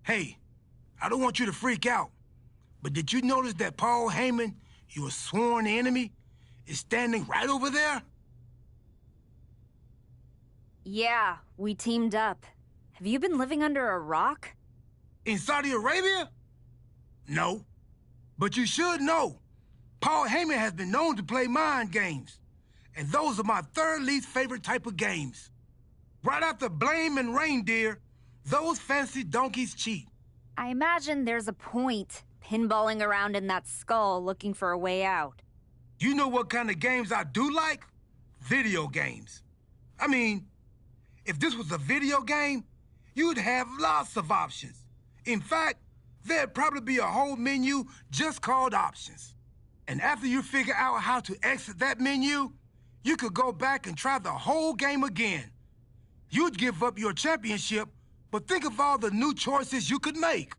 Hey, I don't want you to freak out, but did you notice that Paul Heyman, your sworn enemy, is standing right over there? Yeah, we teamed up. Have you been living under a rock? In Saudi Arabia? No. But you should know, Paul Heyman has been known to play mind games. And those are my third least favorite type of games. Right after blame and reindeer, those fancy donkeys cheat. I imagine there's a point, pinballing around in that skull looking for a way out. You know what kind of games I do like? Video games. I mean, if this was a video game, you'd have lots of options. In fact, there'd probably be a whole menu just called options. And after you figure out how to exit that menu, you could go back and try the whole game again. You'd give up your championship, but think of all the new choices you could make.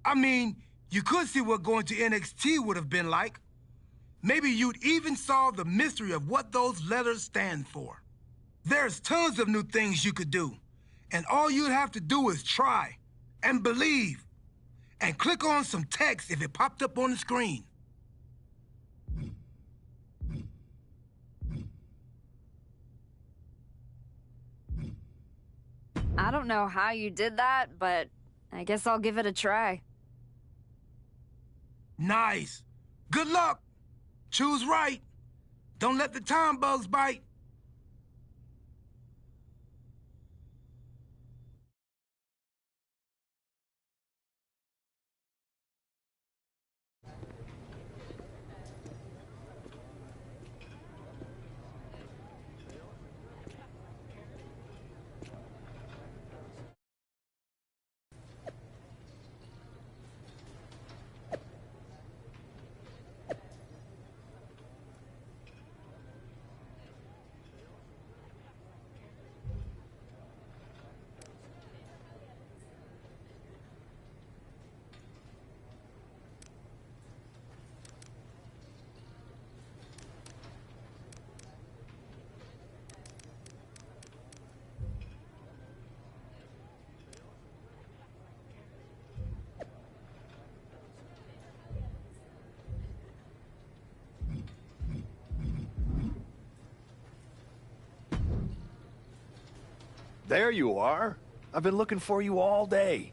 I mean, you could see what going to NXT would have been like. Maybe you'd even solve the mystery of what those letters stand for. There's tons of new things you could do, and all you'd have to do is try and believe and click on some text if it popped up on the screen. I don't know how you did that, but I guess I'll give it a try. Nice. Good luck. Choose right. Don't let the time bugs bite. There you are. I've been looking for you all day.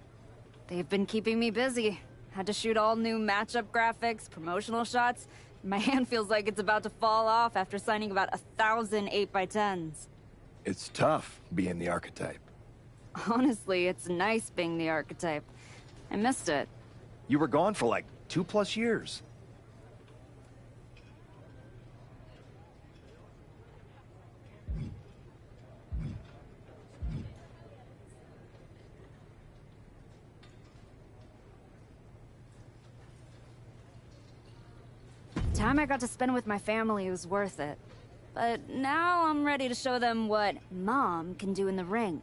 They've been keeping me busy. Had to shoot all new matchup graphics, promotional shots. My hand feels like it's about to fall off after signing about 1,000 8x10s. It's tough being the archetype. Honestly, it's nice being the archetype. I missed it. You were gone for like 2+ years. The time I got to spend with my family was worth it. But now I'm ready to show them what Mom can do in the ring.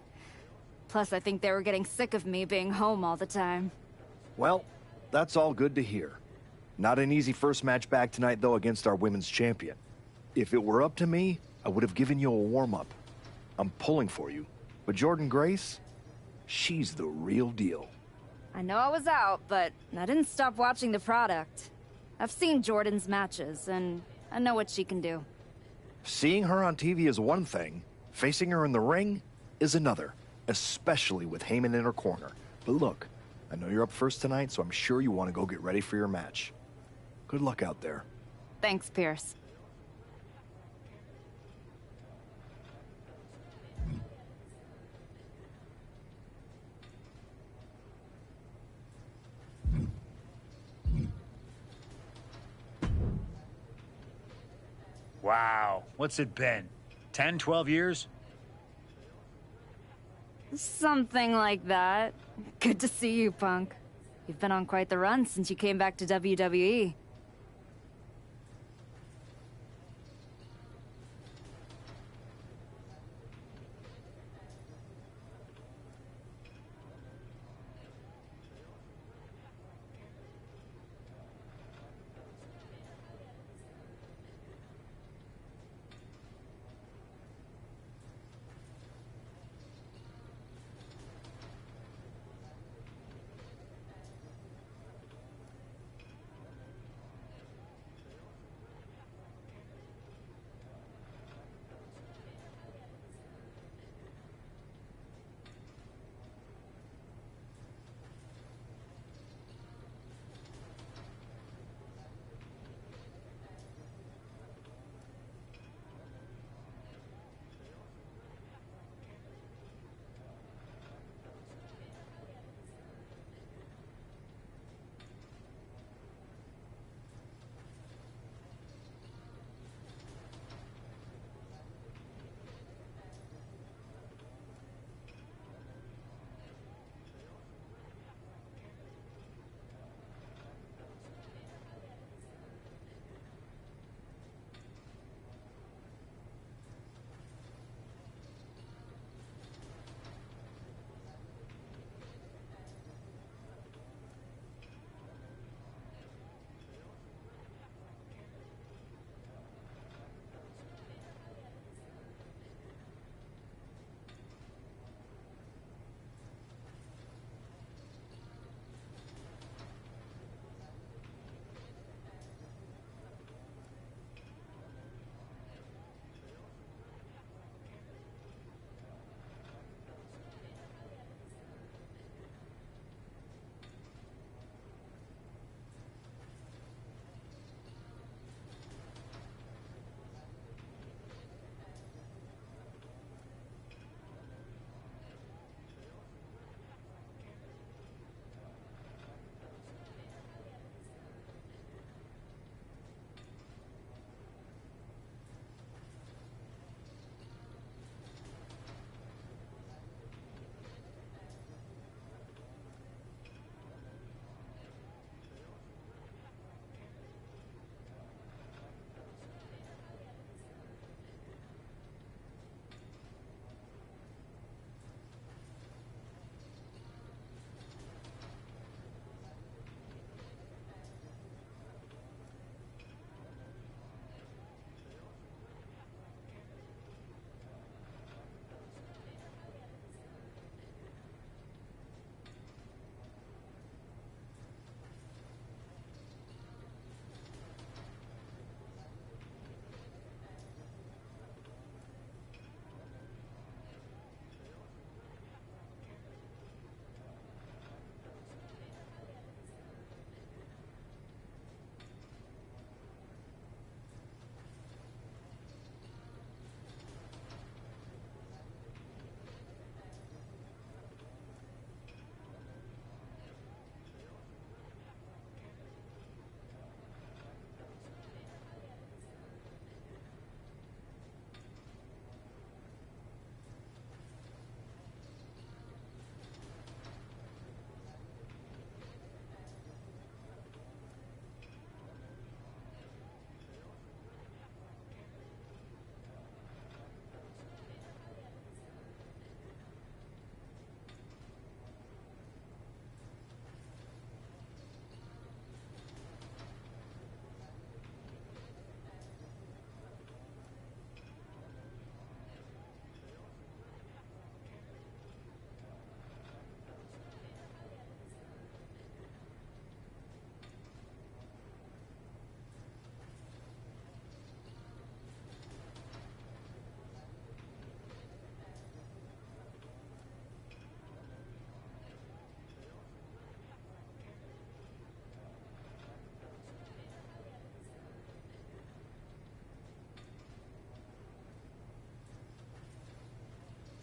Plus, I think they were getting sick of me being home all the time. Well, that's all good to hear. Not an easy first match back tonight, though, against our women's champion. If it were up to me, I would have given you a warm-up. I'm pulling for you. But Jordan Grace, she's the real deal. I know I was out, but I didn't stop watching the product. I've seen Jordan's matches, and I know what she can do. Seeing her on TV is one thing. Facing her in the ring is another. Especially with Heyman in her corner. But look, I know you're up first tonight, so I'm sure you want to go get ready for your match. Good luck out there. Thanks, Pierce. Wow, what's it been? 10, 12 years? Something like that. Good to see you, Punk. You've been on quite the run since you came back to WWE.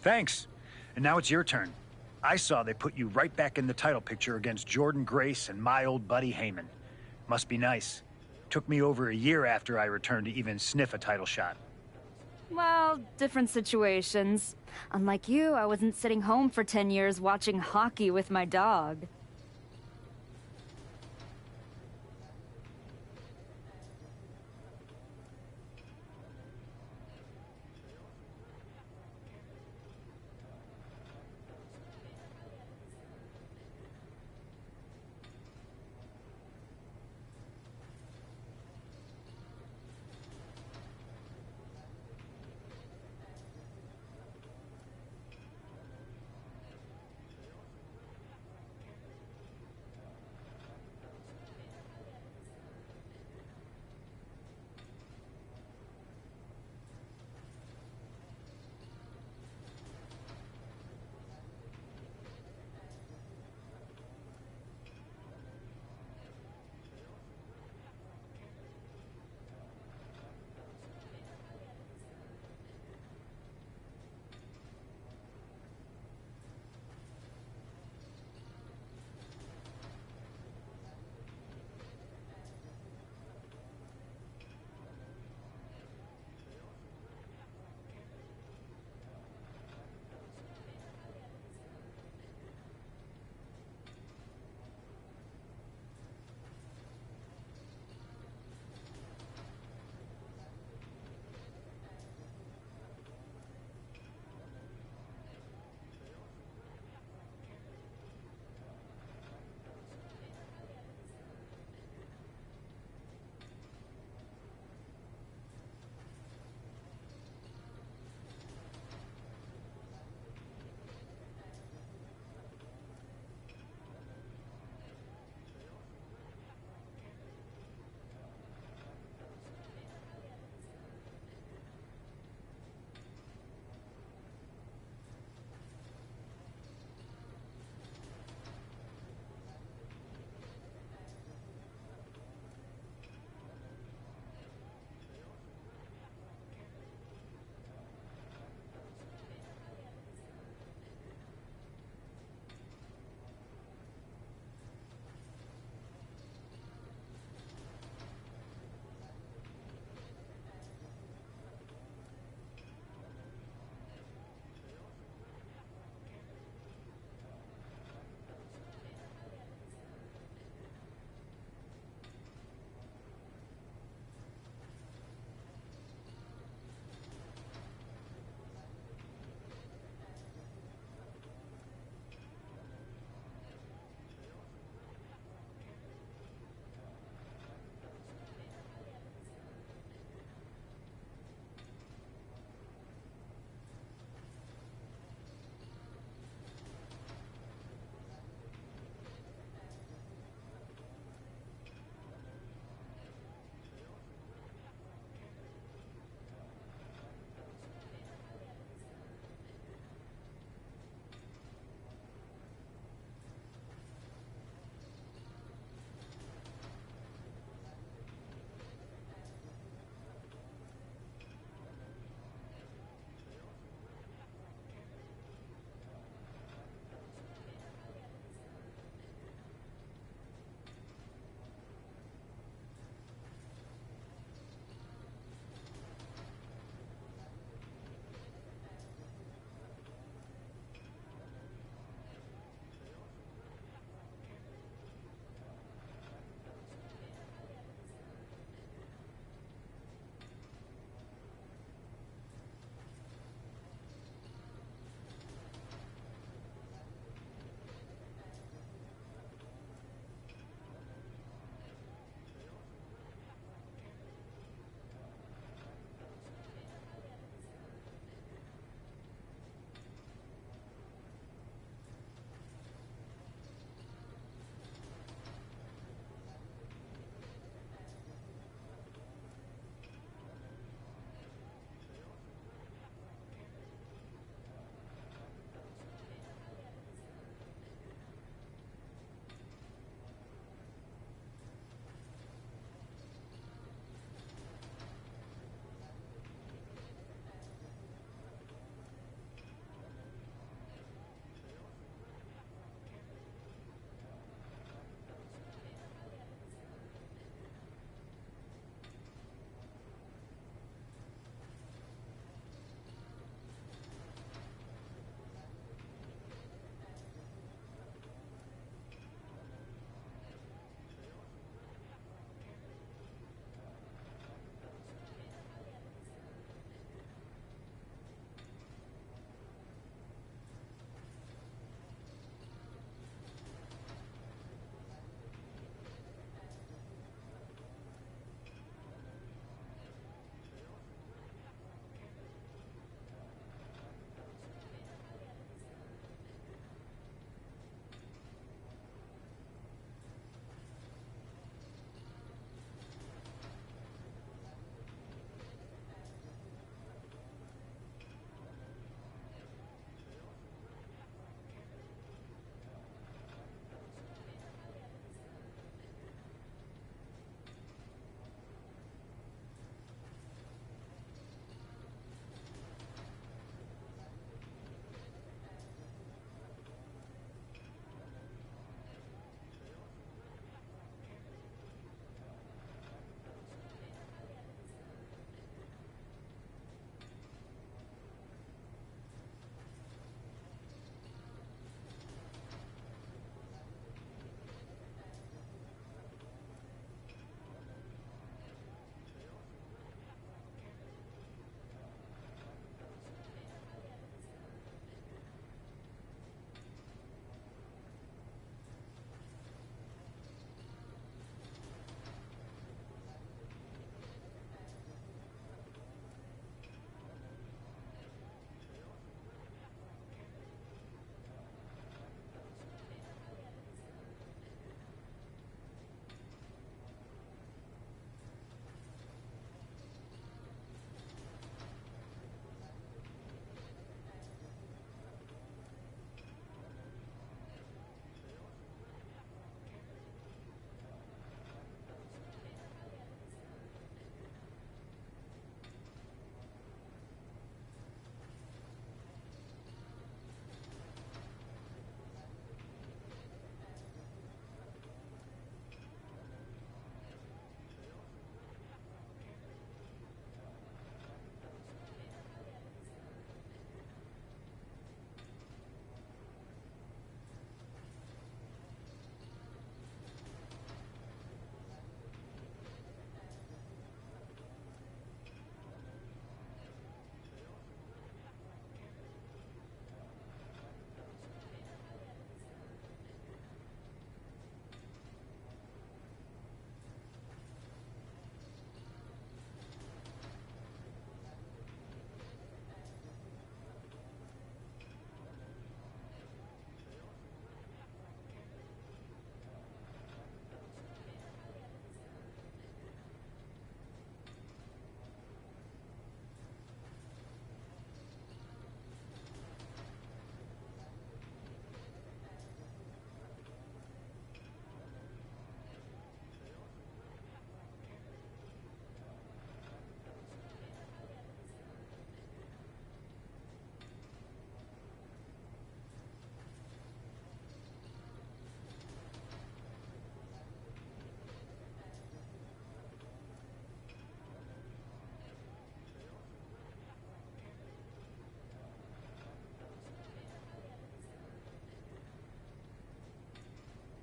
Thanks. And now it's your turn. I saw they put you right back in the title picture against Jordan Grace and my old buddy Heyman. Must be nice. Took me over a year after I returned to even sniff a title shot. Well, different situations. Unlike you, I wasn't sitting home for 10 years watching hockey with my dog.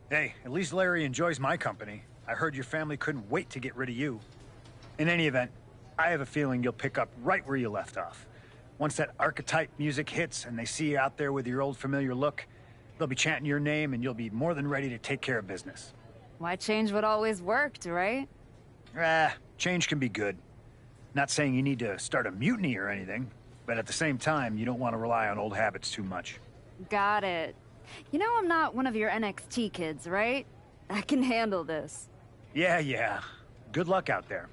Hey, at least Larry enjoys my company. I heard your family couldn't wait to get rid of you. In any event, I have a feeling you'll pick up right where you left off. Once that archetype music hits and they see you out there with your old familiar look, they'll be chanting your name and you'll be more than ready to take care of business. Why change what always worked, right? Change can be good. Not saying you need to start a mutiny or anything, but at the same time, you don't want to rely on old habits too much. Got it. You know I'm not one of your NXT kids, right? I can handle this. Yeah. Good luck out there.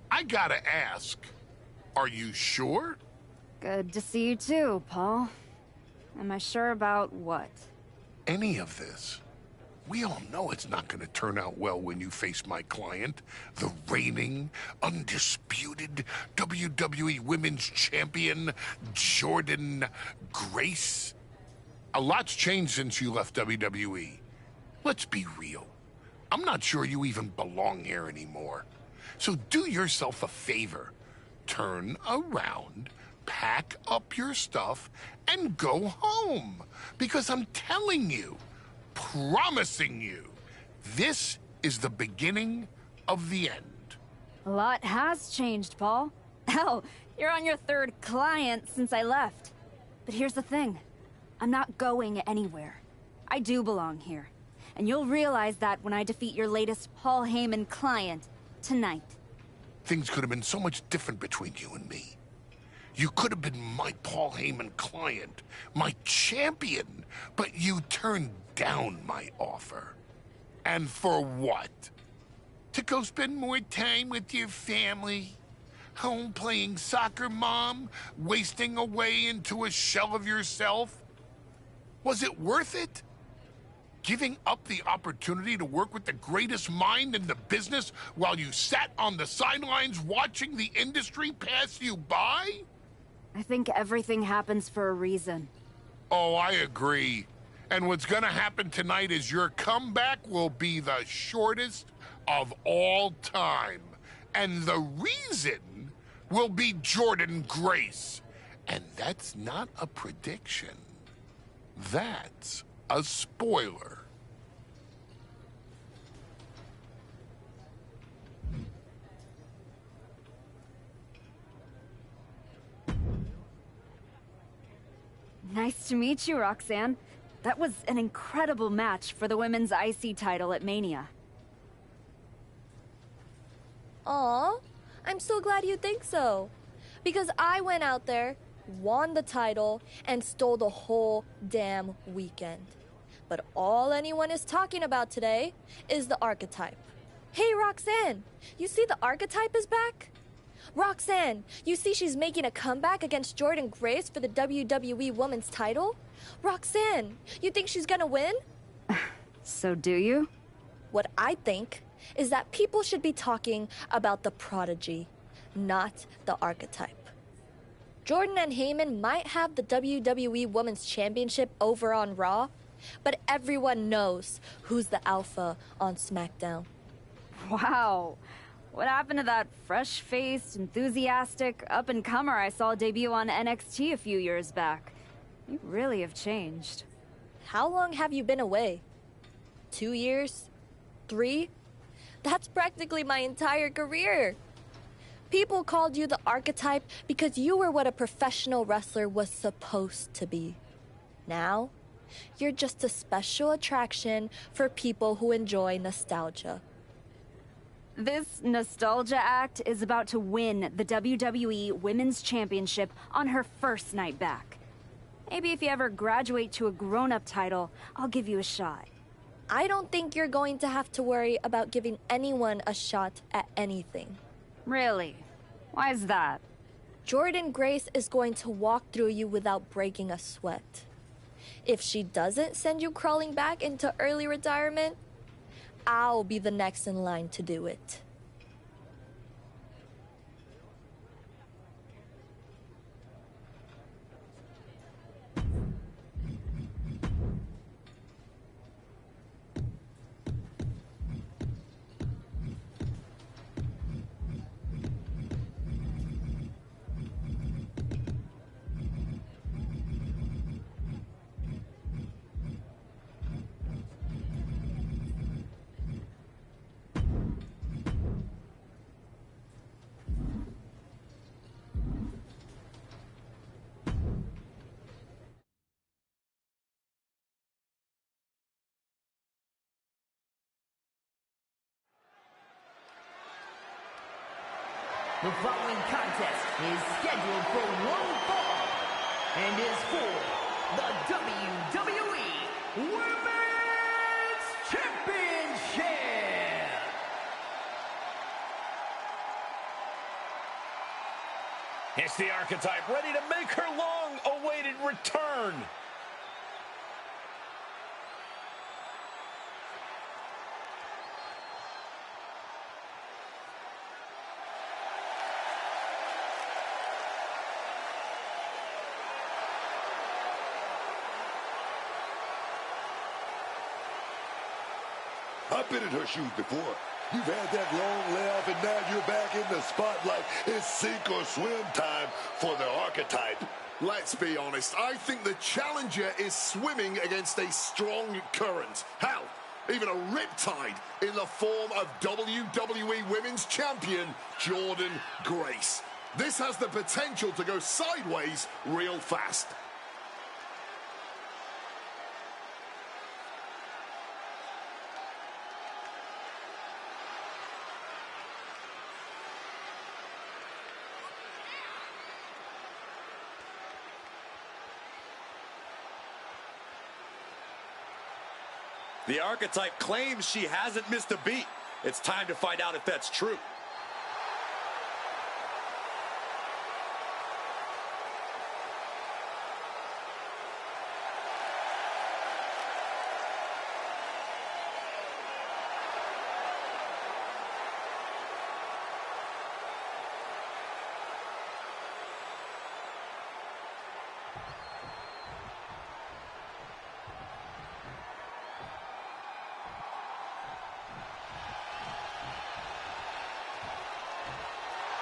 I gotta ask, are you sure? Good to see you too, Paul. Am I sure about what? Any of this? We all know it's not gonna turn out well when you face my client, the reigning, undisputed WWE Women's Champion, Jordan Grace. A lot's changed since you left WWE. Let's be real. I'm not sure you even belong here anymore. So do yourself a favor. Turn around, pack up your stuff, and go home. Because I'm telling you, promising you, this is the beginning of the end. A lot has changed, Paul. Hell, you're on your third client since I left. But here's the thing. I'm not going anywhere. I do belong here. And you'll realize that when I defeat your latest Paul Heyman client tonight. Things could have been so much different between you and me. You could have been my Paul Heyman client, my champion, but you turned down my offer. And for what? To go spend more time with your family? Home playing soccer, Mom? Wasting away into a shell of yourself? Was it worth it? Giving up the opportunity to work with the greatest mind in the business while you sat on the sidelines watching the industry pass you by? I think everything happens for a reason. Oh, I agree. And what's gonna happen tonight is your comeback will be the shortest of all time. And the reason will be Jordan Grace. And that's not a prediction. That's a spoiler. Nice to meet you, Roxanne. That was an incredible match for the women's IC title at Mania. Aw, I'm so glad you think so. Because I went out there, won the title, and stole the whole damn weekend. But all anyone is talking about today is the archetype. Hey, Roxanne, you see the archetype is back? Roxanne, you see she's making a comeback against Jordan Grace for the WWE Women's title? Roxanne, you think she's gonna win? So do you? What I think is that people should be talking about the prodigy, not the archetype. Jordan and Heyman might have the WWE Women's Championship over on Raw, but everyone knows who's the alpha on SmackDown. Wow. What happened to that fresh-faced, enthusiastic up-and-comer I saw debut on NXT a few years back? You really have changed. How long have you been away? 2 years? 3? That's practically my entire career. People called you the archetype because you were what a professional wrestler was supposed to be. Now, you're just a special attraction for people who enjoy nostalgia. This nostalgia act is about to win the WWE Women's Championship on her first night back. Maybe if you ever graduate to a grown-up title, I'll give you a shot. I don't think you're going to have to worry about giving anyone a shot at anything. Really? Why is that? Jordan Grace is going to walk through you without breaking a sweat. If she doesn't send you crawling back into early retirement, I'll be the next in line to do it. The following contest is scheduled for one fall and is for the WWE Women's Championship. It's the Archetype ready to make her long-awaited return. I've been in her shoes before. You've had that long layoff, and now you're back in the spotlight. It's sink or swim time for the Archetype. Let's be honest. I think the challenger is swimming against a strong current. Hell, even a riptide in the form of WWE Women's Champion Jordynne Grace. This has the potential to go sideways real fast. The Archetype claims she hasn't missed a beat. It's time to find out if that's true.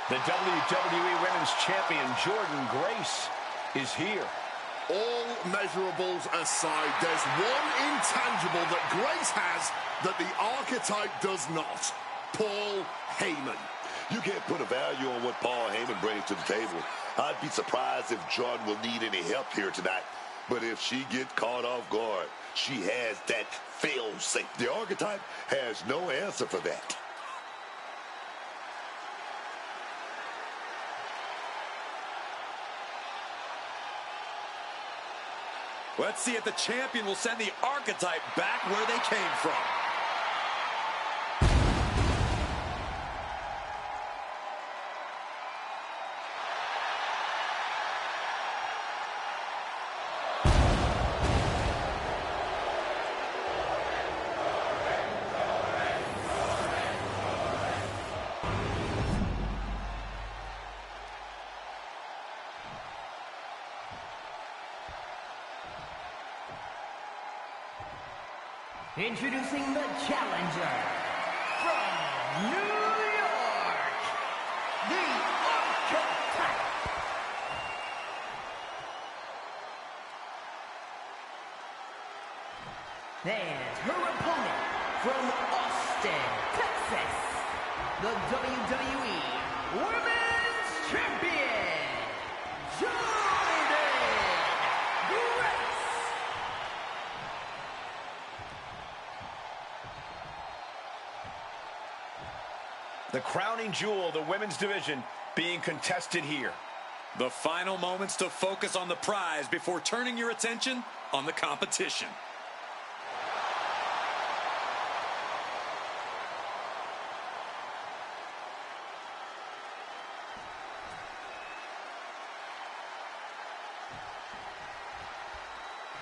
The WWE Women's Champion, Jordynne Grace, is here. All measurables aside, there's one intangible that Grace has that the Archetype does not. Paul Heyman. You can't put a value on what Paul Heyman brings to the table. I'd be surprised if Jordynne will need any help here tonight. But if she gets caught off guard, she has that fail-safe. The Archetype has no answer for that. Let's see if the champion will send the Archetype back where they came from. Introducing the challenger from New York, the Archetype. And her opponent from Austin, Texas, the WWE Women's Champion, Jordynne Grace. The crowning jewel of the women's division being contested here. The final moments to focus on the prize before turning your attention on the competition.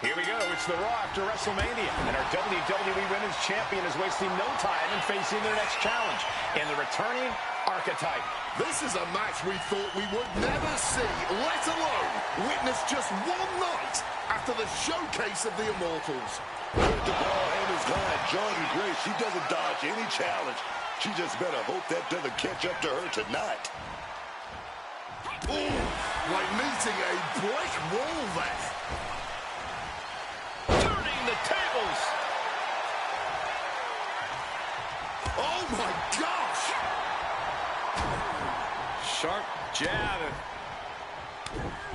Here we go. It's the Raw after WrestleMania, and our WWE Women's Champion is wasting no time in facing their next challenge in the returning Archetype. This is a match we thought we would never see, let alone witness just one night after the showcase of the Immortals. With the Paul Heyman's line, Jordynne Grace, she doesn't dodge any challenge. She just better hope that doesn't catch up to her tonight. Ooh, like meeting a brick wall there. The tables. Oh my gosh! Sharp jab.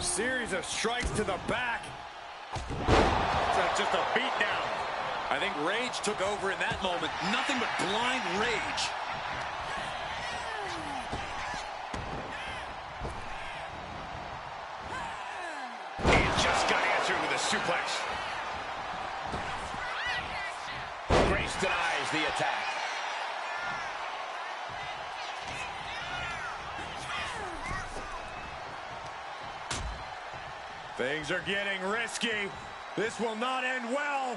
Series of strikes to the back. It's just a beatdown. I think rage took over in that moment. Nothing but blind rage. suplex. Grace denies the attack. Things are getting risky. This will not end well.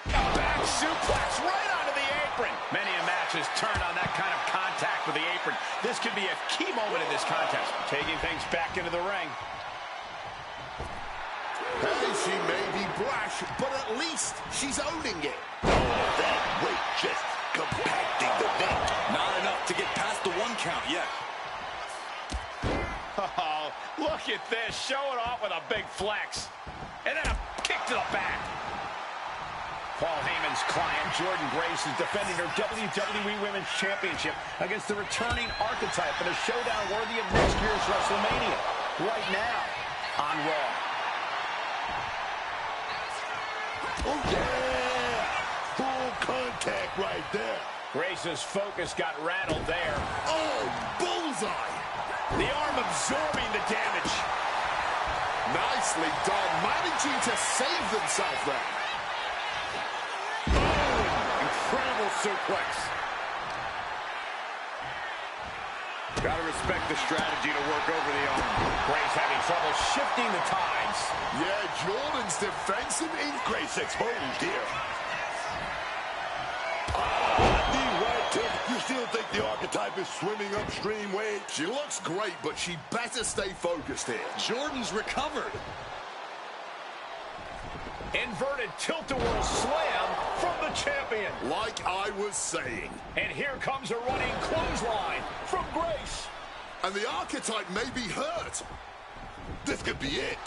Back suplex right onto the apron. Many a match has turned on that kind of contact with the apron. This could be a key moment in this contest. Taking things back into the ring. Hey, she may be brash, but at least she's owning it. Oh, that weight just compacting the neck. Not enough to get past the 1 count yet. Oh, look at this. Showing off with a big flex. And then a kick to the back. Paul Heyman's client, Jordan Grace, is defending her WWE Women's Championship against the returning Archetype in a showdown worthy of next year's WrestleMania. Right now on Raw. Oh, yeah! Full contact right there. Grace's focus got rattled there. Oh, bullseye! The arm absorbing the damage. Nicely done, managing to save themselves there. Incredible suplex. Gotta respect the strategy to work over the arm. Grace having trouble shifting the tides. Yeah, Jordan's defensive in Grace exposed here. You still think the Archetype is swimming upstream, Wade? She looks great, but she better stay focused here. Jordan's recovered. Inverted tilt-a-whirl slam from the champion. Like I was saying. And here comes a running clothesline from Grace. And the Archetype may be hurt. This could be it.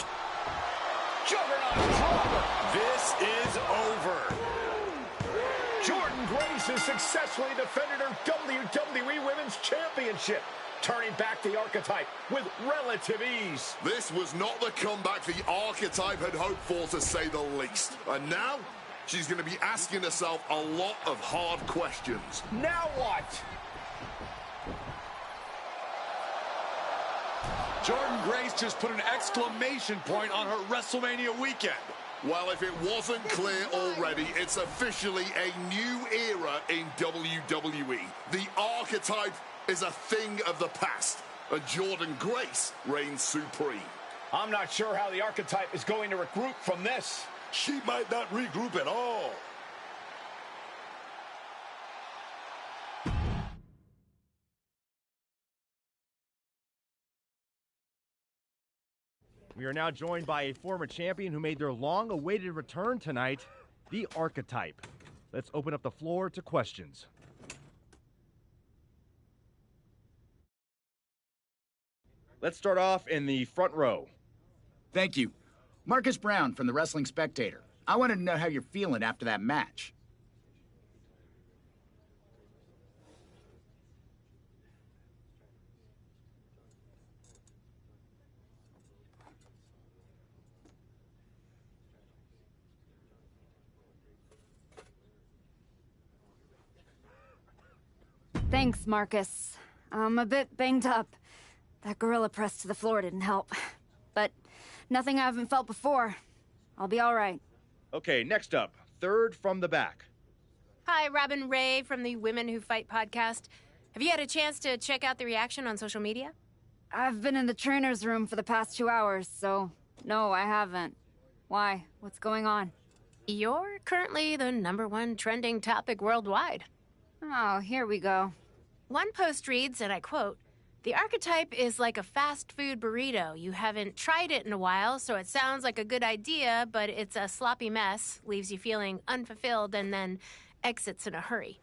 Juggernaut dropper. This is over. Jordan Grace has successfully defended her WWE Women's Championship, turning back the Archetype with relative ease. This was not the comeback the Archetype had hoped for, to say the least. And now, she's going to be asking herself a lot of hard questions. Now what? Jordan Grace just put an exclamation point on her WrestleMania weekend. Well, if it wasn't clear already, it's officially a new era in WWE. The Archetype is a thing of the past, and Jordan Grace reigns supreme. I'm not sure how the Archetype is going to regroup from this. She might not regroup at all. We are now joined by a former champion who made their long-awaited return tonight, the Archetype. Let's open up the floor to questions. Let's start off in the front row. Thank you. Marcus Brown from the Wrestling Spectator. I wanted to know how you're feeling after that match. Thanks, Marcus. I'm a bit banged up. That gorilla press to the floor didn't help. But nothing I haven't felt before. I'll be all right. Okay, next up, third from the back. Hi, Robin Ray from the Women Who Fight podcast. Have you had a chance to check out the reaction on social media? I've been in the trainer's room for the past 2 hours, so no, I haven't. Why? What's going on? You're currently the #1 trending topic worldwide. Oh, here we go. One post reads, and I quote, "The Archetype is like a fast food burrito. You haven't tried it in a while, so it sounds like a good idea, but it's a sloppy mess, leaves you feeling unfulfilled, and then exits in a hurry."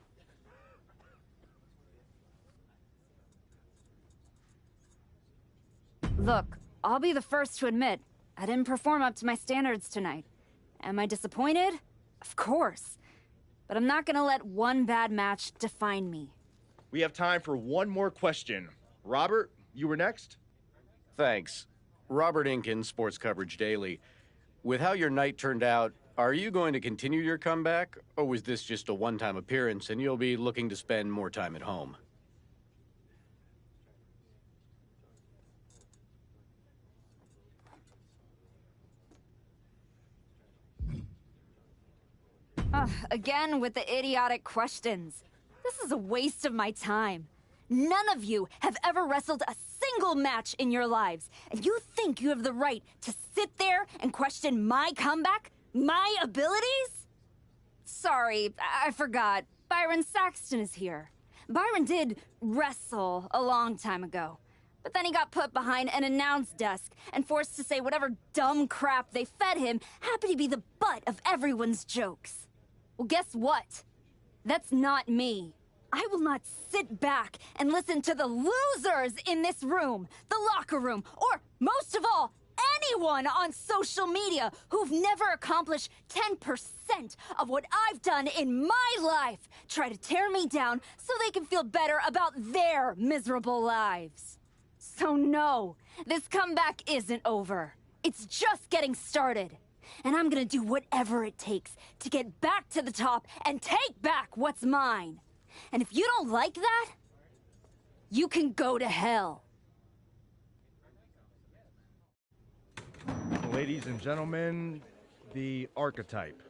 Look, I'll be the first to admit, I didn't perform up to my standards tonight. Am I disappointed? Of course. But I'm not gonna let one bad match define me. We have time for one more question. Robert, you were next? Thanks. Robert Inkin, Sports Coverage Daily. With how your night turned out, are you going to continue your comeback, or was this just a one-time appearance and you'll be looking to spend more time at home? Again with the idiotic questions. This is a waste of my time. None of you have ever wrestled a single match in your lives, and you think you have the right to sit there and question my comeback? My abilities? Sorry, I forgot. Byron Saxton is here. Byron did wrestle a long time ago, but then he got put behind an announce desk and forced to say whatever dumb crap they fed him happened to be the butt of everyone's jokes. Well, guess what? That's not me. I will not sit back and listen to the losers in this room, the locker room, or most of all, anyone on social media who've never accomplished 10% of what I've done in my life try to tear me down so they can feel better about their miserable lives. So no, this comeback isn't over. It's just getting started. And I'm gonna do whatever it takes to get back to the top and take back what's mine. And if you don't like that, you can go to hell. Ladies and gentlemen, the Archetype.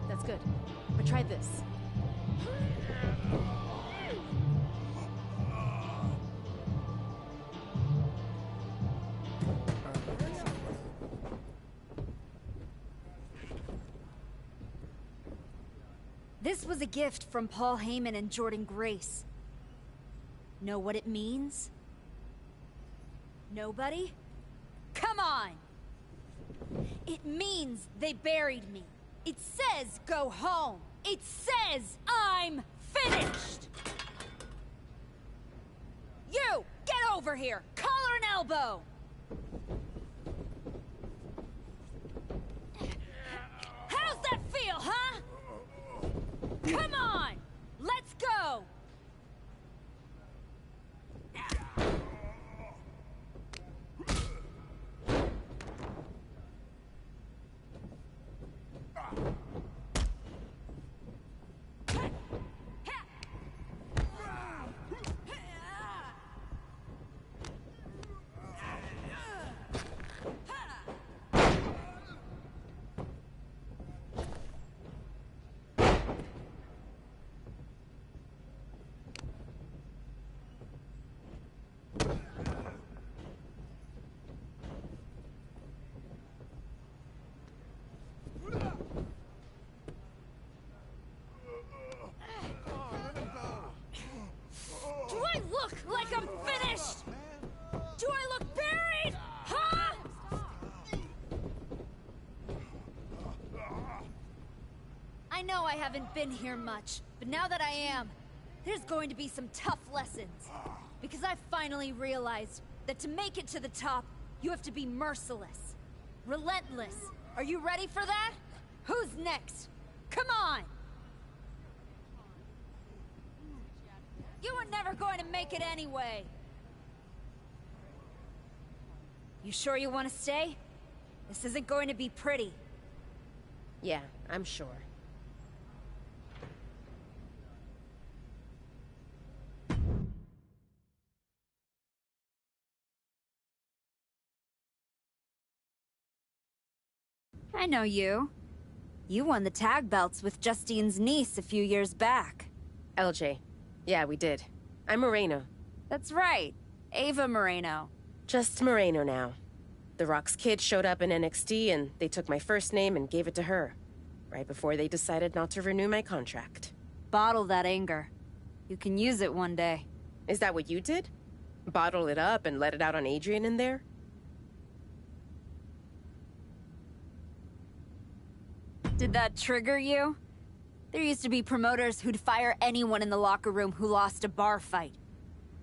That's good. But try this. This was a gift from Paul Heyman and Jordan Grace. Know what it means? Nobody? Come on! It means they buried me. It says go home. It says I'm finished! You! Get over here! Collar and elbow! How's that feel, huh? Come on! Let's go! Do I look like I'm finished? Do I look buried? Huh? I know I haven't been here much, but now that I am, there's going to be some tough lessons. Because I finally realized that to make it to the top, you have to be merciless. Relentless. Are you ready for that? Who's next? Come on! You were never going to make it anyway. You sure you want to stay? This isn't going to be pretty. Yeah, I'm sure. I know you. You won the tag belts with Justine's niece a few years back. LJ. Yeah, we did. I'm Moreno. That's right. Ava Moreno. Just Moreno now. The Rock's kid showed up in NXT and they took my first name and gave it to her. Right before they decided not to renew my contract. Bottle that anger. You can use it one day. Is that what you did? Bottle it up and let it out on Adrian in there? Did that trigger you? There used to be promoters who'd fire anyone in the locker room who lost a bar fight.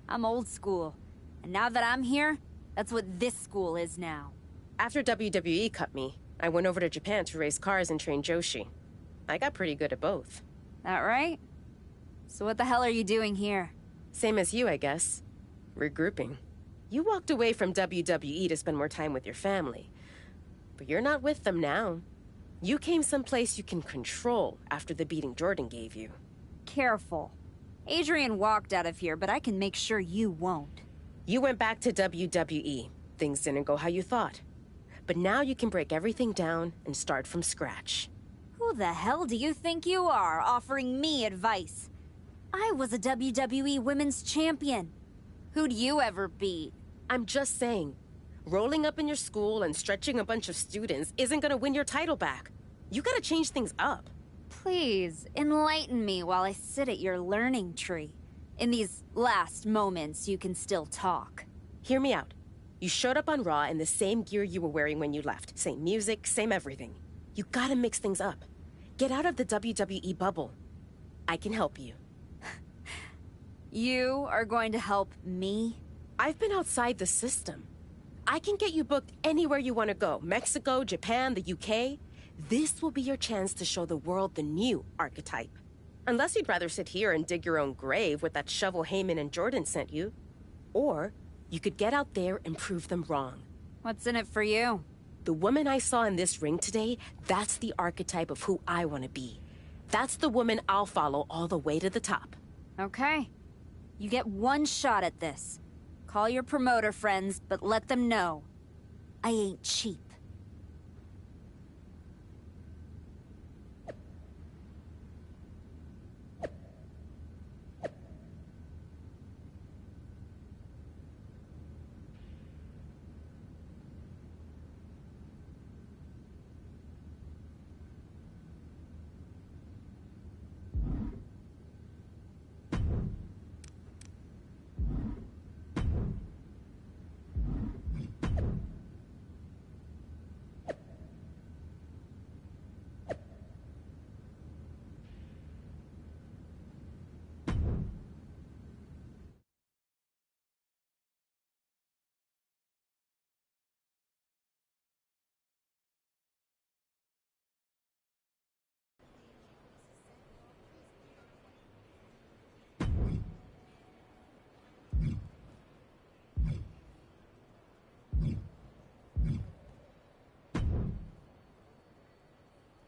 I'm old school. And now that I'm here, that's what this school is now. After WWE cut me, I went over to Japan to race cars and train Joshi. I got pretty good at both. That right? So what the hell are you doing here? Same as you, I guess. Regrouping. You walked away from WWE to spend more time with your family. But you're not with them now. You came someplace you can control after the beating Jordan gave you. Careful. Adrian walked out of here, but I can make sure you won't. You went back to WWE. Things didn't go how you thought. But now you can break everything down and start from scratch. Who the hell do you think you are, offering me advice? I was a WWE Women's Champion. Who'd you ever beat? I'm just saying, rolling up in your school and stretching a bunch of students isn't gonna win your title back. You gotta change things up. Please, enlighten me while I sit at your learning tree. In these last moments, you can still talk. Hear me out. You showed up on Raw in the same gear you were wearing when you left. Same music, same everything. You gotta mix things up. Get out of the WWE bubble. I can help you. You are going to help me? I've been outside the system. I can get you booked anywhere you want to go. Mexico, Japan, the UK. This will be your chance to show the world the new archetype. Unless you'd rather sit here and dig your own grave with that shovel Heyman and Jordan sent you. Or you could get out there and prove them wrong. What's in it for you? The woman I saw in this ring today, that's the archetype of who I want to be. That's the woman I'll follow all the way to the top. Okay. You get one shot at this. Call your promoter friends, but let them know I ain't cheap.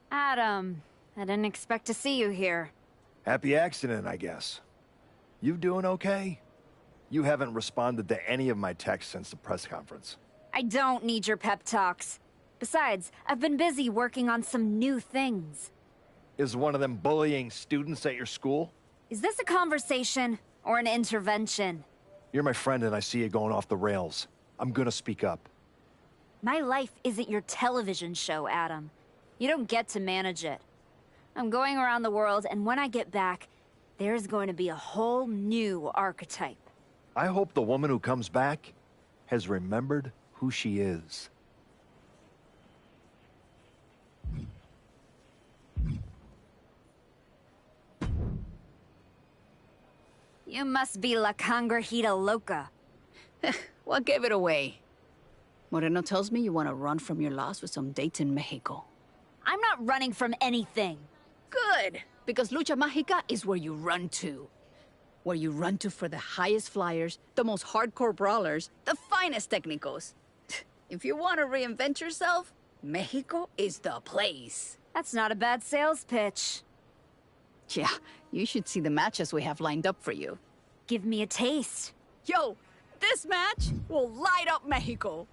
Adam, I didn't expect to see you here. Happy accident, I guess. You doing okay? You haven't responded to any of my texts since the press conference. I don't need your pep talks. Besides, I've been busy working on some new things. Is one of them bullying students at your school? Is this a conversation or an intervention? You're my friend and I see you going off the rails. I'm gonna speak up. My life isn't your television show, Adam. You don't get to manage it. I'm going around the world, and when I get back, there's going to be a whole new archetype. I hope the woman who comes back has remembered who she is. You must be La Cangrejita Loca. What gave it away? Moreno tells me you want to run from your loss with some dates in Mexico. I'm not running from anything. Good, because Lucha Mágica is where you run to. Where you run to for the highest flyers, the most hardcore brawlers, the finest técnicos. If you want to reinvent yourself, Mexico is the place. That's not a bad sales pitch. Yeah, you should see the matches we have lined up for you. Give me a taste. Yo, this match will light up Mexico.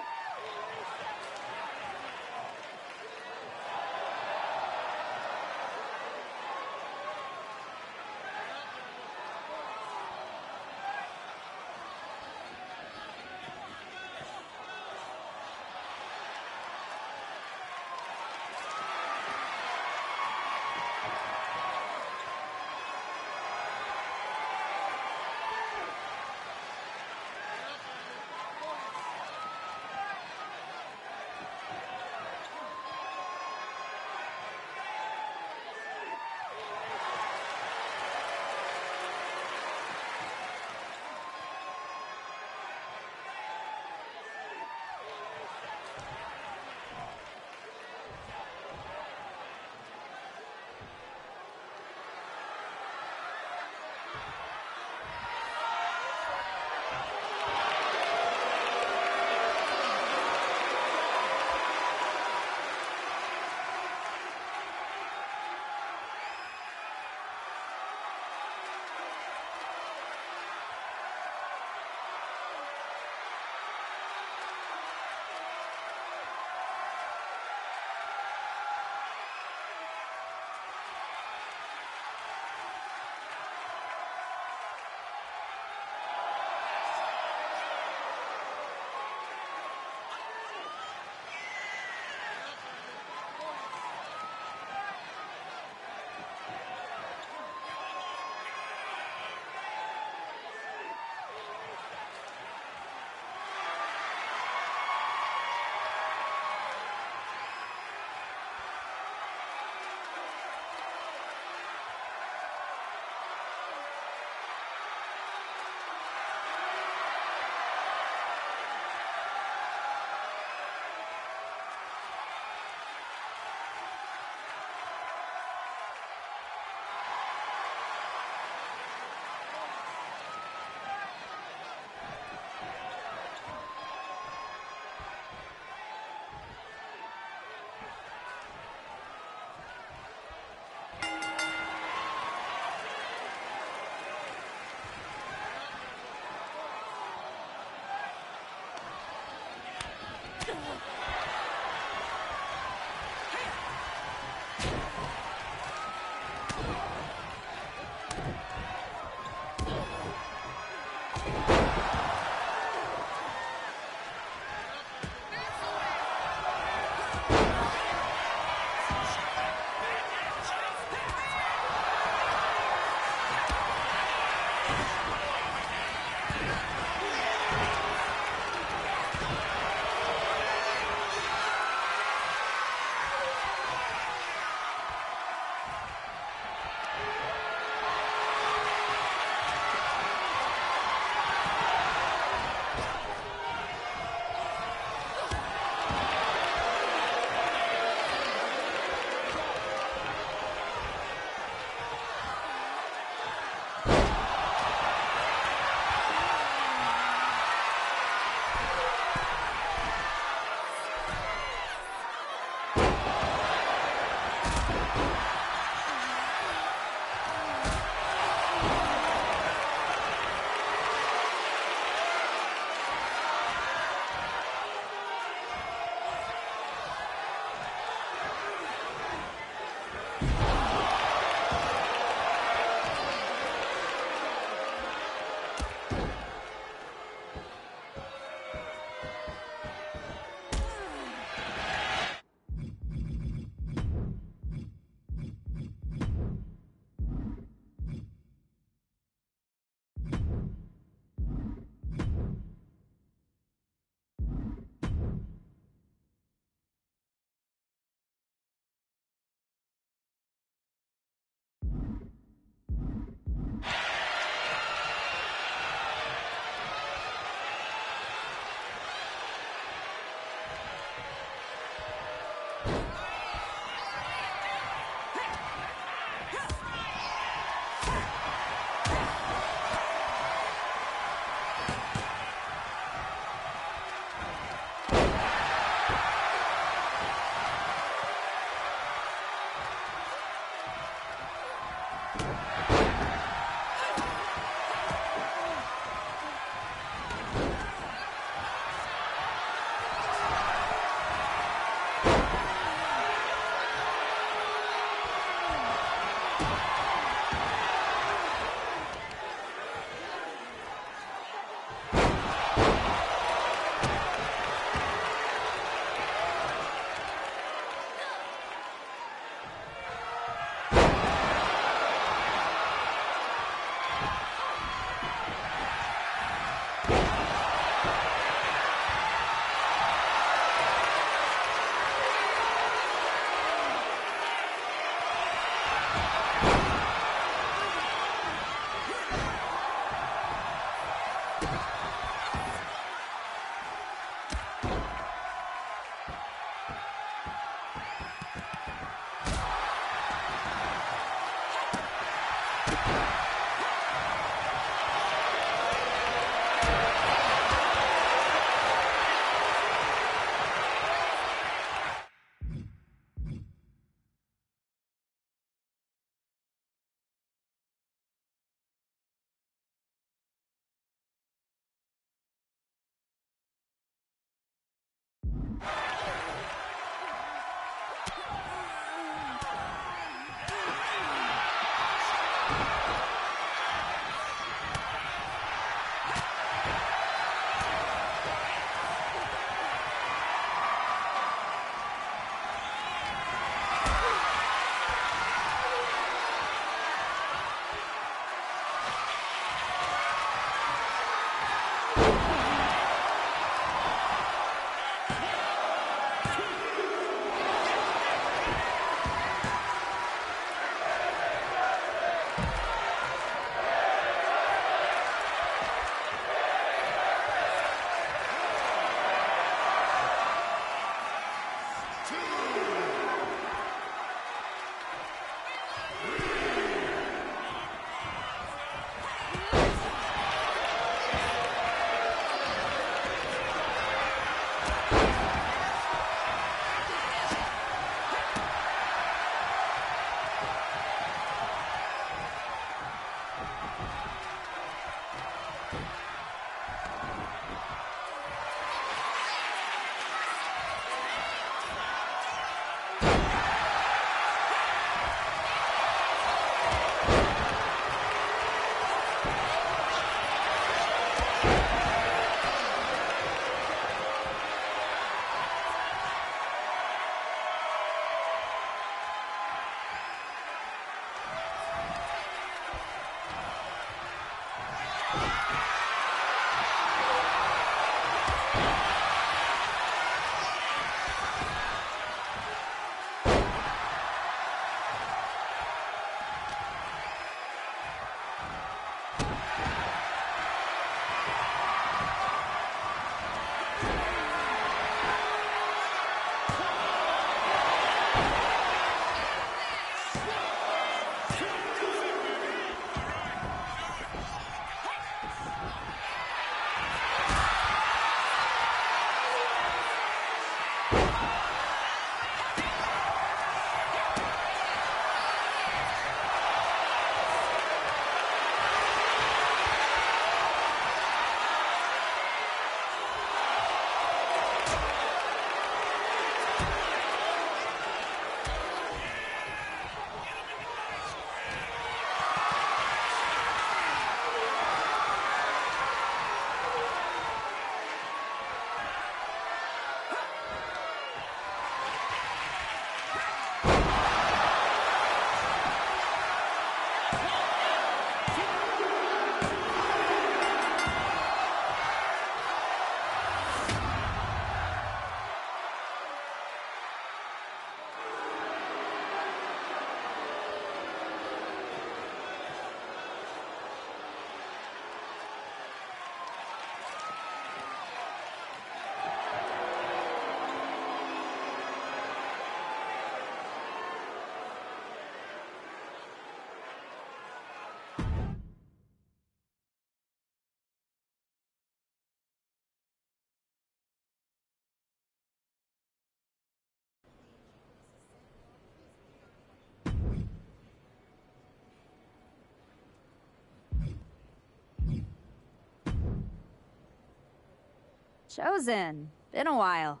Chosen. Been a while.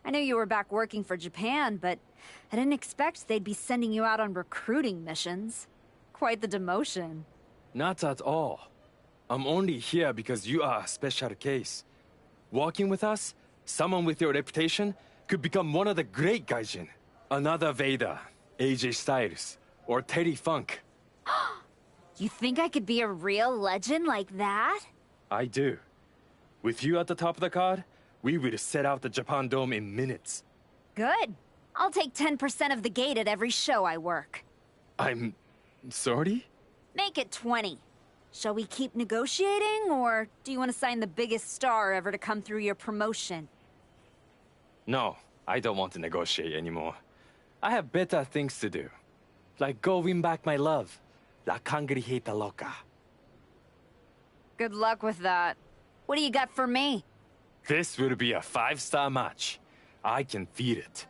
I knew you were back working for Japan, but I didn't expect they'd be sending you out on recruiting missions. Quite the demotion. Not at all. I'm only here because you are a special case. Working with us, someone with your reputation could become one of the great gaijin. Another Vader, AJ Styles, or Terry Funk. You think I could be a real legend like that? I do. With you at the top of the card, we will set out the Japan Dome in minutes. Good. I'll take 10% of the gate at every show I work. I'm... sorry? Make it 20. Shall we keep negotiating, or do you want to sign the biggest star ever to come through your promotion? No, I don't want to negotiate anymore. I have better things to do. Like go win back my love. La Cangrijita Loca. Good luck with that. What do you got for me? This will be a 5-star match. I can feed it.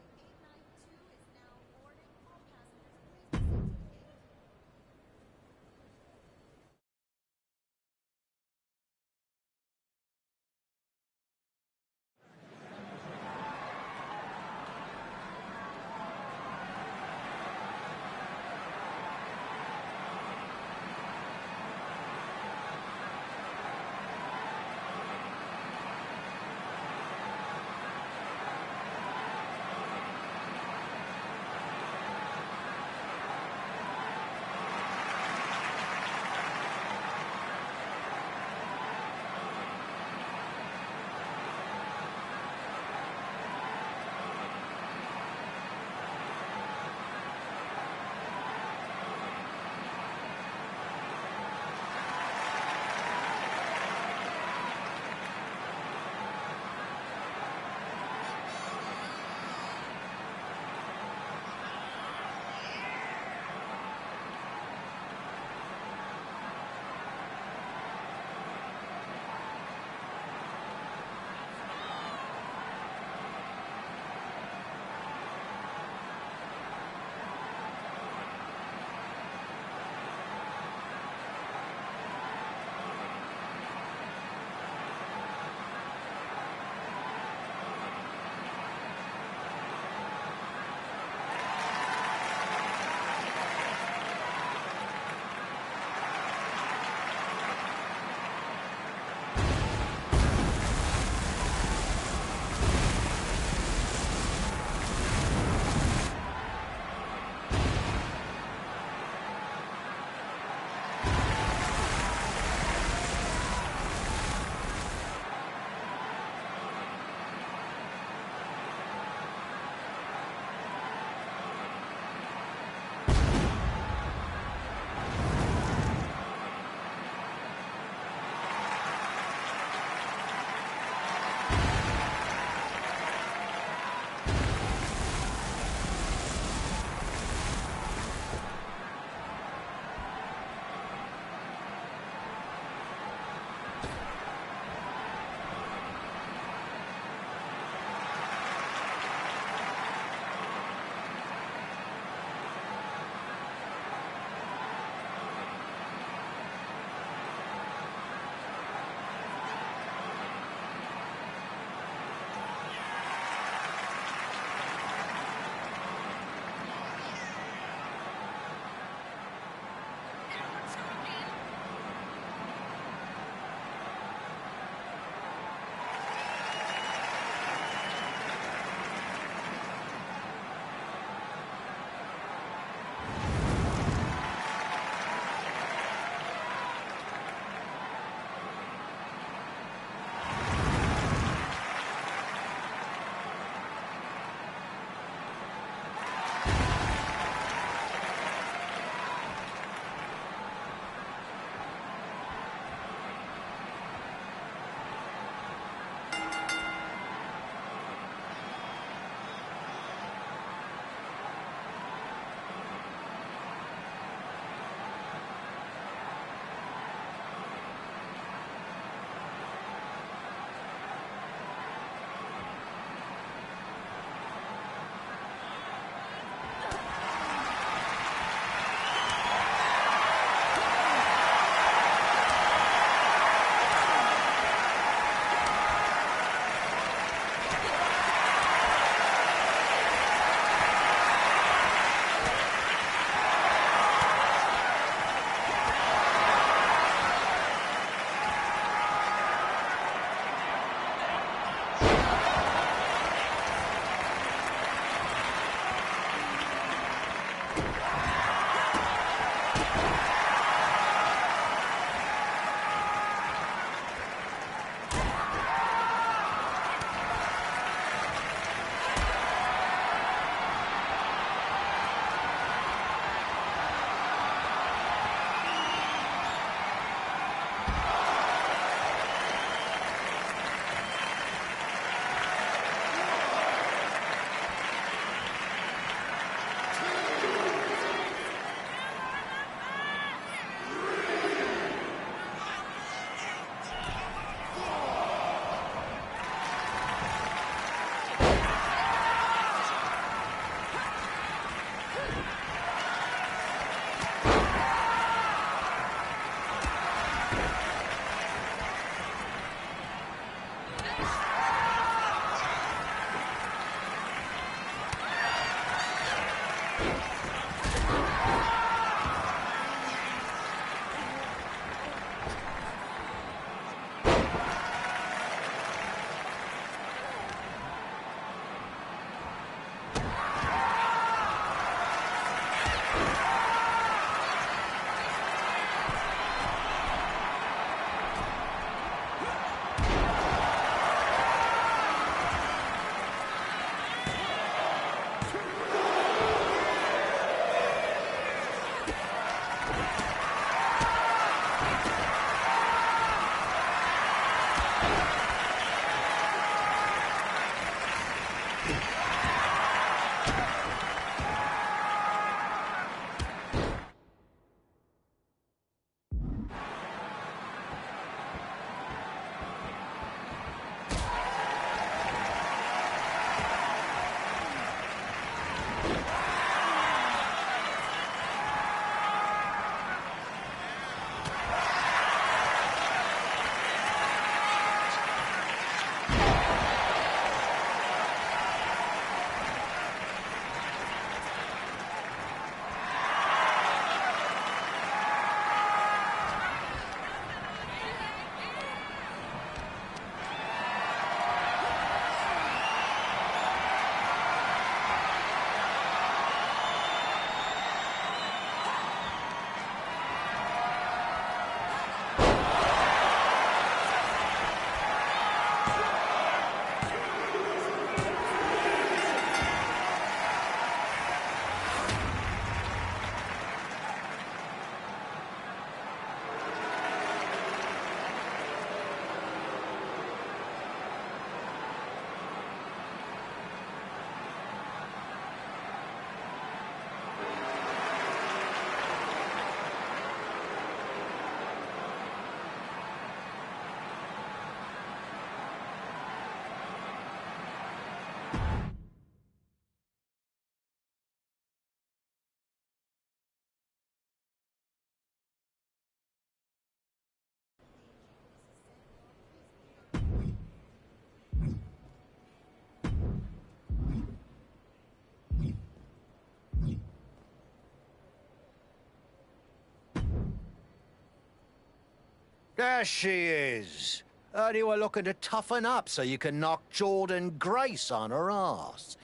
There she is. Heard you were looking to toughen up so you can knock Jordan Grace on her ass.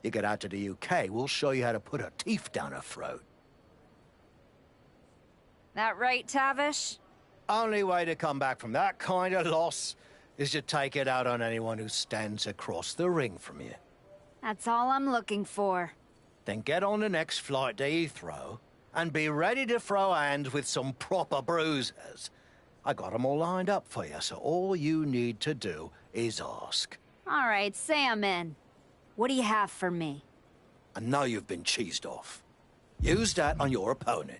You get out to the UK, we'll show you how to put her teeth down her throat. That right, Tavish? Only way to come back from that kind of loss is to take it out on anyone who stands across the ring from you. That's all I'm looking for. Then get on the next flight to Heathrow and be ready to throw hands with some proper bruisers. I got them all lined up for you, so all you need to do is ask. All right, say I'm in. What do you have for me? I know you've been cheesed off. Use that on your opponent.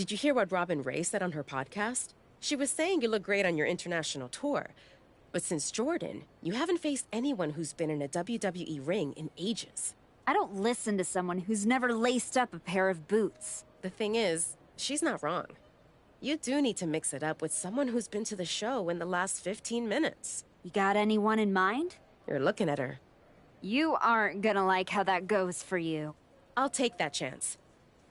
Did you hear what Robin Ray said on her podcast? She was saying you look great on your international tour. But since Jordan, you haven't faced anyone who's been in a WWE ring in ages. I don't listen to someone who's never laced up a pair of boots. The thing is, she's not wrong. You do need to mix it up with someone who's been to the show in the last 15 minutes. You got anyone in mind? You're looking at her. You aren't gonna like how that goes for you. I'll take that chance.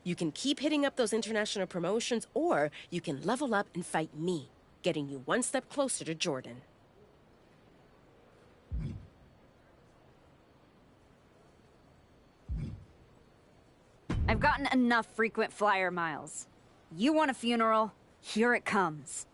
You can keep hitting up those international promotions, or you can level up and fight me, getting you one step closer to Jordan. I've gotten enough frequent flyer miles. You want a funeral? Here it comes.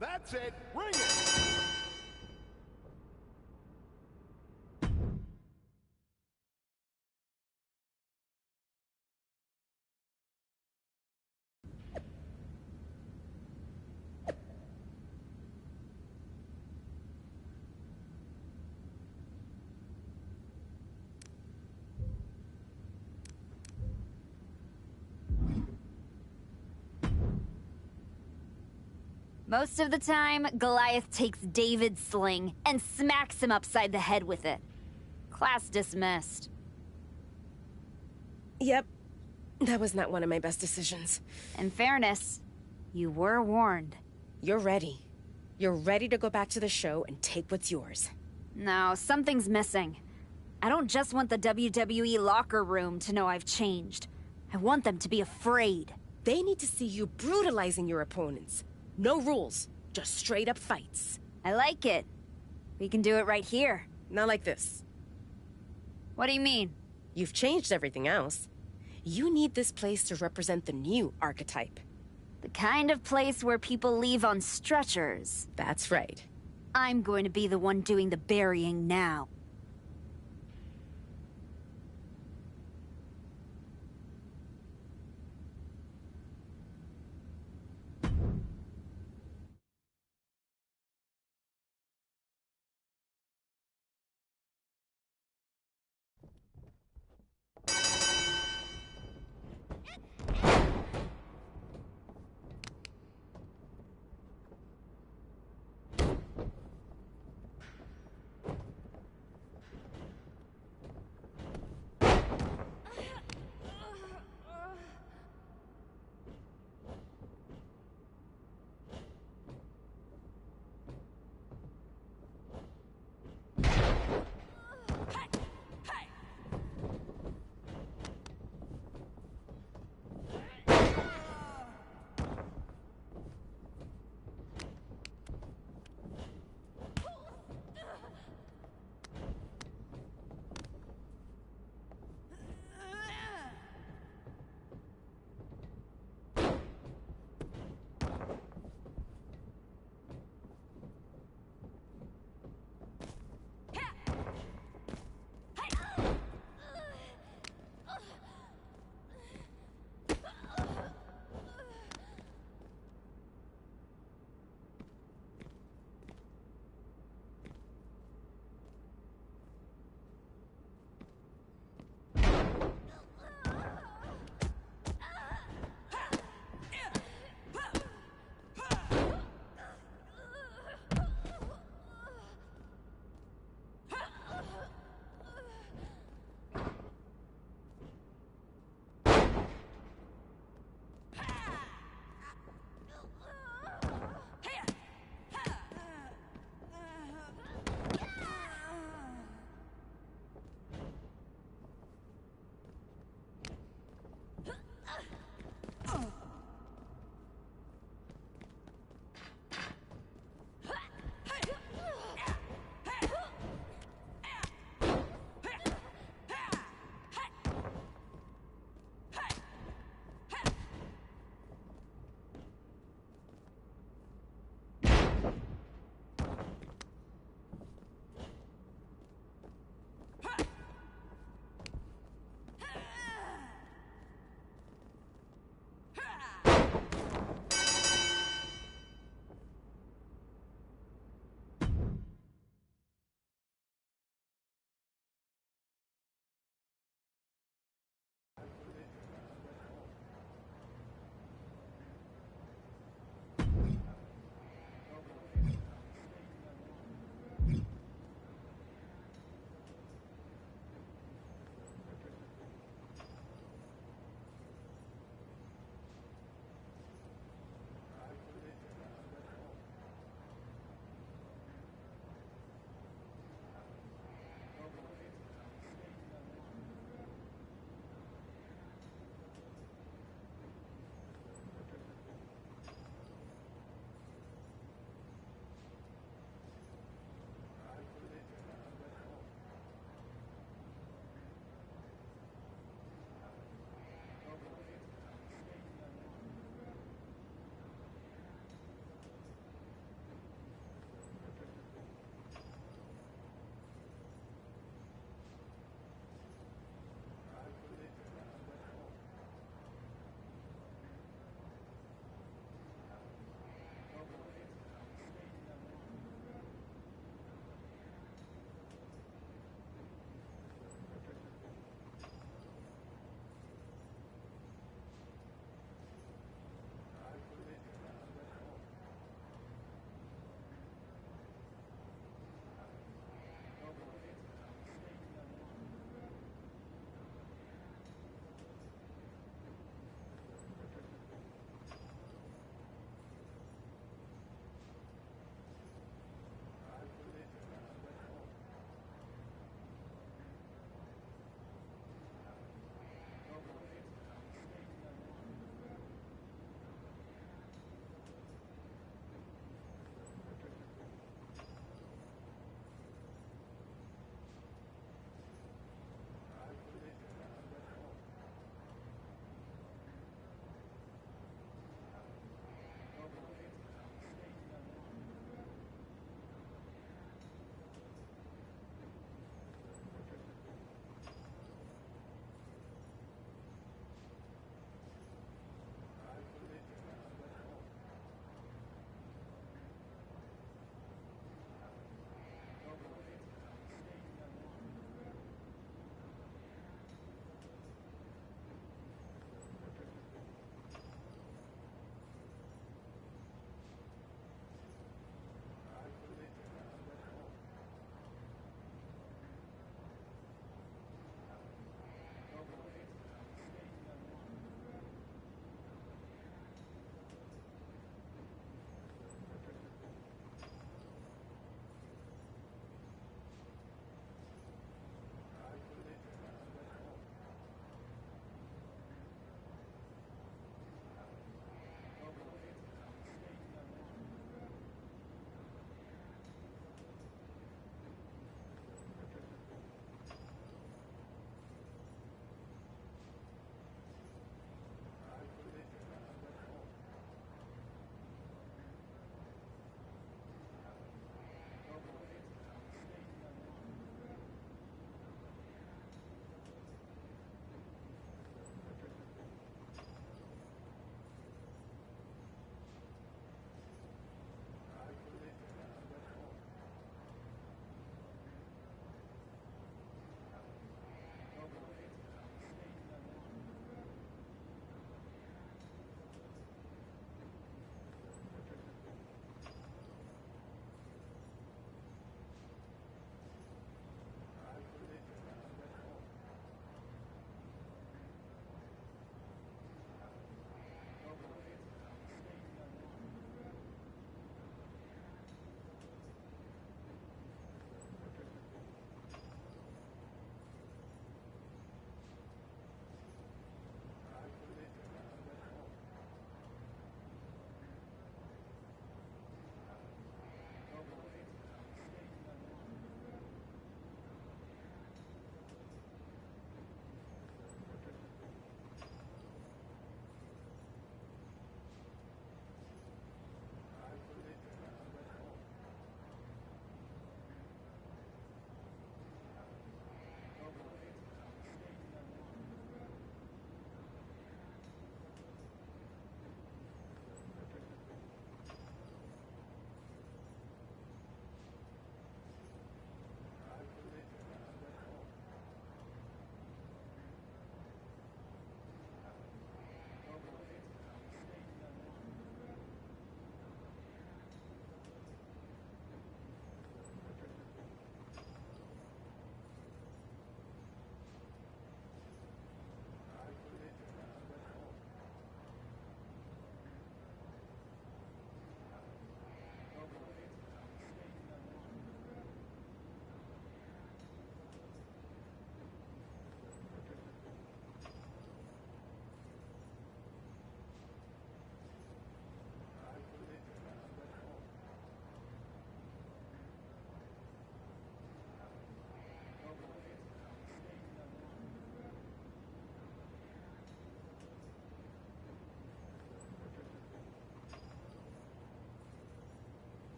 That's it. Ring it. Most of the time, Goliath takes David's sling and smacks him upside the head with it. Class dismissed. Yep. That was not one of my best decisions. In fairness, you were warned. You're ready. You're ready to go back to the show and take what's yours. No, something's missing. I don't just want the WWE locker room to know I've changed. I want them to be afraid. They need to see you brutalizing your opponents. No rules, just straight up fights. I like it. We can do it right here. Not like this. What do you mean? You've changed everything else. You need this place to represent the new archetype. The kind of place where people leave on stretchers. That's right. I'm going to be the one doing the burying now.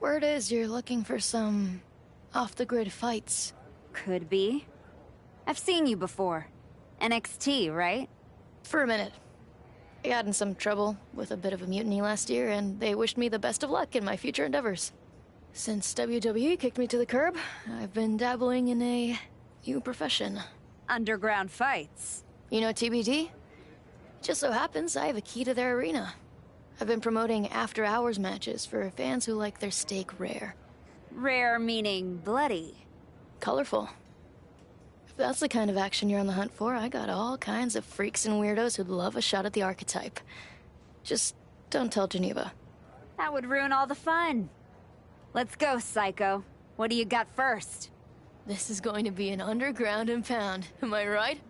Word is you're looking for some off-the-grid fights. Could be. I've seen you before. NXT, right? For a minute. I got in some trouble with a bit of a mutiny last year, and they wished me the best of luck in my future endeavors. Since WWE kicked me to the curb, I've been dabbling in a new profession. Underground fights. You know TBD? Just so happens I have a key to their arena. I've been promoting after-hours matches for fans who like their steak rare. Rare meaning bloody. Colorful. If that's the kind of action you're on the hunt for, I got all kinds of freaks and weirdos who'd love a shot at the archetype. Just don't tell Geneva. That would ruin all the fun. Let's go, Psycho. What do you got first? This is going to be an underground and pound, am I right?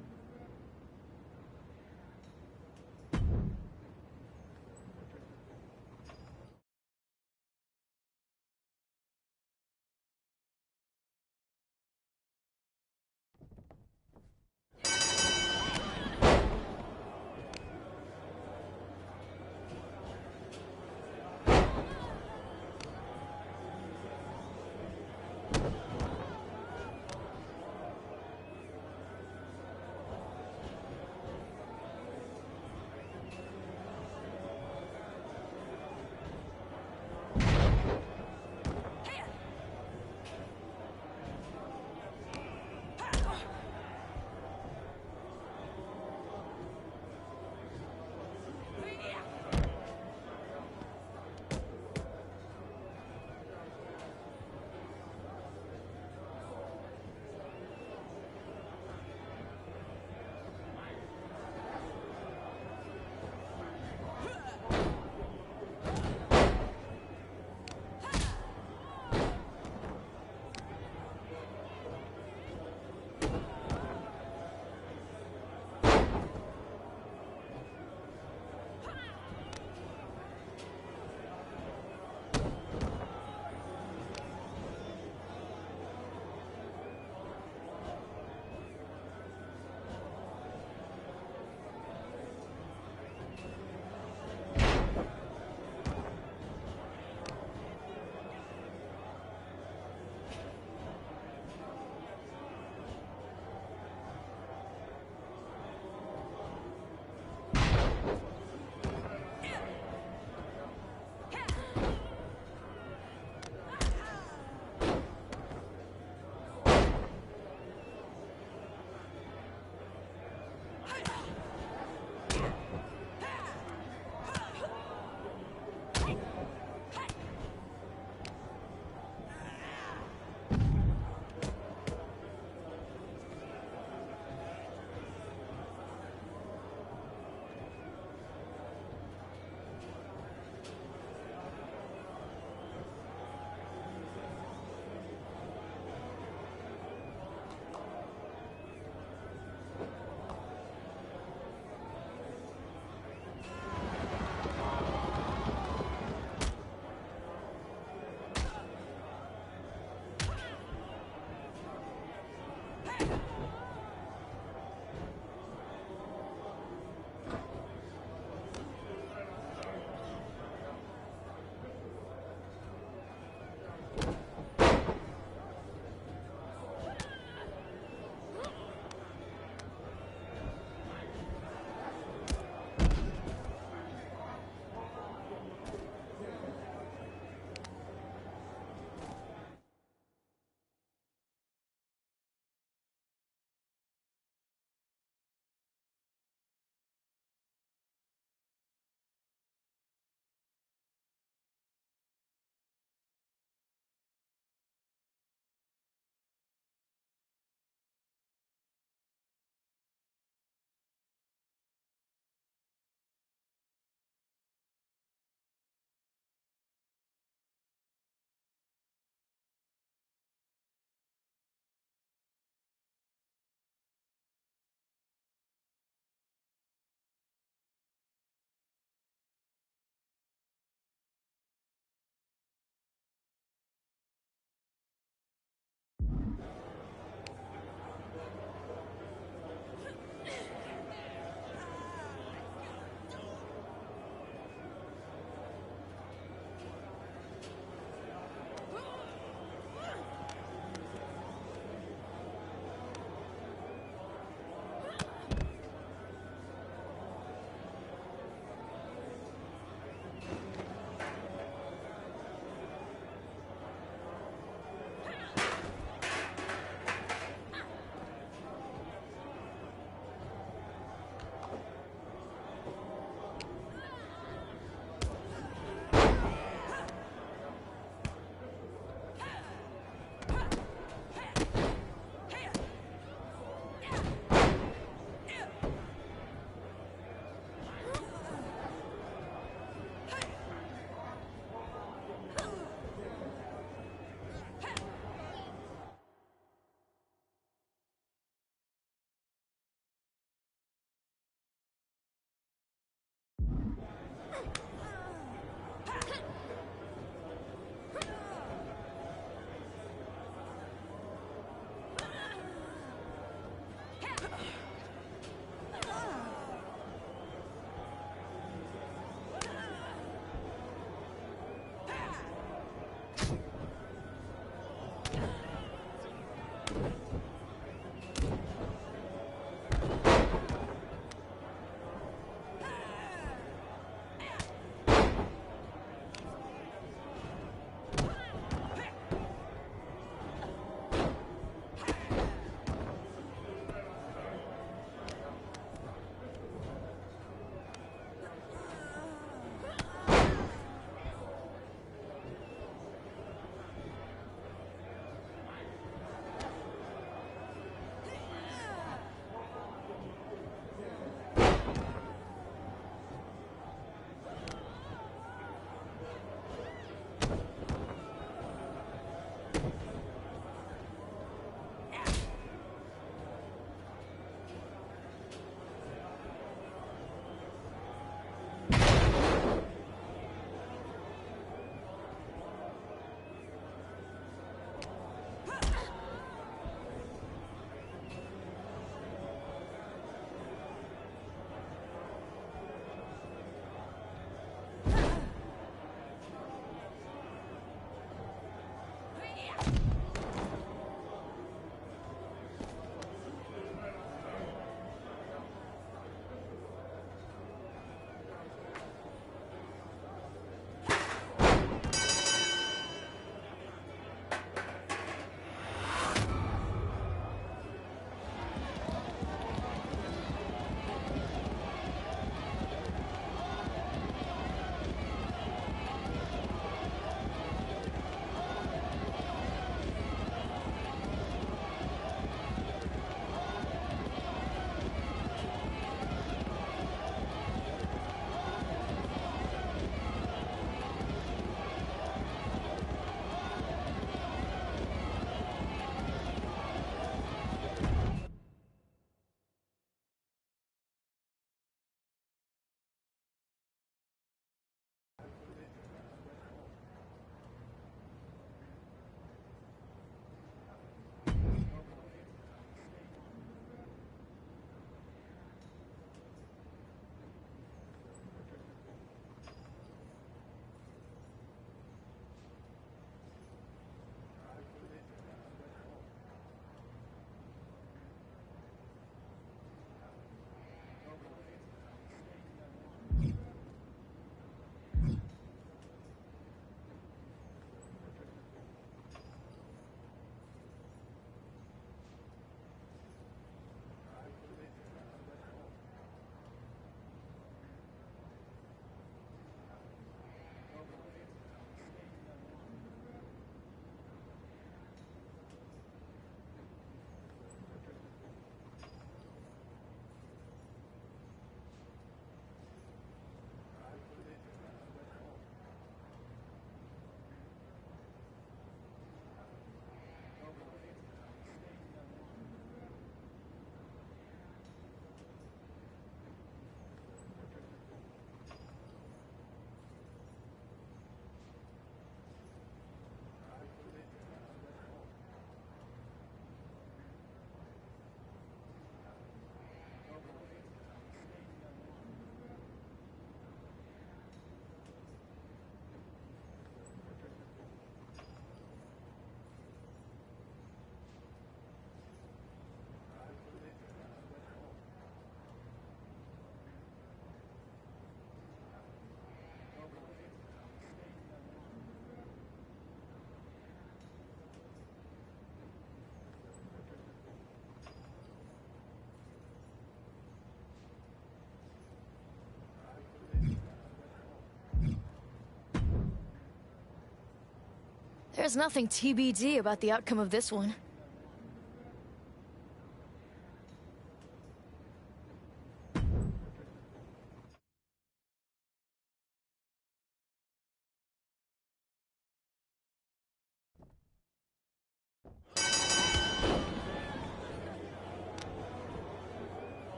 There's nothing TBD about the outcome of this one.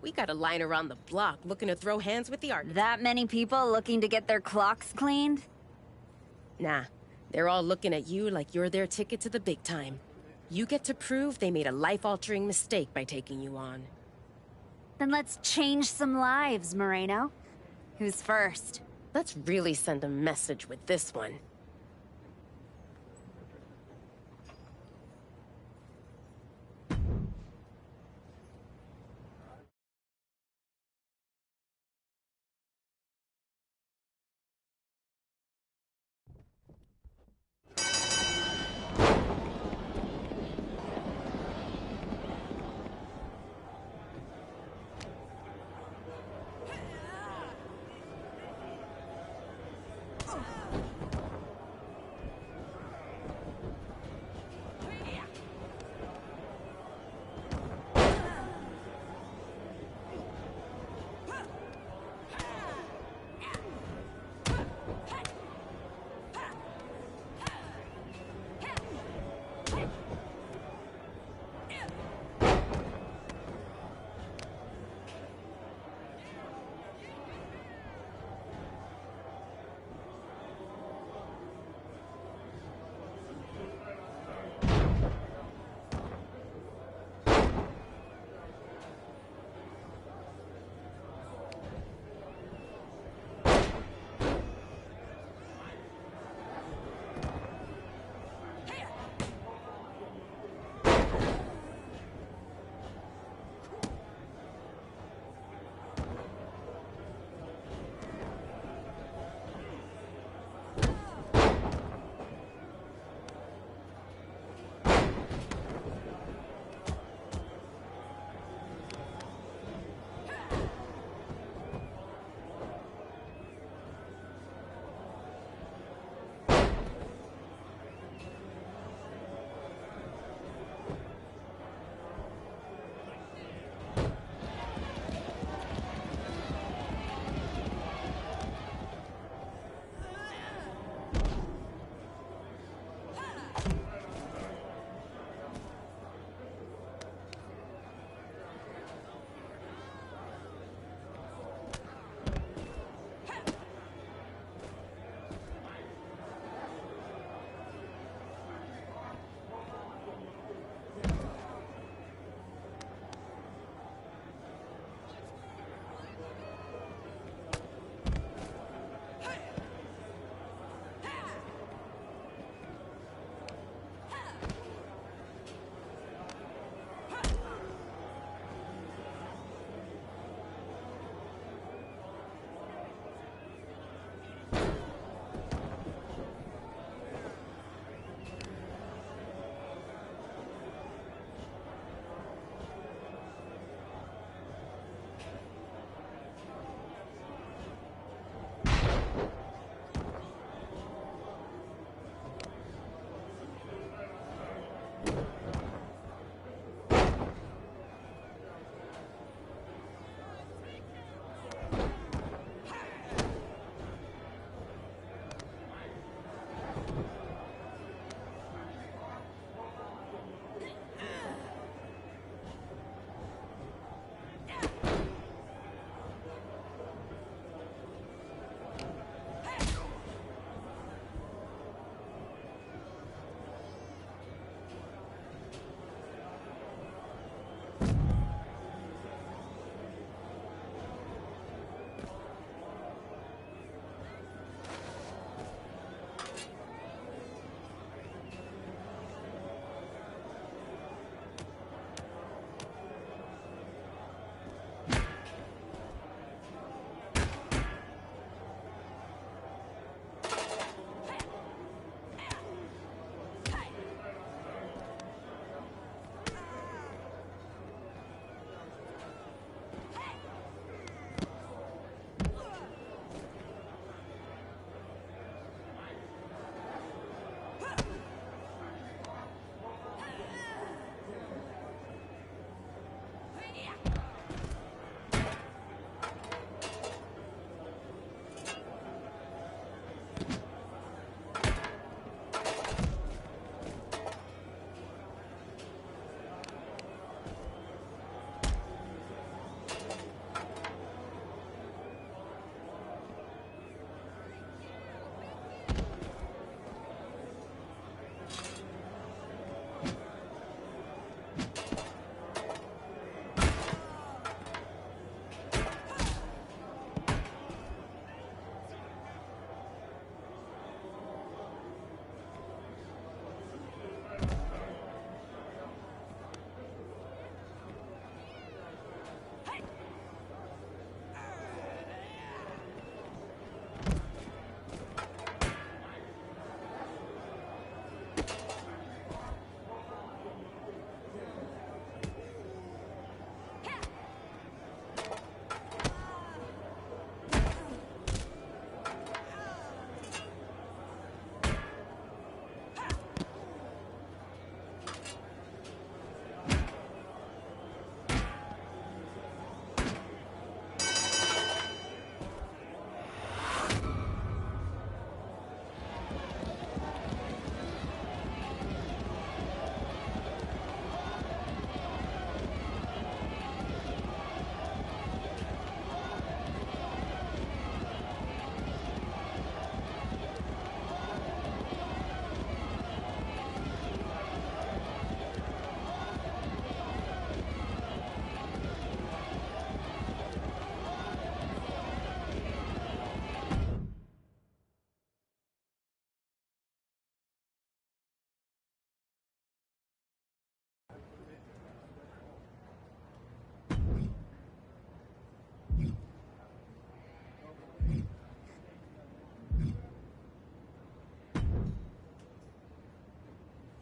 We got a line around the block looking to throw hands with the Arc. That many people looking to get their clocks cleaned? Nah, they're all looking at you like you're their ticket to the big time. You get to prove they made a life-altering mistake by taking you on. Then let's change some lives, Moreno. Who's first? Let's really send a message with this one.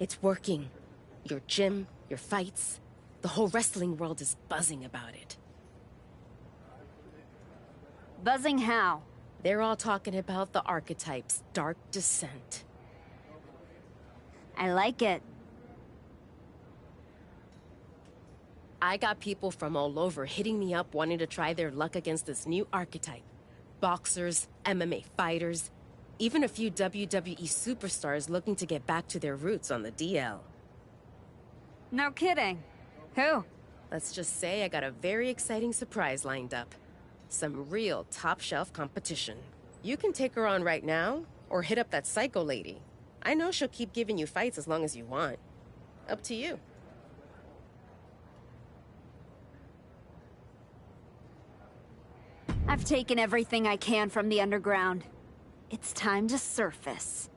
It's working. Your gym, your fights, the whole wrestling world is buzzing about it. Buzzing how? They're all talking about the Archetype's dark descent. I like it. I got people from all over hitting me up wanting to try their luck against this new Archetype. Boxers, MMA fighters, even a few WWE superstars looking to get back to their roots on the DL. No kidding. Who? Let's just say I got a very exciting surprise lined up. Some real top-shelf competition. You can take her on right now, or hit up that psycho lady. I know she'll keep giving you fights as long as you want. Up to you. I've taken everything I can from the underground. It's time to surface.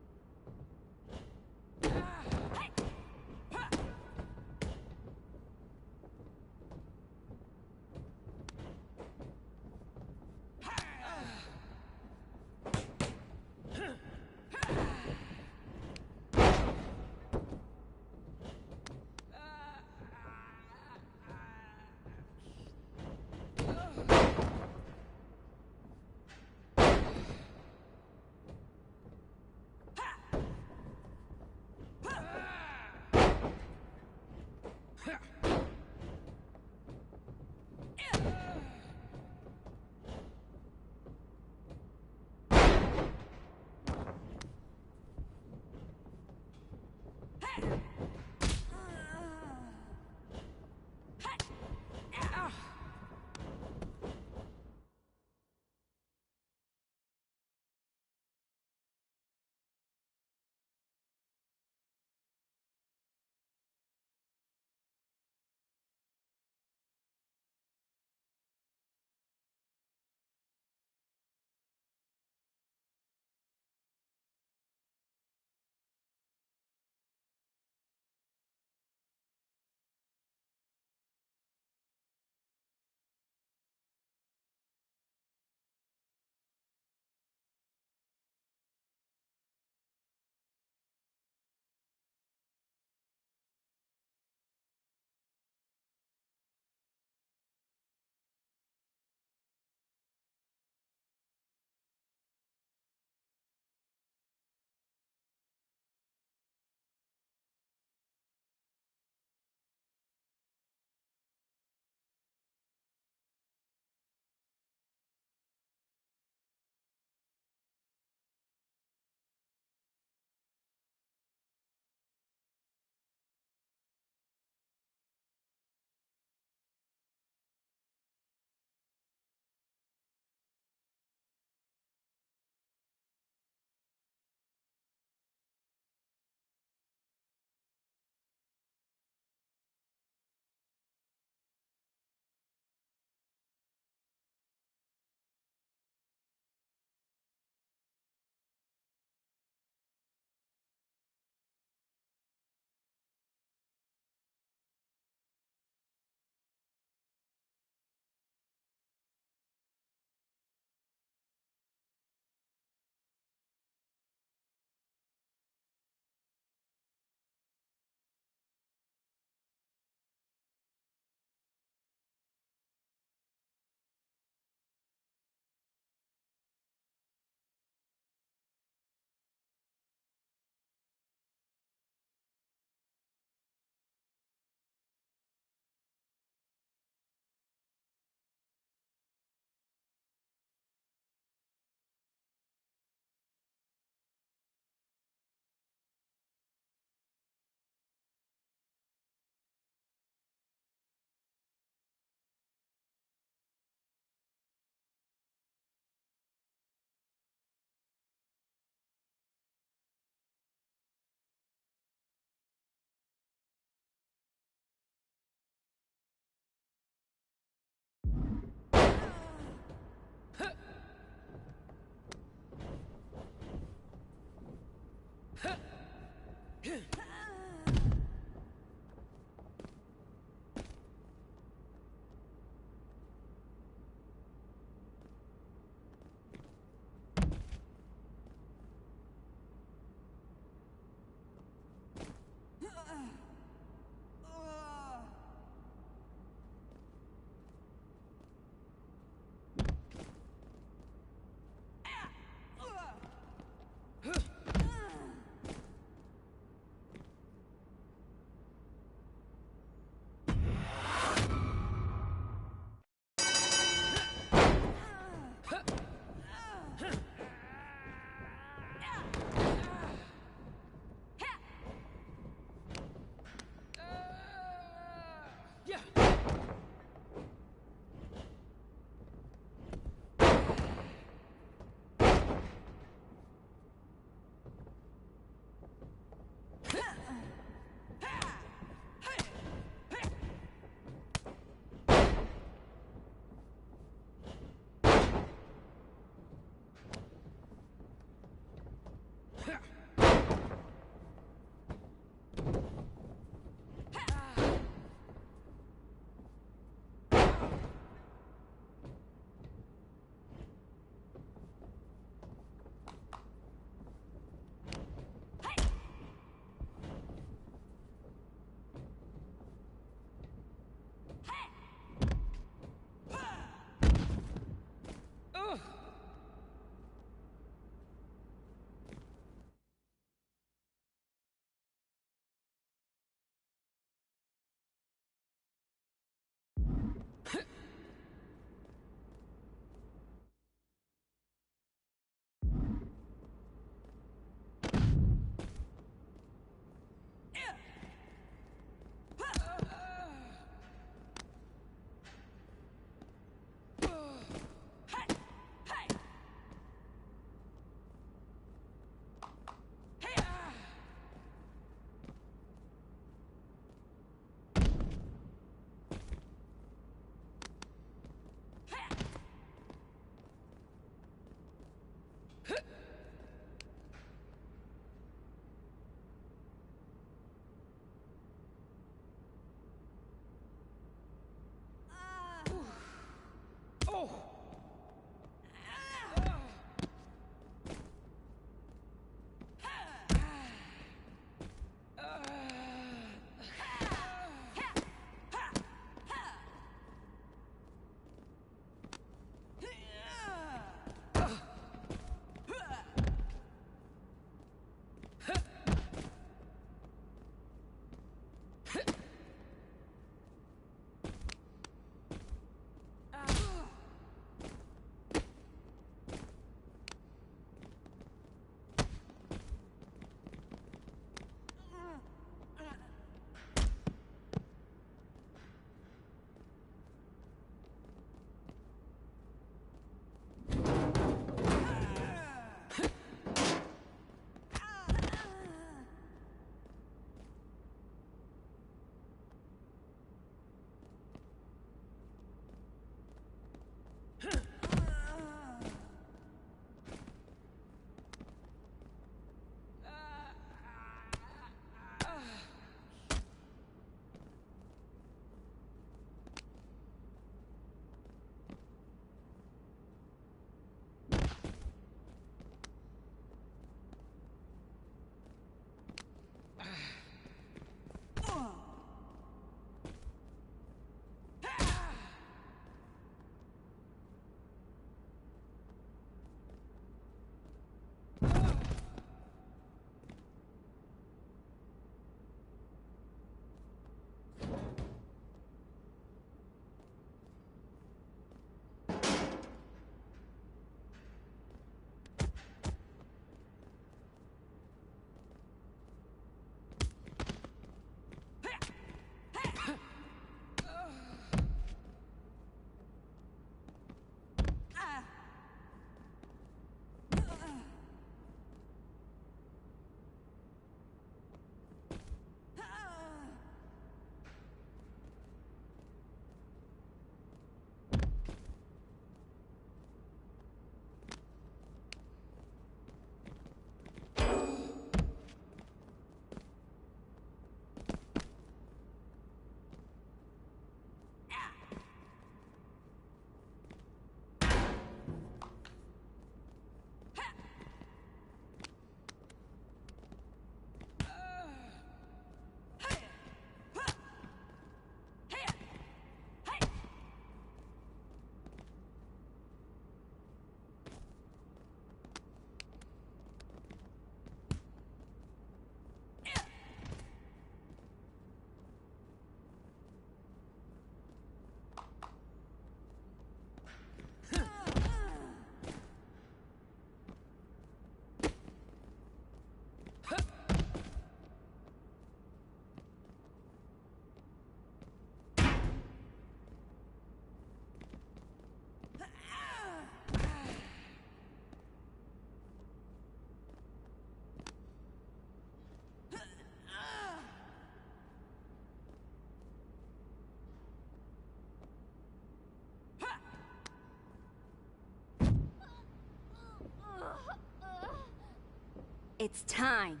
It's time.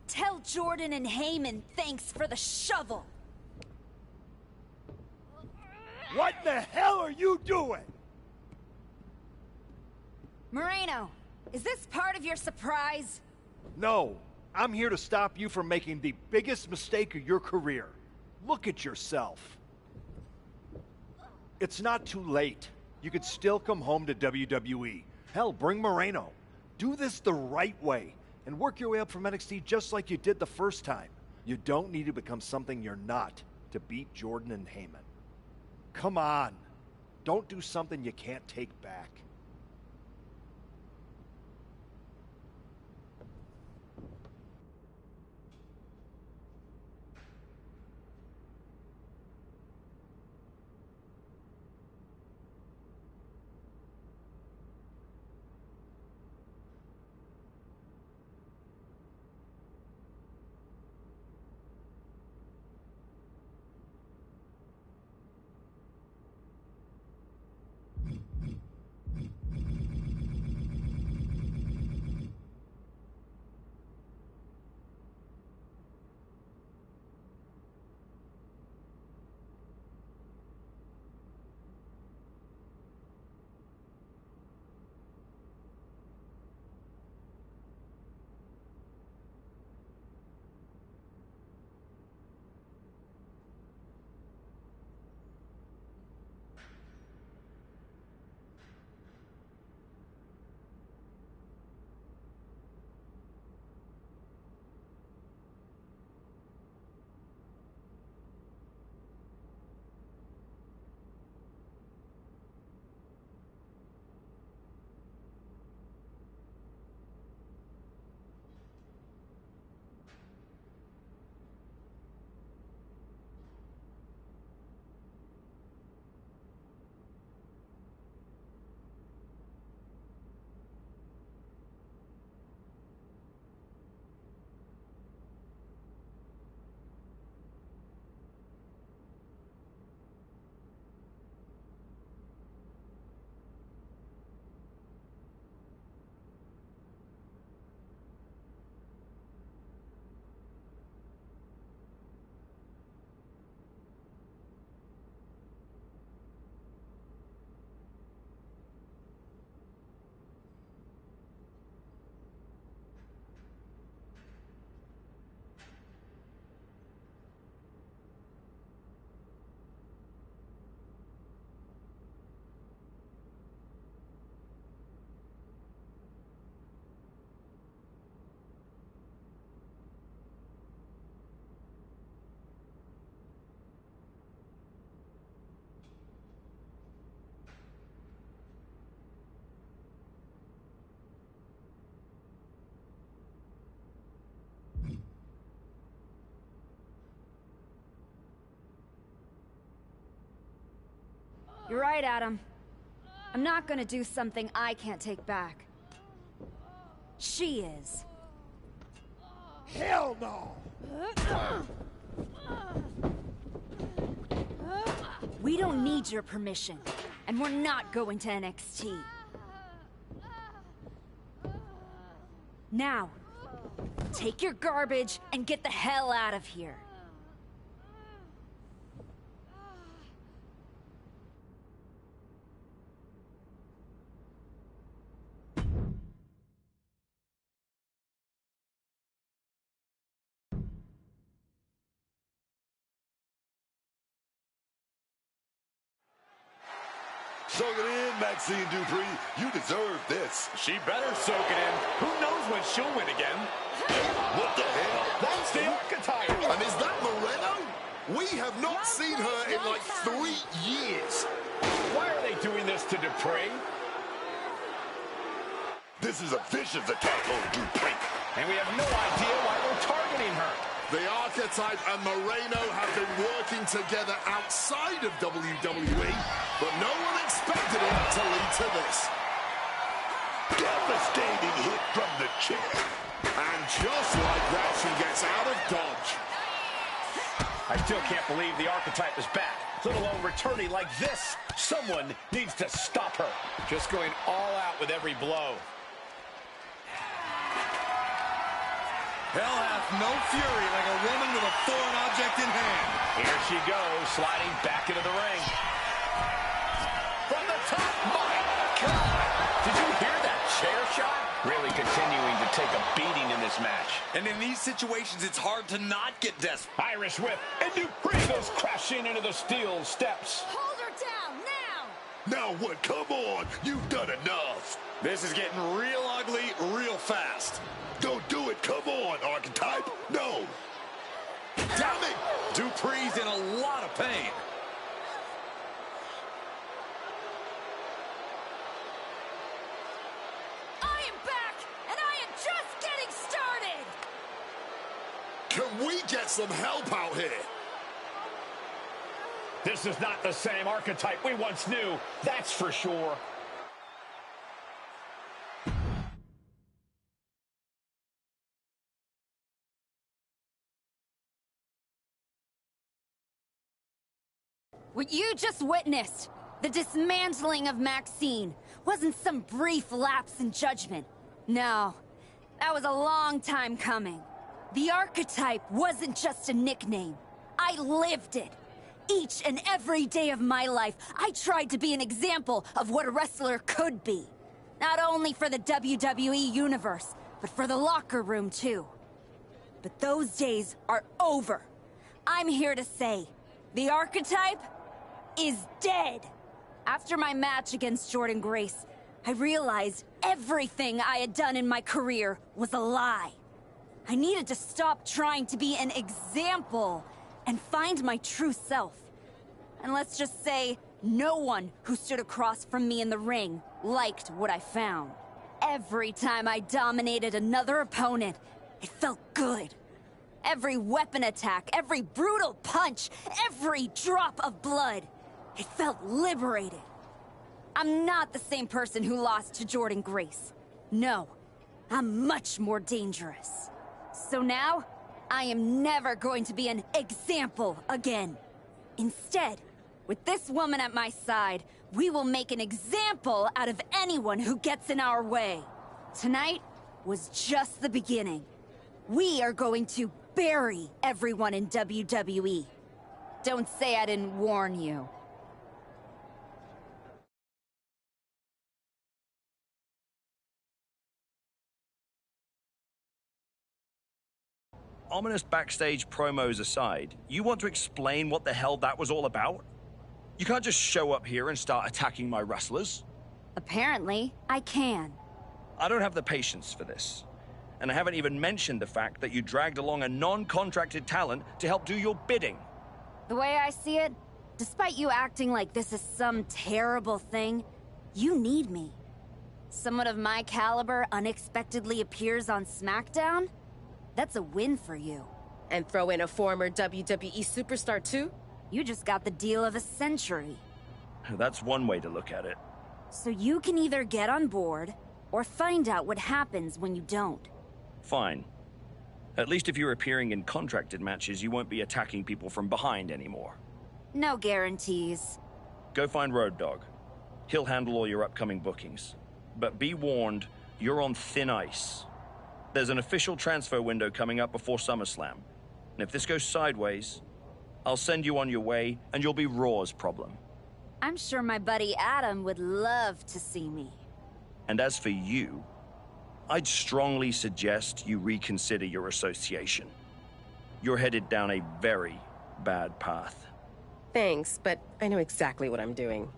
Tell Jordan and Heyman thanks for the shovel. What the hell are you doing? Moreno, is this part of your surprise? No, I'm here to stop you from making the biggest mistake of your career. Look at yourself. It's not too late. You could still come home to WWE. Hell, bring Moreno. Do this the right way, and work your way up from NXT just like you did the first time. You don't need to become something you're not to beat Jordan and Heyman. Come on. Don't do something you can't take back. You're right, Adam. I'm not gonna do something I can't take back. She is. Hell no! We don't need your permission, and we're not going to NXT. Now, take your garbage and get the hell out of here. Soak it in, Maxine Dupree. You deserve this. She better soak it in. Who knows when she'll win again? What the hell? That's the archetype. And is that Moreno? We have not seen her in like 3 years. Why are they doing this to Dupree? This is a vicious attack on Dupree. And we have no idea why they're targeting her. The Archetype and Moreno have been working together outside of WWE, but no one expected it to lead to this. Devastating hit from the chair. And just like that, she gets out of dodge. I still can't believe the Archetype is back. let alone returning like this. Someone needs to stop her. Just going all out with every blow. Hell hath no fury like a woman with a foreign object in hand. Here she goes, sliding back into the ring. From the top, my God! Did you hear that chair shot? Really continuing to take a beating in this match. And in these situations, it's hard to not get desperate. Irish whip, and Dupree goes crashing into the steel steps. Hold her down, now! Now what? Come on! You've done enough! This is getting real ugly real fast. Don't do it! Come on, Archetype! No! Damn it! Dupree's in a lot of pain. I am back, and I am just getting started! Can we get some help out here? This is not the same Archetype we once knew, that's for sure. What you just witnessed, the dismantling of Maxine, wasn't some brief lapse in judgment. No, that was a long time coming. The Archetype wasn't just a nickname. I lived it. Each and every day of my life, I tried to be an example of what a wrestler could be. Not only for the WWE Universe, but for the locker room too. But those days are over. I'm here to say, the Archetype is dead. After my match against Jordynne Grace, I realized everything I had done in my career was a lie. I needed to stop trying to be an example and find my true self. And let's just say, no one who stood across from me in the ring liked what I found. Every time I dominated another opponent, it felt good. Every weapon attack, every brutal punch, every drop of blood, it felt liberated. I'm not the same person who lost to Jordynne Grace. No, I'm much more dangerous. So now, I am never going to be an example again. Instead, with this woman at my side, we will make an example out of anyone who gets in our way. Tonight was just the beginning. We are going to bury everyone in WWE. Don't say I didn't warn you. Ominous backstage promos aside, you want to explain what the hell that was all about? You can't just show up here and start attacking my wrestlers. Apparently, I can. I don't have the patience for this. And I haven't even mentioned the fact that you dragged along a non-contracted talent to help do your bidding. The way I see it, despite you acting like this is some terrible thing, you need me. Someone of my caliber unexpectedly appears on SmackDown? That's a win for you. And throw in a former WWE superstar too? You just got the deal of a century. That's one way to look at it. So you can either get on board, or find out what happens when you don't. Fine. At least if you're appearing in contracted matches, you won't be attacking people from behind anymore. No guarantees. Go find Road Dogg. He'll handle all your upcoming bookings. But be warned, you're on thin ice. There's an official transfer window coming up before SummerSlam. And if this goes sideways, I'll send you on your way, and you'll be Raw's problem. I'm sure my buddy Adam would love to see me. And as for you, I'd strongly suggest you reconsider your association. You're headed down a very bad path. Thanks, but I know exactly what I'm doing.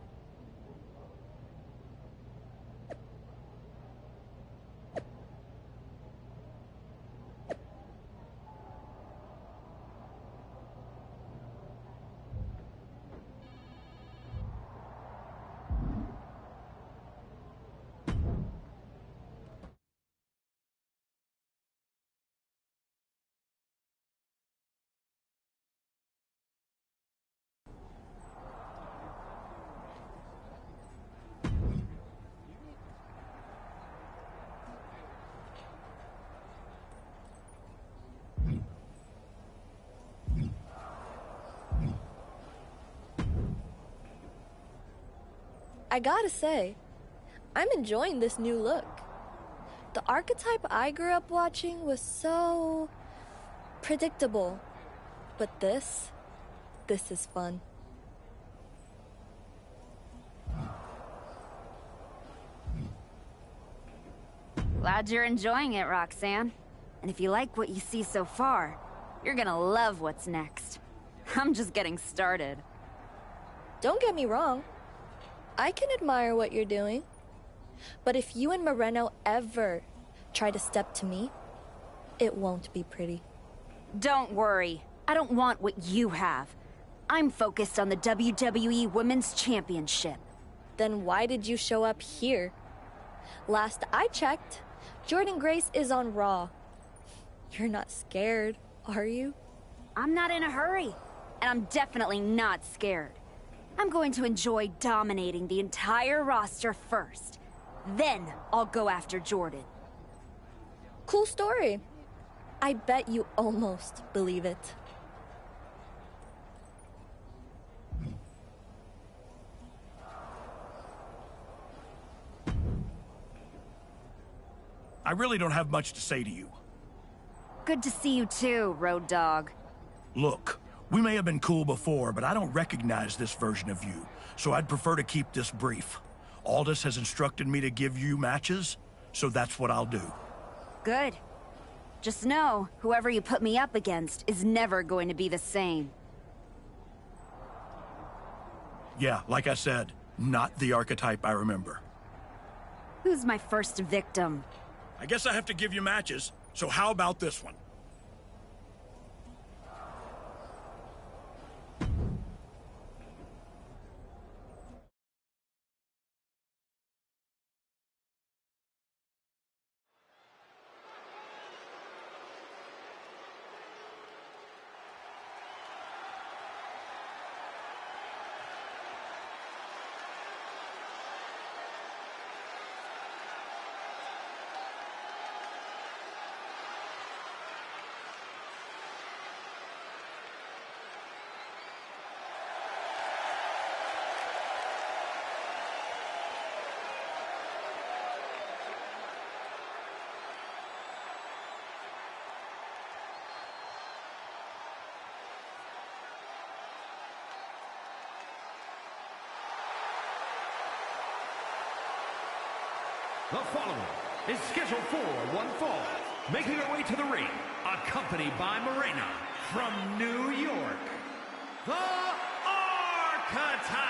I gotta say, I'm enjoying this new look. The archetype I grew up watching was so predictable. But this is fun. Glad you're enjoying it, Roxanne. And if you like what you see so far, you're gonna love what's next. I'm just getting started. Don't get me wrong. I can admire what you're doing. But if you and Moreno ever try to step to me, it won't be pretty. Don't worry. I don't want what you have. I'm focused on the WWE Women's Championship. Then why did you show up here? Last I checked, Jordan Grace is on Raw. You're not scared, are you? I'm not in a hurry, and I'm definitely not scared. I'm going to enjoy dominating the entire roster first. Then I'll go after Jordan. Cool story. I bet you almost believe it. I really don't have much to say to you. Good to see you too, Road Dogg. Look, we may have been cool before, but I don't recognize this version of you, so I'd prefer to keep this brief. Aldous has instructed me to give you matches, so that's what I'll do. Good. Just know, whoever you put me up against is never going to be the same. Yeah, like I said, not the archetype I remember. Who's my first victim? I guess I have to give you matches, so how about this one? The following is scheduled for one fall, making her way to the ring, accompanied by Morena from New York, the Archetype.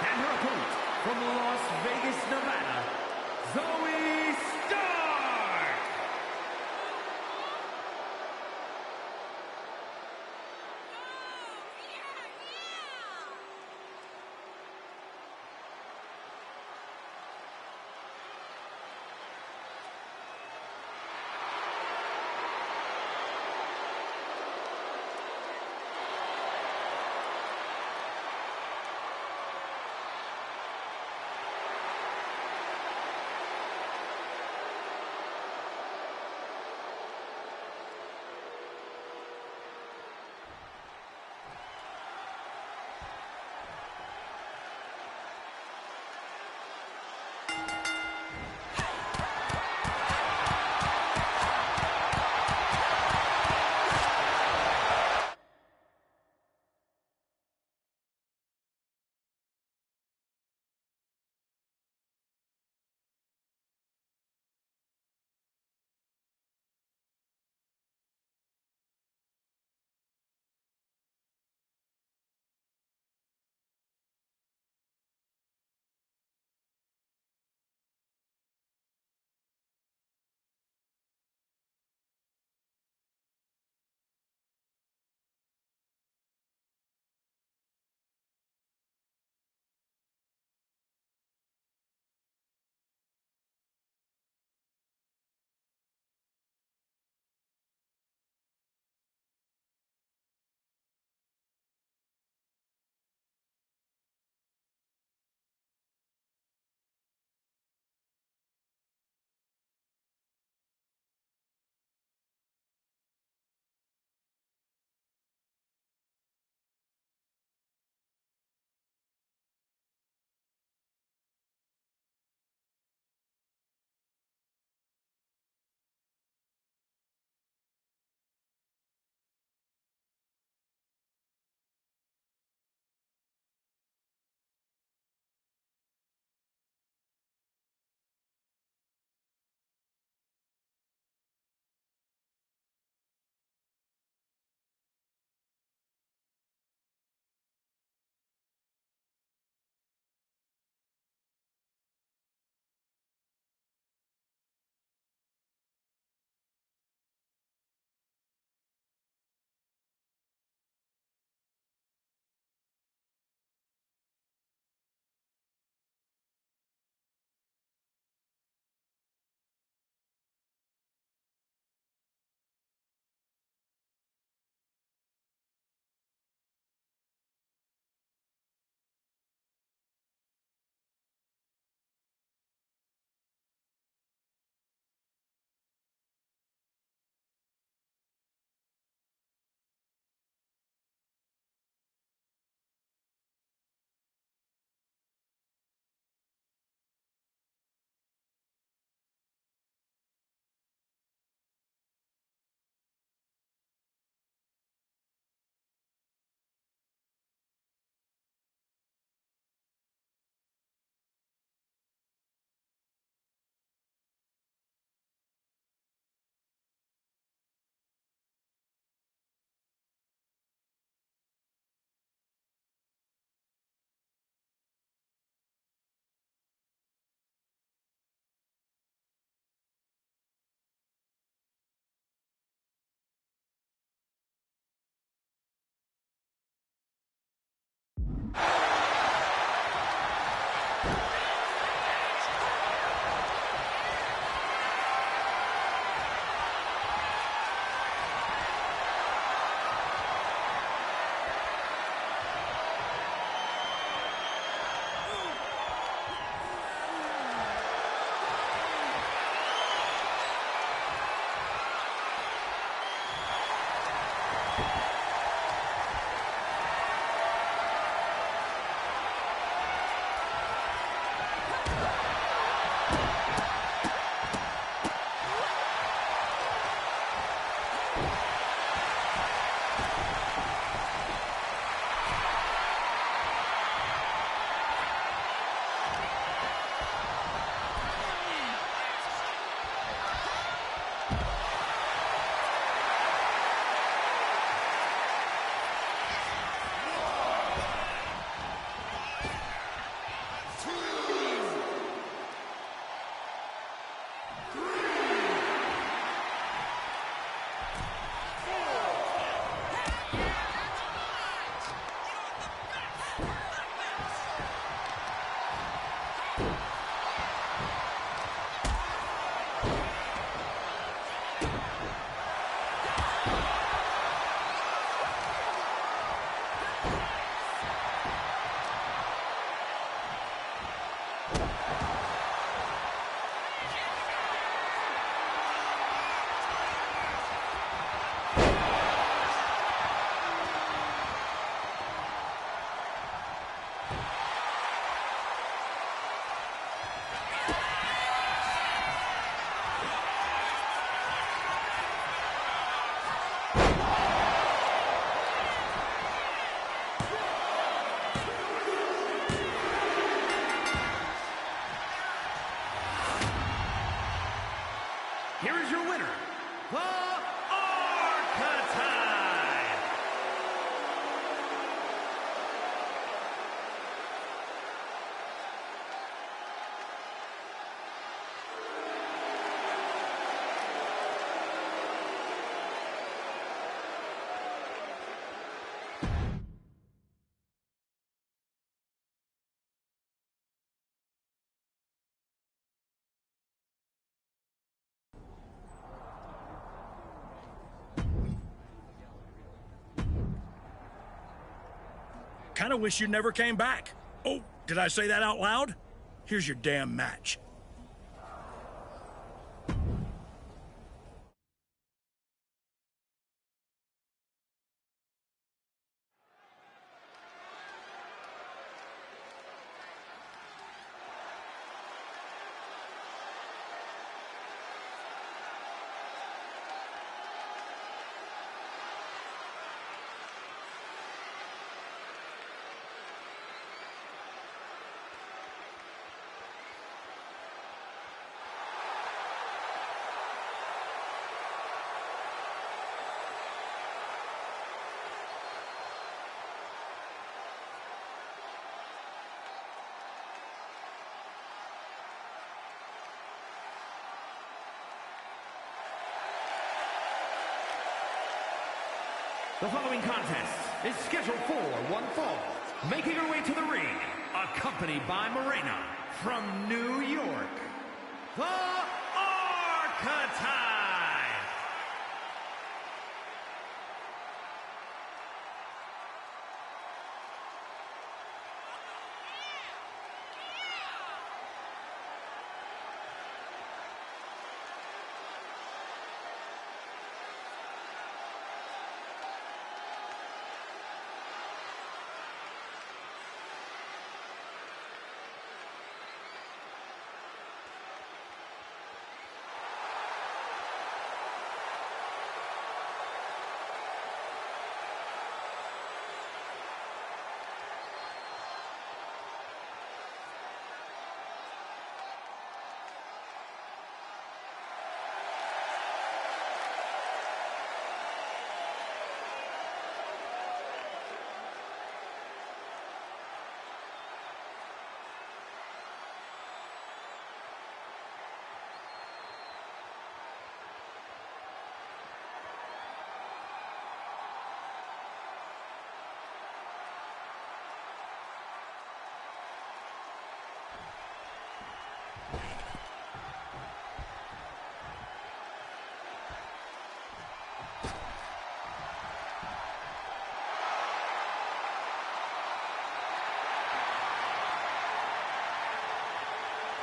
And her opponent from Las Vegas, Nevada, Zoe Stark. Here is your winner, the Archetype. Kinda wish you never came back. Oh, did I say that out loud? Here's your damn match. The following contest is scheduled for one fall. Making her way to the ring, accompanied by Morena from New York, the Archetype.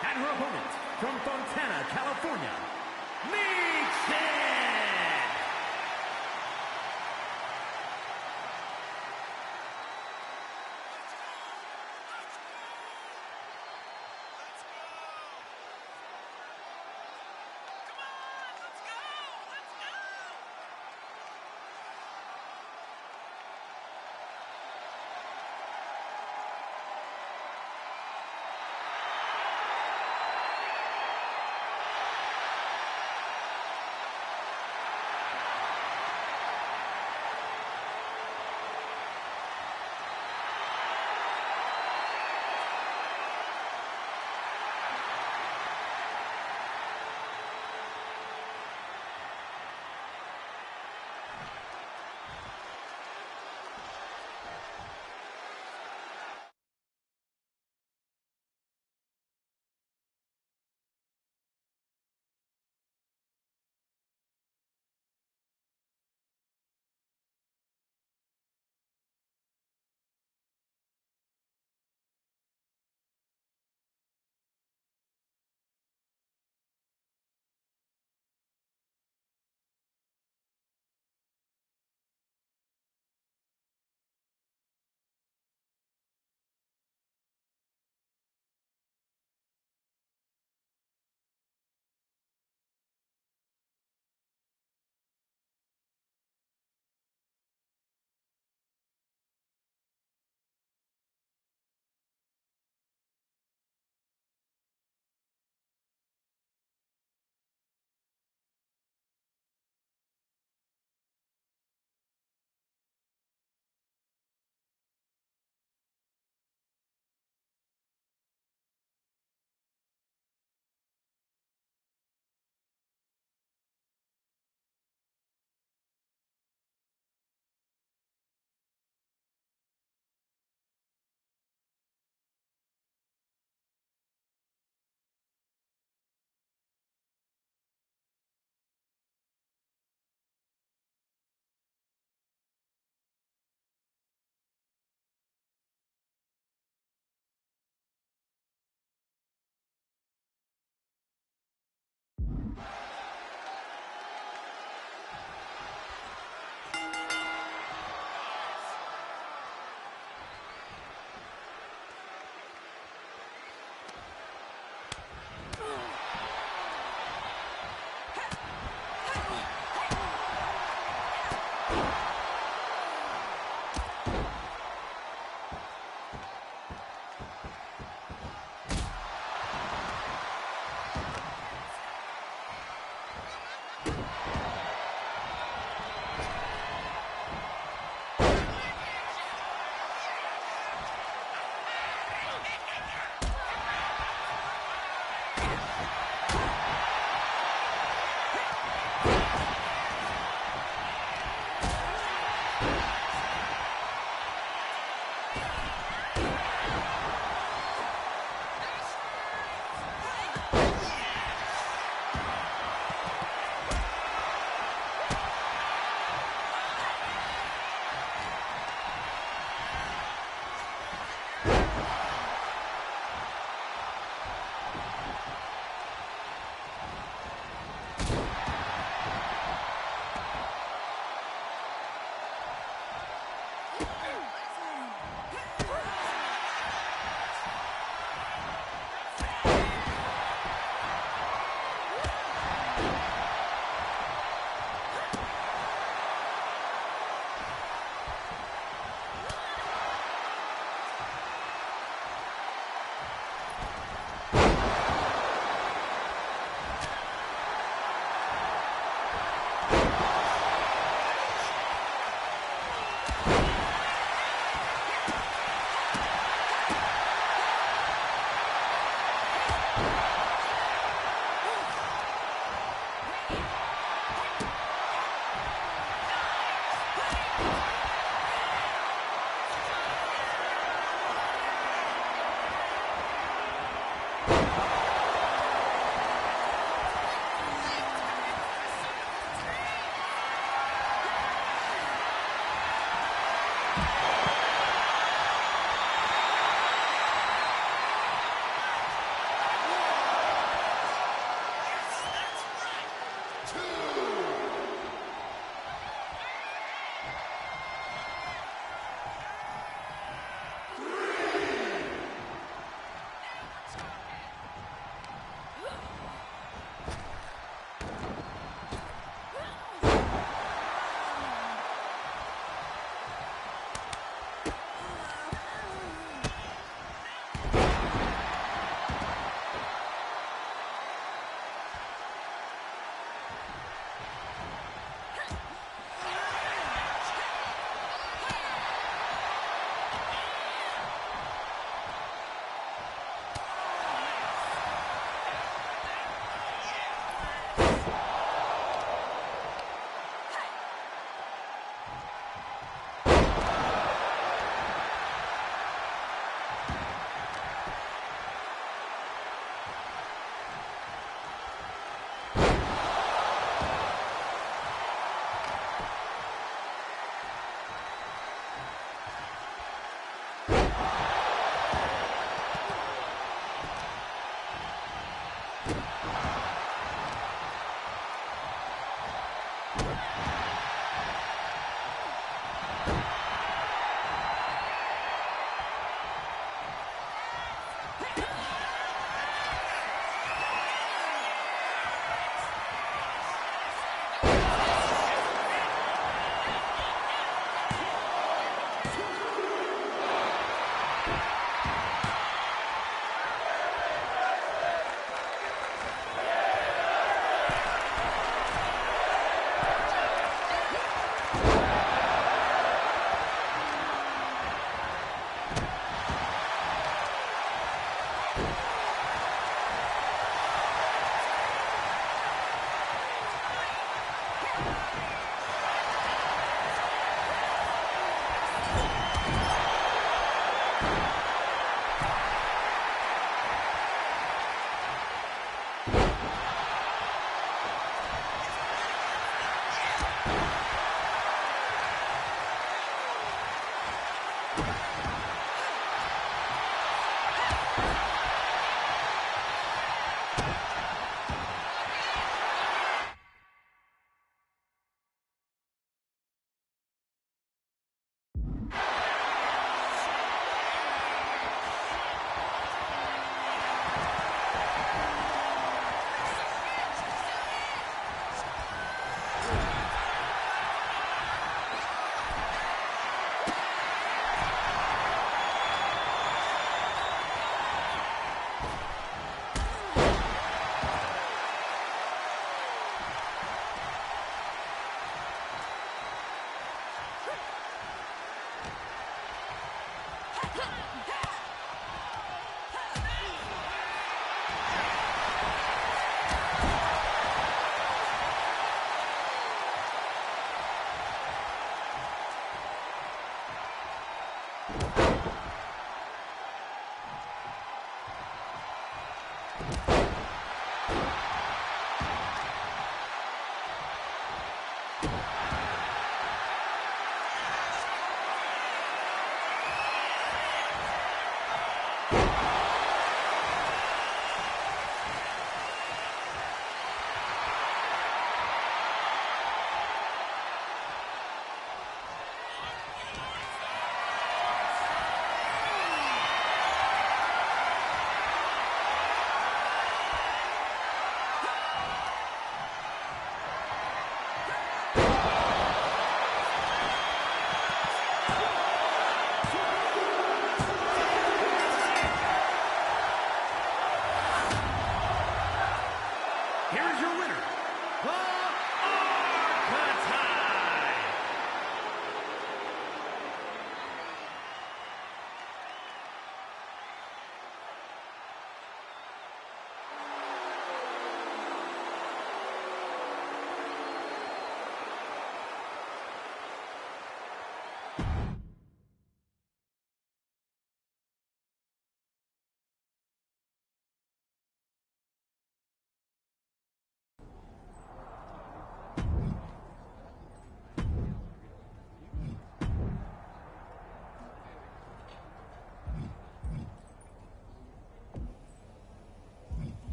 And her opponent from Fontana, California, Mixon!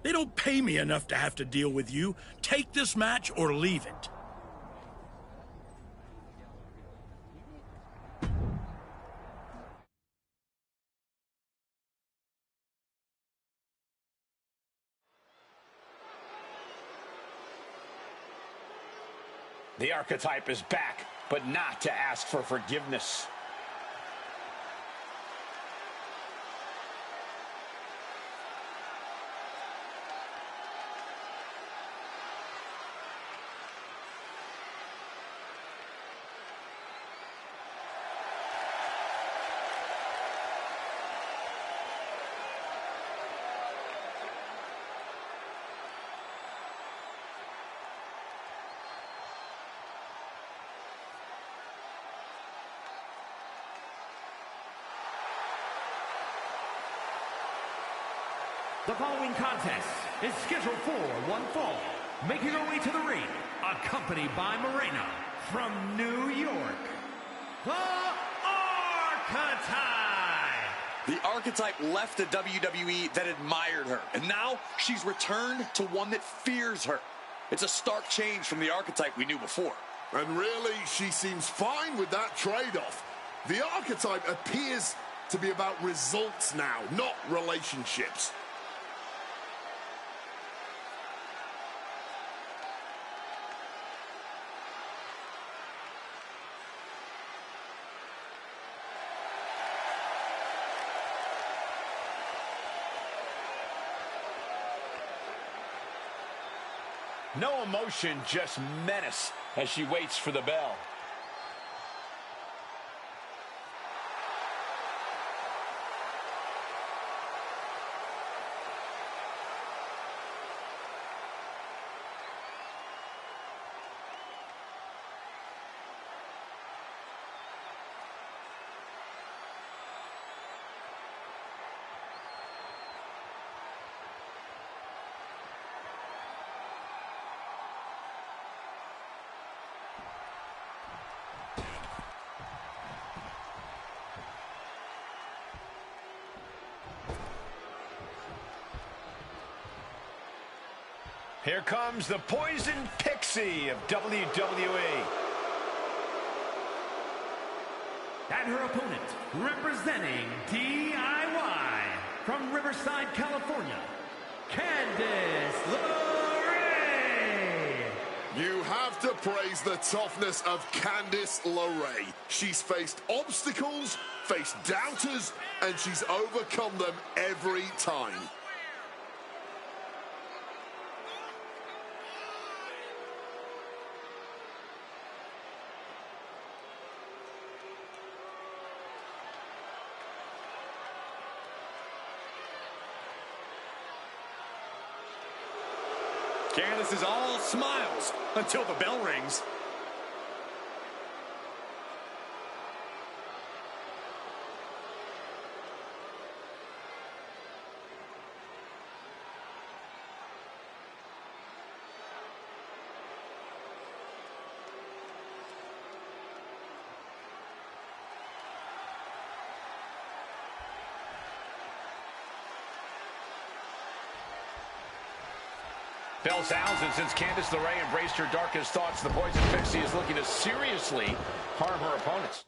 They don't pay me enough to have to deal with you. Take this match or leave it. The Archetype is back, but not to ask for forgiveness. The following contest is scheduled for one fall. Making her way to the ring, accompanied by Morena from New York, the Archetype! The Archetype left a WWE that admired her, and now she's returned to one that fears her. It's a stark change from the Archetype we knew before. And really, she seems fine with that trade-off. The Archetype appears to be about results now, not relationships. No emotion, just menace as she waits for the bell. Here comes the Poison Pixie of WWE. And her opponent, representing DIY from Riverside, California, Candice LeRae. You have to praise the toughness of Candice LeRae. She's faced obstacles, faced doubters, and she's overcome them every time. Candice is all smiles until the bell rings. Bell sounds, and since Candice LeRae embraced her darkest thoughts, the Poison Pixie is looking to seriously harm her opponents.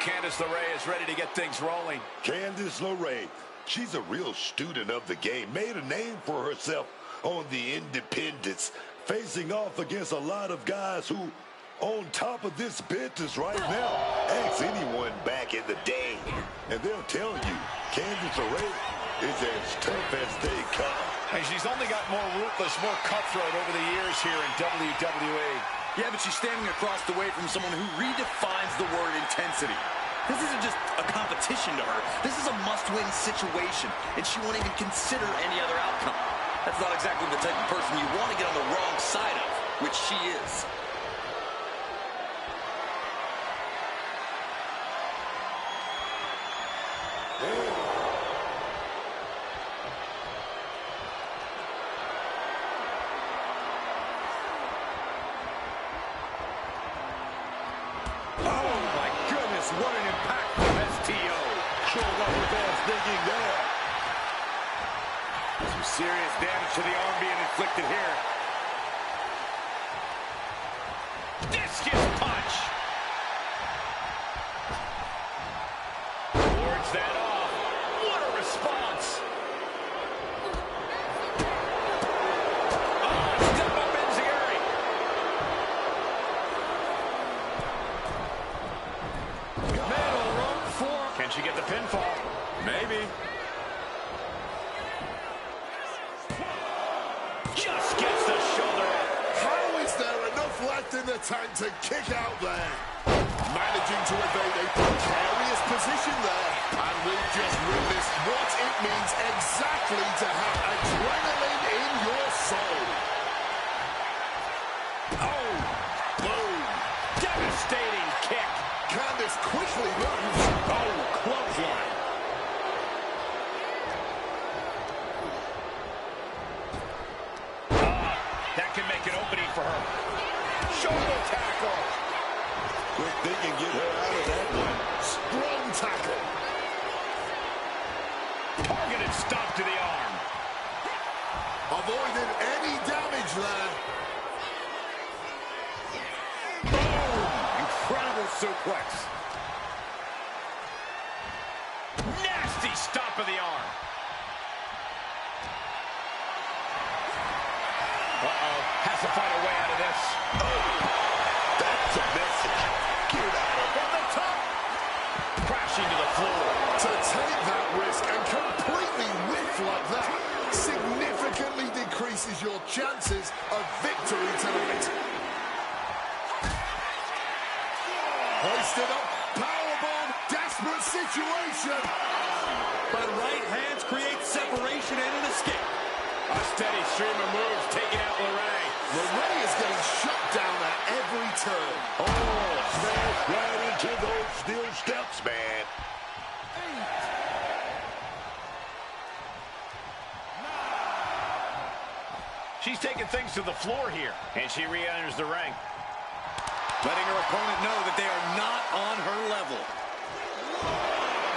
Candice LeRae is ready to get things rolling. Candice LeRae, she's a real student of the game. Made a name for herself on the independents, facing off against a lot of guys who on top of this business right now. Ask anyone back in the day, and they'll tell you Candice LeRae is as tough as they come. And she's only got more ruthless, more cutthroat over the years here in WWE. Yeah, but she's standing across the way from someone who redefines the word intensity. This isn't just a competition to her. This is a must-win situation, and she won't even consider any other outcome. That's not exactly the type of person you want to get on the wrong side of, which she is. Oh, my goodness, what an impactful STO. Showing up with ass digging there. Some serious damage to the arm being inflicted here. Discus punch. Wards that off. What a response. Oh, step up Enziguri. Middle rope for. Can she get the pinfall? Maybe. Just gets the shoulder up. How is there enough left in the tank to kick out there? Managing to evade a precarious position there. And we've just witnessed what it means exactly to have adrenaline in your soul. Oh, boom. Devastating kick. Candice quickly moves. Oh, clothesline. That can make an opening for her. Shoulder tackle. Quick thinking, get her out of that one. Strong tackle. Targeted stop to the arm. Avoided any damage there. Boom! Incredible suplex. Nasty stop of the arm. Uh-oh, has to find a way out of this. Oh, that's a message. Get out of From the top. Crashing to the floor. To take that risk and completely whiff like that significantly decreases your chances of victory tonight. Hoisted up, powerbomb, desperate situation. But right hands create separation and an escape. A steady stream of moves taking out LeRae. LeRae is getting shut down at every turn. Oh, smash right into those steel steps, man. She's taking things to the floor here. And she re-enters the ring. Letting her opponent know that they are not on her level.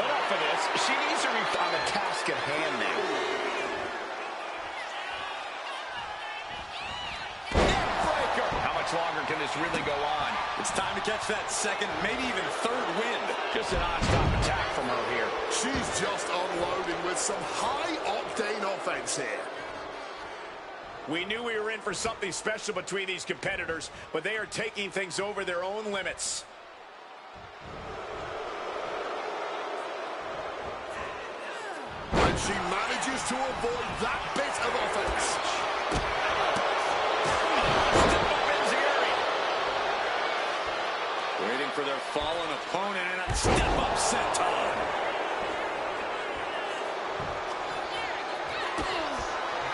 Enough of this. She needs to on the task at hand now. Neckbreaker. How much longer can this really go on? It's time to catch that second, maybe even third wind. Just a non-stop attack from her here. She's just unloading with some high-octane offense here. We knew we were in for something special between these competitors, but they are taking things over their own limits. And she manages to avoid that bit of offense. Waiting for their fallen opponent and a step-up senton.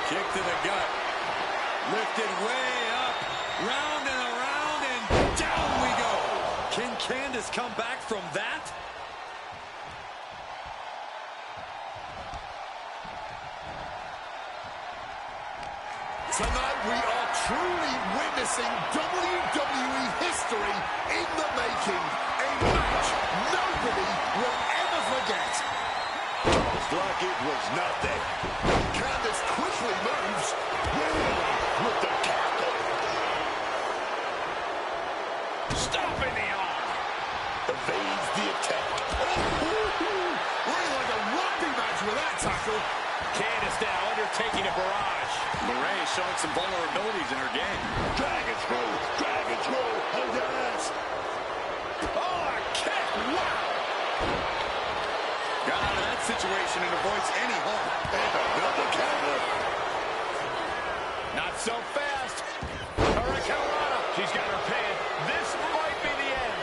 Kick to the gut. Lifted way up, round and around, and down we go. Can Candice come back from that? Tonight we are truly witnessing WWE history in the making. A match nobody will ever forget. Looks like it was nothing. Candice quickly moves. With the tackle. Stopping the arm. Evades the attack. tackle. Candace now undertaking a barrage. Murray showing some vulnerabilities in her game. Dragon screw, oh yes. Oh, a kick, wow. Got out of that situation and avoids any harm. And another counter. Not so fast. Hurricanrana. She's got her pin. This might be the end.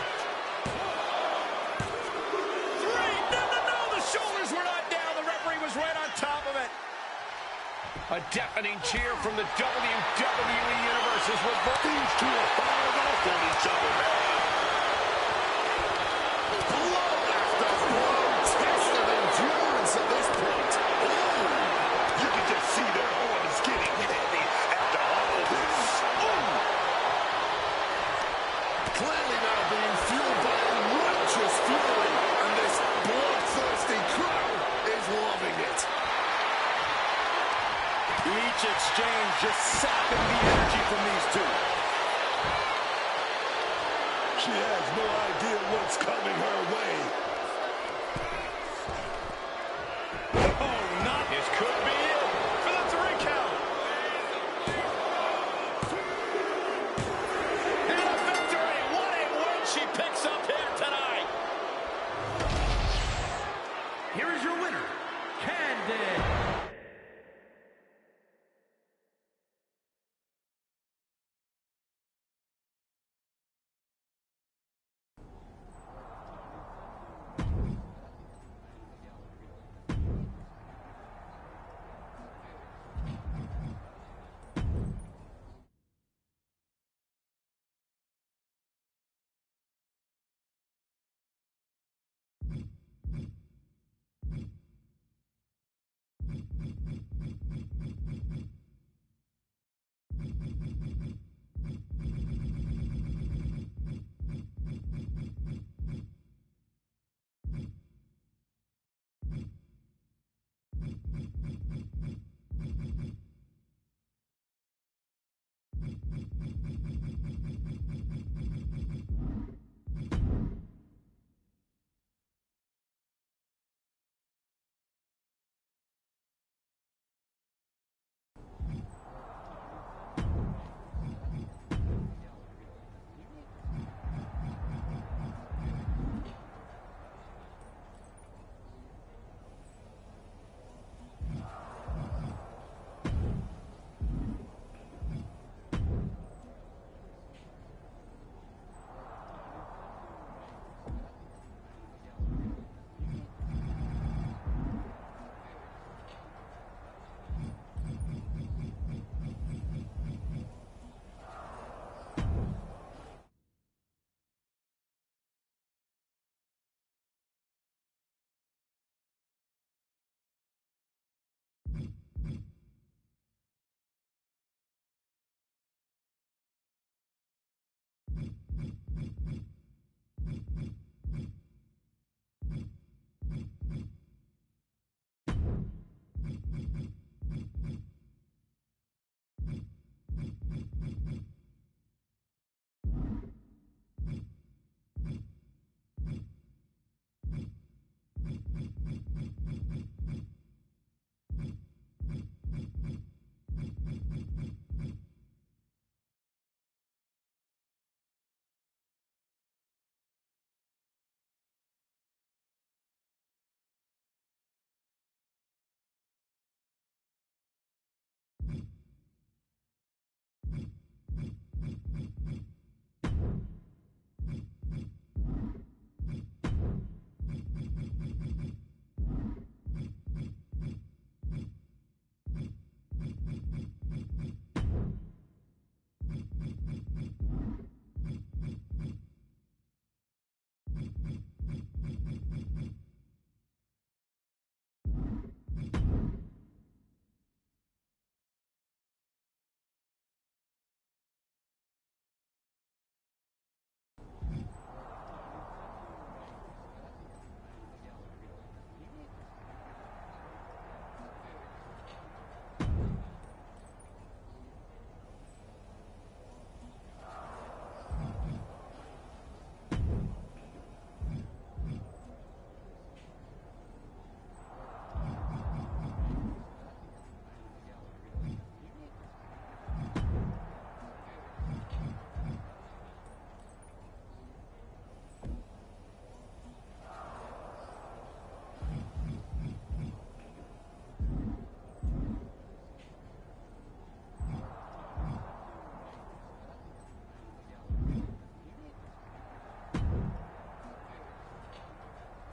3. No. The shoulders were not down. The referee was right on top of it. A deafening cheer from the WWE Universe as these two are firing off on each other. Blow after blow. Test of endurance at this point. Ooh, you can just see their arms getting heavy after all this. Ooh. Clearly now being fueled by a righteous fury, and this bloodthirsty crowd is loving it. Each exchange just sapping the energy from these two. She has no idea what's coming her way. Oh, not this could be it for the 3 count. And a victory. What a win she picks up here tonight. Here is your winner, Candace.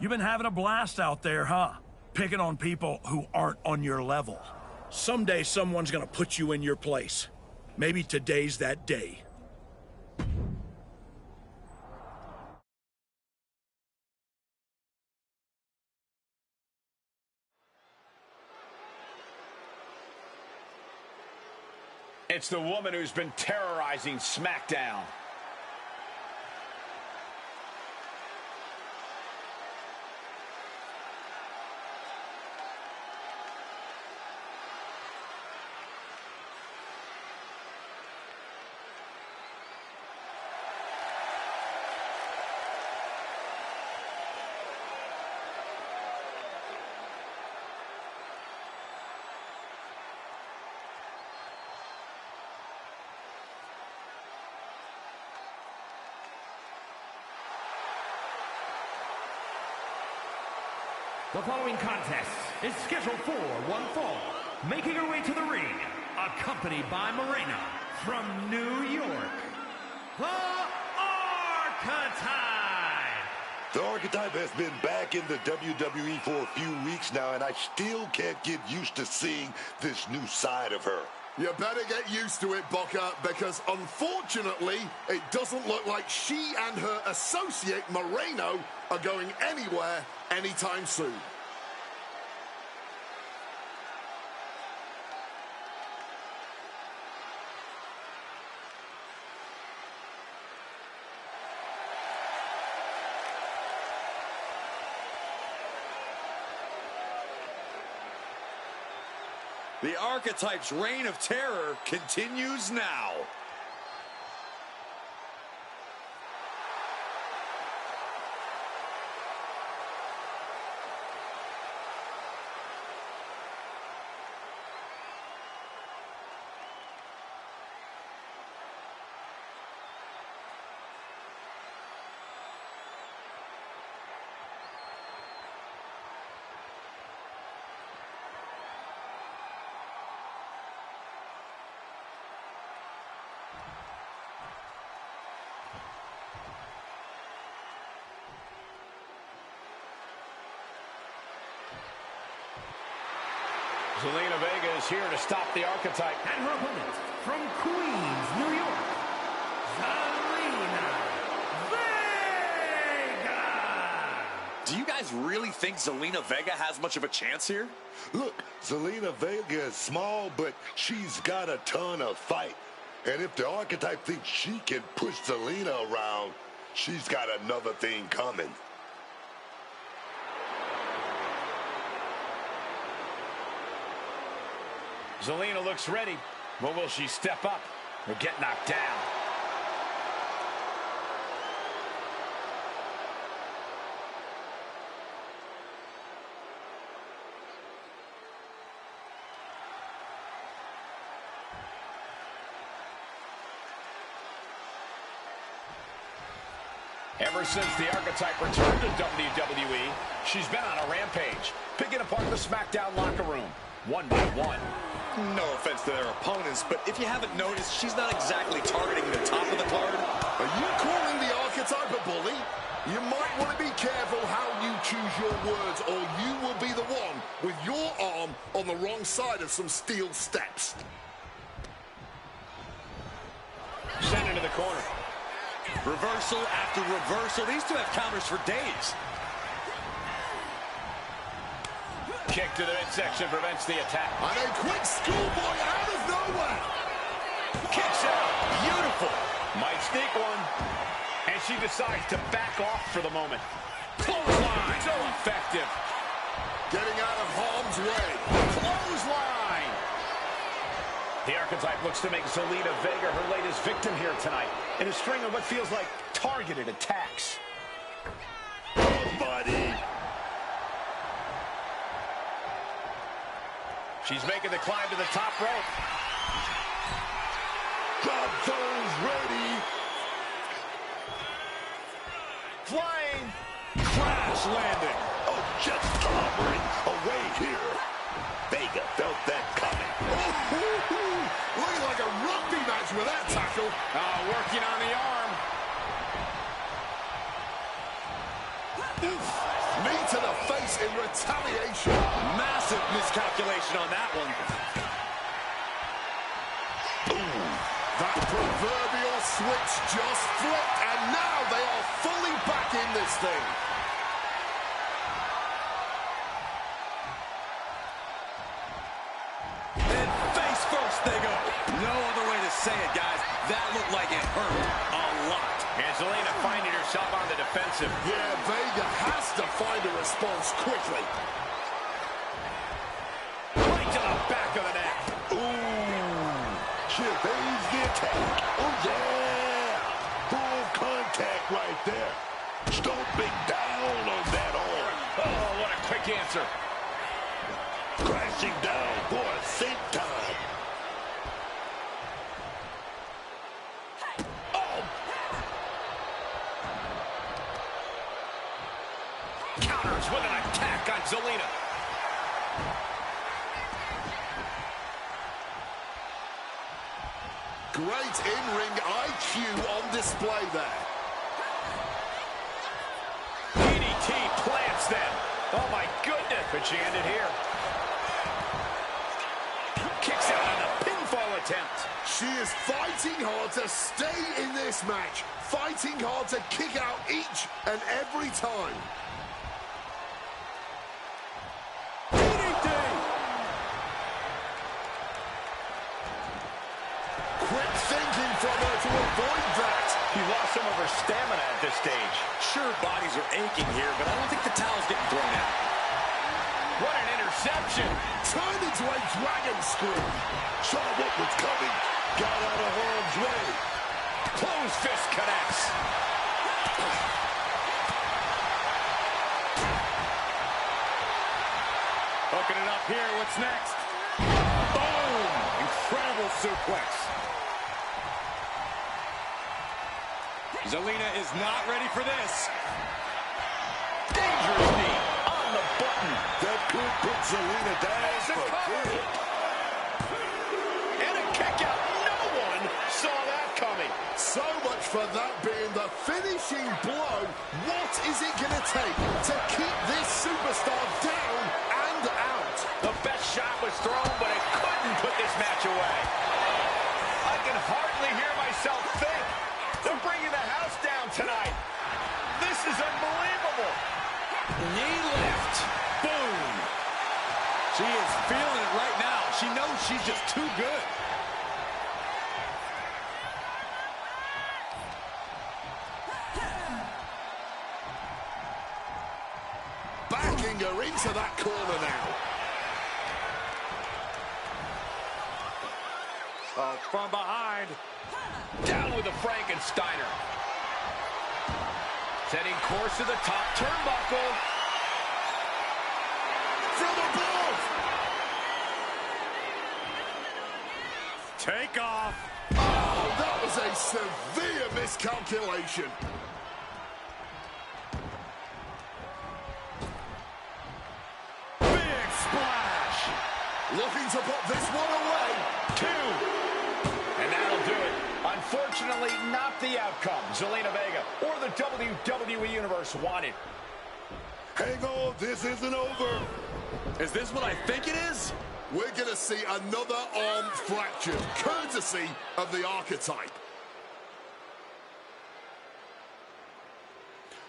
You've been having a blast out there, huh? Picking on people who aren't on your level. Someday someone's gonna put you in your place. Maybe today's that day. It's the woman who's been terrorizing SmackDown. The following contest is scheduled for one fall. Making her way to the ring, accompanied by Morena from New York, the Archetype! The Archetype has been back in the WWE for a few weeks now, and I still can't get used to seeing this new side of her. You better get used to it, Booker, because unfortunately, it doesn't look like she and her associate, Moreno, are going anywhere anytime soon. The Archetype's reign of terror continues now. Zelina Vega is here to stop the Archetype. And her opponent from Queens, New York, Zelina Vega! Do you guys really think Zelina Vega has much of a chance here? Look, Zelina Vega is small, but she's got a ton of fight. And if the Archetype thinks she can push Zelina around, she's got another thing coming. Zelina looks ready, but will she step up or get knocked down? Ever since the Archetype returned to WWE, she's been on a rampage, picking apart the SmackDown locker room, one by one. No offense to their opponents, but if you haven't noticed, she's not exactly targeting the top of the card. Are you calling the Archetype a bully? You might want to be careful how you choose your words, or you will be the one with your arm on the wrong side of some steel steps. Sent into the corner. Reversal after reversal. These two have counters for days. Kick to the midsection prevents the attack. And a quick schoolboy out of nowhere. Kicks out. Beautiful. Might sneak one. And she decides to back off for the moment. Clothesline. So effective. Getting out of harm's way. Clothesline. The Archetype looks to make Zelina Vega her latest victim here tonight in a string of what feels like targeted attacks. Oh, buddy. She's making the climb to the top rope. Drop zone's ready. Flying. Crash landing. Oh, just clobbering away here. Vega felt that coming. Looking like a rugby match with that tackle. Working on the arm. Knee to the face in retaliation. Massive miscalculation on that one. Ooh, that proverbial switch just flipped, and now they are fully back in this thing. And face first they go. No other way to say it, guys. That looked like it hurt a lot. And Zelina finding herself on the defensive. Yeah, Vega has to find a response quickly. Right to the back of the neck. Ooh, she evades the attack. Oh, yeah. Full contact right there. Stomping down on that arm. Oh, what a quick answer. Crashing down for a sink time. Counters with an attack on Zelina. Great in-ring IQ on display there. DDT plants them. Oh, my goodness. But she ended here. Kicks out on a pinfall attempt. She is fighting hard to stay in this match. Fighting hard to kick out each and every time. Quick thinking from her to avoid that. She lost some of her stamina at this stage. Sure, bodies are aching here, but I don't think the towel's getting thrown out. What an interception. Turned into a dragon screw. Saw what was coming. Got out of harm's way. Closed fist connects. Hooking it up here. What's next? Boom! Incredible suplex. Zelina is not ready for this. Dangerous knee on the button. That could put Zelina down for good. And a kick out. No one saw that coming. So much for that being the finishing blow. What is it going to take to keep this superstar down and out? The best shot was thrown, but it couldn't put this match away. I can hardly hear myself think. They're bringing the house down tonight. This is unbelievable. Knee lift. Boom. She is feeling it right now. She knows she's just too good. Backing her into that corner now. From behind. Down with a Frankensteiner. Setting course to the top turnbuckle. From above. Take off. Oh, that was a severe miscalculation. Big splash. Looking to put this one away. 2. And that'll do it. Unfortunately, not the outcome Zelina Vega or the WWE Universe wanted. Hang on, this isn't over. Is this what I think it is? We're going to see another arm fractured, courtesy of the Archetype.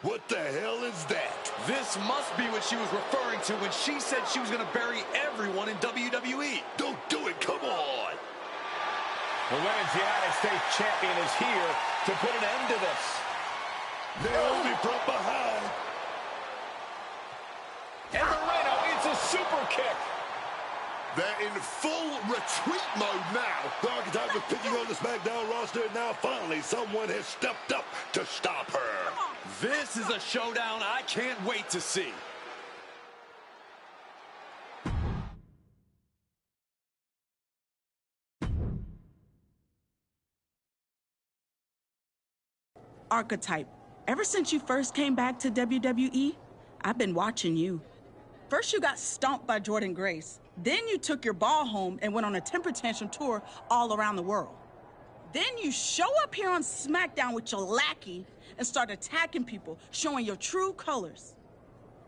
What the hell is that? This must be what she was referring to when she said she was going to bury everyone in WWE. Don't do it, come on. The Women's United States Champion is here to put an end to this. Naomi from behind. And Moreno, it's a super kick. They're in full retreat mode now. The Archetype is picking on the SmackDown roster, and now finally someone has stepped up to stop her. This is a showdown I can't wait to see. Archetype, ever since you first came back to WWE, I've been watching you. First you got stomped by Jordan Grace. Then you took your ball home and went on a temper tantrum tour all around the world. Then you show up here on SmackDown with your lackey and start attacking people, showing your true colors.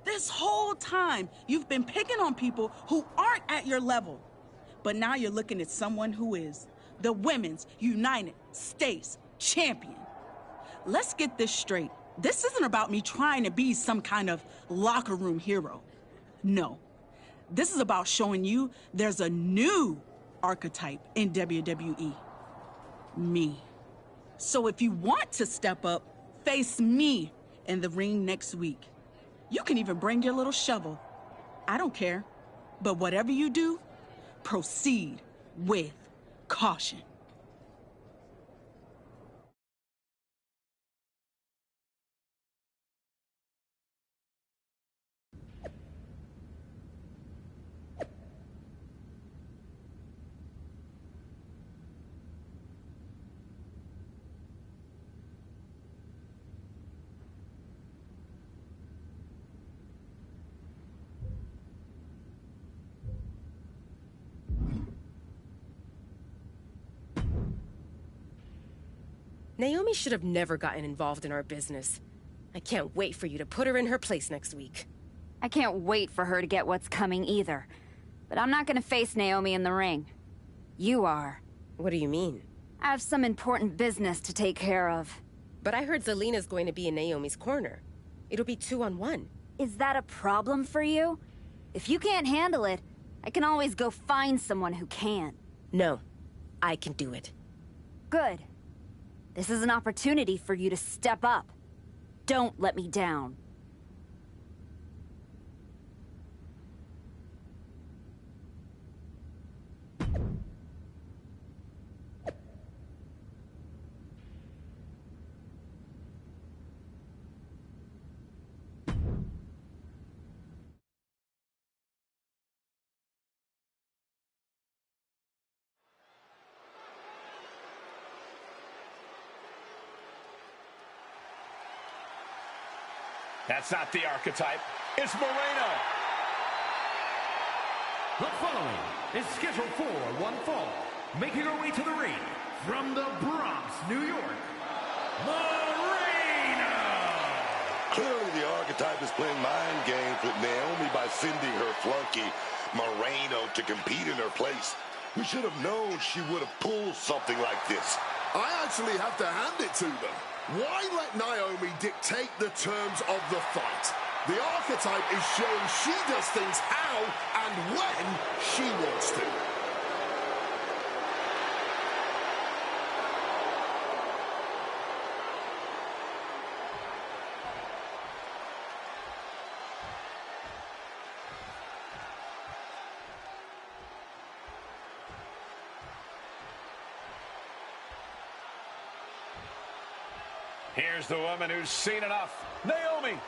This whole time, you've been picking on people who aren't at your level. But now you're looking at someone who is the Women's United States Champion. Let's get this straight. This isn't about me trying to be some kind of locker room hero. No. This is about showing you there's a new archetype in WWE. Me. So if you want to step up, face me in the ring next week. You can even bring your little shovel. I don't care. But whatever you do, proceed with caution. Naomi should have never gotten involved in our business. I can't wait for you to put her in her place next week. I can't wait for her to get what's coming either. But I'm not gonna face Naomi in the ring. You are. What do you mean? I have some important business to take care of. But I heard Zelina's going to be in Naomi's corner. It'll be 2-on-1. Is that a problem for you? If you can't handle it, I can always go find someone who can. No, I can do it. Good. This is an opportunity for you to step up. Don't let me down. That's not the archetype. It's Moreno. The following is scheduled for one fall. Making her way to the ring from the Bronx, New York, Moreno. Clearly the archetype is playing mind games with Naomi by sending her flunky Moreno to compete in her place. We should have known she would have pulled something like this. I actually have to hand it to them. Why let Naomi dictate the terms of the fight? The archetype is showing she does things how and when she wants to. Here's the woman who's seen enough, Naomi.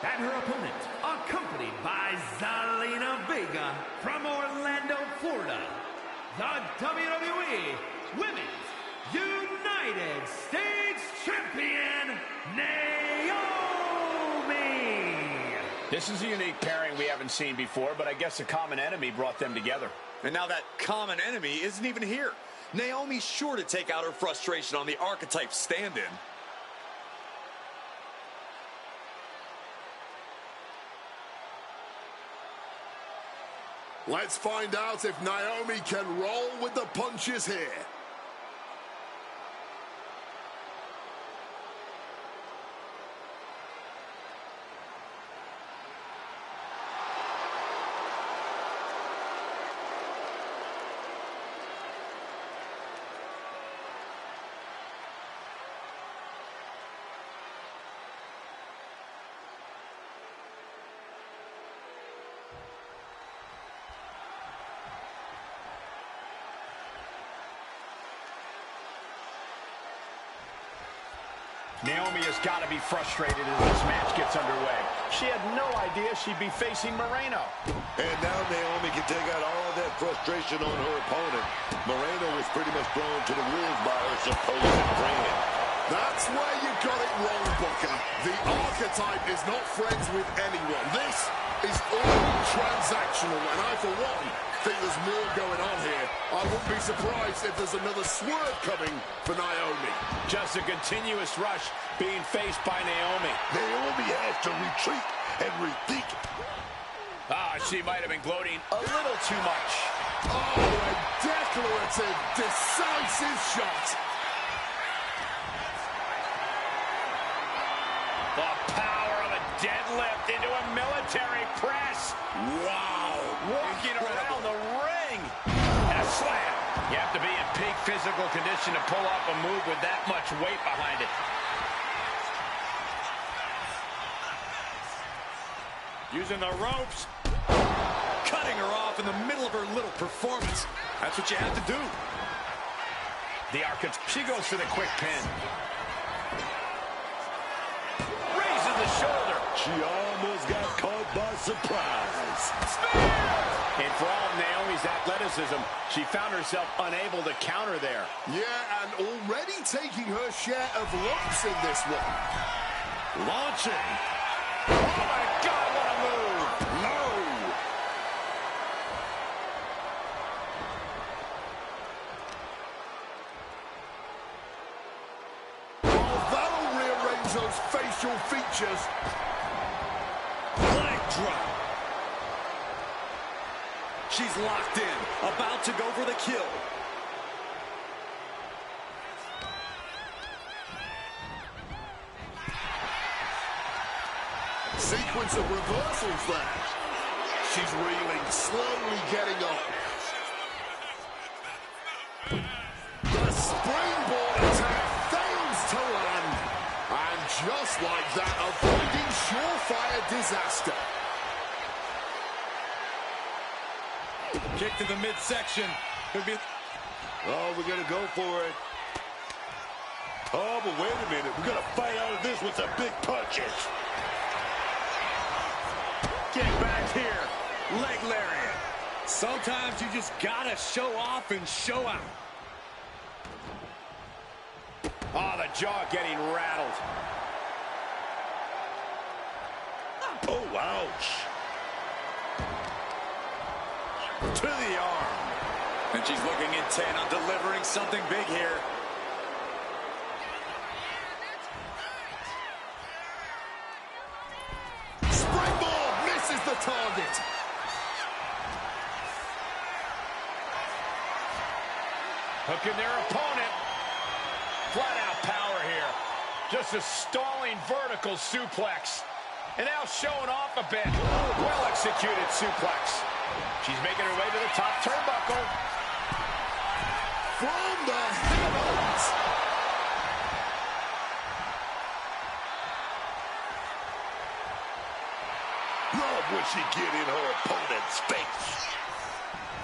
And her opponent, accompanied by Zelina Vega from Orlando, Florida, the WWE Women's United States Champion, Naomi. This is a unique pairing we haven't seen before, but I guess a common enemy brought them together. And now that common enemy isn't even here. Naomi's sure to take out her frustration on the archetype stand-in. Let's find out if Naomi can roll with the punches here. Naomi has got to be frustrated as this match gets underway. She had no idea she'd be facing Moreno. And now Naomi can take out all that frustration on her opponent. Moreno was pretty much thrown to the wolves by her supposed friend. That's where you got it wrong, Booker. The archetype is not friends with anyone. This is all transactional, and I, for one, think there's more going on here. I wouldn't be surprised if there's another swerve coming for Naomi. Just a continuous rush being faced by Naomi. Naomi has to retreat and rethink. Ah, she might have been gloating a little too much. Oh, a declarative, decisive shot. The power of a deadlift into a military press. Wow. Walking around the ring. And a slam. You have to be in peak physical condition to pull off a move with that much weight behind it. Using the ropes. Cutting her off in the middle of her little performance. That's what you have to do. The Arcot, she goes for the quick pin. Raises the shoulder. She almost got caught by surprise. Spear! And for all of Naomi's athleticism, she found herself unable to counter there. Yeah, and already taking her share of lumps in this one. Launching. Oh my God, what a move! No! Well, that'll rearrange those facial features. Leg drop. She's locked in, about to go for the kill. Sequence of reversals there. She's reeling, slowly getting up. The springboard attack fails to land. And just like that, avoiding surefire disaster. Kick to the midsection. Could be. Oh, we're going to go for it. Oh, but wait a minute. We're going to fight out of this with some big punches. Get back here. Leg lariat. Sometimes you just gotta show off and show out. Oh, the jaw getting rattled. Oh, ouch. To the arm. And she's looking intent on delivering something big here. Springboard misses the target. Hooking their opponent. Flat out power here. Just a stalling vertical suplex. And now showing off a bit. Well executed suplex. She's making her way to the top turnbuckle. From the heavens. Love when she get in her opponent's face.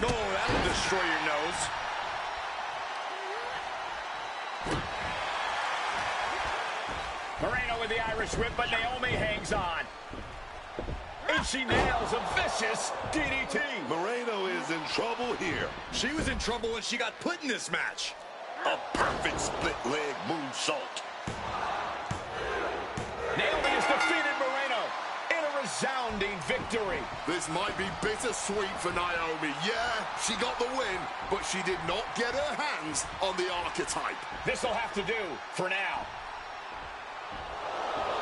No, that'll destroy your nose. Moreno with the Irish whip, but Naomi hangs on. And she nails a vicious DDT. Moreno is in trouble here. She was in trouble when she got put in this match. A perfect split leg moonsault. Naomi has defeated Moreno in a resounding victory. This might be bittersweet for Naomi. Yeah, she got the win, but she did not get her hands on the archetype. This'll have to do for now.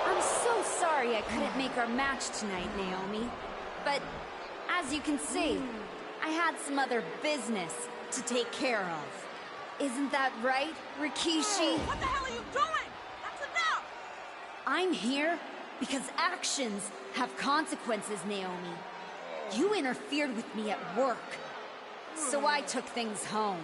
I'm so sorry I couldn't make our match tonight, Naomi. But as you can see, I had some other business to take care of. Isn't that right, Rikishi? What the hell are you doing? That's enough! I'm here because actions have consequences, Naomi. You interfered with me at work, so I took things home.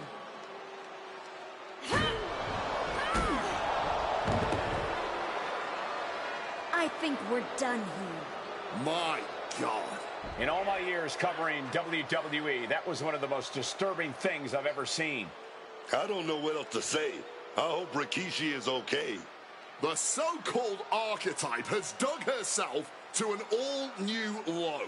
I think we're done here. My God. In all my years covering WWE, that was one of the most disturbing things I've ever seen. I don't know what else to say. I hope Rikishi is okay. The so-called archetype has dug herself to an all-new low.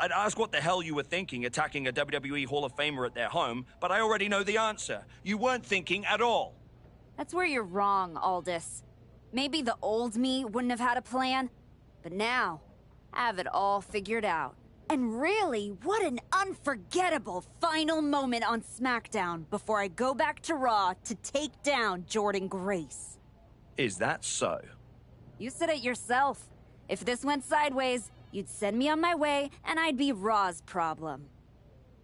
I'd ask what the hell you were thinking attacking a WWE Hall of Famer at their home, but I already know the answer. You weren't thinking at all. That's where you're wrong, Aldous. Maybe the old me wouldn't have had a plan, but now, I have it all figured out. And really, what an unforgettable final moment on SmackDown before I go back to Raw to take down Jordynne Grace. Is that so? You said it yourself. If this went sideways, you'd send me on my way and I'd be Raw's problem.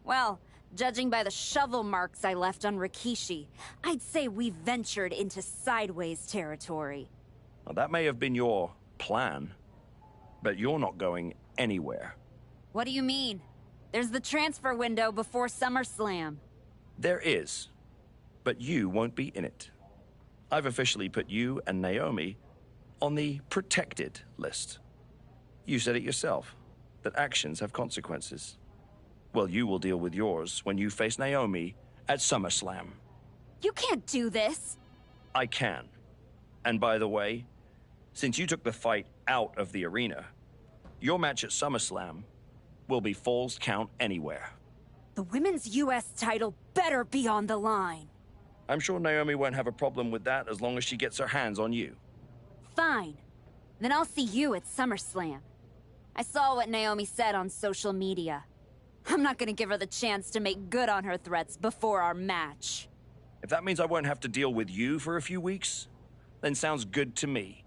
Well, judging by the shovel marks I left on Rikishi, I'd say we've ventured into sideways territory. Well, that may have been your plan, but you're not going anywhere. What do you mean? There's the transfer window before SummerSlam. There is, but you won't be in it. I've officially put you and Naomi on the protected list. You said it yourself, that actions have consequences. Well, you will deal with yours when you face Naomi at SummerSlam. You can't do this. I can. And by the way, since you took the fight out of the arena, your match at SummerSlam will be Falls Count Anywhere. The women's U.S. title better be on the line. I'm sure Naomi won't have a problem with that as long as she gets her hands on you. Fine. Then I'll see you at SummerSlam. I saw what Naomi said on social media. I'm not gonna give her the chance to make good on her threats before our match. If that means I won't have to deal with you for a few weeks, then sounds good to me.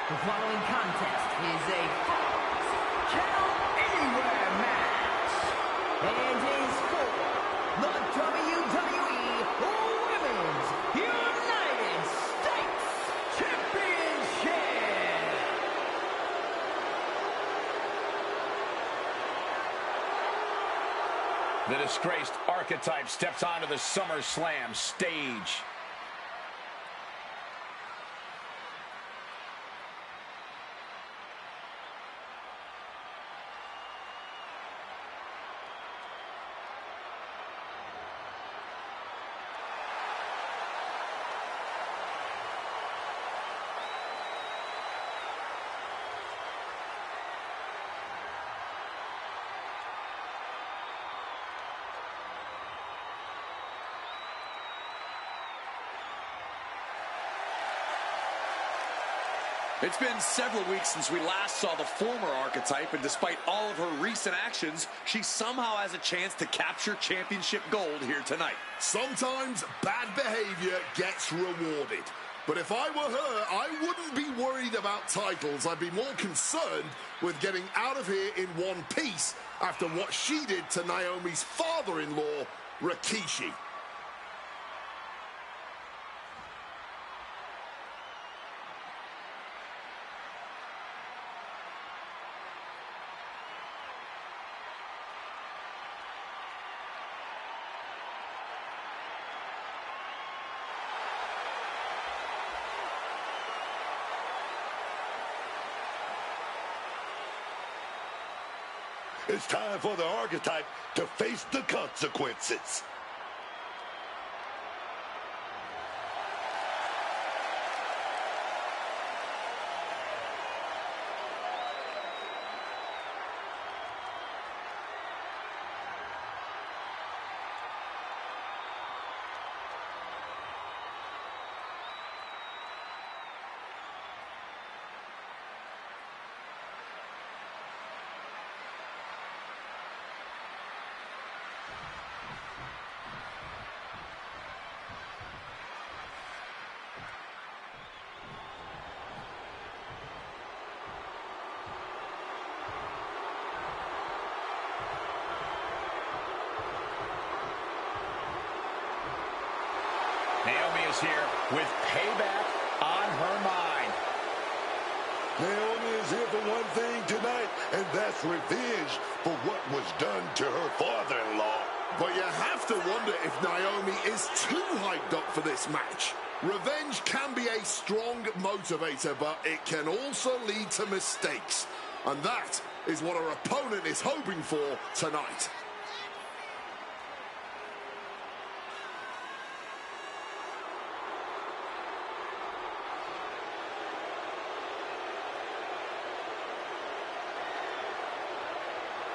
The following contest is a Falls Count Anywhere match and is for the WWE Women's United States Championship. The disgraced Archetype steps onto the SummerSlam stage. It's been several weeks since we last saw the former Archetype, and despite all of her recent actions, she somehow has a chance to capture championship gold here tonight. Sometimes bad behavior gets rewarded. But if I were her, I wouldn't be worried about titles. I'd be more concerned with getting out of here in one piece after what she did to Naomi's father-in-law, Rikishi. It's time for the Archetype to face the consequences. Naomi is here with payback on her mind. Naomi is here for one thing tonight, and that's revenge for what was done to her father-in-law. But you have to wonder if Naomi is too hyped up for this match. Revenge can be a strong motivator, but it can also lead to mistakes. And that is what her opponent is hoping for tonight.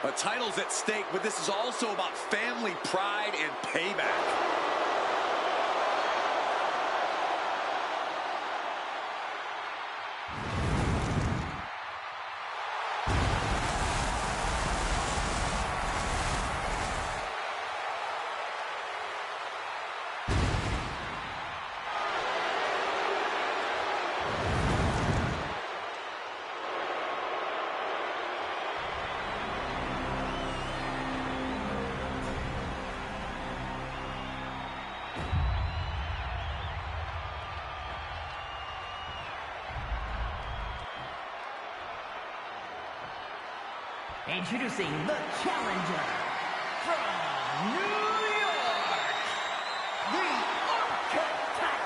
A title's at stake, but this is also about family pride and payback. Introducing the challenger from New York, the Archetype.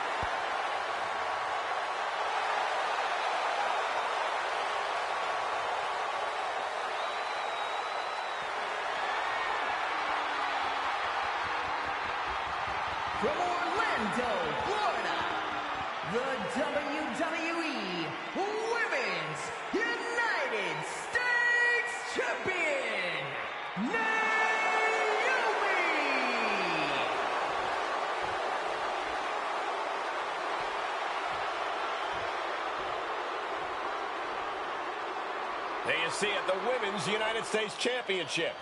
From Orlando, Florida, the WWE Women's United States Champion, Naomi! There you see it, the Women's United States Championship.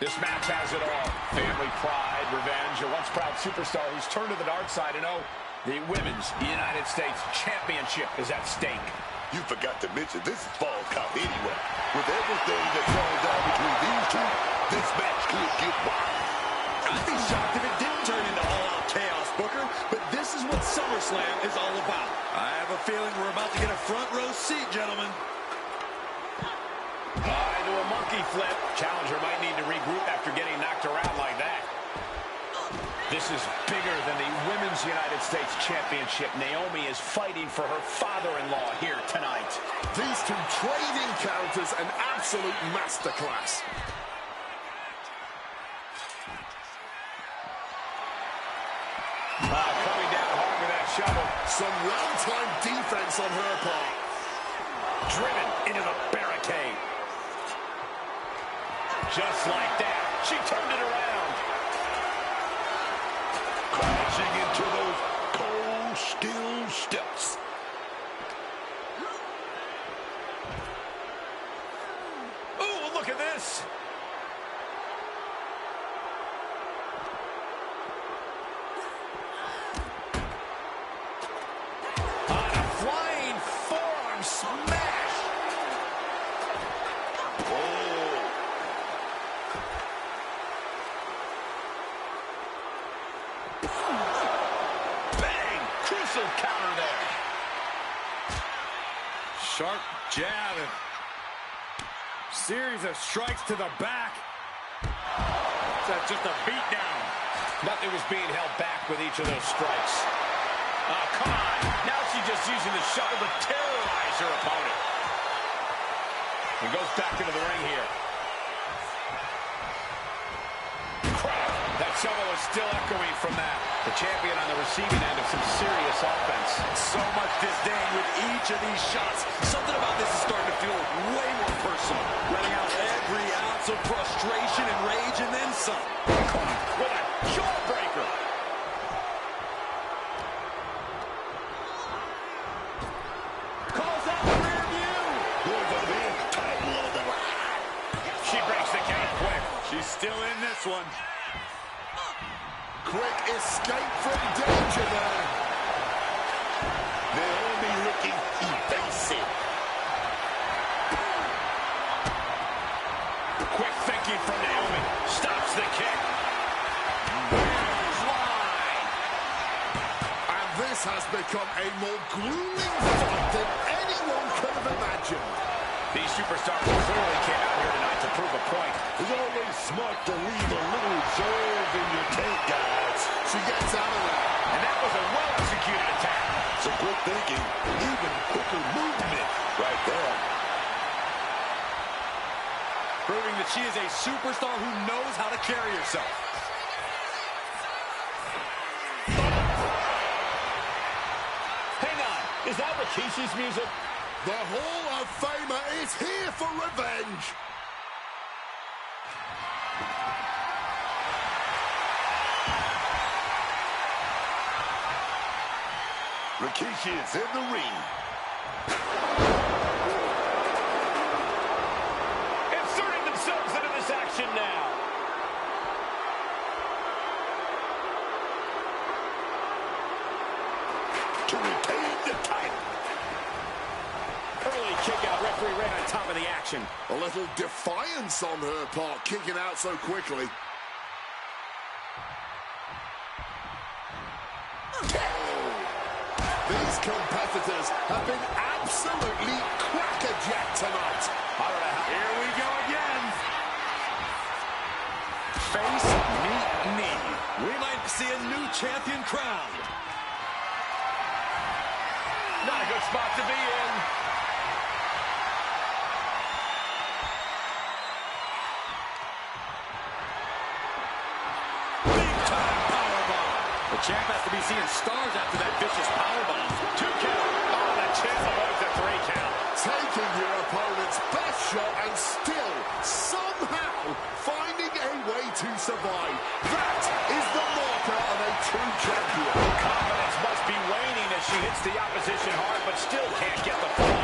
This match has it all. Family pride, revenge, a once proud superstar who's turned to the dark side. And oh, the Women's United States Championship is at stake. You forgot to mention this is Fall Count anyway. With everything that's going down between these two, this match could get wild. I'd be shocked if it didn't turn into all-out chaos, Booker, but this is what SummerSlam is all about. I have a feeling we're about to get a front row seat, gentlemen. Into a monkey flip. Challenger might need to regroup after getting knocked around like that. This is bigger than the Women's United States Championship. Naomi is fighting for her father-in-law here tonight. These two trading counters, an absolute masterclass. Coming down hard with that shovel. Some well-timed defense on her part. Driven into the barricade. Just like that, she turned it around. Crashing into those cold steel steps. Oh, look at this. On a flying forearm smash. Oh. Bang! Crucial counter there. Sharp jab and series of strikes to the back. That's just a beatdown. Nothing was being held back with each of those strikes. Oh, come on. Now she's just using the shovel to terrorize her opponent. And goes back into the ring here. Crap. That shovel is still echoing from that. The champion on the receiving end of some serious offense. So much disdain with each of these shots. Something about this is starting to feel way more personal. Letting out every ounce of frustration and rage and then some. Caught with a jawbreaker. Calls out the rear view. Going for the title on the line. She breaks the count quick. She's still in this one. Quick escape from danger there. This has become a more grueling fight than anyone could have imagined. These superstars clearly came out here tonight to prove a point. It's always smart to leave a little reserve in your tank, guys. She gets out of there. And that was a well-executed attack. Some quick thinking, even quicker movement right there. Proving that she is a superstar who knows how to carry herself. Hang on, is that Rikishi's music? The Hall of Famer is here for revenge. Rikishi is in the ring. Inserting themselves into this action now. To retain the title. Early kick out, referee right on top of the action. A little defiance on her part, kicking out so quickly. These competitors have been absolutely crackerjacked tonight. I don't know how. Here we go again. Face, meet, knee. We might see a new champion crowned. Not a good spot to be in. Big time powerbomb. The champ has to be seeing stars after that vicious powerbomb. 2 count. Oh, the champ avoids a 3 count. Taking your opponent's best shot and still somehow finding a way to survive. That is the marker of a true champion. Confidence must be waning as she hits the opposition hard, but still can't get the fall.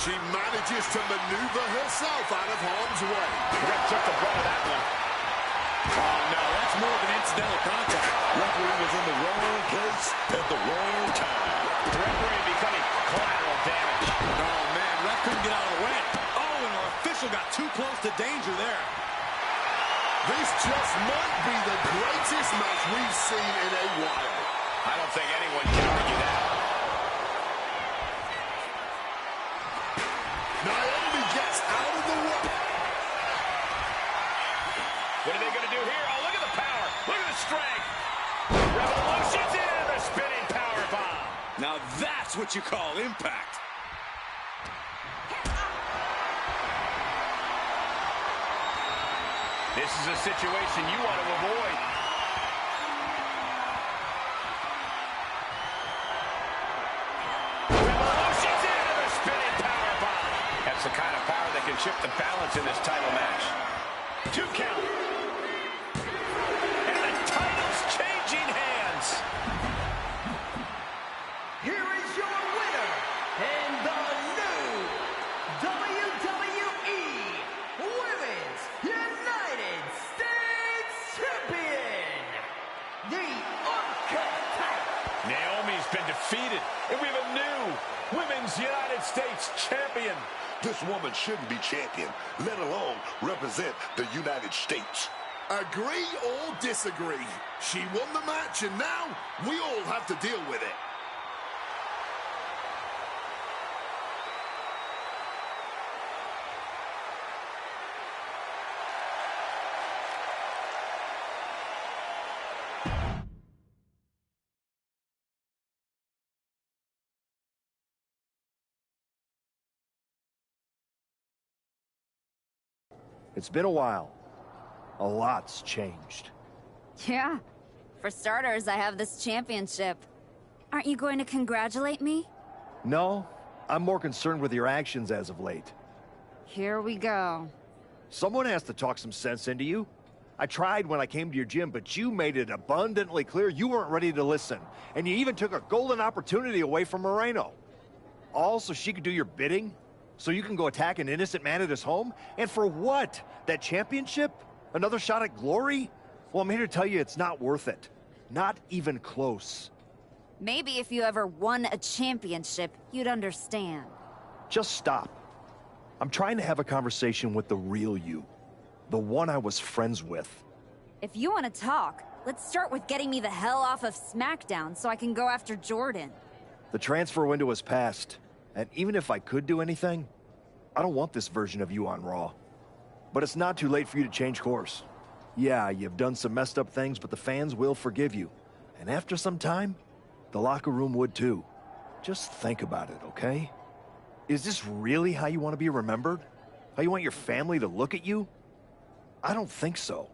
She manages to maneuver herself out of harm's way. Ref took the brunt of that one. Oh, no, that's more of an incidental contact. Referee was in the wrong place at the wrong time. The referee becoming collateral damage. Oh, man, ref couldn't get out of the way. Oh, and our official got too close to danger there. This just might be the greatest match we've seen in a while. I don't think anyone can argue that. Naomi gets out of the way. What are they going to do here? Oh, look at the power. Look at the strength. Revolution's in the spinning power bomb. Now that's what you call impact. This is a situation you want to avoid. Revolution's in the spinning power bomb. That's the kind of power that can shift the balance in this title match. 2 count. And the title's changing hands. Here is your winner, and the new WWE Women's United States Champion, the Archetype. Naomi's been defeated, and we have a new Women's United States Champion. This woman shouldn't be champion, let alone represent the United States. Agree or disagree? She won the match, and now we all have to deal with it. It's been a while. A lot's changed. Yeah. For starters, I have this championship. Aren't you going to congratulate me? No, I'm more concerned with your actions as of late. Here we go. Someone has to talk some sense into you. I tried when I came to your gym, but you made it abundantly clear you weren't ready to listen. And you even took a golden opportunity away from Moreno. All so she could do your bidding? So you can go attack an innocent man at his home? And for what? That championship? Another shot at glory? Well, I'm here to tell you it's not worth it. Not even close. Maybe if you ever won a championship, you'd understand. Just stop. I'm trying to have a conversation with the real you. The one I was friends with. If you want to talk, let's start with getting me the hell off of SmackDown so I can go after Jordan. The transfer window has passed, and even if I could do anything, I don't want this version of you on Raw. But it's not too late for you to change course. Yeah, you've done some messed up things, but the fans will forgive you. And after some time, the locker room would too. Just think about it, okay? Is this really how you want to be remembered? How you want your family to look at you? I don't think so.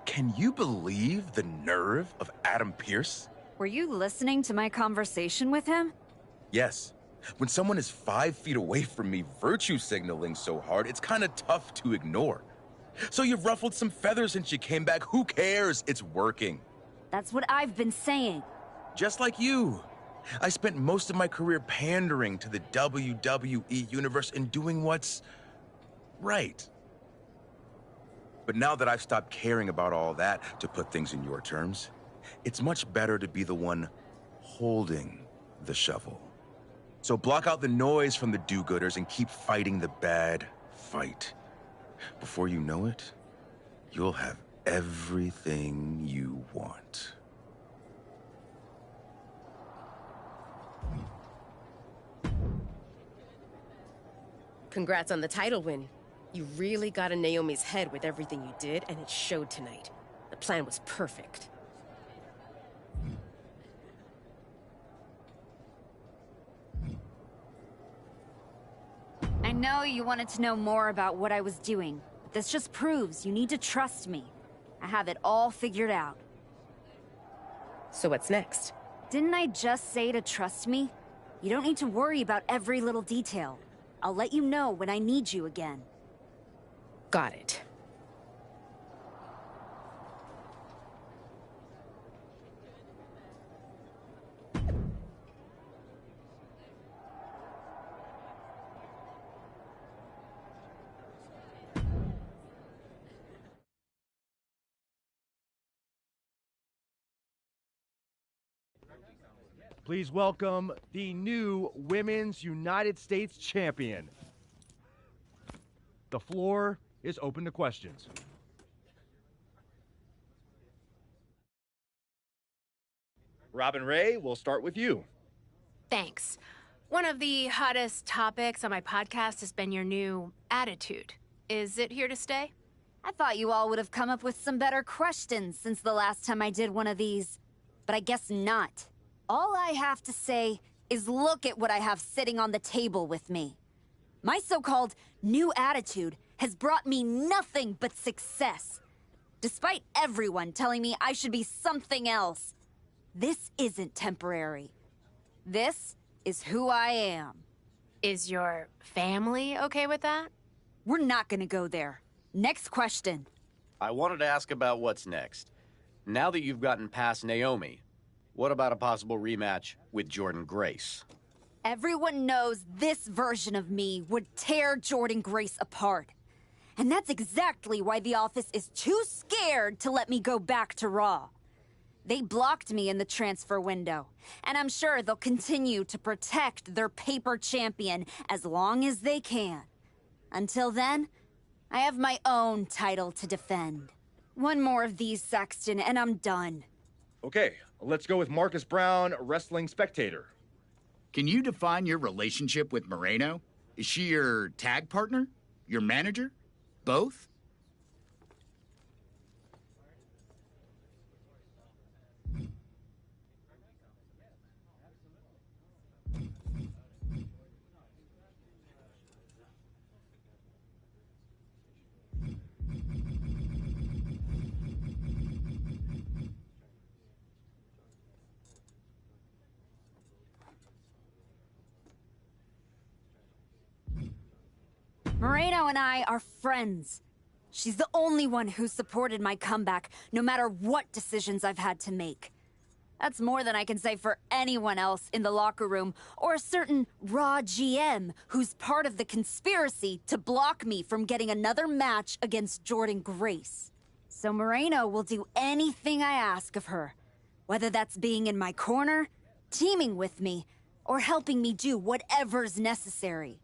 Can you believe the nerve of Adam Pearce? Were you listening to my conversation with him? Yes. When someone is 5 feet away from me virtue signaling so hard, it's kind of tough to ignore. So you've ruffled some feathers since you came back. Who cares? It's working. That's what I've been saying. Just like you. I spent most of my career pandering to the WWE universe and doing what's right. But now that I've stopped caring about all that, to put things in your terms, it's much better to be the one holding the shovel. So block out the noise from the do-gooders and keep fighting the bad fight. Before you know it, you'll have everything you want. Congrats on the title win. You really got in Naomi's head with everything you did, and it showed tonight. The plan was perfect. I know you wanted to know more about what I was doing, but this just proves you need to trust me. I have it all figured out. So what's next? Didn't I just say to trust me? You don't need to worry about every little detail. I'll let you know when I need you again. Got it. Please welcome the new Women's United States Champion. The floor is open to questions. Robin Ray, we'll start with you. Thanks. One of the hottest topics on my podcast has been your new attitude. Is it here to stay? I thought you all would have come up with some better questions since the last time I did one of these. But I guess not. All I have to say is look at what I have sitting on the table with me. My so-called new attitude has brought me nothing but success. Despite everyone telling me I should be something else. This isn't temporary. This is who I am. Is your family okay with that? We're not gonna go there. Next question. I wanted to ask about what's next. Now that you've gotten past Naomi, what about a possible rematch with Jordan Grace? Everyone knows this version of me would tear Jordan Grace apart. And that's exactly why the office is too scared to let me go back to Raw. They blocked me in the transfer window, and I'm sure they'll continue to protect their paper champion as long as they can. Until then, I have my own title to defend. One more of these, Saxton, and I'm done. Okay, let's go with Marcus Brown, wrestling spectator. Can you define your relationship with Moreno? Is she your tag partner? Your manager? Both? Moreno and I are friends. She's the only one who supported my comeback, no matter what decisions I've had to make. That's more than I can say for anyone else in the locker room, or a certain Raw GM who's part of the conspiracy to block me from getting another match against Jordynne Grace. So Moreno will do anything I ask of her, whether that's being in my corner, teaming with me, or helping me do whatever's necessary.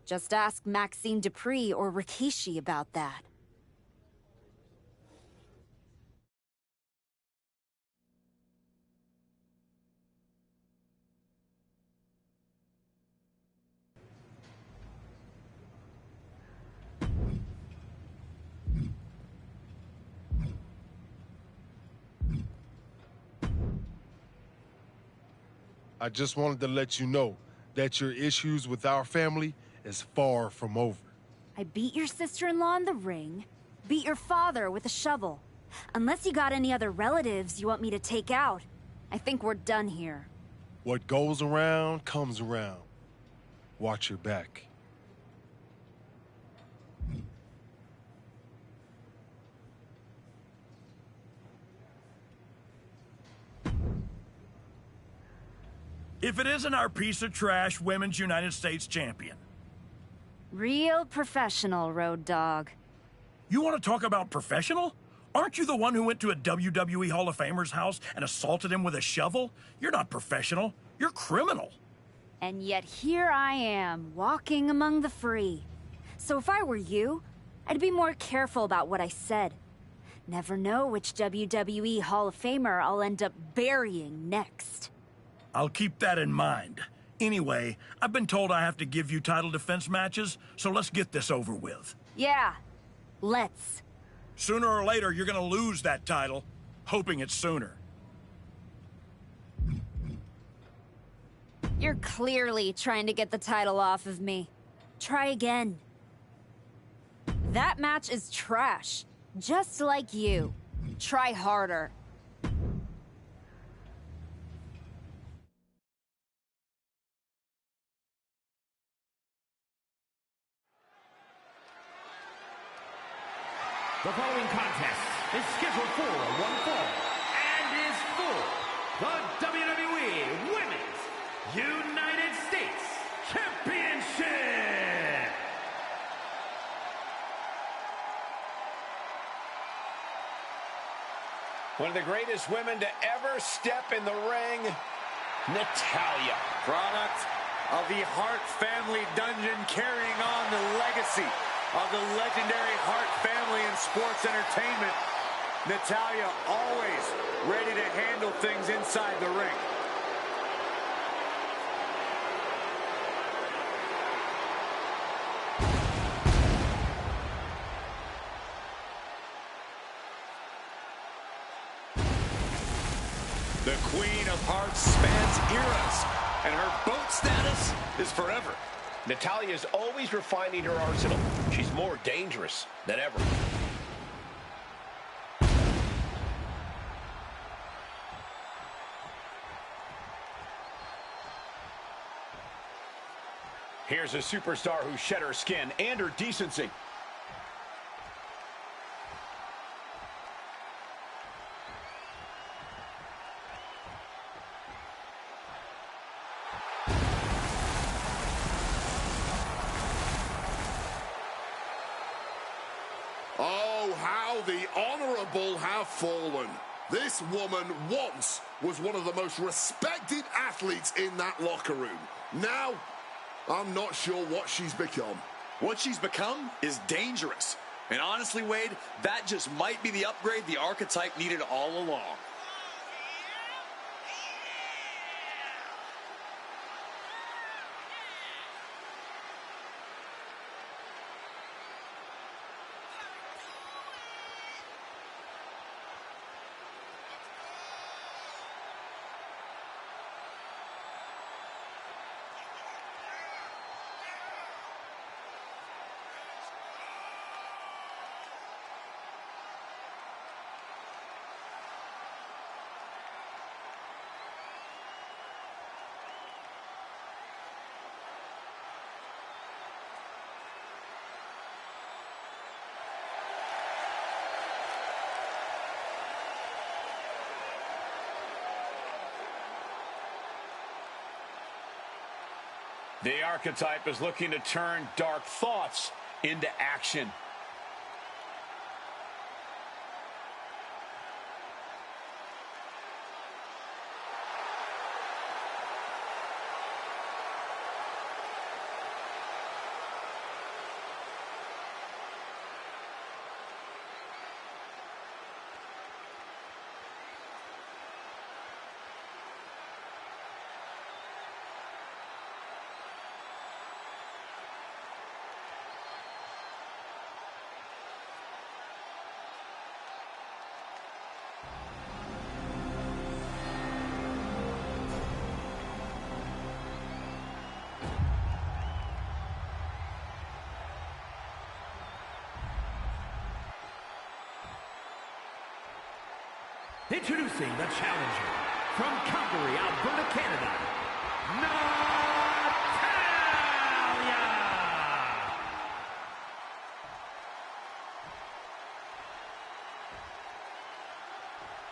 Just ask Maxine Dupree or Rikishi about that. I just wanted to let you know that your issues with our family is far from over. I beat your sister-in-law in the ring, beat your father with a shovel. Unless you got any other relatives you want me to take out, I think we're done here. What goes around comes around. Watch your back. If it isn't our piece of trash Women's United States champion. Real professional, Road Dogg. You want to talk about professional? Aren't you the one who went to a WWE Hall of Famer's house and assaulted him with a shovel? You're not professional. You're criminal. And yet here I am, walking among the free. So if I were you, I'd be more careful about what I said. Never know which WWE Hall of Famer I'll end up burying next. I'll keep that in mind. Anyway, I've been told I have to give you title defense matches, so let's get this over with. Yeah, let's. Sooner or later, you're gonna lose that title. Hoping it's sooner. You're clearly trying to get the title off of me. Try again. That match is trash. Just like you. Try harder. The following contest is scheduled for one fall and is for the WWE Women's United States Championship. One of the greatest women to ever step in the ring, Natalya. Product of the Hart family dungeon, carrying on the legacy of the legendary Hart family in sports entertainment. Natalya always ready to handle things inside the ring. The Queen of Hearts spans eras, and her boat status is forever. Natalya is always refining her arsenal. She's more dangerous than ever. Here's a superstar who shed her skin and her decency. Oh, how the honorable have fallen. This woman once was one of the most respected athletes in that locker room. Now, I'm not sure what she's become. What she's become is dangerous. And honestly, Wade, that just might be the upgrade the archetype needed all along. The Archetype is looking to turn dark thoughts into action. Introducing the challenger from Calgary, Alberta, Canada, Natalya!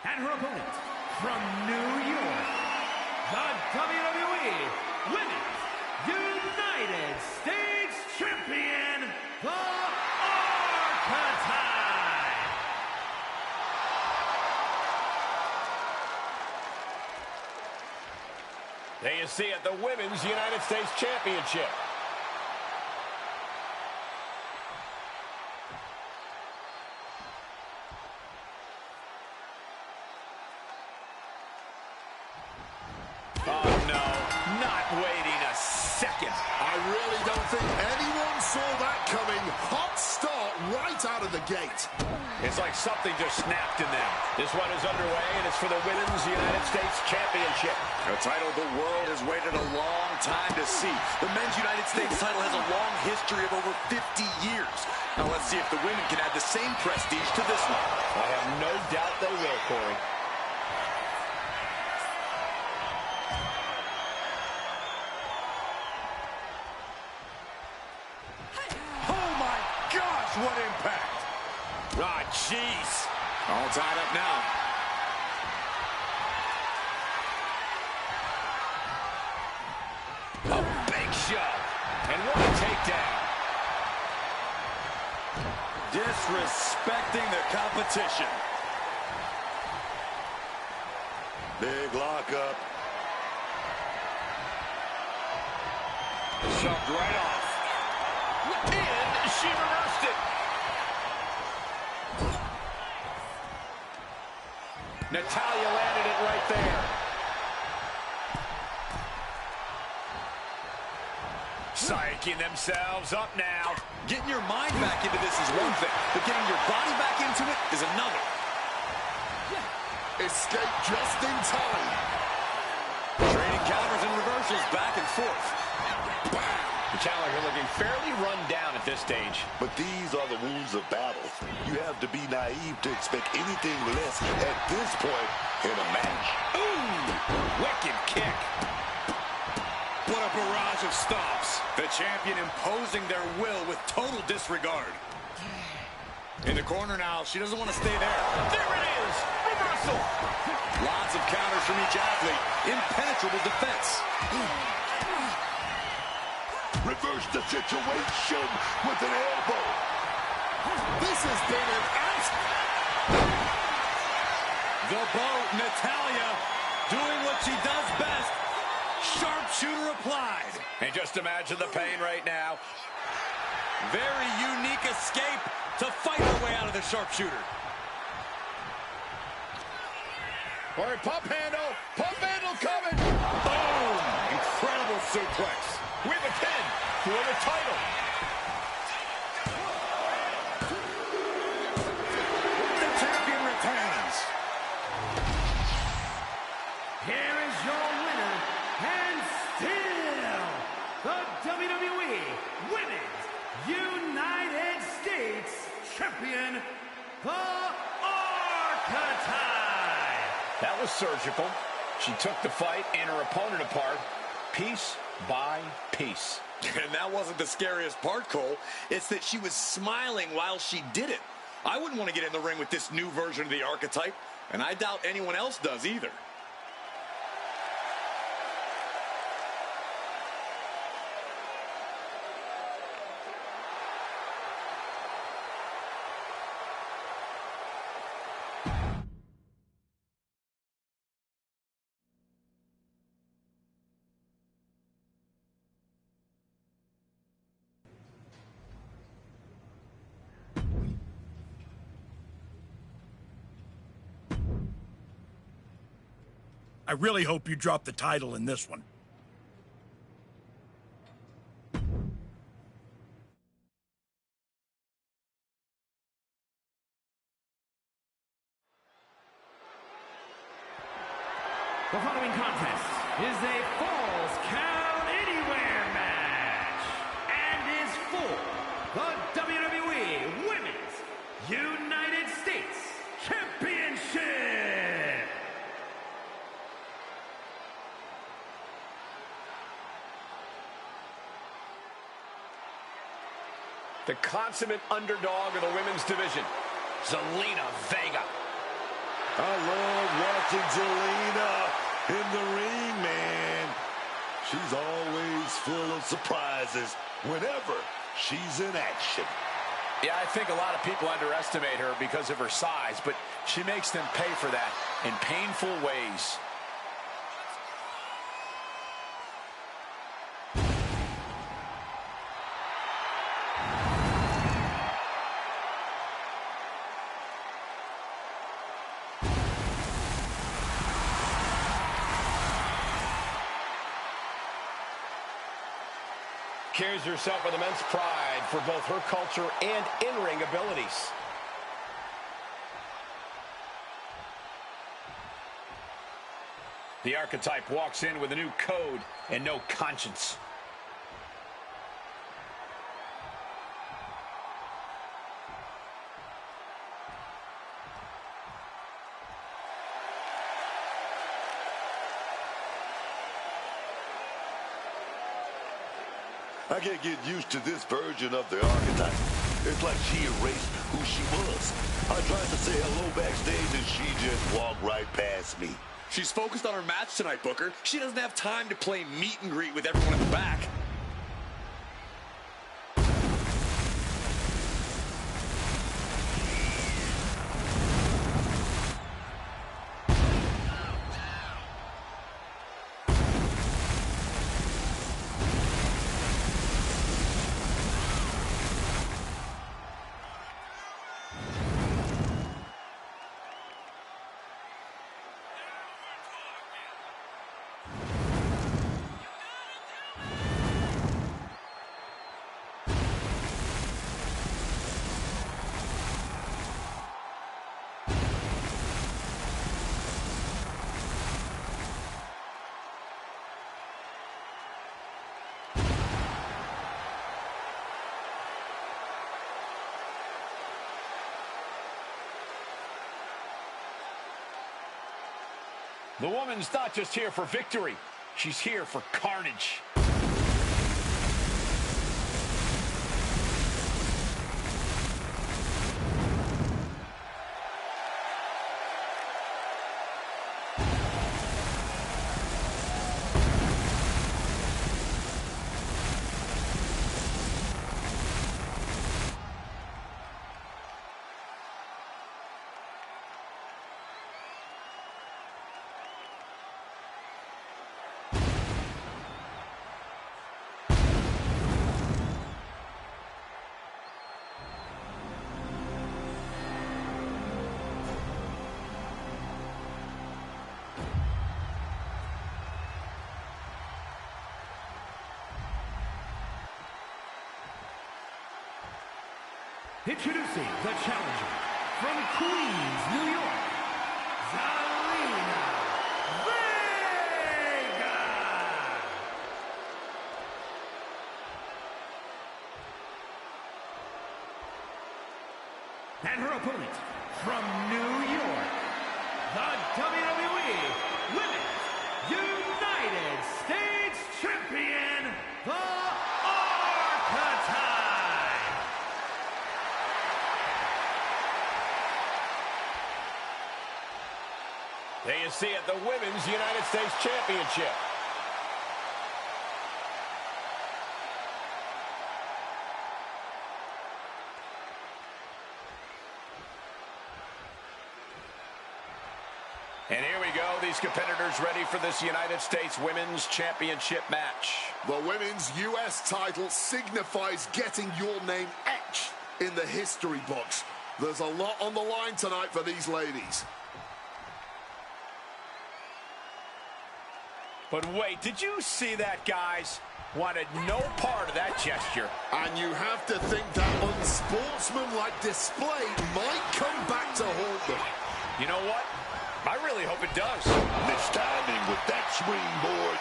And her opponent from New York, the WWE Women's United States Champion, the Archetype! There you see it, the Women's United States Championship. Oh no, not waiting a second. I really don't think anyone saw that coming. Hot start right out of the gate. It's like something just snapped in them. This one is underway, and it's for the Women's United States Championship. A title the world has waited a long time to see. The Men's United States title has a long history of over 50 years. Now let's see if the women can add the same prestige to this one. I have no doubt they will, Corey. Oh my gosh, what impact! Ah, jeez. All tied up now. A big shot. And what a takedown. Disrespecting the competition. Big lockup. Shoved right off. And she reversed it. Natalya landed it right there. Psyching themselves up now. Getting your mind back into this is one thing, but getting your body back into it is another. Escape just in time. Trading counters and reversals back and forth. The challenger looking fairly run down at this stage. But these are the wounds of battle. You have to be naive to expect anything less at this point in a match. Ooh, wicked kick. What a barrage of stomps. The champion imposing their will with total disregard. In the corner now, she doesn't want to stay there. There it is, reversal. Lots of counters from each athlete. Impenetrable defense. Reverse the situation with an elbow. This has been an The bow, Natalya, doing what she does best. Sharpshooter applied. And just imagine the pain right now. Very unique escape to fight her way out of the sharpshooter. All right, pump handle coming. Boom! Incredible suplex. We have a pin for the title. The champion retains. Here is your winner, and still the WWE Women's United States Champion, the Archetype. That was surgical. She took the fight and her opponent apart, piece by piece. And that wasn't the scariest part, Cole. It's that she was smiling while she did it. I wouldn't want to get in the ring with this new version of the Archetype, and I doubt anyone else does either. I really hope you drop the title in this one. The following contest is a Falls Count Anywhere match and is for the WWE Women's United States Championship. The consummate underdog of the women's division, Zelina Vega. I love watching Zelina in the ring, man. She's always full of surprises whenever she's in action. Yeah, I think a lot of people underestimate her because of her size, but she makes them pay for that in painful ways. Carries herself with immense pride for both her culture and in-ring abilities. The Archetype walks in with a new code and no conscience. I can't get used to this version of the Archetype. It's like she erased who she was. I tried to say hello backstage and she just walked right past me. She's focused on her match tonight, Booker. She doesn't have time to play meet and greet with everyone in the back. The woman's not just here for victory, she's here for carnage. Introducing the challenger from Queens, New York, Zelina Vega. And her opponent from New York, the WWE Women's United States Champion, the Archetype. There you see it, the Women's United States Championship. And here we go, these competitors ready for this United States Women's Championship match. The Women's U.S. title signifies getting your name etched in the history books. There's a lot on the line tonight for these ladies. But wait, did you see that, guys? Wanted no part of that gesture. And you have to think that unsportsmanlike display might come back to haunt them. You know what? I really hope it does. Mistiming with that springboard.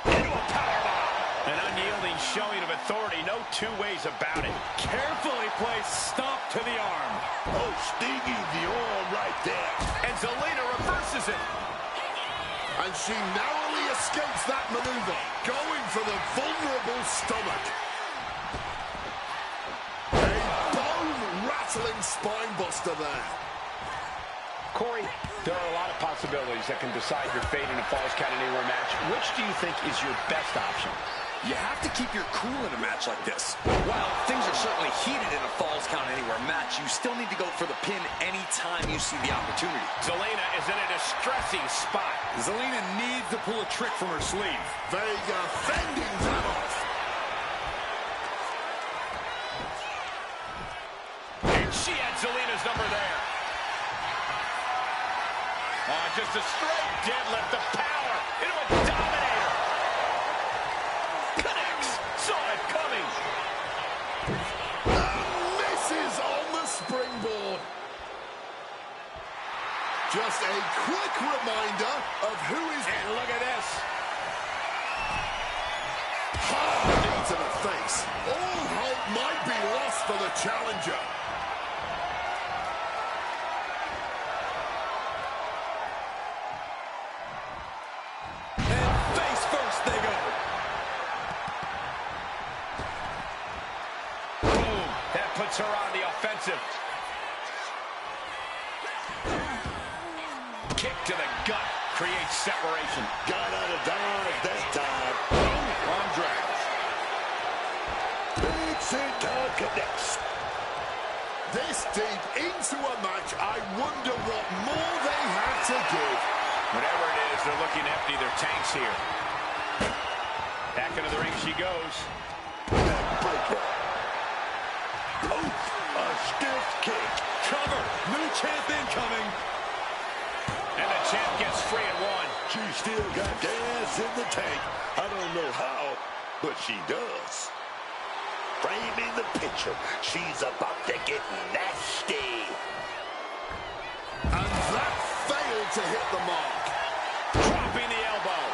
Into a powerbomb. An unyielding showing of authority. No two ways about it. Carefully placed stomp to the arm. Oh, stinging the arm right there. And Zelina reverses it. And she narrowly escapes that maneuver, going for the vulnerable stomach. A bone-rattling spine buster there. Corey, there are a lot of possibilities that can decide your fate in a Falls Count Anywhere match. Which do you think is your best option? You have to keep your cool in a match like this. While things are certainly heated in a Falls Count Anywhere match, you still need to go for the pin anytime you see the opportunity. Zelina is in a distressing spot. Zelina needs to pull a trick from her sleeve. Vega fending that off. And she had Zelina's number there. Just a straight deadlift of power into a dominator. Connects. Saw it coming. Misses on the springboard. Just a quick reminder of who is... And look at this. Hard knee to the face. All hope might be lost for the challenger. Puts her on the offensive. Kick to the gut creates separation. Got out of dodge that time. On drags. Big senton connects. This deep into a match, I wonder what more they have to give. Whatever it is, they're looking to empty their tanks here. Back into the ring she goes. Backbreaker. Oh, a stiff kick. Cover. New champ incoming. And the champ gets free at one. She still got gas in the tank. I don't know how, but she does. Framing the picture. She's about to get nasty. And that failed to hit the mark. Dropping the elbow.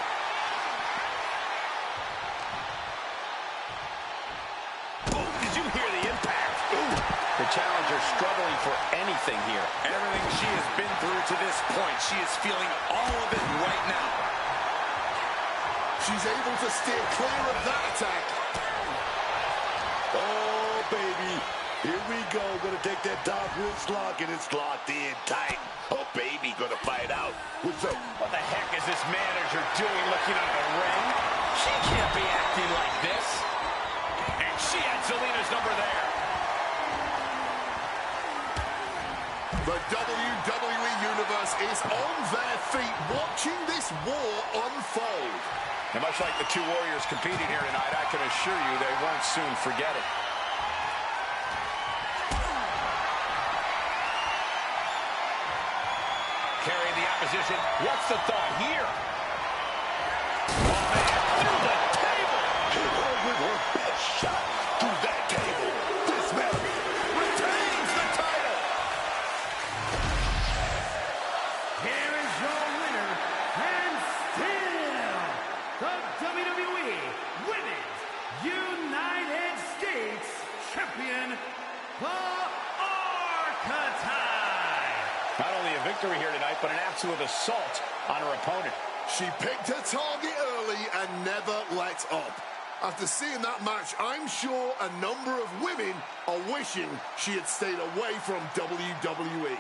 Oh, did you hear the impact? Ooh. The challenger struggling for anything here. Everything she has been through to this point, she is feeling all of it right now. She's able to steer clear of that attack. Oh, baby. Here we go. Gonna take that top wrist lock, and it's locked in tight. Oh, baby, gonna fight out. What's up? What the heck is this manager doing looking out of the ring? She can't be acting like this. And she had Zelina's number there. The WWE Universe is on their feet watching this war unfold. And much like the two warriors competing here tonight, I can assure you they won't soon forget it. Carrying the opposition. What's the thought here? Oh, man, through the table. Hit her with her best shot through that table. This man Retains the title. Here is your winner, and still the WWE Women's United States Champion, the Archetype. Not only a victory here tonight, but an absolute assault on her opponent. She picked her target early and never let up. After seeing that match, I'm sure a number of women are wishing she had stayed away from WWE.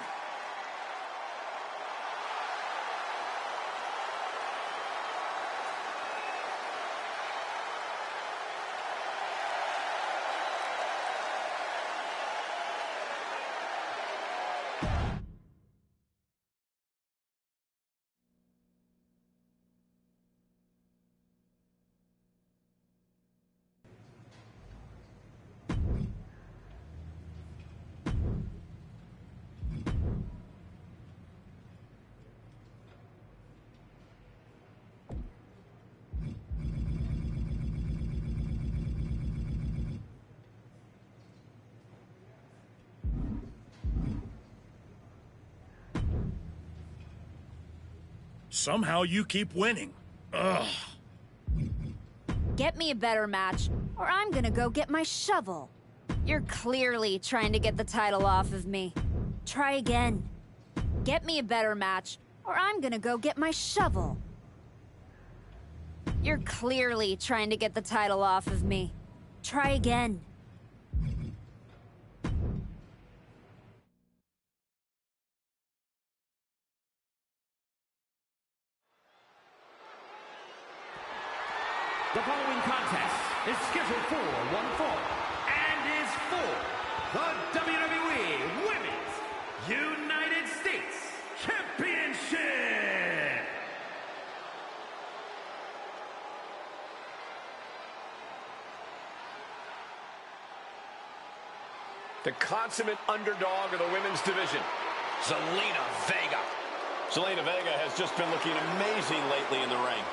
Somehow you keep winning. Ugh. Get me a better match, or I'm gonna go get my shovel. You're clearly trying to get the title off of me. Try again. Get me a better match, or I'm gonna go get my shovel. You're clearly trying to get the title off of me. Try again. The following contest is scheduled for one fall and is for the WWE Women's United States Championship. The consummate underdog of the women's division, Zelina Vega. Zelina Vega has just been looking amazing lately in the ring.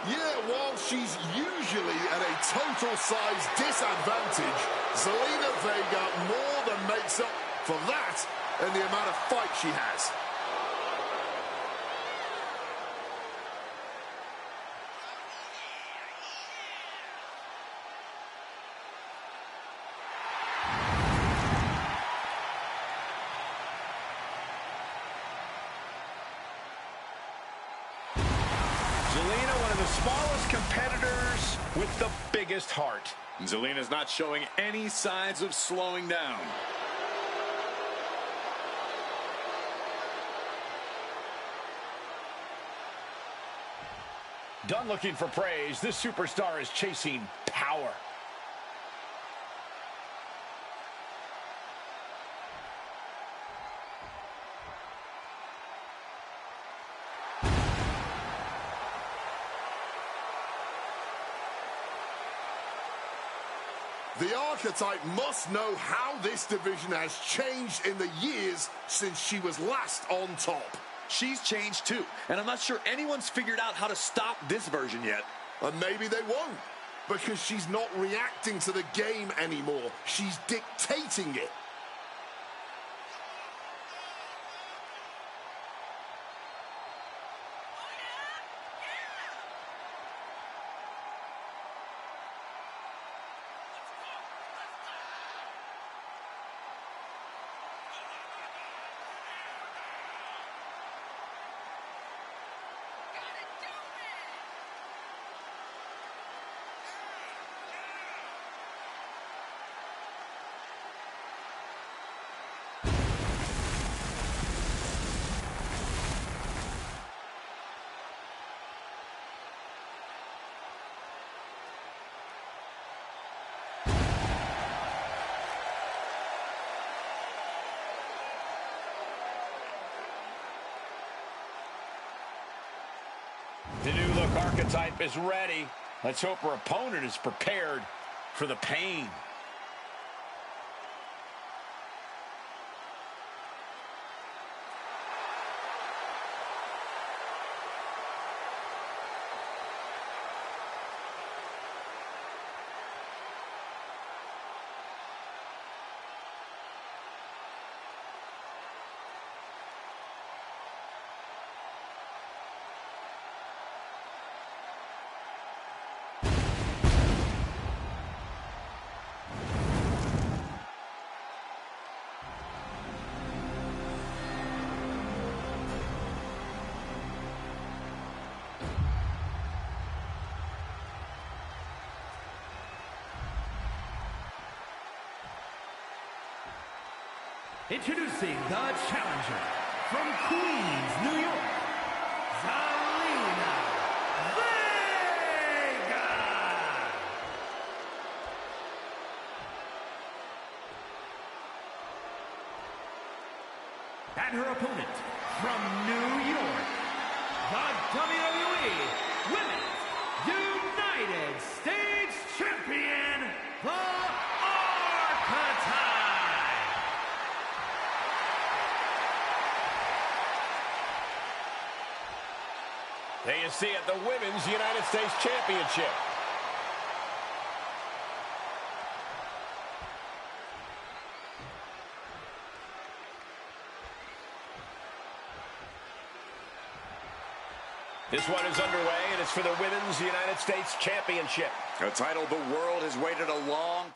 Yeah, while she's usually at a total size disadvantage, Zelina Vega more than makes up for that and the amount of fight she has. Zelina, one of the smallest competitors with the biggest heart. Zelina's not showing any signs of slowing down. Done looking for praise. This superstar is chasing power. The Archetype must know how this division has changed in the years since she was last on top. She's changed too, and I'm not sure anyone's figured out how to stop this version yet. And maybe they won't, because she's not reacting to the game anymore. She's dictating it. The new look Archetype is ready. Let's hope her opponent is prepared for the pain. Introducing the challenger from Queens, New York, Zelina Vega. And her opponent from New York, the WWE Women's United States Champion, the Archetype. There you see it, the Women's United States Championship. This one is underway, and it's for the Women's United States Championship. A title the world has waited a long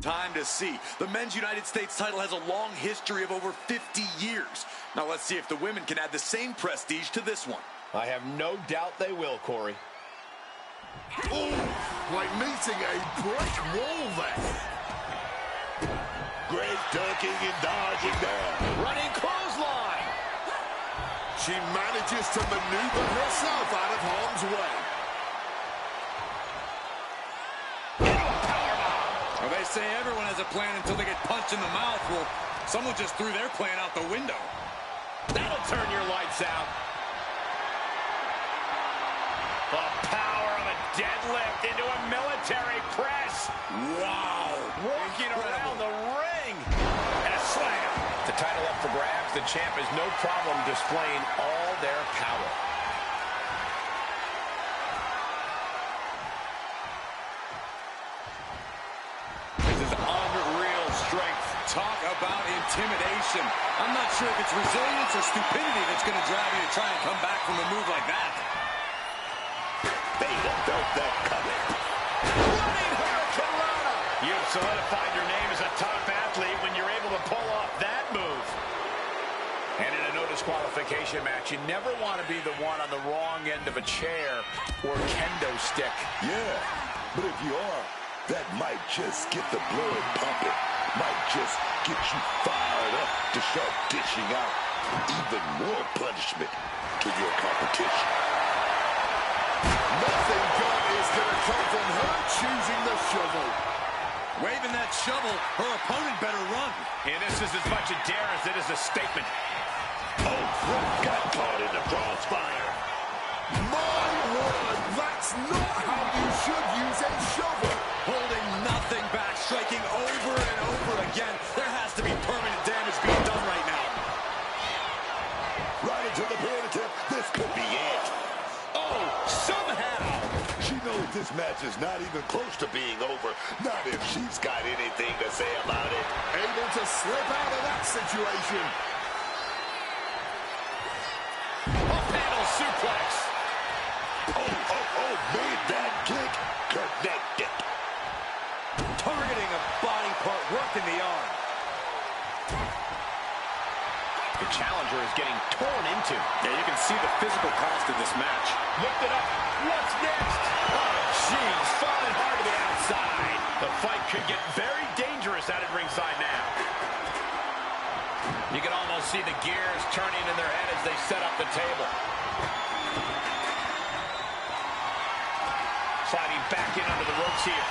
Time to see. The men's United States title has a long history of over 50 years. Now let's see if the women can add the same prestige to this one. I have no doubt they will, Corey. Oh, like meeting a brick wall there. Great ducking and dodging there. Running clothesline. She manages to maneuver herself out of harm's way. Well, they say everyone has a plan until they get punched in the mouth. Well, someone just threw their plan out the window. That'll turn your lights out. The power of a deadlift into a military press. Wow. Walking around the ring. And a slam. The title up for grabs. The champ has no problem displaying all their power. This is unreal strength. Talk about intimidation. I'm not sure if it's resilience or stupidity that's going to drive you to try and come back from a move like that. Vega felt that coming. Running Hurricane Rana. You've solidified your name as a top athlete when you're able to pull off that move. And in a no disqualification match, you never want to be the one on the wrong end of a chair or kendo stick. Yeah, but if you are, that might just get the blood pumping. Might just get you fired up to start dishing out even more punishment to your competition. Nothing good is going to come from her choosing the shovel. Waving that shovel, her opponent better run. And this is as much a dare as it is a statement. Oh, got caught in the crossfire. My word, that's not how you should use a shovel. Holding nothing back, striking over and over again. There has to be permanent damage being done right now. Right into the punitive. This could be it. Oh, somehow. She knows this match is not even close to being over. Not if she's got anything to say about it. Able to slip out of that situation. Panel suplex. Oh, made that kick. Connected. Targeting a body part, working the arm. The challenger is getting torn into. Yeah, you can see the physical cost of this match. Lift it up. What's next? Oh, jeez. Falling hard to the outside. The fight could get very dangerous out at ringside now. You can almost see the gears turning in their head as they set up the table. Sliding back in under the ropes here.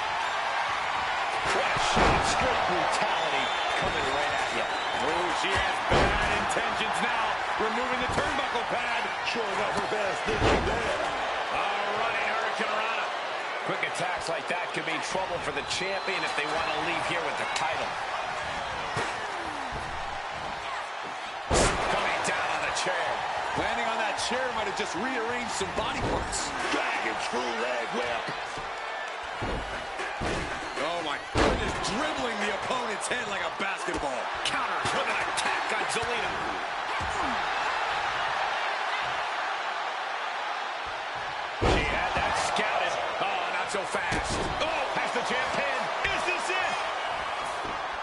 What a shot. Straight brutality coming right at you. Oh, she has bad intentions now. Removing the turnbuckle pad. Showing off her best thinking there. Running Hurricane Rana. Quick attacks like that could mean trouble for the champion if they want to leave here with the title. Coming down on the chair. Landing on that chair might have just rearranged some body parts. Dragon screw leg whip. Oh my goodness, dribbling the opponent's head like a basketball. Counters with an attack on Zelina. She had that scouted. Oh, not so fast. Oh, has the champ pinned. Is this it?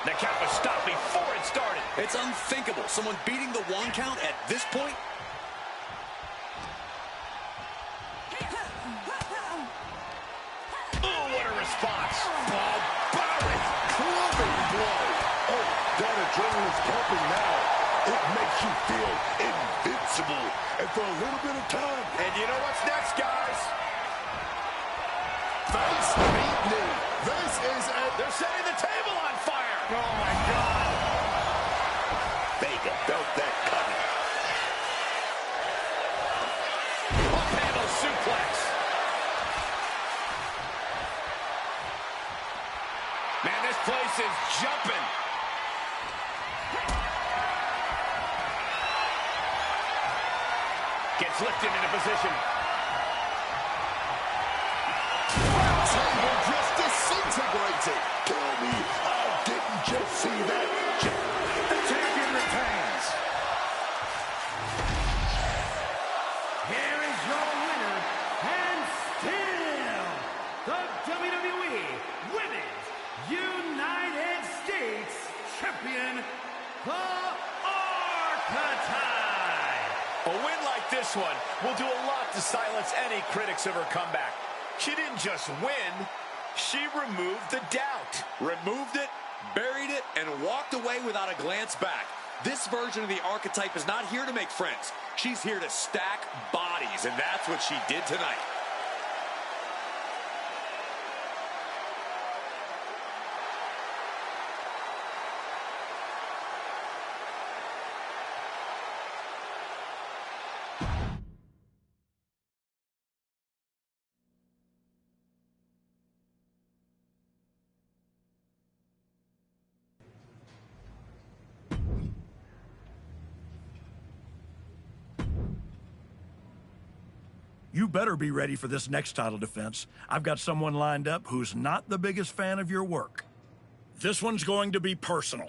The count was stopped before it started. It's unthinkable. Someone beating the one count at this point. Oh, what a response. Barbaric clubbing blow. Oh, that adrenaline's pumping now. It makes you feel invincible. And for a little bit of time. And you know what's next, guys? Face beat knee. This is it. They're setting the table on fire. Oh, my God. Vega felt that coming. Up handle suplex. Man, this place is jumping. Gets lifted into position. Table just disintegrated. Tell me I didn't just see that. The champion retains. Here is your winner, and still the WWE Women's United champion, the Archetype. A win like this one will do a lot to silence any critics of her comeback. She didn't just win, she removed the doubt. Removed it, buried it, and walked away without a glance back. This version of the Archetype is not here to make friends. She's here to stack bodies, and that's what she did tonight. You better be ready for this next title defense. I've got someone lined up who's not the biggest fan of your work. This one's going to be personal.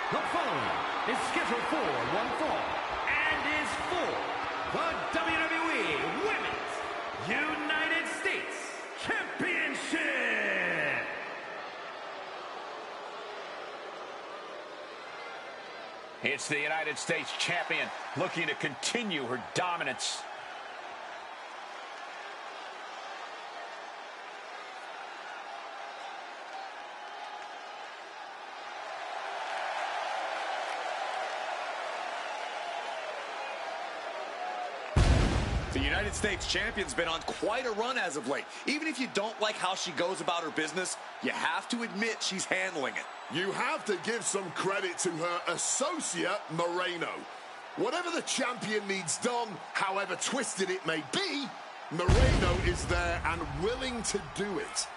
The following is scheduled for one fall and is for the WWE Women's United States Championship. It's the United States champion looking to continue her dominance. The United States champion's been on quite a run as of late. Even if you don't like how she goes about her business, you have to admit she's handling it. You have to give some credit to her associate, Moreno. Whatever the champion needs done, however twisted it may be, Moreno is there and willing to do it.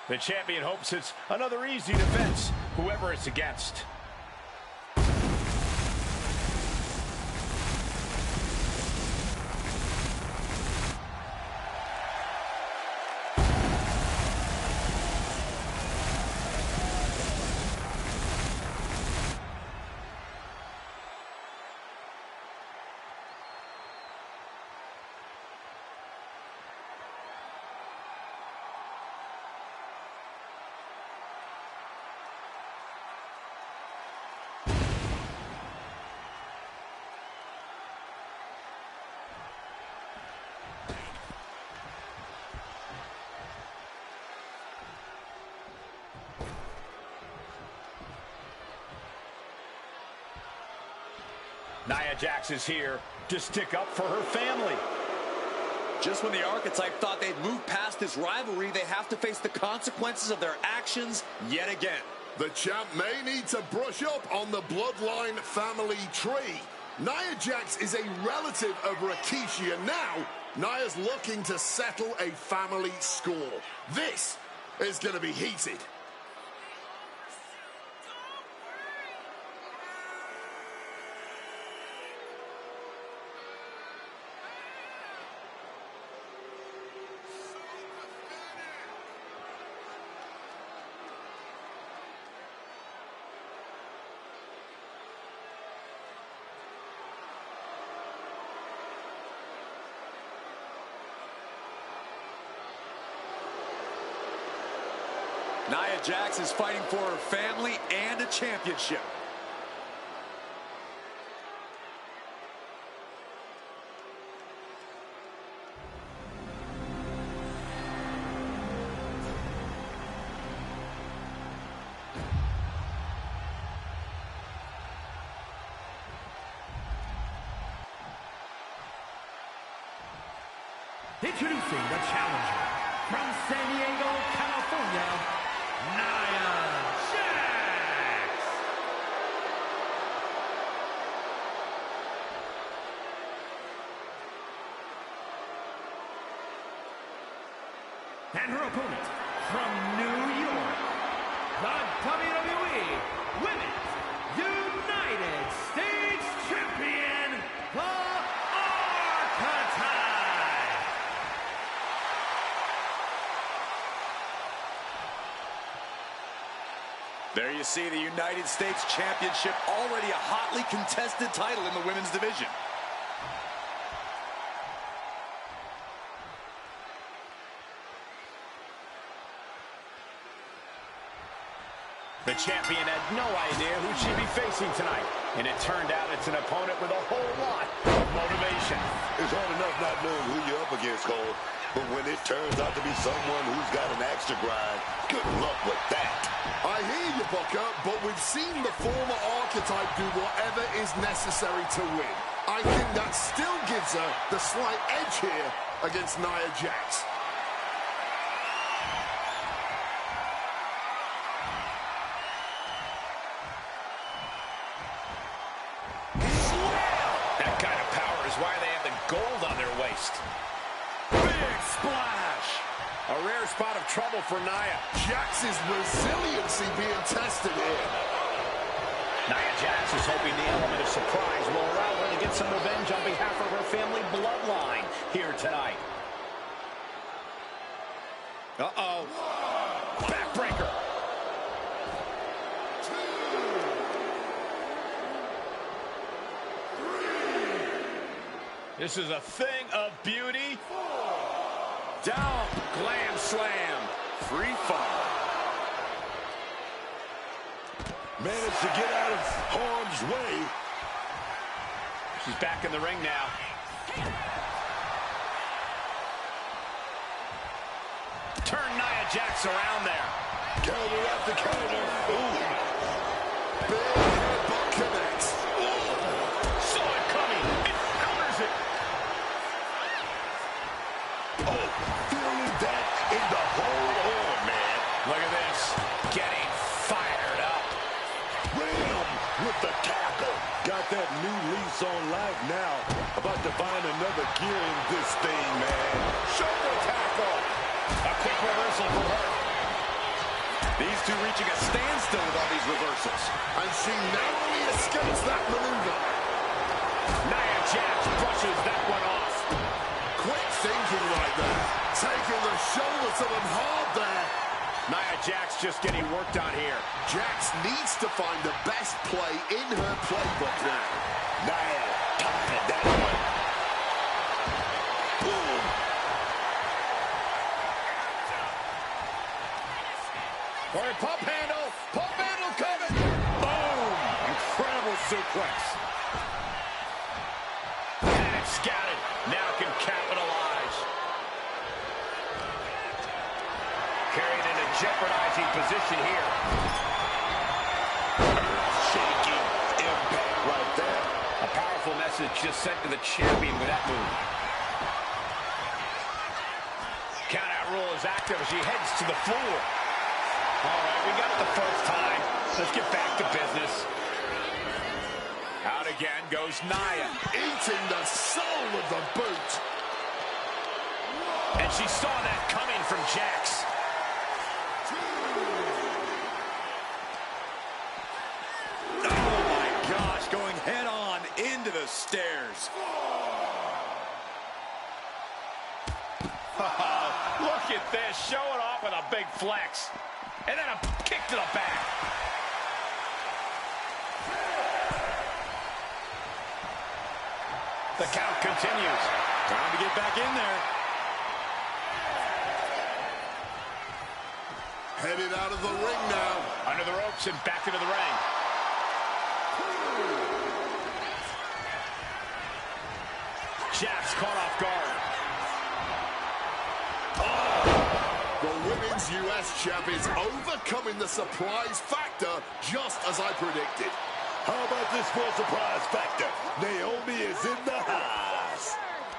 The champion hopes it's another easy defense, whoever it's against. Nia Jax is here to stick up for her family. Just when the Archetype thought they'd moved past this rivalry, they have to face the consequences of their actions yet again. The champ may need to brush up on the bloodline family tree. Nia Jax is a relative of Rikishi, and now Nia's looking to settle a family score. This is going to be heated. Nia Jax is fighting for her family and a championship. Introducing the challenger from San Diego, California, Nia Jax. And her opponent from New York, the WWE Women's United States Champion, the Archetype. There you see the United States Championship, already a hotly contested title in the women's division. The champion had no idea who she'd be facing tonight, and it turned out it's an opponent with a whole lot of motivation. It's hard enough not knowing who you're up against, Cole, but when it turns out to be someone who's got an axe to grind, good luck with that. I hear you, Booker, but we've seen the former Archetype do whatever is necessary to win. I think that still gives her the slight edge here against Nia Jax. That kind of power is why they have the gold on their waist. Big splash. A rare spot of trouble for Nia. Jax's resiliency being tested here. Nia Jax is hoping the element of surprise will allow her to get some revenge on behalf of her family bloodline here tonight. Uh-oh. Backbreaker. This is a thing of beauty. Down. Glam slam. Free fall. Managed to get out of harm's way. She's back in the ring now. Turn Nia Jax around there. Counter after counter. Ooh. Big headbutt connects. Saw it coming. It counters it. Oh, feeling that in the whole arm, man. Look at this. Getting fired up. Ram with the tackle. Got that new lease on life now. About to find another gear in this thing, man. Shoulder tackle. A quick reversal for her. These two reaching a standstill with all these reversals. And she narrowly escapes that maneuver. Nia Jax brushes that one off. Quick thinking right there. Taking the shoulder to them hard there. Nia Jax just getting worked on here. Jax needs to find the best play in her playbook now. Nia, tied that one. Boom. Or a pump handle. Pump handle coming. Boom. Incredible suplex. And scattered. Now can capitalize. Carried in a jeopardizing position here. Shaking impact right there. A powerful message just sent to the champion with that move. Countout rule is active as she heads to the floor. All right, we got it the first time. Let's get back to business. Out again goes Nia. Eating the soul with the boot. And she saw that coming from Jax. Oh my gosh, going head on into the stairs. Look at this, showing off with a big flex. And then a kick to the back. The count continues. Time to get back in there. Headed out of the ring now. Under the ropes and back into the ring. Jax caught off guard. The Women's U.S. Champ is overcoming the surprise factor just as I predicted. How about this for a surprise factor? Naomi is in the house.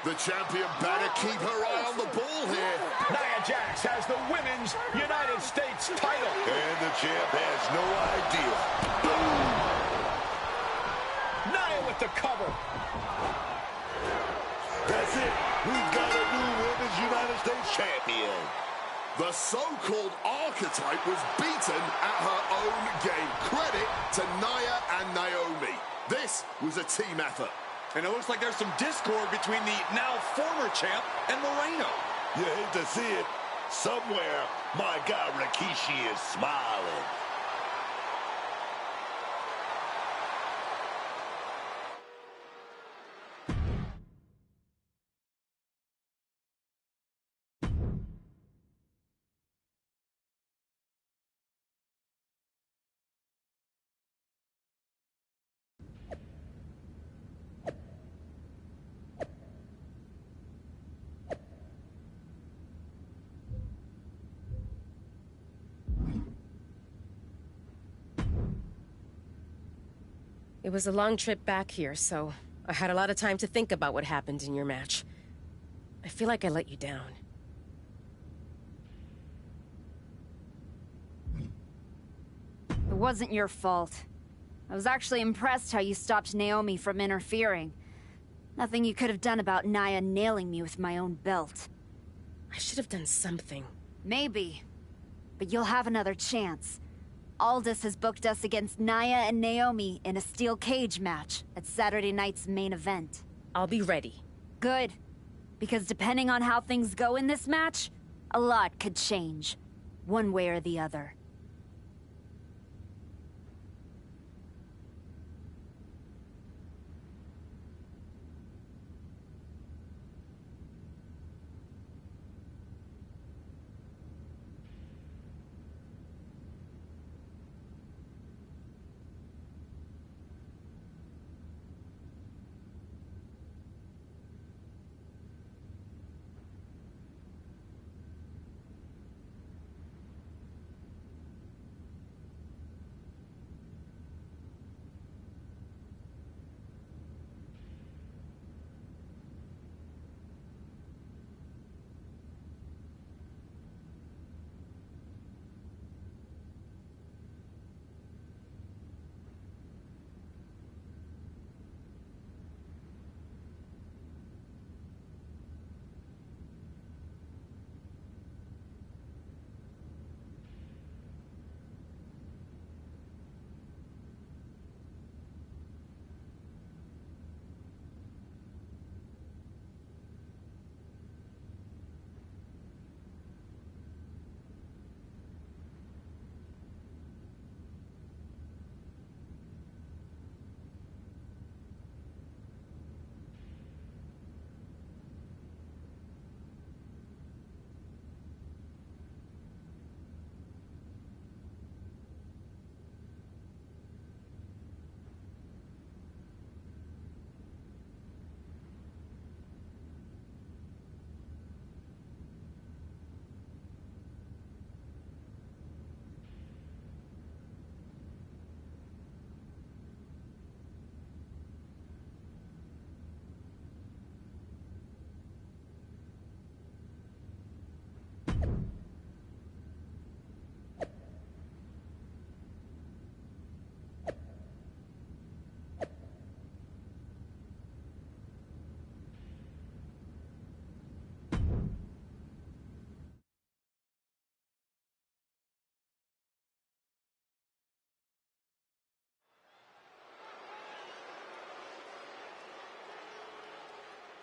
The champion better keep her eye on the ball here. Nia Jax has the Women's United States title. And the champ has no idea. Boom! Nia with the cover. That's it. We've got a new Women's United States champion. The so-called archetype was beaten at her own game. Credit to Nia and Naomi. This was a team effort. And it looks like there's some discord between the now former champ and Moreno. You hate to see it. Somewhere, my guy Rikishi is smiling. It was a long trip back here, so I had a lot of time to think about what happened in your match. I feel like I let you down. It wasn't your fault. I was actually impressed how you stopped Naomi from interfering. Nothing you could have done about Nia nailing me with my own belt. I should have done something. Maybe. But you'll have another chance. Aldous has booked us against Nia and Naomi in a steel cage match at Saturday night's main event. I'll be ready. Good. Because depending on how things go in this match, a lot could change. One way or the other.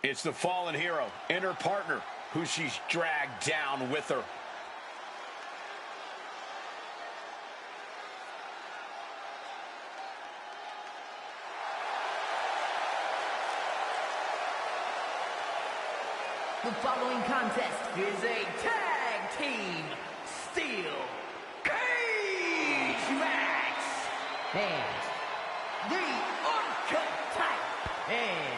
It's the fallen hero and her partner, who she's dragged down with her. The following contest is a tag team steel cage match. And the Archetype and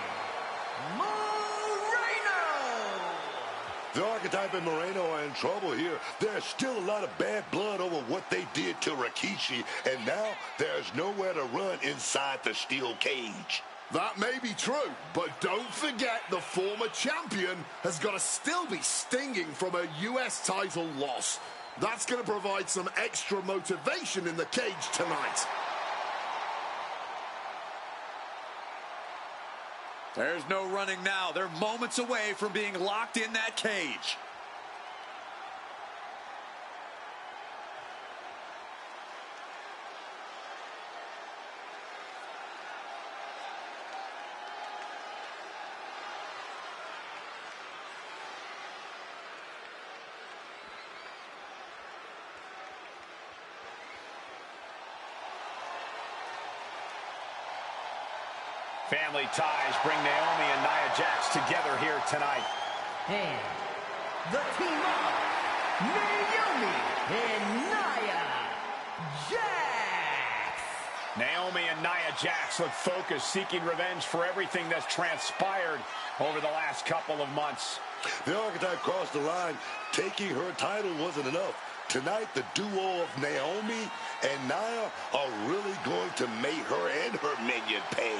The Archetype and Moreno are in trouble here. There's still a lot of bad blood over what they did to Rikishi, and now there's nowhere to run inside the steel cage. That may be true, but don't forget the former champion has got to still be stinging from a U.S. title loss. That's going to provide some extra motivation in the cage tonight. There's no running now. They're moments away from being locked in that cage. Family ties bring Naomi and Nia Jax together here tonight. And the team of Naomi and Nia Jax. Naomi and Nia Jax look focused, seeking revenge for everything that's transpired over the last couple of months. The Archetype crossed the line. Taking her title wasn't enough. Tonight, the duo of Naomi and Nia are really going to make her and her minion pay.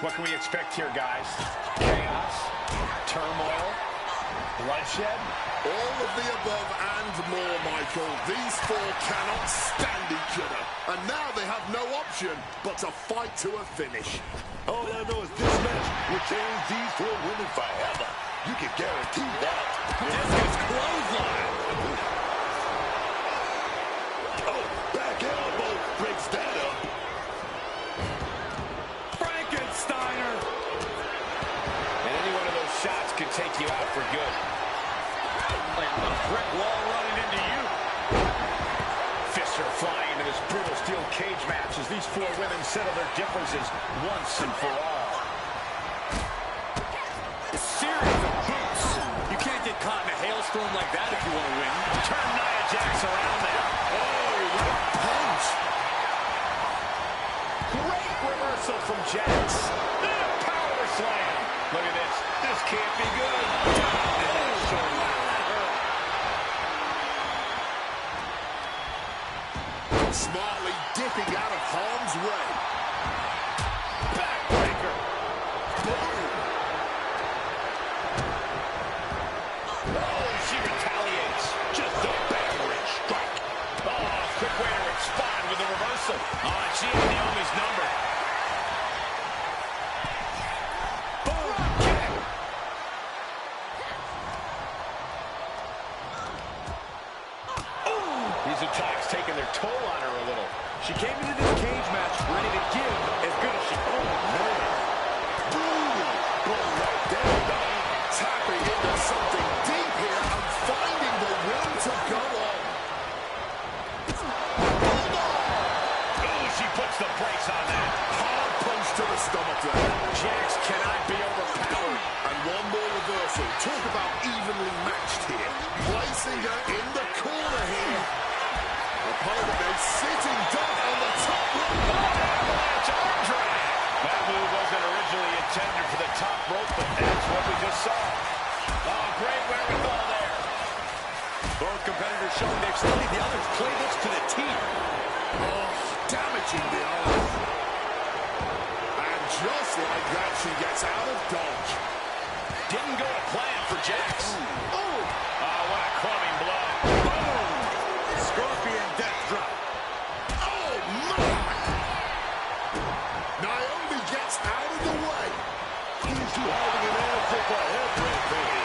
What can we expect here, guys? Chaos? Turmoil? Bloodshed? All of the above and more, Michael. These four cannot stand each other. And now they have no option but to fight to a finish. All I know is this match will change these four women forever. You can guarantee that. Discus clothesline. Oh, back elbow breaks that up. Frankensteiner. And any one of those shots could take you out for good. Like a brick wall running into you. Fists are flying into this brutal steel cage match as these four women settle their differences once and for all. firestorm like that if you want to win. Turn Nia Jax around there. Oh, what a punch. Great reversal from Jax. And a power slam. Look at this. This can't be good. Smartly dipping out of harm's way. Backbreaker. Boom. Oh, she retaliates. Just a battering strike. Oh, quick way to respond with the reversal. Oh, and she had Naomi's number. Boom, kick. Ooh, these attacks taking their toll on her a little. She came into this cage match ready to give as good as she could. Oh, man. Brutal. Blow right there, though. Tapping into something deep here and finding the will to go on. Ooh, she puts the brakes on that. Hard punch to the stomach there. Jax cannot be overpowered. And one more reversal. Talk about evenly matched here. Placing her in the corner here. Opponent is sitting duck on the top rope. Avalanche arm drag. That move wasn't originally intended for the top rope, but that's what we just saw. Oh, great wherewithal there. Both competitors showing they've studied the other's playbooks to the T. Oh, damaging the arm. And just like that, she gets out of dodge. Didn't go to plan for Jax. Oh, oh, what a clubbing blow. boom. Scorpion death drop. Oh, my. Naomi gets out of the way. He's having an answer for everything.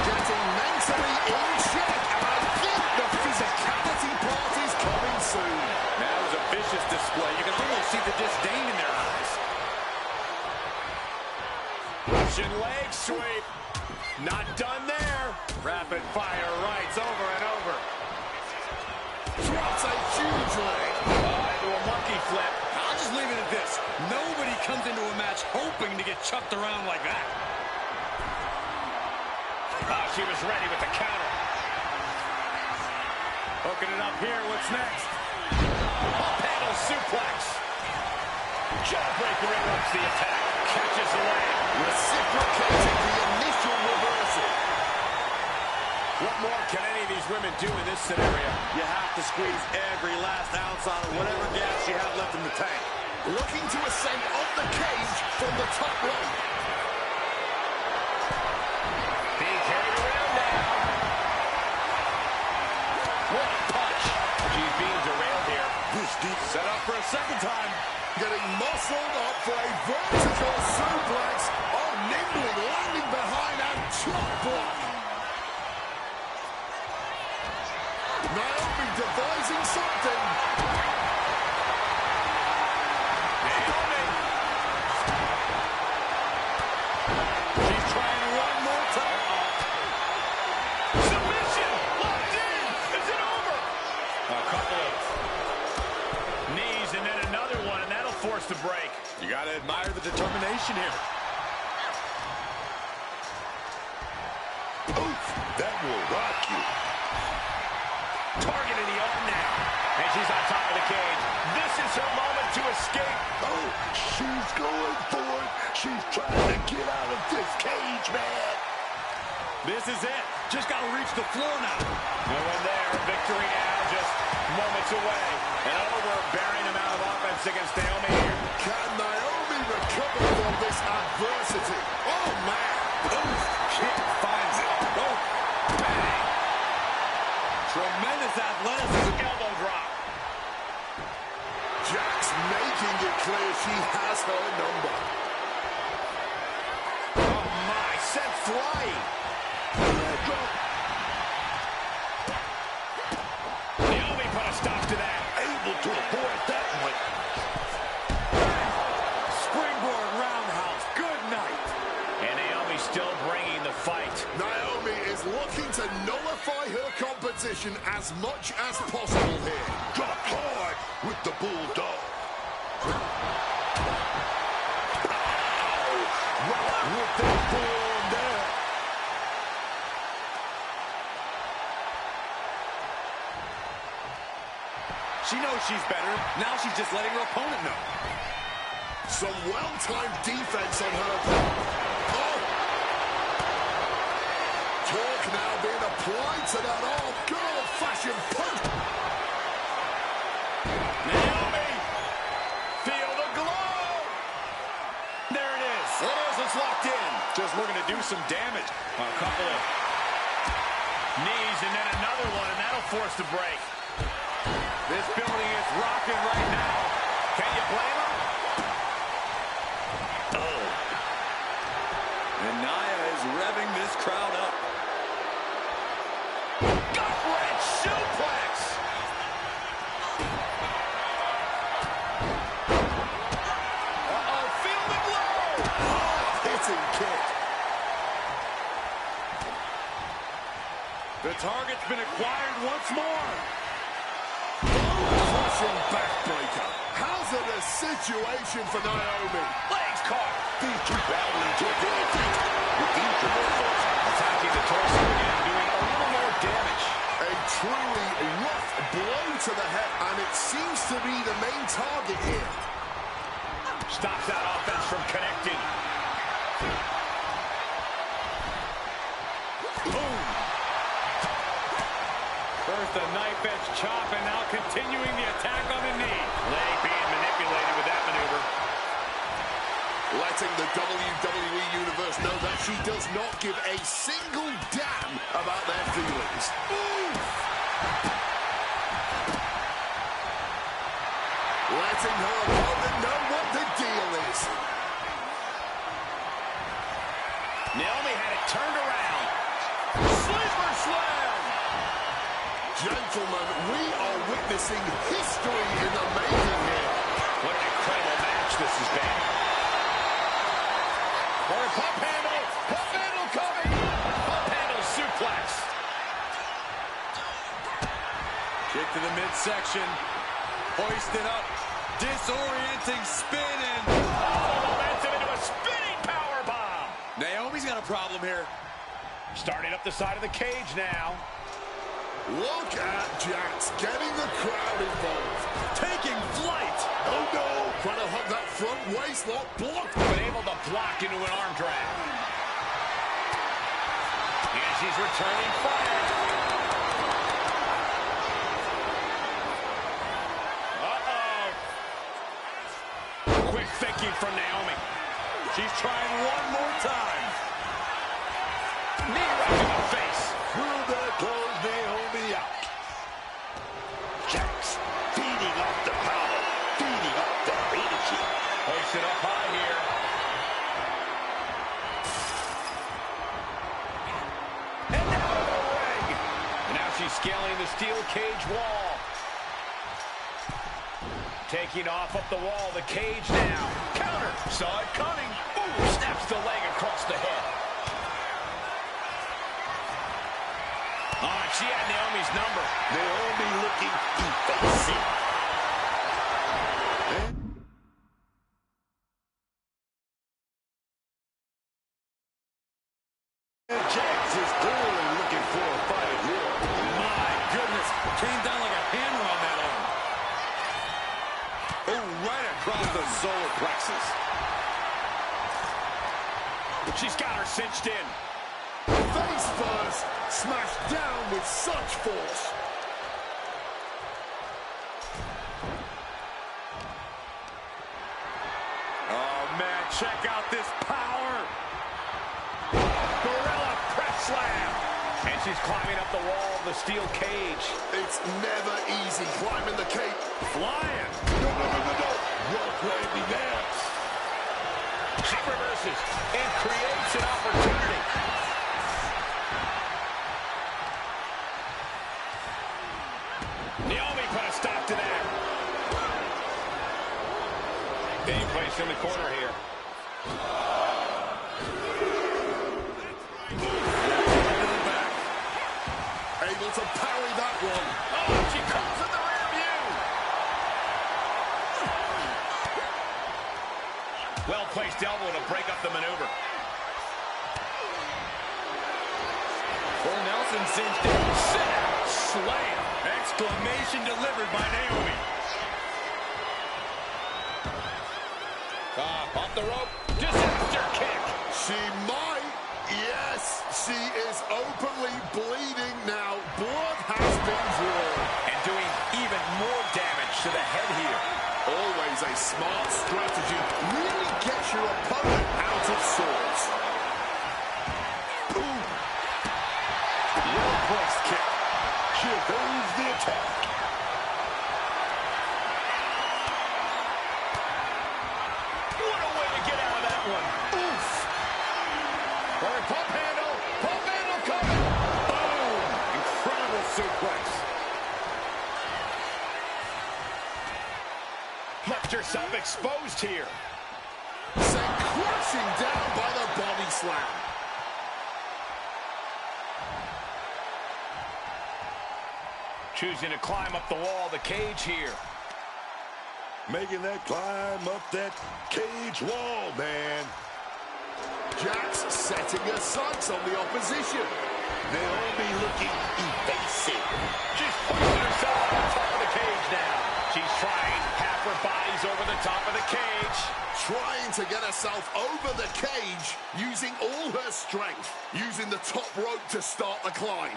Getting mentally in check. And I think the physicality part is coming soon. That was a vicious display. You can almost see the disdain in their eyes. Russian leg sweep. Not done there. Rapid fire rights over and over. Drops a huge leg. Into a monkey flip. I'll just leave it at this. Nobody comes into a match hoping to get chucked around like that. Oh, she was ready with the counter. Hooking it up here. What's next? Up handle suplex. Jawbreaker interrupts the attack. Catches the leg. Reciprocating the initial reversal. What more can any of these women do in this scenario? You have to squeeze every last ounce out of whatever gas you have left in the tank. Looking to ascend up the cage from the top rope. Being carried around now. What a punch. She's being derailed here. This deep Set up for a second time. getting muscled up for a vertical suplex. Oh, nimbly landing behind and chop block. Naomi devising something. Naomi. She's trying one more time. Submission. Locked in. Is it over? A couple of knees and then another one, and that'll force the break. You got to admire the determination here. Oof, that will rock you. Targeting the arm now. And she's on top of the cage. This is her moment to escape. Oh, she's going for it. She's trying to get out of this cage, man. This is it. Just got to reach the floor now. No one there. Victory now, just moments away. An overbearing amount of offense against Naomi here. Can Naomi recover from this adversity? Oh, man. Oof, kick finds it. Oh, bang. Tremendous athleticism. Elbow drop. Jax making it clear she has her number. Oh, my. Sent flying. Naomi put a stop to that. Able to avoid that one. Springboard roundhouse. Good night. And Naomi still bringing the fight. Naomi is looking to nullify her competition as much as possible here. Drop hard with the bulldog. Right with the form there. She knows she's better. Now she's just letting her opponent know. Some well-timed defense on her part. Oh! Torque now being applied to that arm. Good old-fashioned punch. Naomi! Feel the glow! There it is. It is. It's locked in. Just looking to do some damage. A couple of knees and then another one, and that'll force the break. This building is rocking right now. Can you blame her? Oh. And Nia is revving this crowd up. Gut-wrench suplex! Uh-oh, feel the glow! Hitting kick. The target's been acquired once more. Crushing backbreaker. How's it a situation for Naomi? Legs caught. These two battling to their feet with each of their foot. Attacking the torso again, doing a little more damage. A truly rough blow to the head, and it seems to be the main target here. Stops that offense from connecting. Boom. First a knife edge chop, and now continuing the attack on the knee. Leg being manipulated with that maneuver. Letting the WWE Universe know that she does not give a single damn about their feelings. Letting her opponent know what the deal is. Naomi had it turned around. Sleeper slam! Gentlemen, we are witnessing history in the making here. What an incredible match this has been. Or a pump handle. Pump handle coming. Pump handle suplex. Kick to the midsection. Hoisted up. Disorienting spin and... Momentum into a spinning powerbomb. Naomi's got a problem here. Starting up the side of the cage now. Look at Jax getting the crowd involved. Taking flight. Oh no! Trying to hug that front waist lock. Blocked. But able to block into an arm drag. And she's returning fire. Uh-oh. Quick thinking from Naomi. She's trying one more time. Knee right to the face. Will that close Naomi out? Jax feeding off the power, feeding off the energy. Hoisted up high here. And down to the ring. And now she's scaling the steel cage wall. Taking off up the wall, the cage now. Counter. Saw it coming. Ooh, snaps the leg across the head. Oh, she had Naomi's number. Naomi looking evasive. And Jax is clearly looking for a fight here. My goodness. Came down like a hammer on that arm. Oh, right across the solar plexus. She's got her cinched in. Face first, smashed down with such force. Oh, man, check out this power. Gorilla press slam. And she's climbing up the wall of the steel cage. It's never easy climbing the cape. Flying. No. Rock Randy now. She reverses and creates an opportunity. Naomi put a stop to that. Being placed in the corner here. Able to parry that one. Oh, she comes in the rear view. Well-placed elbow to break up the maneuver. Well, Nelson cinched in. Sit out, slam. Exclamation delivered by Naomi. Off the rope. Disaster kick. She might. Yes, she is openly bleeding now. Blood has been drawn. And doing even more damage to the head here. Always a smart strategy. Really gets your opponent out of sorts. Ooh. Well-placed kick. Here goes the attack. What a way to get out of that one. Oof. Or pump handle. Pump handle coming. Boom. Incredible suplex. Left herself exposed here. Sent crashing down by the body slam. Choosing to climb up the wall of the cage here. Making that climb up that cage wall, man. Jax setting her sights on the opposition. Naomi looking evasive. She's pushing herself on the top of the cage now. She's trying. Half her body's over the top of the cage. Trying to get herself over the cage, using all her strength. Using the top rope to start the climb.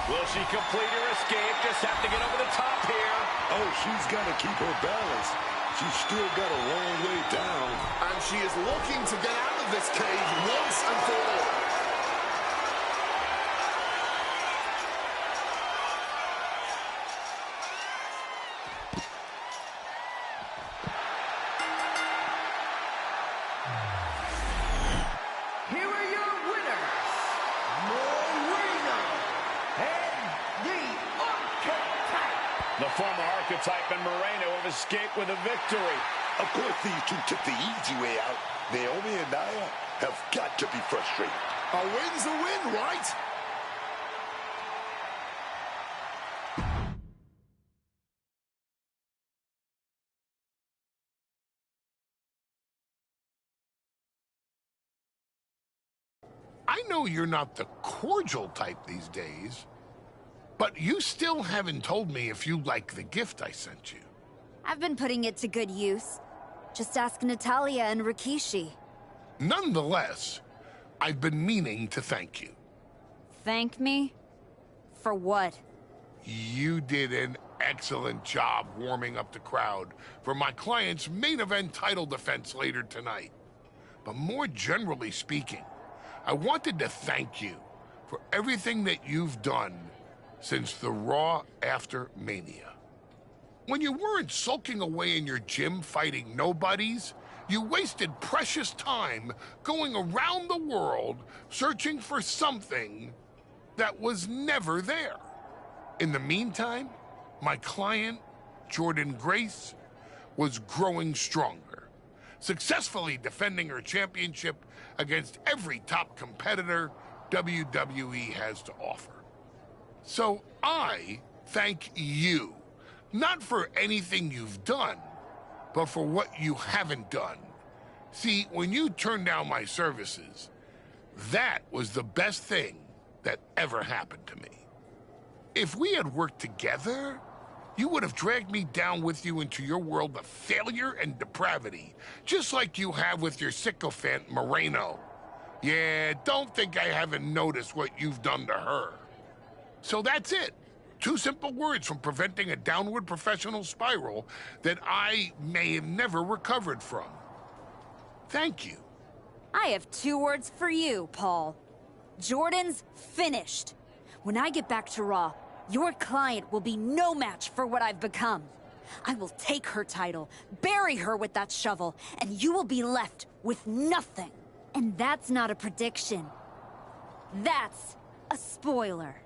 Will she complete her escape? Just have to get over the top here. Oh, she's got to keep her balance. She's still got a long way down. And she is looking to get out of this cage once and for all. Here are your winners, Moreno and the Archetype. The former Archetype and Moreno have escaped with a victory. Of course, these two took the easy way out. Naomi and Nia have got to be frustrated. A win's a win, right? I know you're not the cordial type these days, but you still haven't told me if you like the gift I sent you. I've been putting it to good use. Just ask Natalia and Rikishi. Nonetheless, I've been meaning to thank you. Thank me? For what? You did an excellent job warming up the crowd for my client's main event title defense later tonight. But more generally speaking, I wanted to thank you for everything that you've done since the Raw after Mania. When you weren't sulking away in your gym fighting nobodies, you wasted precious time going around the world searching for something that was never there. In the meantime, my client, Jordan Grace, was growing stronger, successfully defending her championship against every top competitor WWE has to offer. So I thank you, not for anything you've done, but for what you haven't done. See, when you turned down my services, that was the best thing that ever happened to me. If we had worked together, you would have dragged me down with you into your world of failure and depravity, just like you have with your sycophant Moreno. Yeah, don't think I haven't noticed what you've done to her. So that's it. 2 simple words from preventing a downward professional spiral that I may have never recovered from. Thank you. I have 2 words for you, Paul. Jordan's finished. When I get back to Raw, your client will be no match for what I've become. I will take her title, bury her with that shovel, and you will be left with nothing. And that's not a prediction. That's a spoiler.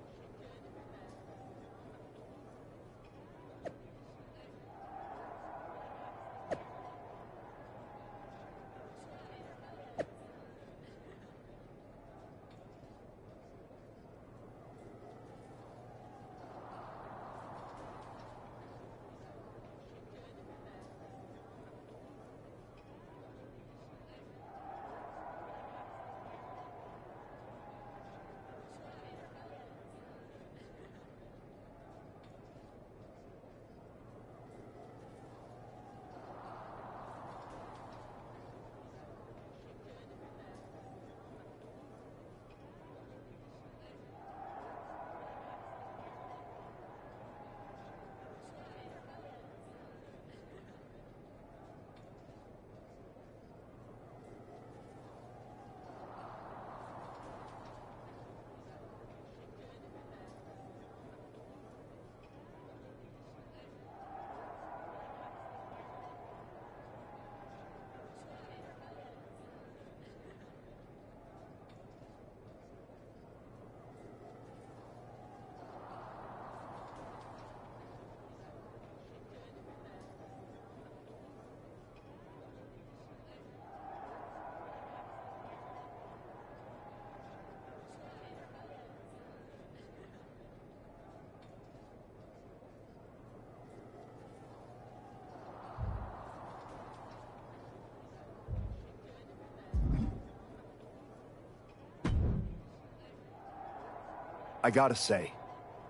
I gotta say,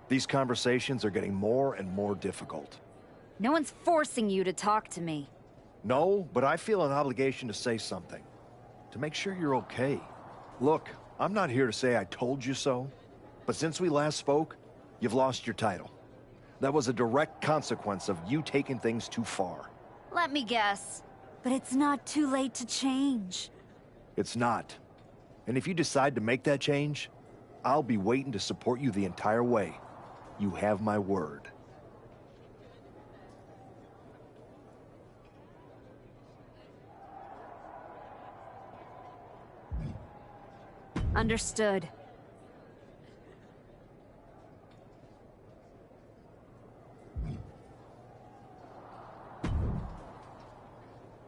these conversations are getting more and more difficult. No one's forcing you to talk to me. No, but I feel an obligation to say something. To make sure you're okay. Look, I'm not here to say I told you so, but since we last spoke, you've lost your title. That was a direct consequence of you taking things too far. Let me guess. But it's not too late to change. It's not. And if you decide to make that change, I'll be waiting to support you the entire way. You have my word. Understood.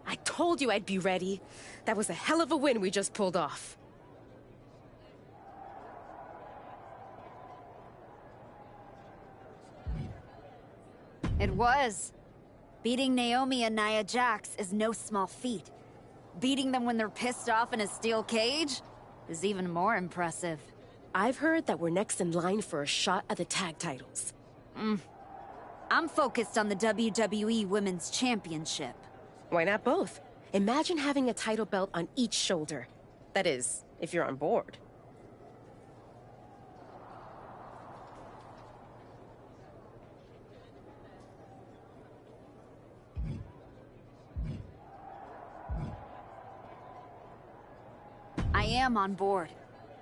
I told you I'd be ready. That was a hell of a win we just pulled off. It was. Beating Naomi and Nia Jax is no small feat. Beating them when they're pissed off in a steel cage is even more impressive. I've heard that we're next in line for a shot at the tag titles. I'm focused on the WWE Women's Championship. Why not both? Imagine having a title belt on each shoulder. That is, if you're on board. I am on board.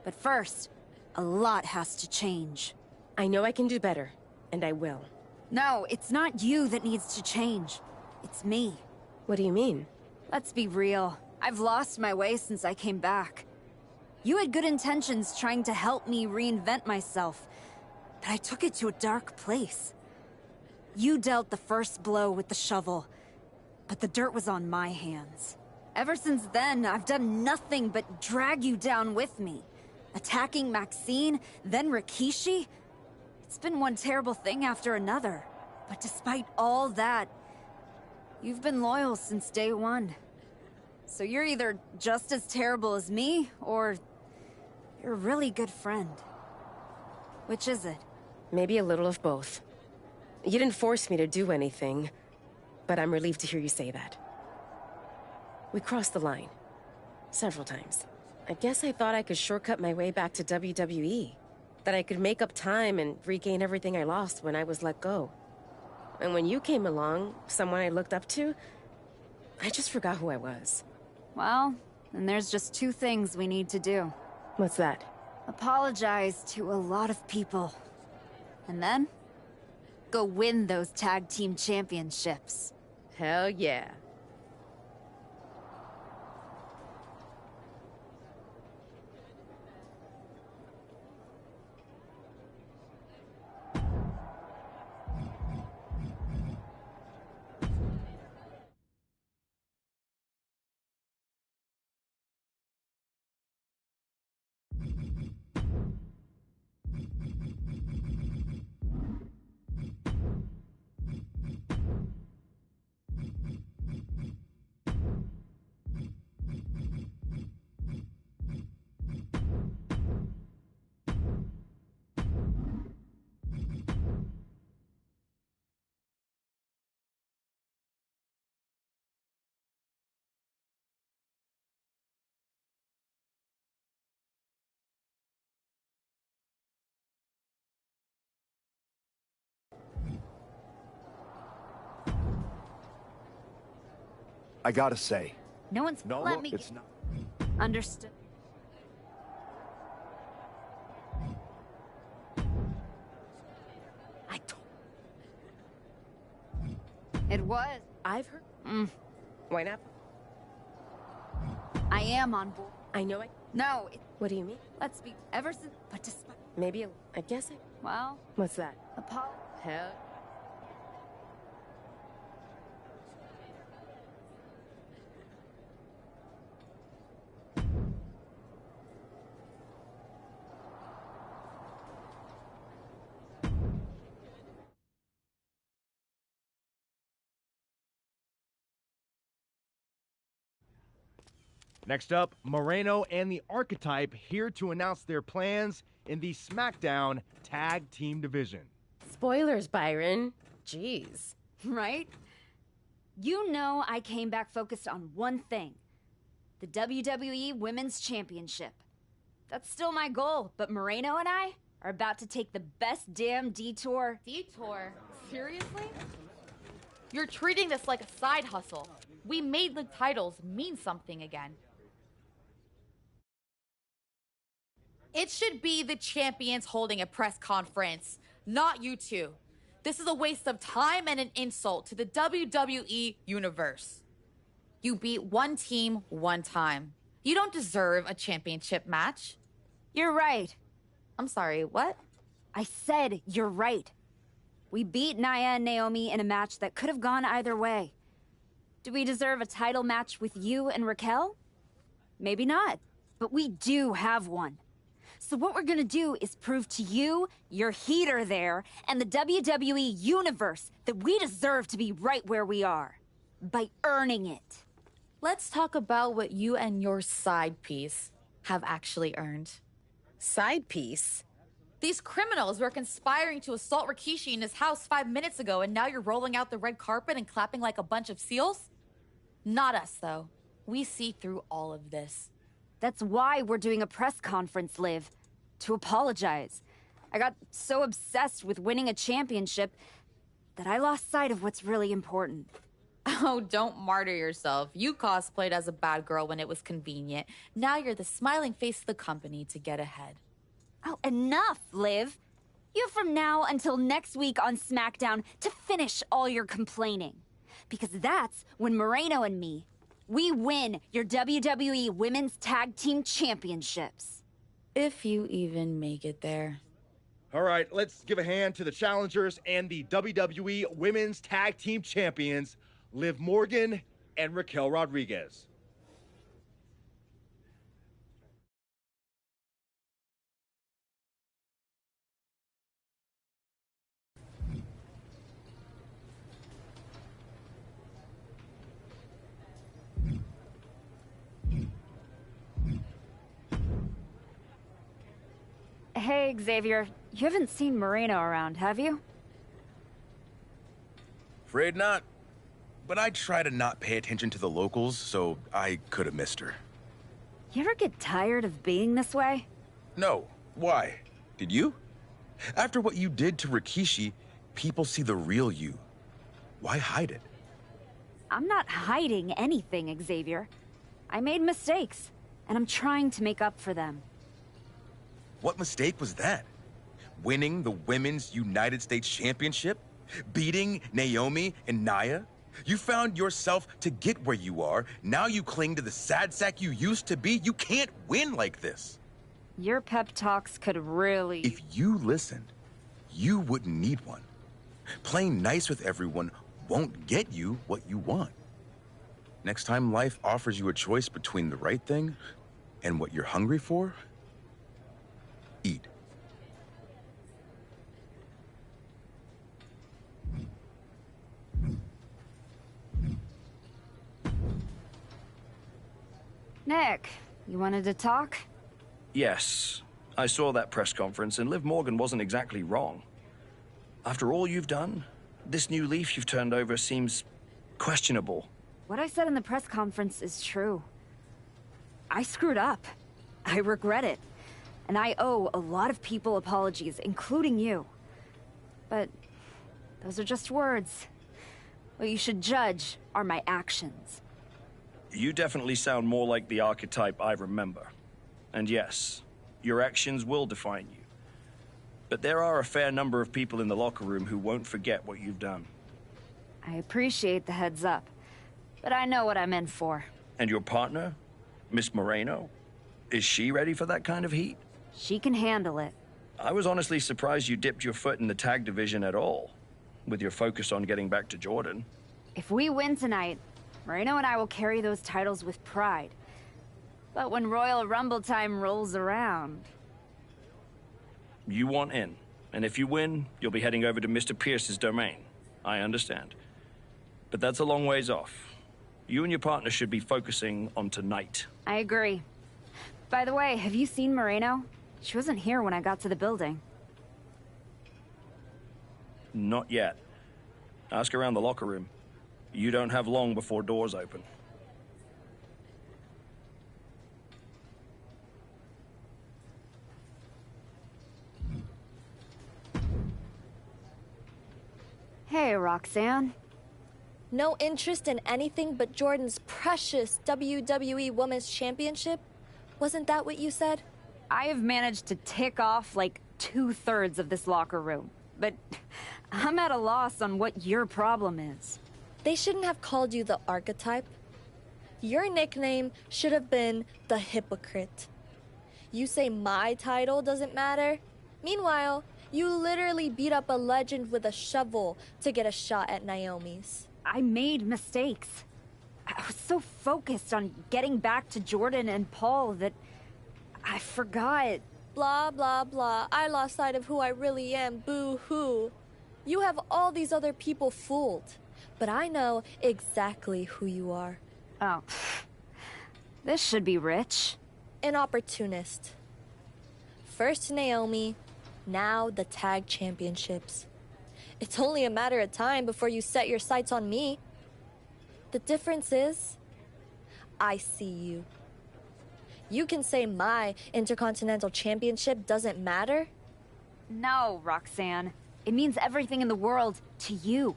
But first, a lot has to change. I know I can do better, and I will. No, it's not you that needs to change. It's me. What do you mean? Let's be real. I've lost my way since I came back. You had good intentions trying to help me reinvent myself, but I took it to a dark place. You dealt the first blow with the shovel, but the dirt was on my hands. Ever since then, I've done nothing but drag you down with me. Attacking Maxine, then Rikishi. It's been one terrible thing after another. But despite all that, you've been loyal since day one. So you're either just as terrible as me, or you're a really good friend. Which is it? Maybe a little of both. You didn't force me to do anything, but I'm relieved to hear you say that. We crossed the line. Several times. I guess I thought I could shortcut my way back to WWE. That I could make up time and regain everything I lost when I was let go. And when you came along, someone I looked up to, I just forgot who I was. Well, then there's just two things we need to do. What's that? Apologize to a lot of people. And then, go win those tag team championships. Hell yeah. I gotta say. No one's No, let look, me it's get... not. Understood. It was. I've heard. Why not? I am on board. I know I... No, What do you mean? let's be... Ever since... But despite... Maybe I guess I... Well, What's that? Hell... Next up, Moreno and the Archetype here to announce their plans in the SmackDown Tag Team Division. Spoilers, Byron. Jeez. Right? You know I came back focused on one thing. The WWE Women's Championship. That's still my goal, but Moreno and I are about to take the best damn detour. Detour? Seriously? You're treating this like a side hustle. We made the titles mean something again. It should be the champions holding a press conference, not you two. This is a waste of time and an insult to the WWE Universe. You beat one team one time. You don't deserve a championship match. You're right. I'm sorry, what? I said you're right. We beat Nia and Naomi in a match that could have gone either way. Do we deserve a title match with you and Raquel? Maybe not, but we do have one. So what we're gonna do is prove to you, your heater there, and the WWE Universe that we deserve to be right where we are. By earning it. Let's talk about what you and your side piece have actually earned. Side piece? These criminals were conspiring to assault Rikishi in his house 5 minutes ago, and now you're rolling out the red carpet and clapping like a bunch of seals? Not us, though. We see through all of this. That's why we're doing a press conference, Liv. To apologize. I got so obsessed with winning a championship that I lost sight of what's really important. Oh, don't martyr yourself. You cosplayed as a bad girl when it was convenient. Now you're the smiling face of the company to get ahead. Oh, enough, Liv. You have from now until next week on SmackDown to finish all your complaining. Because that's when Moreno and me, we win your WWE Women's Tag Team Championships. If you even make it there. All right, let's give a hand to the challengers and the WWE Women's Tag Team Champions, Liv Morgan and Raquel Rodriguez. Hey, Xavier. You haven't seen Moreno around, have you? Afraid not. But I try to not pay attention to the locals, so I could have missed her. You ever get tired of being this way? No. Why? Did you? After what you did to Rikishi, people see the real you. Why hide it? I'm not hiding anything, Xavier. I made mistakes, and I'm trying to make up for them. What mistake was that? Winning the Women's United States Championship? Beating Naomi and Nia? You found yourself to get where you are. Now you cling to the sad sack you used to be. You can't win like this. Your pep talks could really... If you listened, you wouldn't need one. Playing nice with everyone won't get you what you want. Next time life offers you a choice between the right thing and what you're hungry for, eat. Nick, you wanted to talk? Yes. I saw that press conference, and Liv Morgan wasn't exactly wrong. After all you've done, this new leaf you've turned over seems questionable. What I said in the press conference is true. I screwed up. I regret it. And I owe a lot of people apologies, including you. But those are just words. What you should judge are my actions. You definitely sound more like the archetype I remember. And yes, your actions will define you. But there are a fair number of people in the locker room who won't forget what you've done. I appreciate the heads up, but I know what I'm in for. And your partner, Miss Moreno, is she ready for that kind of heat? She can handle it. I was honestly surprised you dipped your foot in the tag division at all, with your focus on getting back to Jordan. If we win tonight, Moreno and I will carry those titles with pride. But when Royal Rumble time rolls around... You want in, and if you win, you'll be heading over to Mr. Pierce's domain. I understand. But that's a long ways off. You and your partner should be focusing on tonight. I agree. By the way, have you seen Moreno? She wasn't here when I got to the building. Not yet. Ask around the locker room. You don't have long before doors open. Hey, Roxanne. No interest in anything but Jordan's precious WWE Women's Championship? Wasn't that what you said? I have managed to tick off like 2/3 of this locker room, but I'm at a loss on what your problem is. They shouldn't have called you the Archetype. Your nickname should have been the Hypocrite. You say my title doesn't matter? Meanwhile, you literally beat up a legend with a shovel to get a shot at Naomi's. I made mistakes. I was so focused on getting back to Jordan and Paul that I forgot. Blah, blah, blah. I lost sight of who I really am. Boo-hoo. You have all these other people fooled, but I know exactly who you are. Oh. This should be rich. An opportunist. First Naomi, now the tag championships. It's only a matter of time before you set your sights on me. The difference is, I see you. You can say my Intercontinental Championship doesn't matter? No, Roxanne. It means everything in the world to you.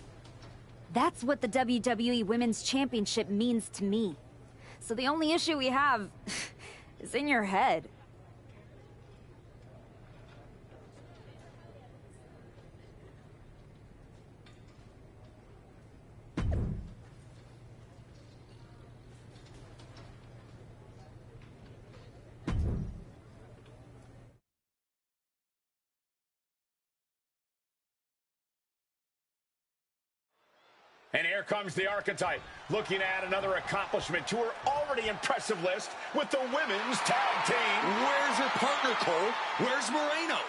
That's what the WWE Women's Championship means to me. So the only issue we have is in your head. And here comes the Archetype, looking to add another accomplishment to her already impressive list with the women's tag team. Where's her partner, Cole? Where's Moreno?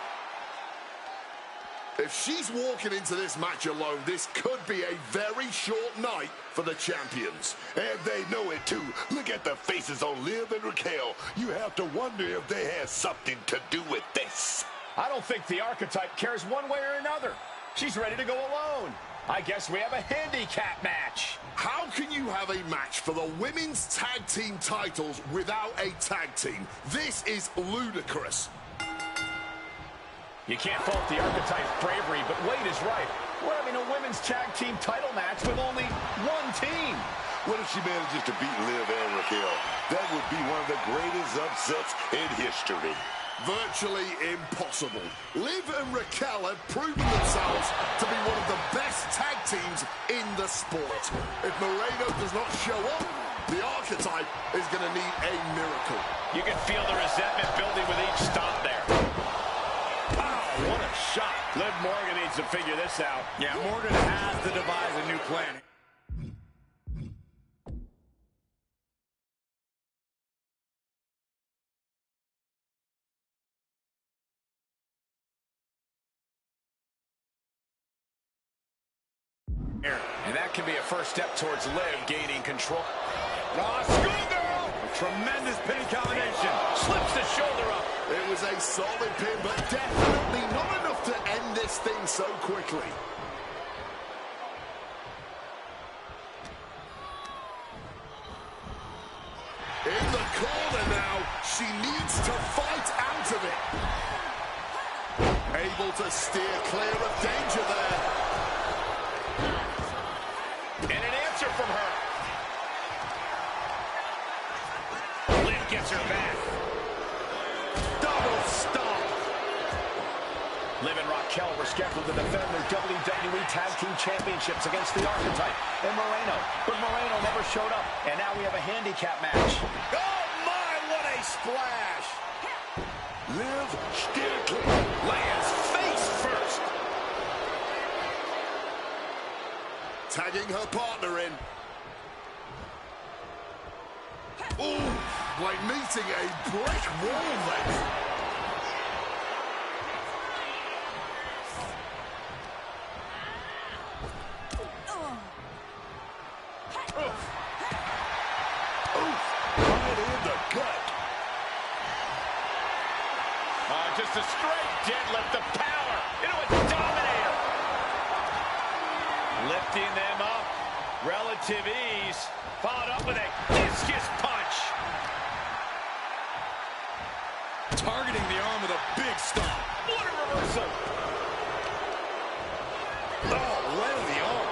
If she's walking into this match alone, this could be a very short night for the champions. And they know it, too. Look at the faces on Liv and Raquel. You have to wonder if they had something to do with this. I don't think the Archetype cares one way or another. She's ready to go alone. I guess we have a handicap match. How can you have a match for the women's tag team titles without a tag team? This is ludicrous. You can't fault the Archetype's bravery, but Wade is right. We're having a women's tag team title match with only one team. What if she manages to beat Liv and Raquel? That would be one of the greatest upsets in history. Virtually impossible. Liv and Raquel have proven themselves to be one of the best tag teams in the sport. If Moreno does not show up, the Archetype is going to need a miracle. You can feel the resentment building with each stop there. Wow, what a shot. Liv Morgan needs to figure this out. Yeah, Morgan has to devise a new plan. And that can be a first step towards Liv gaining control. Oh, schoolgirl! A tremendous pin combination. Slips the shoulder up. It was a solid pin, but definitely not enough to end this thing so quickly. In the corner now. She needs to fight out of it. Able to steer clear of danger there. And an answer from her. Liv gets her back. Double stomp. Liv and Raquel were scheduled to defend their WWE Tag Team Championships against the Archetype and Moreno. But Moreno never showed up, and now we have a handicap match. Oh, my, what a splash. Liv steer clear. Lands face first. Tagging her partner in. Ooh, like meeting a brick wall then. a straight deadlift of power into a dominator. Lifting them up. Relative ease. Followed up with a discus punch. Targeting the arm with a big stomp. What a reversal. Oh, right on the arm.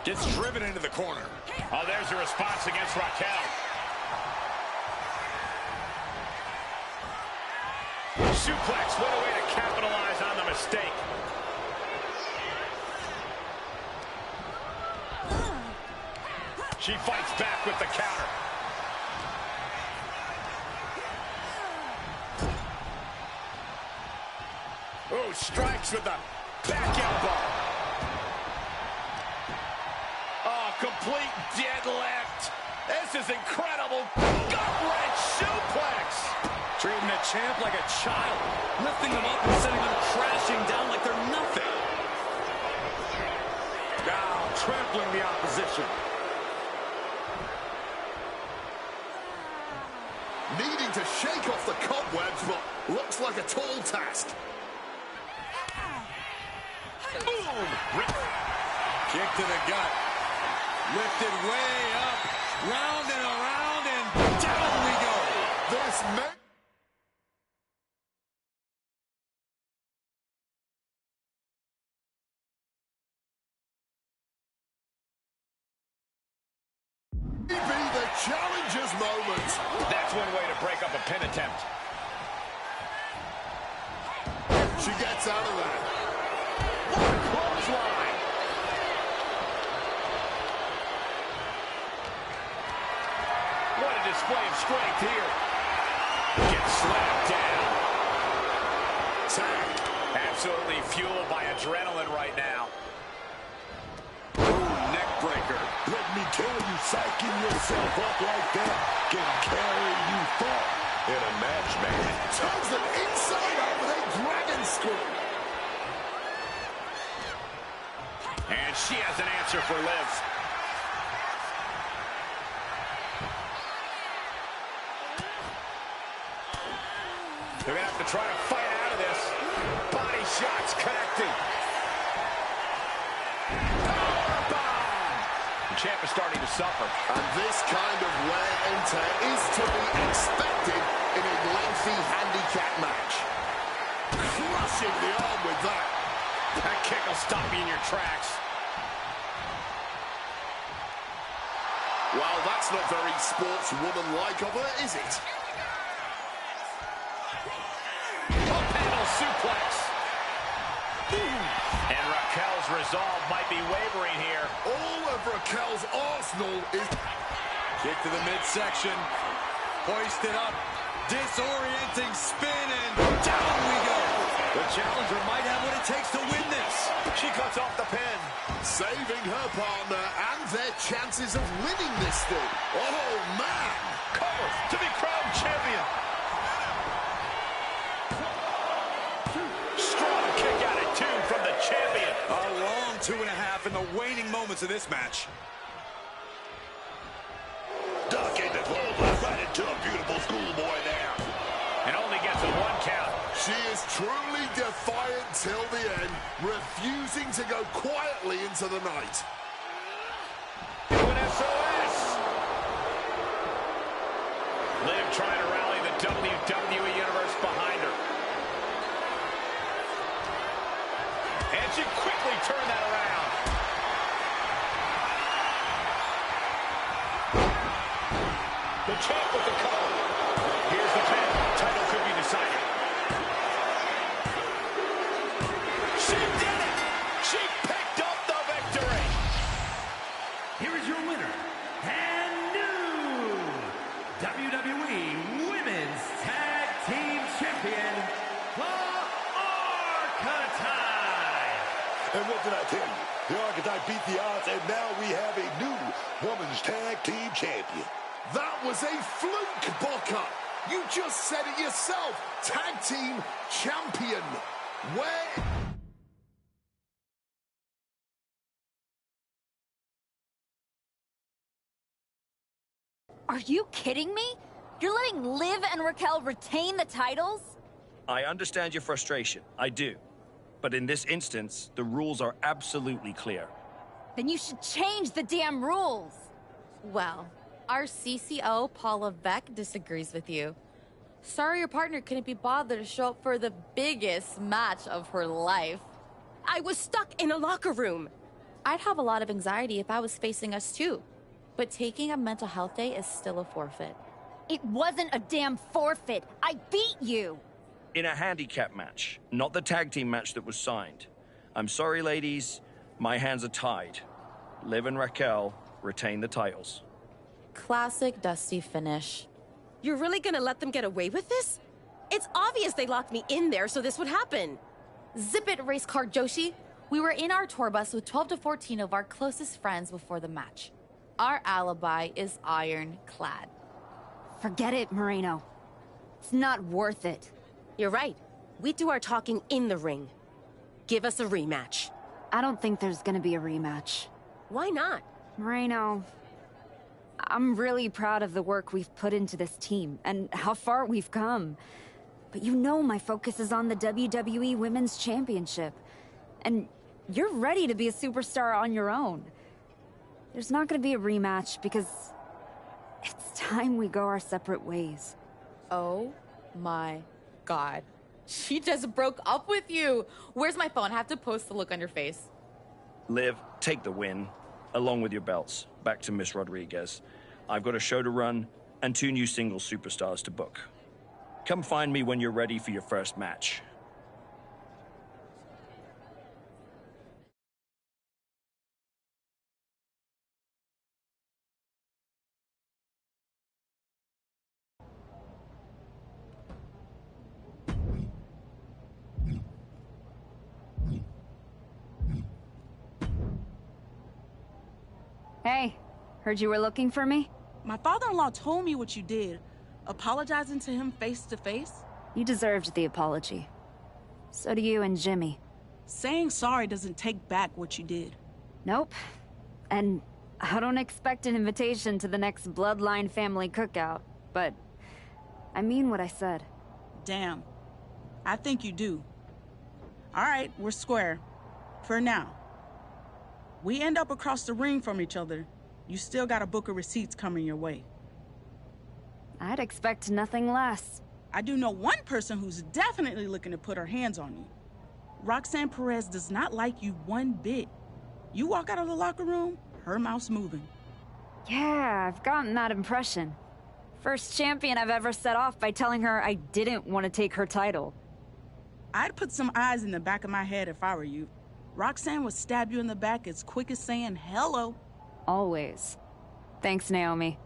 Gets driven into the corner. Oh, there's a response against Raquel. Suplex, what a way to capitalize on the mistake. She fights back with the counter. Oh, strikes with the back elbow. Oh, complete deadlift. This is incredible. Gut-wrench suplex. Treating the champ like a child. Lifting them up and sending them crashing down like they're nothing. Now, trampling the opposition. Needing to shake off the cobwebs, but looks like a tall task. Boom! Kick to the gut. Lifted way up. Round and around, and down we go. This may... be the challenger's moment. That's one way to break up a pin attempt. She gets out of there. What a clothesline. What a display of strength here. Gets slammed down. Tag. Absolutely fueled by adrenaline right now. Neck breaker. Let me tell you, psyching yourself up like that can carry you far in a match, man. Turns them inside out with a dragon screw. And she has an answer for Liv. They're going to have to try to fight out of this. Body shots connecting. The champ is starting to suffer. And this kind of wear and tear is to be expected in a lengthy handicap match. Crushing the arm with that. That kick will stop you in your tracks. Well, that's not very sportswoman-like of her, is it? Up handle suplex. And Raquel's resolve might be wavering here. All of Raquel's arsenal is... Kick to the midsection. Hoisted up. Disorienting spin, and down we go. The challenger might have what it takes to win this. She cuts off the pin. Saving her partner and their chances of winning this thing. Oh, man. Cover to be crowned champion. Strong kick out at 2 from the champion. A long 2.5 in the waning moments of this match. Duck into clothesline right into a beautiful schoolboy now. And only gets a 1 count. She is truly defiant till the end, refusing to go quietly into the night. Into an SOS. Liv trying to rally the WWE Universe behind her. And she quickly turned that around. The champ with the cover. Here's the pin. Title could be decided. She did it! She picked up the victory! Here is your winner, and new WWE Women's Tag Team Champion, the Archetype! And what did I tell you? The Archetype beat the odds, and now we have a new Women's Tag Team Champion. That was a fluke, Booker. You just said it yourself. Tag Team Champion. Where... Are you kidding me? You're letting Liv and Raquel retain the titles? I understand your frustration. I do. But in this instance, the rules are absolutely clear. Then you should change the damn rules. Well, our CCO, Paul Levesque, disagrees with you. Sorry your partner couldn't be bothered to show up for the biggest match of her life. I was stuck in a locker room. I'd have a lot of anxiety if I was facing us too. But taking a mental health day is still a forfeit. It wasn't a damn forfeit. I beat you. In a handicap match, not the tag team match that was signed. I'm sorry, ladies. My hands are tied. Liv and Raquel retain the titles. Classic Dusty finish. You're really gonna let them get away with this? It's obvious they locked me in there so this would happen. Zip it, race car Joshi. We were in our tour bus with 12 to 14 of our closest friends before the match. Our alibi is ironclad. Forget it, Moreno. It's not worth it. You're right. We do our talking in the ring. Give us a rematch. I don't think there's gonna be a rematch. Why not? Moreno, I'm really proud of the work we've put into this team and how far we've come. But you know my focus is on the WWE Women's Championship. And you're ready to be a superstar on your own. There's not gonna be a rematch because it's time we go our separate ways. Oh my God. She just broke up with you. Where's my phone? I have to post the look on your face. Liv, take the win, along with your belts, back to Miss Rodriguez. I've got a show to run and 2 new single superstars to book. Come find me when you're ready for your first match. Hey, heard you were looking for me? My father-in-law told me what you did. Apologizing to him face to face? You deserved the apology. So do you and Jimmy. Saying sorry doesn't take back what you did. Nope. And I don't expect an invitation to the next Bloodline family cookout, but I mean what I said. Damn. I think you do. All right, we're square. For now. We end up across the ring from each other. You still got a book of receipts coming your way. I'd expect nothing less. I do know one person who's definitely looking to put her hands on you. Roxanne Perez does not like you one bit. You walk out of the locker room, her mouth's moving. Yeah, I've gotten that impression. First champion I've ever set off by telling her I didn't want to take her title. I'd put some eyes in the back of my head if I were you. Roxanne would stab you in the back as quick as saying hello. Always. Thanks, Naomi.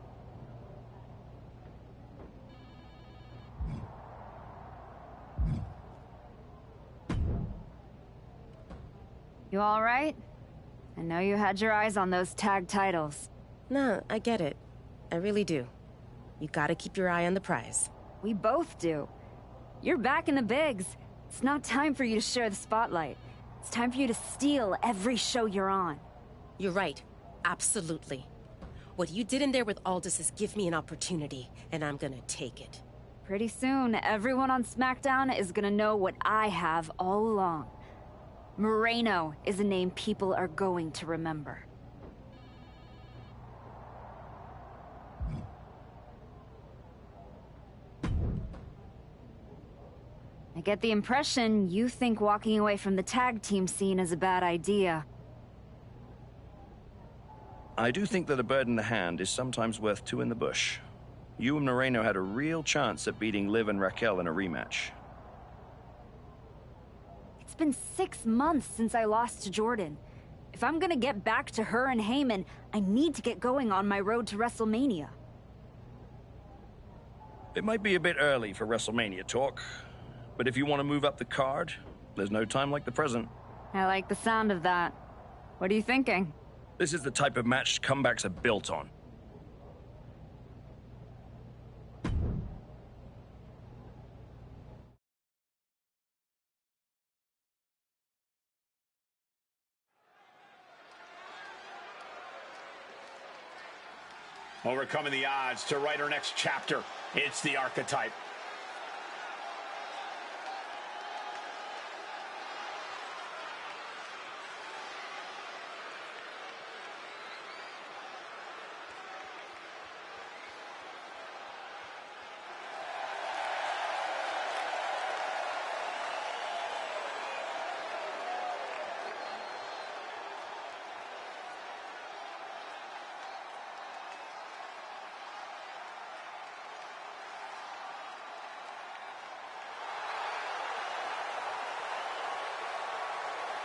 You all right? I know you had your eyes on those tag titles. No, I get it. I really do. You gotta keep your eye on the prize. We both do. You're back in the bigs. It's not time for you to share the spotlight. It's time for you to steal every show you're on. You're right. Absolutely. What you did in there with Aldous is give me an opportunity, and I'm gonna take it. Pretty soon, everyone on SmackDown is gonna know what I have all along. Moreno is a name people are going to remember. I get the impression you think walking away from the tag team scene is a bad idea. I do think that a bird in the hand is sometimes worth 2 in the bush. You and Moreno had a real chance at beating Liv and Raquel in a rematch. It's been 6 months since I lost to Jordan. If I'm gonna get back to her and Heyman, I need to get going on my road to WrestleMania. It might be a bit early for WrestleMania talk, but if you want to move up the card, there's no time like the present. I like the sound of that. What are you thinking? This is the type of match comebacks are built on. Overcoming the odds to write her next chapter. It's the Archetype.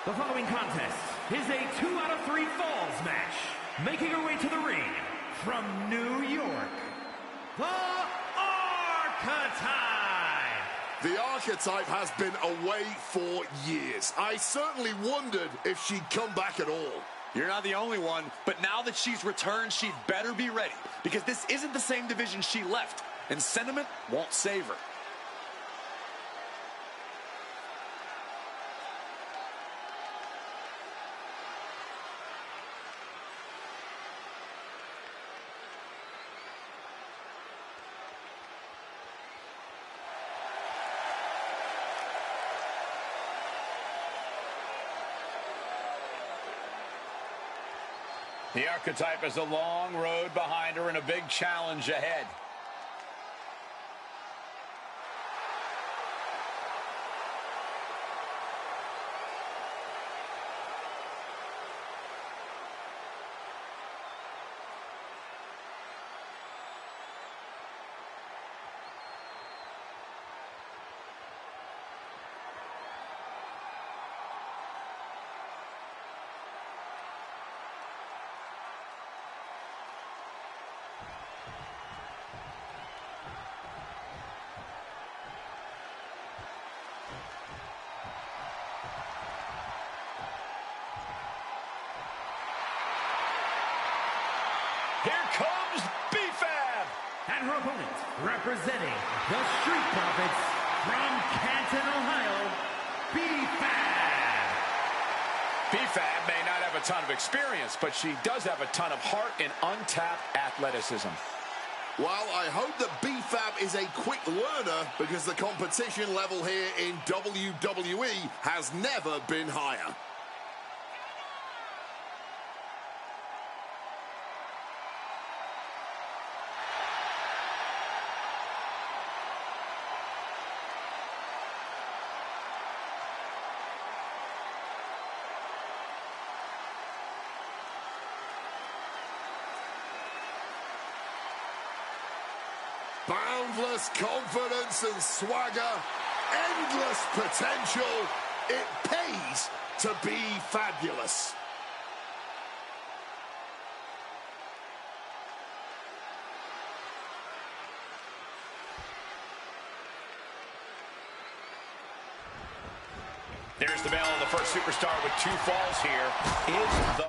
The following contest is a 2 out of 3 falls match. Making her way to the ring from New York, the Archetype. The Archetype has been away for years. I certainly wondered if she'd come back at all. You're not the only one, but now that she's returned, she'd better be ready, because this isn't the same division she left, and sentiment won't save her. The Archetype has a long road behind her and a big challenge ahead. Here comes B-Fab. And her opponent, representing the Street Profits from Canton, Ohio, B-Fab. B-Fab may not have a ton of experience, but she does have a ton of heart and untapped athleticism. Well, I hope that B-Fab is a quick learner, because the competition level here in WWE has never been higher. Boundless confidence and swagger, endless potential. It pays to be fabulous. There's the bell. The first superstar with 2 falls here is the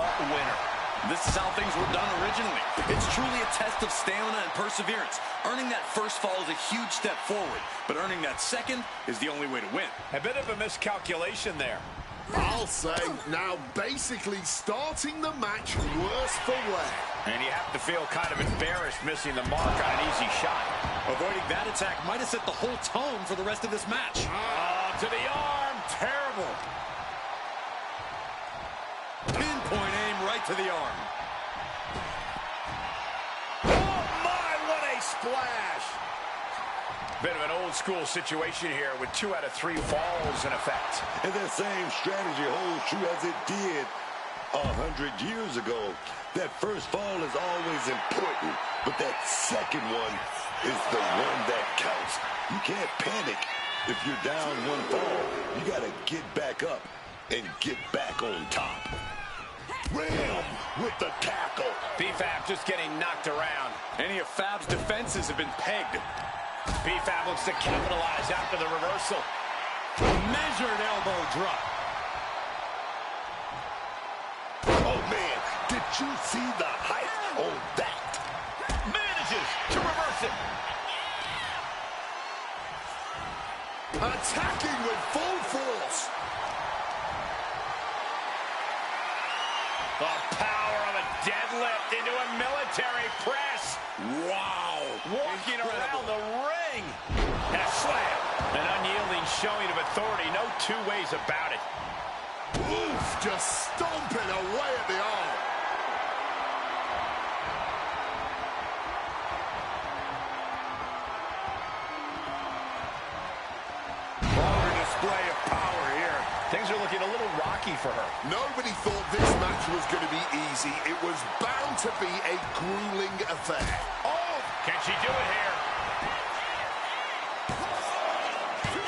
winner. This is how things were done originally. It's truly a test of stamina and perseverance. Earning that first fall is a huge step forward, but earning that second is the only way to win. A bit of a miscalculation there. I'll say, now basically starting the match worse for wear. And you have to feel kind of embarrassed missing the mark on an easy shot. Avoiding that attack might have set the whole tone for the rest of this match. Oh, to the arm. Terrible. Pinpoint aim right to the arm. Oh, my, what a splash. Bit of an old-school situation here with 2 out of 3 falls in effect. And that same strategy holds true as it did 100 years ago. That first fall is always important, but that second one is the one that counts. You can't panic if you're down 1 fall. You got to get back up and get back on top. Ram with the tackle. BFAB just getting knocked around. Any of Fab's defenses have been pegged. BFAB looks to capitalize after the reversal. Measured elbow drop. Oh, man, did you see the height on that? Manages to reverse it. Attacking with full force. The power of a deadlift into a military press. Wow. Walking around the ring. And a slam. An unyielding showing of authority. No 2 ways about it. Oof, just stomping away at the arm. Stronger display of power here. Things are looking a little rocky for her. Nobody thought this match was going to be easy. It was bound to be a grueling affair. Oh, can she do it here?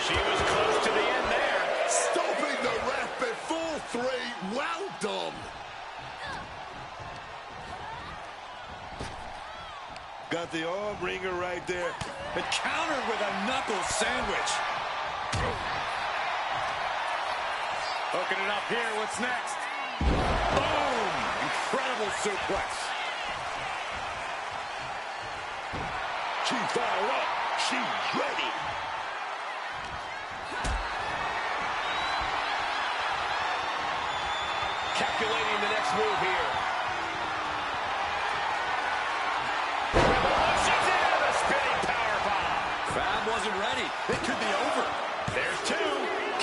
She was close to the end there. Stopping the ref before 3. Well done. Got the arm wringer right there. But countered with a knuckle sandwich. Hooking it up here. What's next? Boom! Incredible suplex. She's fired up. She's ready. Calculating the next move here. Revolutions into the spinning powerbomb. Fab wasn't ready. It could be over. There's 2.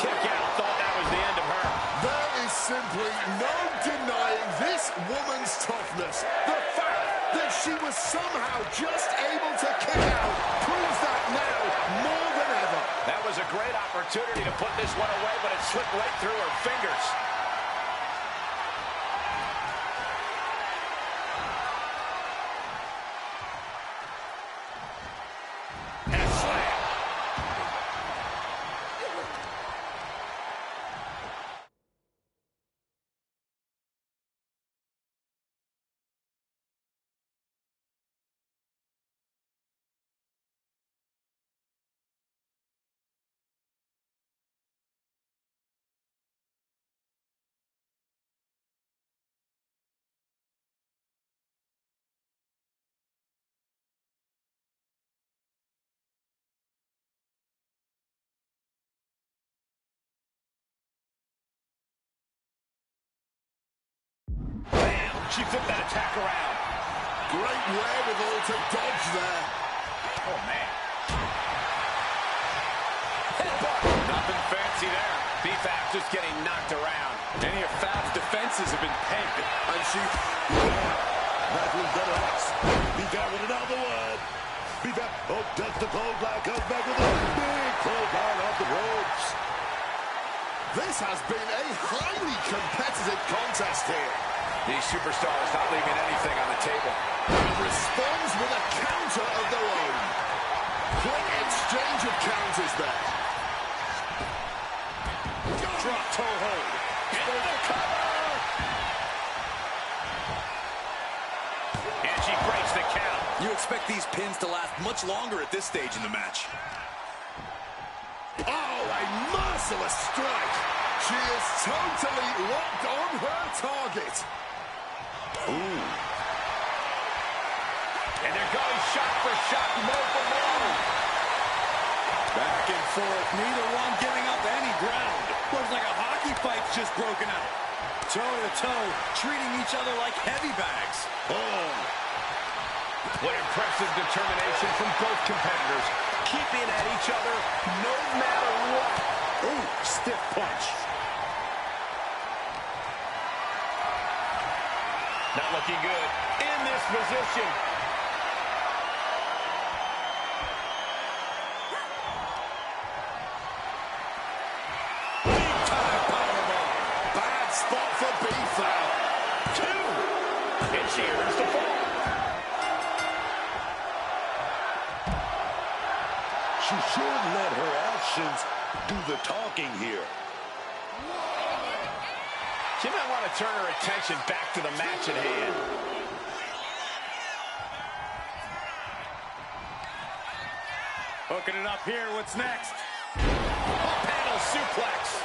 Kick out. Thought that was the end of her. There is simply no denying this woman's toughness. The fact that she was somehow just able to kick out proves that now more than ever. That was a great opportunity to put this one away, but it slipped right through her fingers. And a slam. She flipped that attack around. Great wherewithal to dodge there. Oh, man. Headbutt. Nothing fancy there. BFAB just getting knocked around. Any of Fab's defenses have been pegged. And she... That was the last. BFAB with another one. BFAB, oh, ducks the clothesline, comes back with a big clothesline off the ropes. This has been a highly competitive contest here. These superstars not leaving anything on the table. And responds with a counter of their own. Quick exchange of counters there. Drop toe hold. Into the cover. And she breaks the count. You expect these pins to last much longer at this stage in the match. Oh, a merciless strike. She is totally locked on her target. Ooh. And they're going shot for shot, blow for blow. Back and forth, neither one giving up any ground. Looks like a hockey fight's just broken out. Toe to toe, treating each other like heavy bags. Oh. What impressive determination from both competitors. Keeping at each other no matter what. Ooh, stiff punch. Not looking good in this position. Big time powerbomb. Bad spot for B-Flat. 2. And she earns the fall. She should let her actions do the talking here. She might want to turn her attention back to the match at hand. Hooking it up here, what's next? Panel suplex.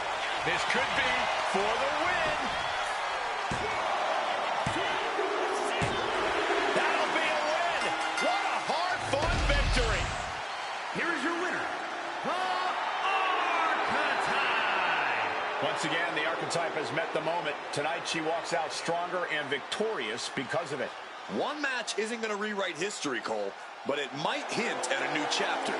This could be for the win. That'll be a win. What a hard-fought victory. Here is your winner, the Archetype. Once again, the Archetype has met the moment. Tonight, she walks out stronger and victorious because of it. One match isn't going to rewrite history, Cole, but it might hint at a new chapter.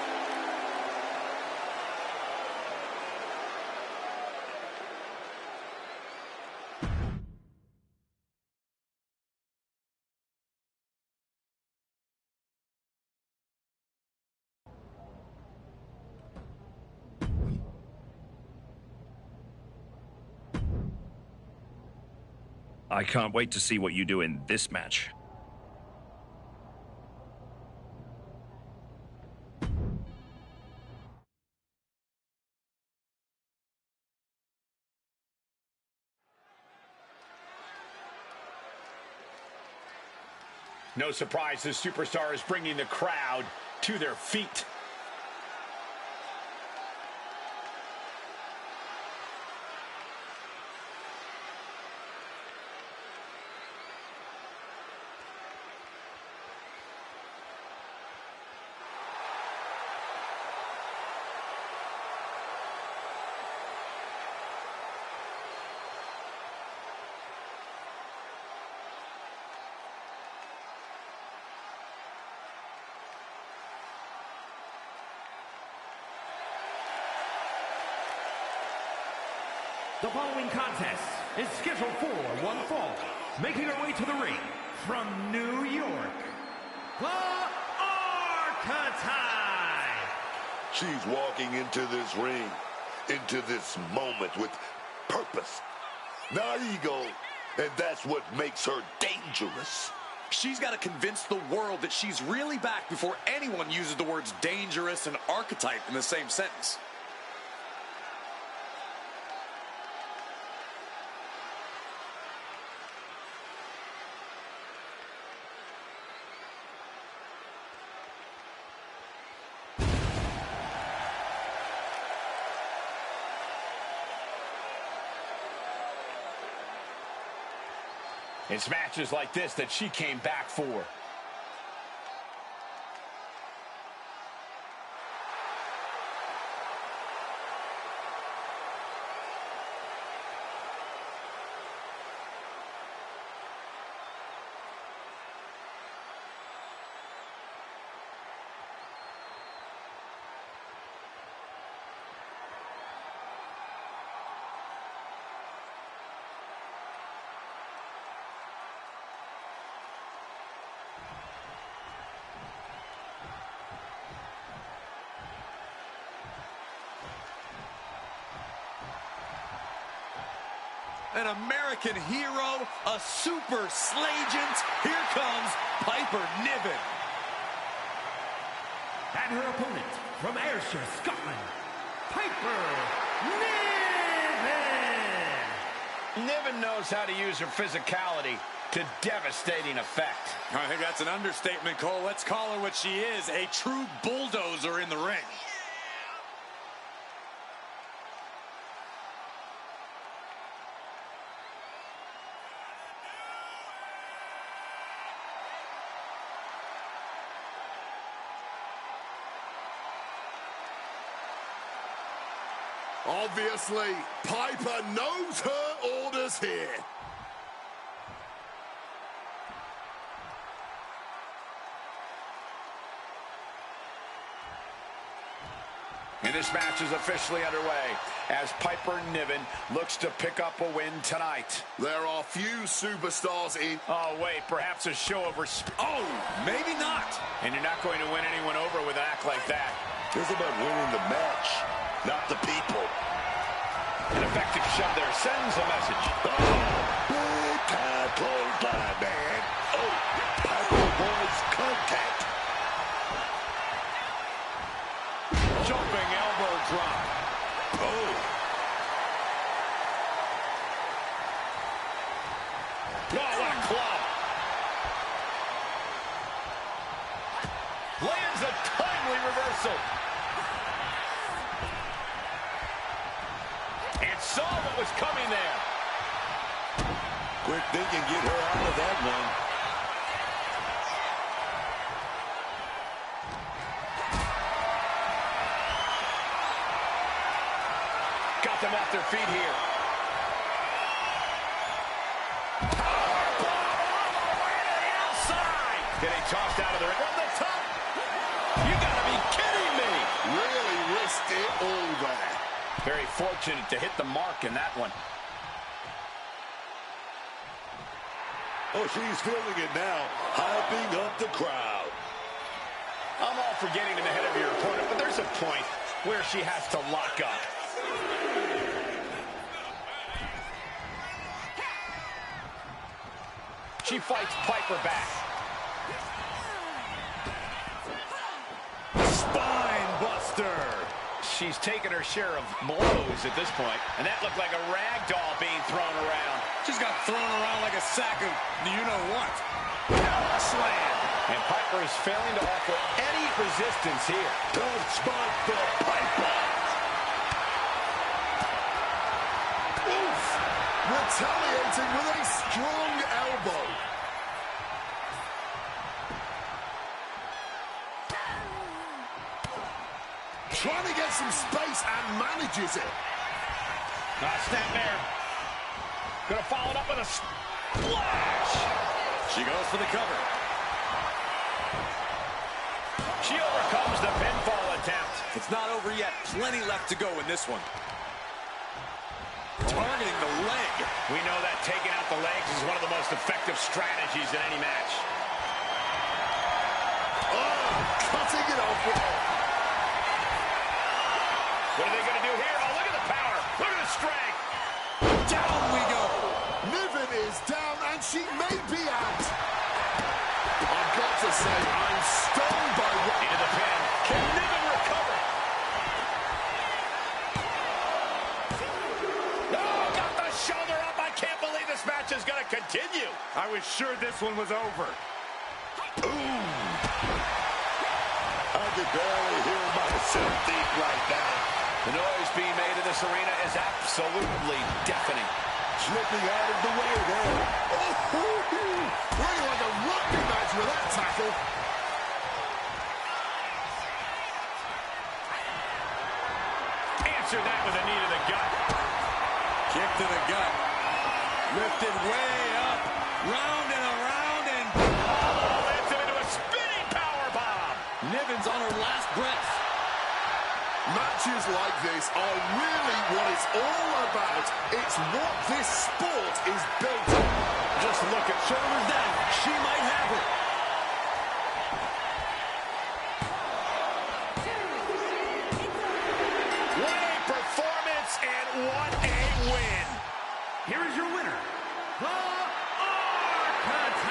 I can't wait to see what you do in this match. No surprise, the superstar is bringing the crowd to their feet. The following contest is scheduled for one fall. Making her way to the ring from New York, the Archetype. She's walking into this ring, into this moment with purpose, not ego, and that's what makes her dangerous. She's got to convince the world that she's really back before anyone uses the words dangerous and archetype in the same sentence. It's matches like this that she came back for. An American hero, a super slagent. Here comes Piper Niven. And her opponent from Ayrshire, Scotland, Piper Niven. Niven knows how to use her physicality to devastating effect. I think that's an understatement, Cole. Let's call her what she is, a true bulldozer in the ring. Obviously, Piper knows her orders here. And this match is officially underway as Piper Niven looks to pick up a win tonight. There are few superstars in... Oh, wait, perhaps a show of respect. Oh, maybe not. And you're not going to win anyone over with an act like that. It's about winning the match, not the people. An effective shove there sends a message. Oh, big time clothesline, man. Oh, Piper avoids contact. Jumping elbow drop. Oh. Oh, what a club. Lands a timely reversal. And saw what was coming there. Quick thinking, get her out of that one. Got them off their feet here. Powerbomb all the way to the outside. Getting tossed out of the ring. From the top. You gotta be kidding me. Really risked it all there. Very fortunate to hit the mark in that one. Oh, she's feeling it now, hyping up the crowd. I'm all for getting in the head of your opponent, but there's a point where she has to lock up. She fights Piper back. Spine buster. She's taken her share of blows at this point, and that looked like a rag doll being thrown around. Just got thrown around like a sack of you-know-what. Slam. And Piper is failing to offer any resistance here. Tough spot for Piper. Oof! Retaliating with a strong elbow. Trying to get some space and manages it. Snap there. Gonna follow it up with a splash. She goes for the cover. She overcomes the pinfall attempt. It's not over yet. Plenty left to go in this one. Targeting the leg. We know that taking out the legs is one of the most effective strategies in any match. Oh, cutting it off with... What are they going to do here? Oh, look at the power. Look at the strength. Down we go. Niven is down, and she may be out. I've got to say, I'm stunned by what... Into the pin. Can Niven recover? Oh, got the shoulder up. I can't believe this match is going to continue. I was sure this one was over. Ooh. I could barely hear myself think right now. The noise being made in this arena is absolutely deafening. Slipping out of the way there. Oh, looking like a rugby match with that tackle. Answered that with a knee to the gut. Kick to the gut. Lifted way up. Round and around and... Oh, lands him into a spinning powerbomb. Niven's on her last breath. Matches like this are really what it's all about. It's what this sport is built on. Just look at shoulders down. She might have it. What a performance and what a win. Here is your winner, the Archetype.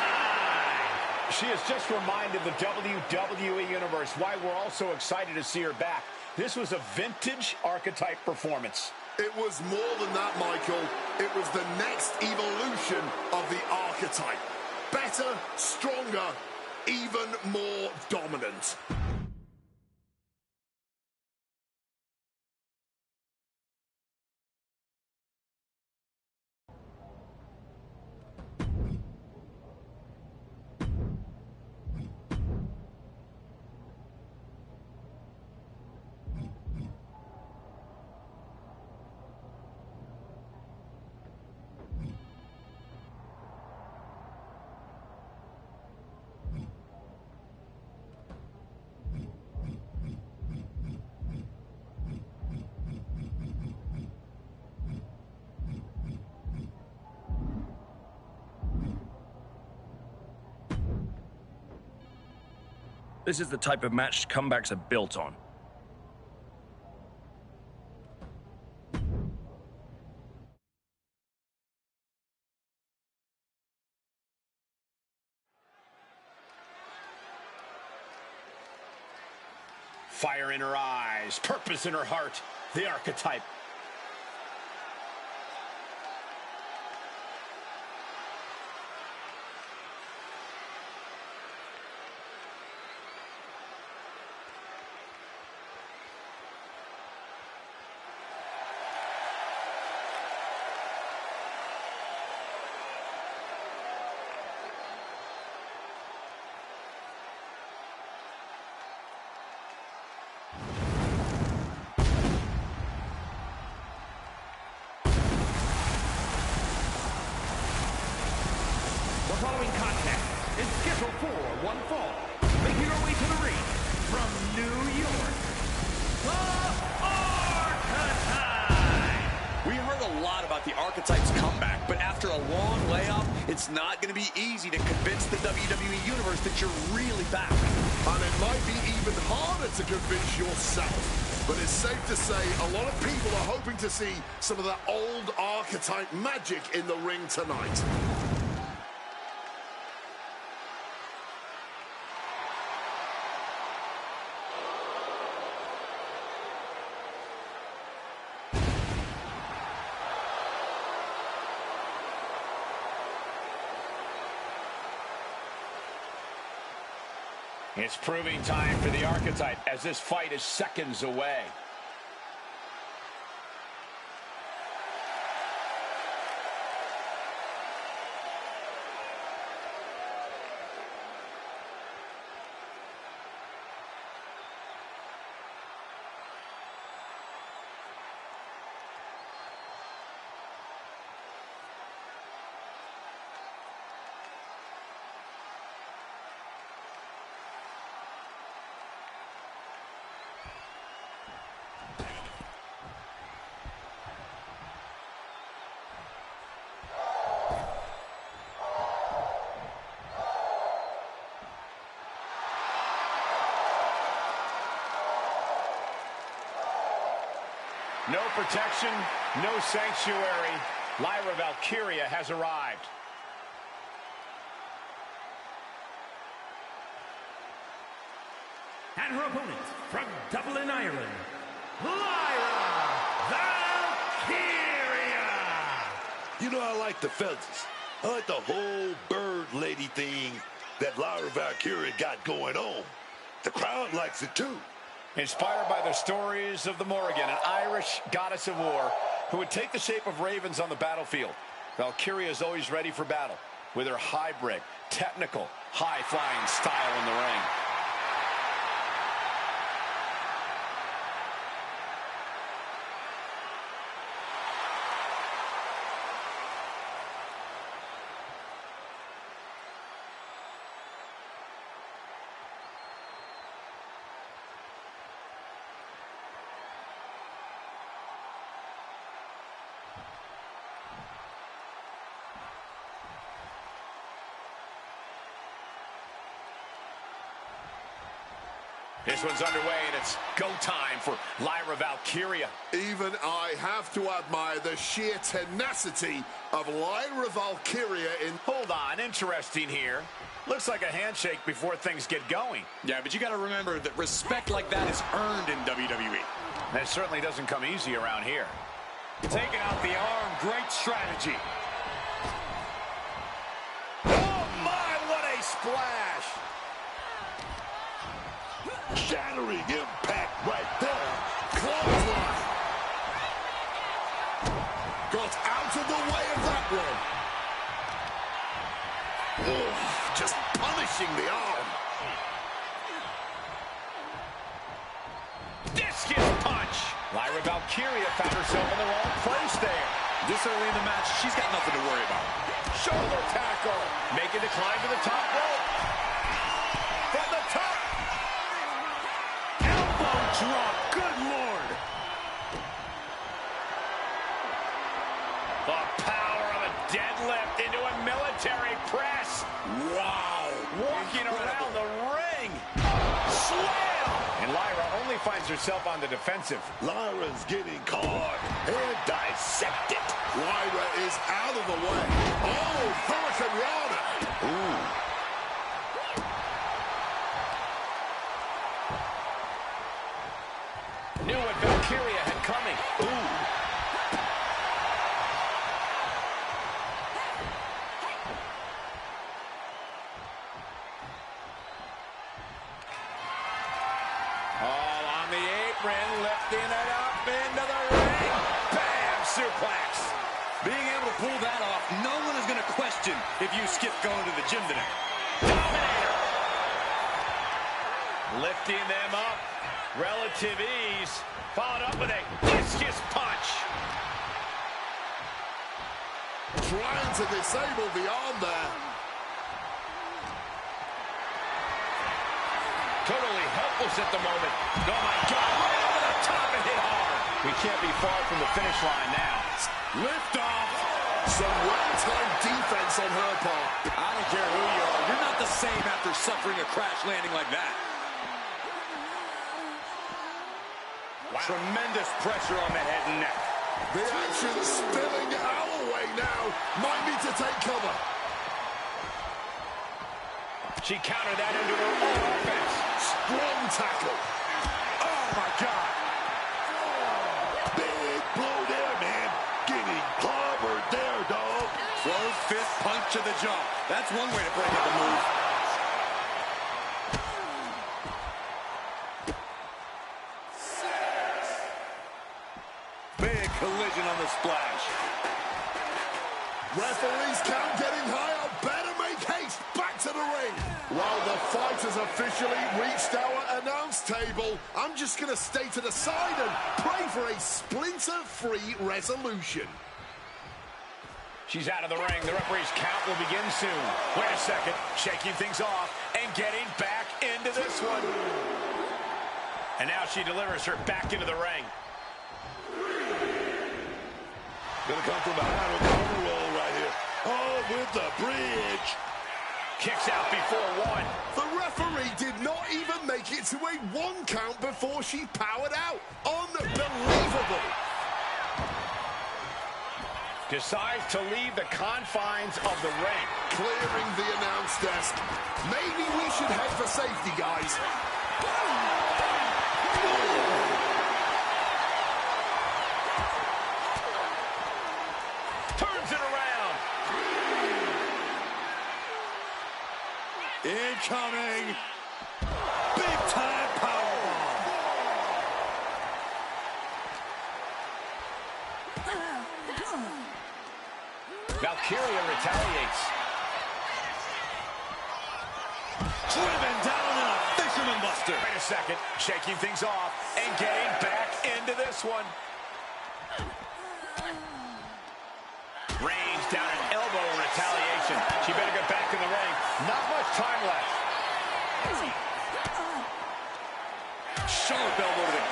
She has just reminded the WWE Universe why we're all so excited to see her back. This was a vintage Archetype performance. It was more than that, Michael. It was the next evolution of the Archetype. Better, stronger, even more dominant. This is the type of match comebacks are built on. Fire in her eyes, purpose in her heart, the archetype. The following contest is scheduled for one fall. Making her way to the ring from New York, the Archetype! We heard a lot about the Archetype's comeback, but after a long layoff, it's not going to be easy to convince the WWE Universe that you're really back. And it might be even harder to convince yourself. But it's safe to say a lot of people are hoping to see some of that old Archetype magic in the ring tonight. It's proving time for the Archetype as this fight is seconds away. No protection, no sanctuary. Lyra Valkyria has arrived. And her opponent from Dublin, Ireland, Lyra Valkyria! You know, I like the feathers. I like the whole bird lady thing that Lyra Valkyria got going on. The crowd likes it too. Inspired by the stories of the Morrigan, an Irish goddess of war who would take the shape of ravens on the battlefield. Valkyria is always ready for battle with her hybrid, technical, high-flying style in the ring. This one's underway, and it's go time for Lyra Valkyria. Even I have to admire the sheer tenacity of Lyra Valkyria in... Hold on, interesting here. Looks like a handshake before things get going. Yeah, but you got to remember that respect like that is earned in WWE. That certainly doesn't come easy around here. Taking out the arm, great strategy. Oh my, what a splash! Shattering impact right there. Clothesline. Got out of the way of that one. Oh, just punishing the arm. Discus punch! Lyra Valkyria found herself in the wrong place there. This early in the match, she's got nothing to worry about. Shoulder tackle. Making the climb to the top rope. From the top. Elbow drop. Good Lord. The power of a deadlift into a military press. Wow. Walking around the ring. finds herself on the defensive. Lyra's getting caught and dissected. Lyra is out of the way. Oh, Hurricane Rana. Ooh. Knew what Valkyria had coming. Ooh. Lifting it up into the ring. Bam! Suplex. Being able to pull that off, no one is going to question if you skip going to the gym today. Dominator. Lifting them up. Relative ease. Followed up with a discus punch. Trying to disable the arm there. Totally helpless at the moment. Oh my God, right over the top and hit hard. We can't be far from the finish line now. Lift off. Some well-timed defense on her part. I don't care who you are. You're not the same after suffering a crash landing like that. Wow. Tremendous pressure on the head and neck. The action's spilling our way now. Might need to take cover. She countered that into her own offense. Strong tackle. Oh, my God. Big blow there, man. Getting clobbered there, dog. Closed fist punch to the jaw. That's one way to break up a move. Big collision on the splash. Referee's count getting higher. Better make haste back to the ring. While the fight has officially reached our announce table, I'm just going to stay to the side and pray for a splinter-free resolution. She's out of the ring. The referee's count will begin soon. Wait a second. Shaking things off and getting back into this one. And now she delivers her back into the ring. Gonna come from behind with the corner roll right here. Oh, with the bridge. Kicks out before one. The referee did not even make it to a 1 count before she powered out. Unbelievable. Decides to leave the confines of the ring. Clearing the announce desk. Maybe we should head for safety, guys. Turns it around. Incoming. Big time powerbomb. Valkyria retaliates. Driven down in a fisherman buster. Wait a second. Shaking things off and getting back into this one. Range down an elbow in retaliation. She better get back in the ring. Not much time left. Sharp elbow to the...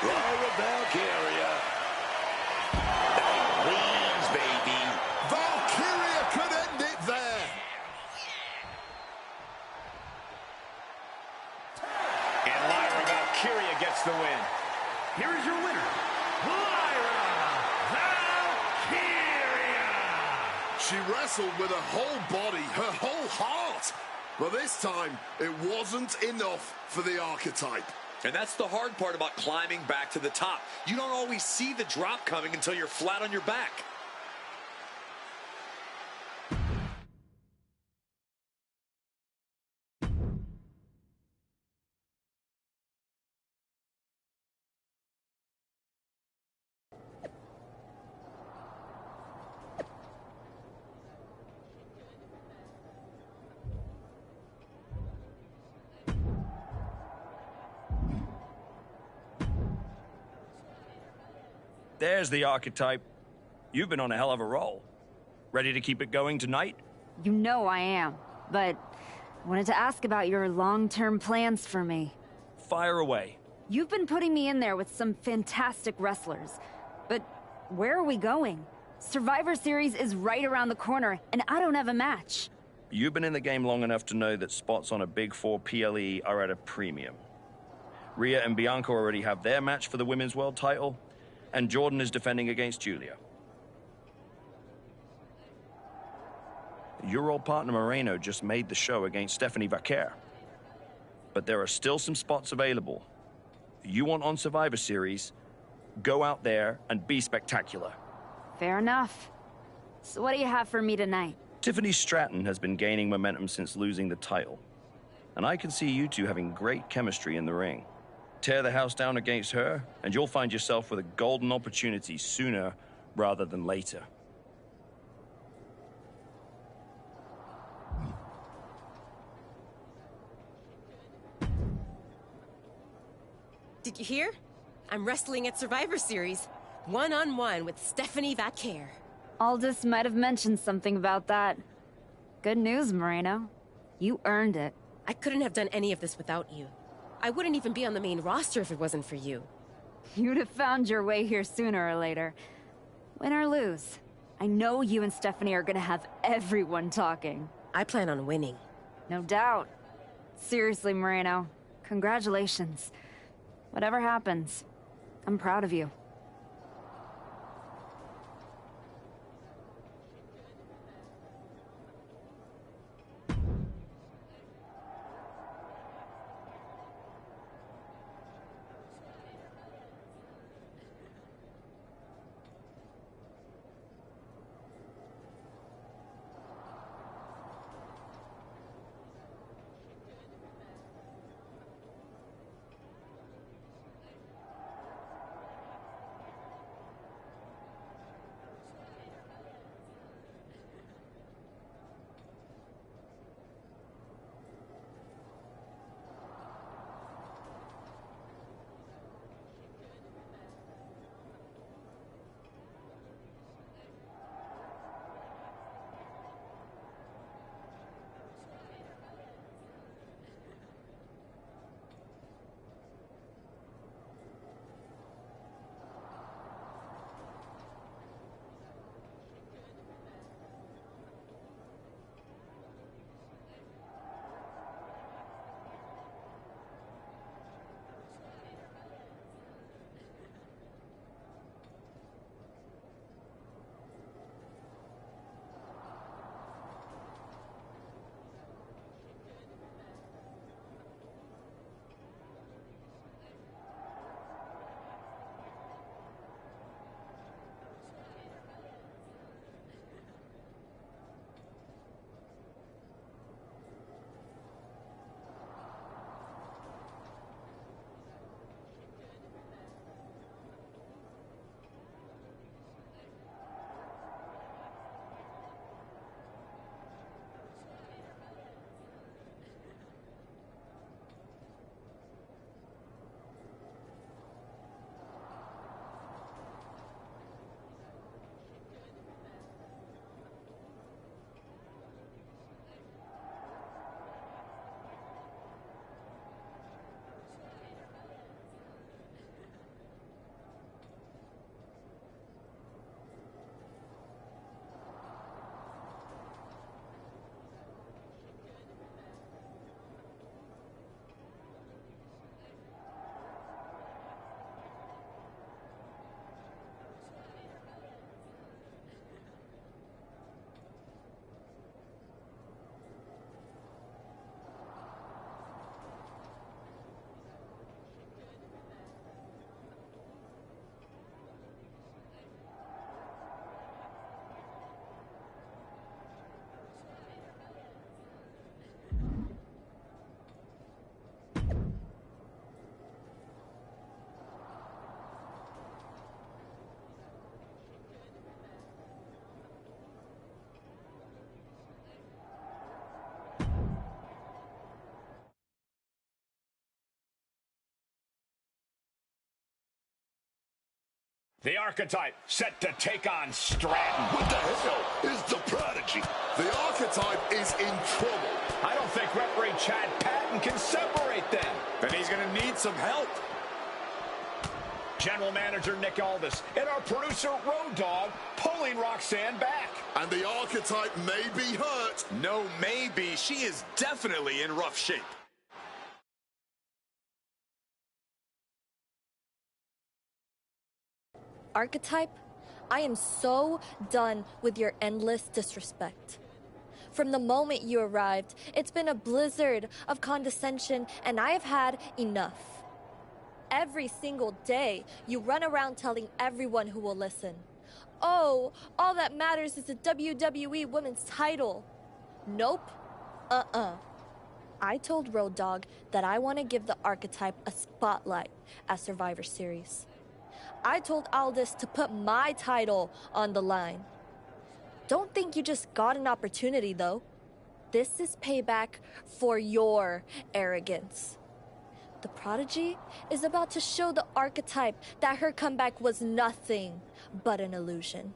Lyra Valkyria. Wings, baby. Valkyria could end it there. And Lyra Valkyria gets the win. Here is your winner, Lyra Valkyria. She wrestled with her whole body, her whole heart. But this time, it wasn't enough for the archetype. And that's the hard part about climbing back to the top. You don't always see the drop coming until you're flat on your back. There's the archetype. You've been on a hell of a roll. Ready to keep it going tonight? You know I am, but I wanted to ask about your long-term plans for me. Fire away. You've been putting me in there with some fantastic wrestlers, but where are we going? Survivor Series is right around the corner, and I don't have a match. You've been in the game long enough to know that spots on a Big 4 PLE are at a premium. Rhea and Bianca already have their match for the Women's World title, and Jordan is defending against Julia. Your old partner Moreno just made the show against Stephanie Vaquer. But there are still some spots available. You want on Survivor Series, go out there and be spectacular. Fair enough. So what do you have for me tonight? Tiffany Stratton has been gaining momentum since losing the title. And I can see you two having great chemistry in the ring. Tear the house down against her, and you'll find yourself with a golden opportunity sooner rather than later. Did you hear? I'm wrestling at Survivor Series, one-on-one with Stephanie Vaquer. Aldous might have mentioned something about that. Good news, Moreno. You earned it. I couldn't have done any of this without you. I wouldn't even be on the main roster if it wasn't for you. You'd have found your way here sooner or later. Win or lose, I know you and Stephanie are gonna have everyone talking. I plan on winning. No doubt. Seriously, Moreno, congratulations. Whatever happens, I'm proud of you. The Archetype set to take on Stratton. What the hell is the Prodigy? The Archetype is in trouble. I don't think referee Chad Patton can separate them. Then he's going to need some help. General Manager Nick Aldis and our producer Road Dogg pulling Roxanne back. And the Archetype may be hurt. No, maybe. She is definitely in rough shape. archetype, I am so done with your endless disrespect. From the moment you arrived, it's been a blizzard of condescension, and I have had enough. Every single day, you run around telling everyone who will listen, "Oh, all that matters is the WWE Women's title." Nope. I told Road Dogg that I want to give the archetype a spotlight at Survivor Series. I told Aldis to put my title on the line. Don't think you just got an opportunity, though. This is payback for your arrogance. The Prodigy is about to show the archetype that her comeback was nothing but an illusion.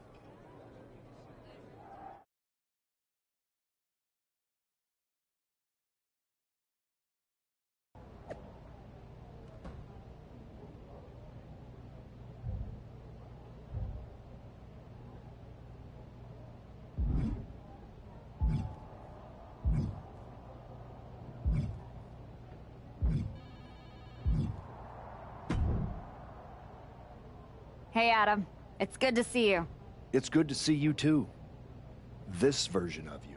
Hey, Adam. It's good to see you. It's good to see you too. This version of you.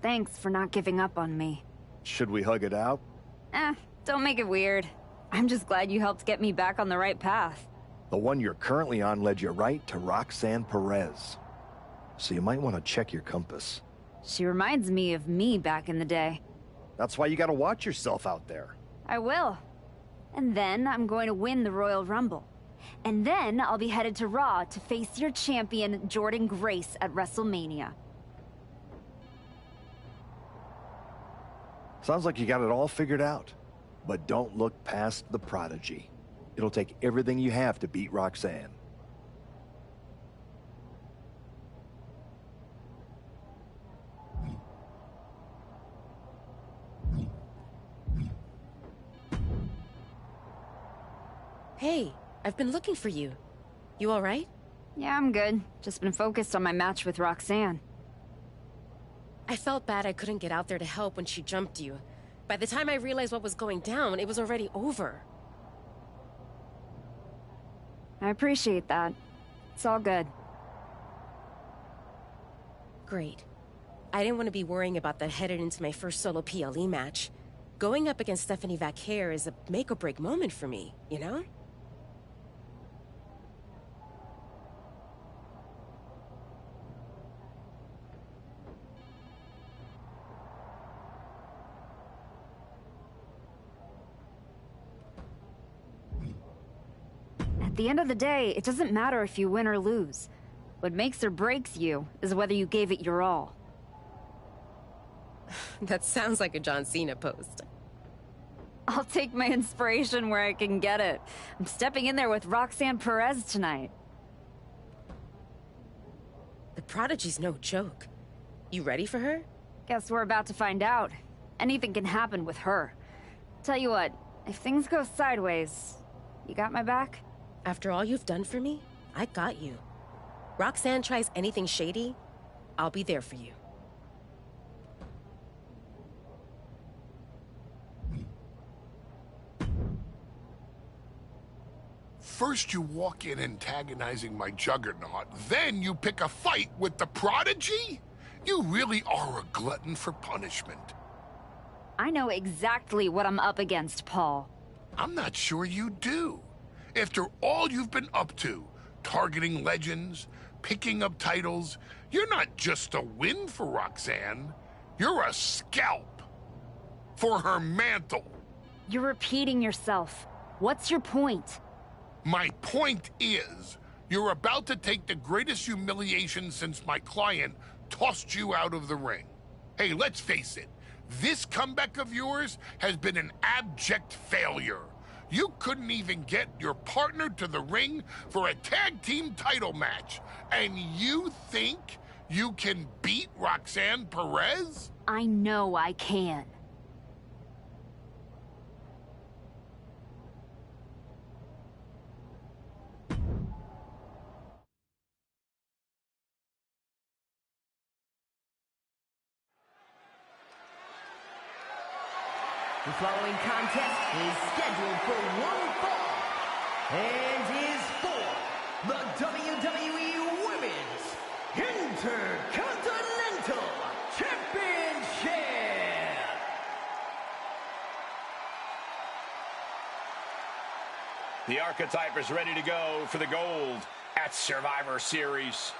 Thanks for not giving up on me. Should we hug it out? Don't make it weird. I'm just glad you helped get me back on the right path. The one you're currently on led you right to Roxanne Perez. So you might want to check your compass. She reminds me of me back in the day. That's why you gotta watch yourself out there. I will. And then I'm going to win the Royal Rumble. And then I'll be headed to Raw to face your champion, Jordan Grace, at WrestleMania. Sounds like you got it all figured out. But don't look past the Prodigy. It'll take everything you have to beat Roxanne. Hey, I've been looking for you. You all right? Yeah, I'm good. Just been focused on my match with Roxanne. I felt bad I couldn't get out there to help when she jumped you. By the time I realized what was going down, it was already over. I appreciate that. It's all good. Great. I didn't want to be worrying about that headed into my first solo PLE match. Going up against Stephanie Vaquer is a make-or-break moment for me, you know? At the end of the day, it doesn't matter if you win or lose. What makes or breaks you is whether you gave it your all. That sounds like a John Cena post. I'll take my inspiration where I can get it. I'm stepping in there with Roxanne Perez tonight. The Prodigy's no joke. You ready for her? Guess we're about to find out. Anything can happen with her. Tell you what, if things go sideways, you got my back? After all you've done for me, I got you. Roxanne tries anything shady, I'll be there for you. First you walk in antagonizing my juggernaut, then you pick a fight with the Prodigy? You really are a glutton for punishment. I know exactly what I'm up against, Paul. I'm not sure you do. After all you've been up to, targeting legends, picking up titles, you're not just a win for Roxanne, you're a scalp for her mantle. You're repeating yourself. What's your point? My point is, you're about to take the greatest humiliation since my client tossed you out of the ring. Hey, let's face it, this comeback of yours has been an abject failure. You couldn't even get your partner to the ring for a tag team title match. And you think you can beat Roxanne Perez? I know I can. The following contest is scheduled for one fall and is for the Intercontinental Championship. The Archetype is ready to go for the gold at Survivor Series.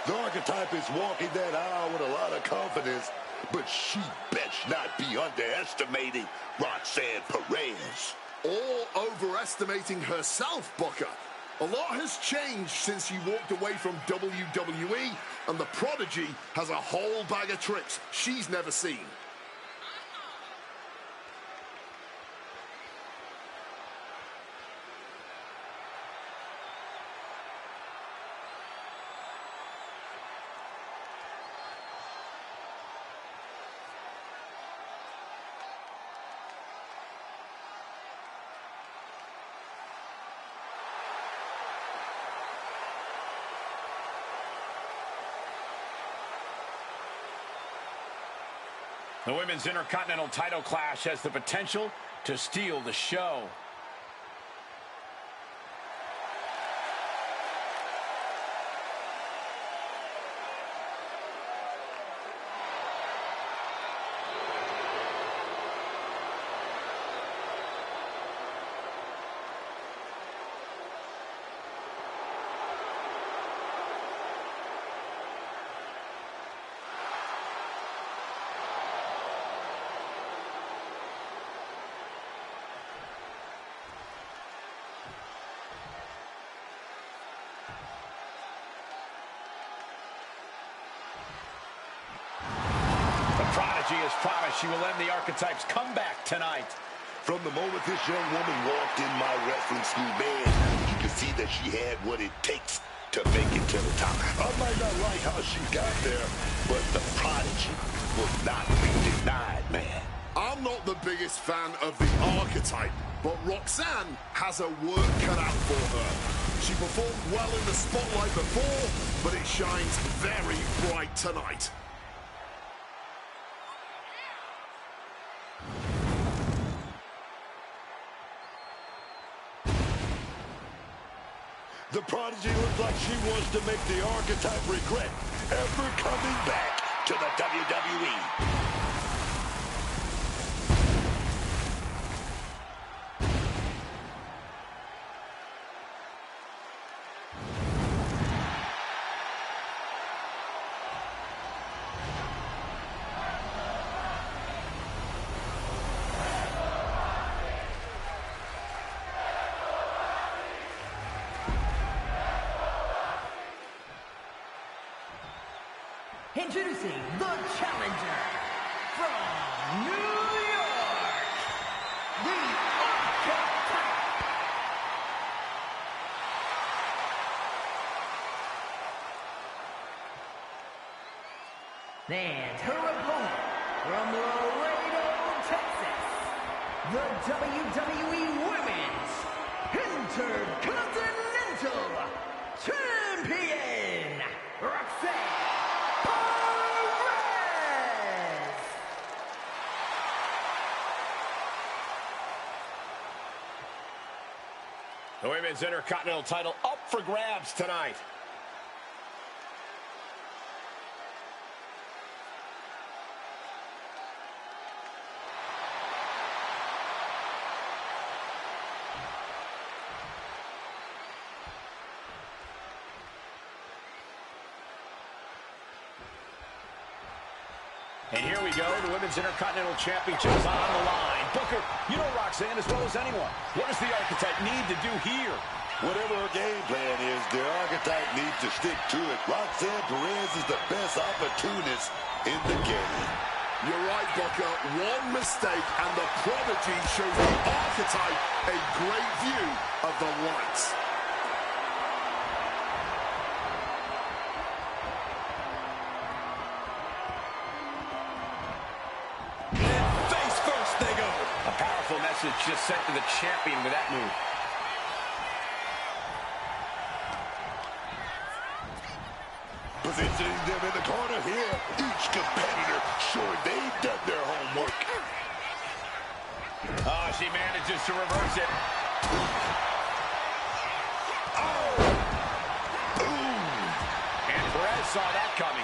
The Archetype is walking that aisle with a lot of confidence, but she best not be underestimating Roxanne Perez. Or overestimating herself, Booker. A lot has changed since she walked away from WWE, and the Prodigy has a whole bag of tricks she's never seen. The Women's Intercontinental title clash has the potential to steal the show. Prodigy has promised she will end the Archetype's comeback tonight. From the moment this young woman walked in my wrestling school, man, you can see that she had what it takes to make it to the top. I might not like how she got there, but the Prodigy will not be denied, man. I'm not the biggest fan of the Archetype, but Roxanne has her work cut out for her. She performed well in the spotlight before, but it shines very bright tonight. The Prodigy looks like she wants to make the Archetype regret ever coming back to the WWE. Introducing the challenger from New York, the Archetype. And her opponent from Laredo, Texas, the WWE Women's Intercontinental Champion, Roxanne. The Women's Intercontinental title up for grabs tonight. And here we go. The Women's Intercontinental Championship is on the line. Booker, you know Roxanne as well as anyone. What does the Archetype need to do here? Whatever her game plan is, the Archetype needs to stick to it. Roxanne Perez is the best opportunist in the game. You're right, Booker. One mistake and the Prodigy shows the Archetype a great view of the lights. message just sent to the champion with that move. Positioning them in the corner here. Each competitor showing they've done their homework. Oh, she manages to reverse it. Oh! Ooh! And Perez saw that coming.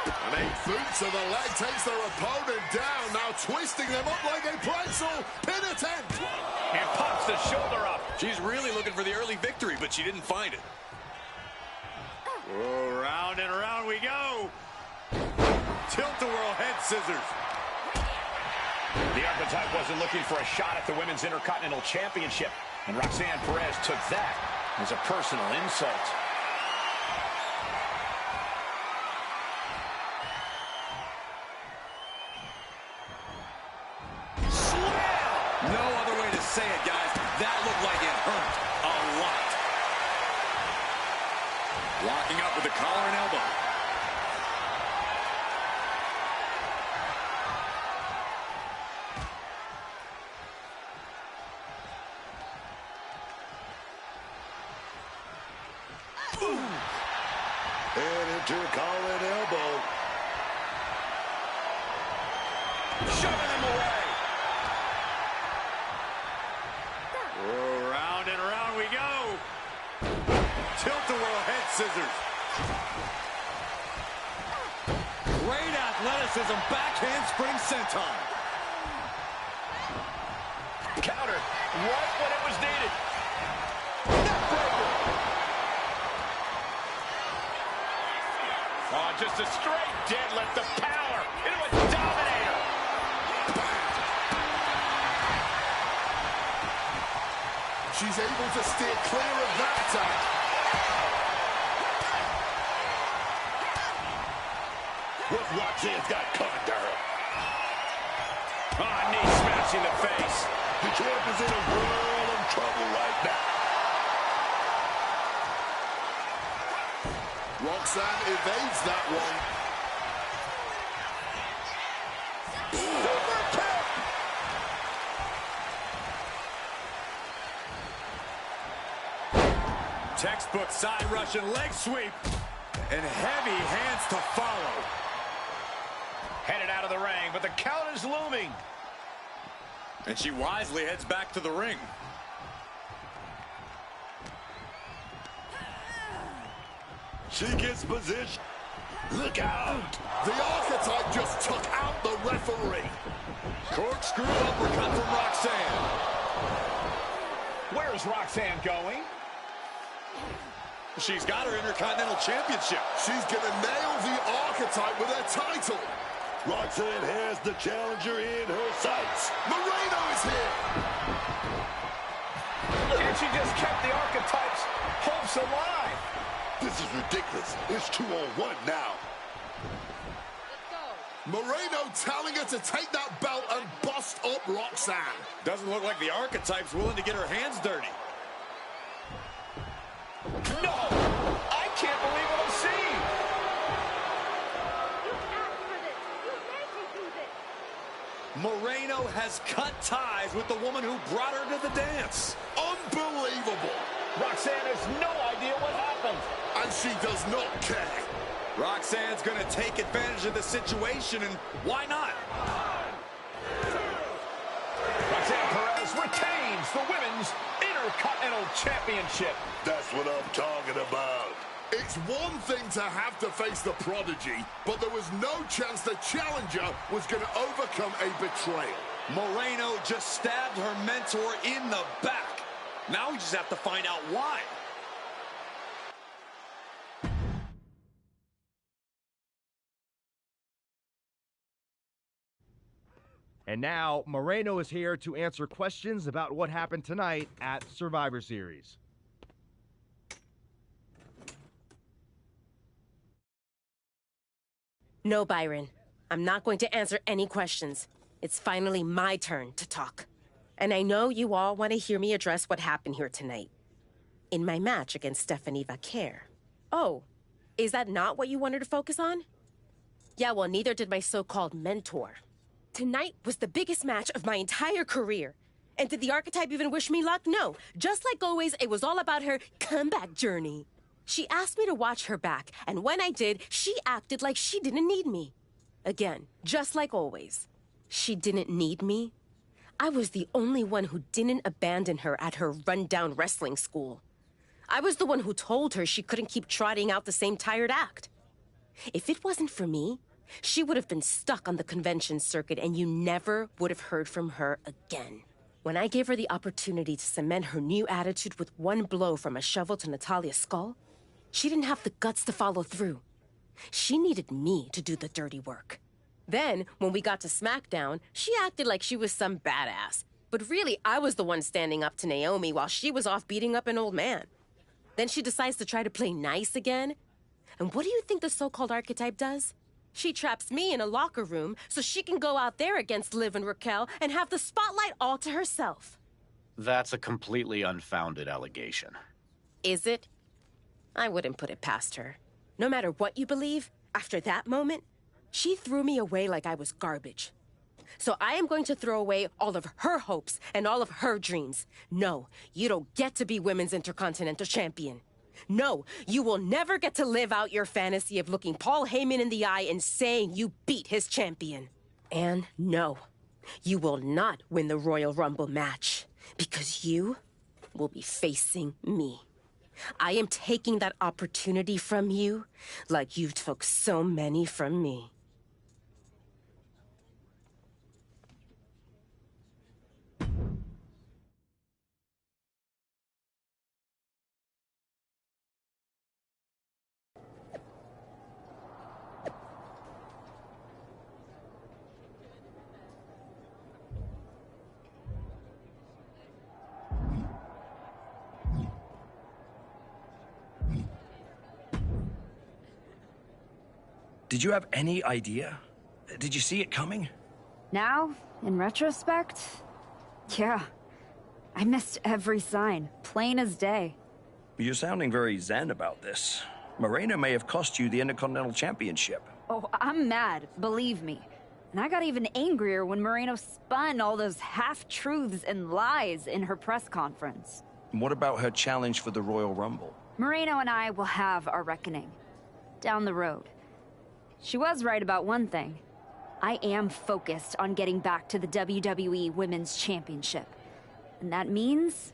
And a boot to the leg takes their opponent down, now twisting them up like a pretzel. Pin attempt. And pops the shoulder up. She's really looking for the early victory, but she didn't find it. Oh, round and around we go. Tilt-a-whirl head scissors. The Archetype wasn't looking for a shot at the Women's Intercontinental Championship, and Roxanne Perez took that as a personal insult. Slam! No other way to say it, guys. That looked like it hurt a lot. Locking up with the collar and elbow. And enter collar and elbow. Shoving him away. Oh, round and around we go. Tilt-a-whirl head scissors. Great athleticism, backhand spring senton. Counter right when it was needed. Oh, just a straight deadlift of power into a dominator. She's able to steer clear of that attack. What Roxanne's got coming to her? Oh, knee smash in the face. The champ is in a world of trouble right now. Roxanne evades that one. Super kick! Textbook side Russian leg sweep. And heavy hands to follow. Headed out of the ring, but the count is looming. And she wisely heads back to the ring. She gets position. Look out! The Archetype just took out the referee. Corkscrew uppercut from Roxanne. Where's Roxanne going? She's got her Intercontinental Championship. She's gonna nail the Archetype with her title. Roxanne has the challenger in her sights. Moreno is here. And she just kept the Archetype's hopes alive. This is ridiculous. It's 2-on-1 now. Moreno telling her to take that belt and bust up Roxanne. Doesn't look like the Archetype's willing to get her hands dirty. No! I can't believe what I'm seeing! Moreno has cut ties with the woman who brought her to the dance. Unbelievable. Roxanne has no idea what happened. And she does not care. Roxanne's going to take advantage of the situation, and why not? Roxanne Perez retains the Women's Intercontinental Championship. That's what I'm talking about. It's one thing to have to face the prodigy, but there was no chance the challenger was going to overcome a betrayal. Moreno just stabbed her mentor in the back. Now we just have to find out why. And now, Moreno is here to answer questions about what happened tonight at Survivor Series. No, Byron. I'm not going to answer any questions. It's finally my turn to talk. And I know you all want to hear me address what happened here tonight. In my match against Stephanie Vaquer. Oh, is that not what you wanted to focus on? Yeah, well, neither did my so-called mentor. Tonight was the biggest match of my entire career. And did the archetype even wish me luck? No. Just like always, it was all about her comeback journey. She asked me to watch her back, and when I did, she acted like she didn't need me. Again, just like always. She didn't need me. I was the only one who didn't abandon her at her rundown wrestling school. I was the one who told her she couldn't keep trotting out the same tired act. If it wasn't for me, she would have been stuck on the convention circuit and you never would have heard from her again. When I gave her the opportunity to cement her new attitude with one blow from a shovel to Natalia's skull, she didn't have the guts to follow through. She needed me to do the dirty work. Then, when we got to SmackDown, she acted like she was some badass. But really, I was the one standing up to Naomi while she was off beating up an old man. Then she decides to try to play nice again. And what do you think the so-called archetype does? She traps me in a locker room so she can go out there against Liv and Raquel and have the spotlight all to herself. That's a completely unfounded allegation. Is it? I wouldn't put it past her. No matter what you believe, after that moment, she threw me away like I was garbage. So I am going to throw away all of her hopes and all of her dreams. No, you don't get to be Women's Intercontinental Champion. No, you will never get to live out your fantasy of looking Paul Heyman in the eye and saying you beat his champion. And no, you will not win the Royal Rumble match because you will be facing me. I am taking that opportunity from you like you took so many from me. Did you have any idea? Did you see it coming? Now, in retrospect, yeah. I missed every sign, plain as day. You're sounding very zen about this. Moreno may have cost you the Intercontinental Championship. Oh, I'm mad, believe me. And I got even angrier when Moreno spun all those half-truths and lies in her press conference. What about her challenge for the Royal Rumble? Moreno and I will have our reckoning. Down the road. She was right about one thing. I am focused on getting back to the WWE Women's Championship. And that means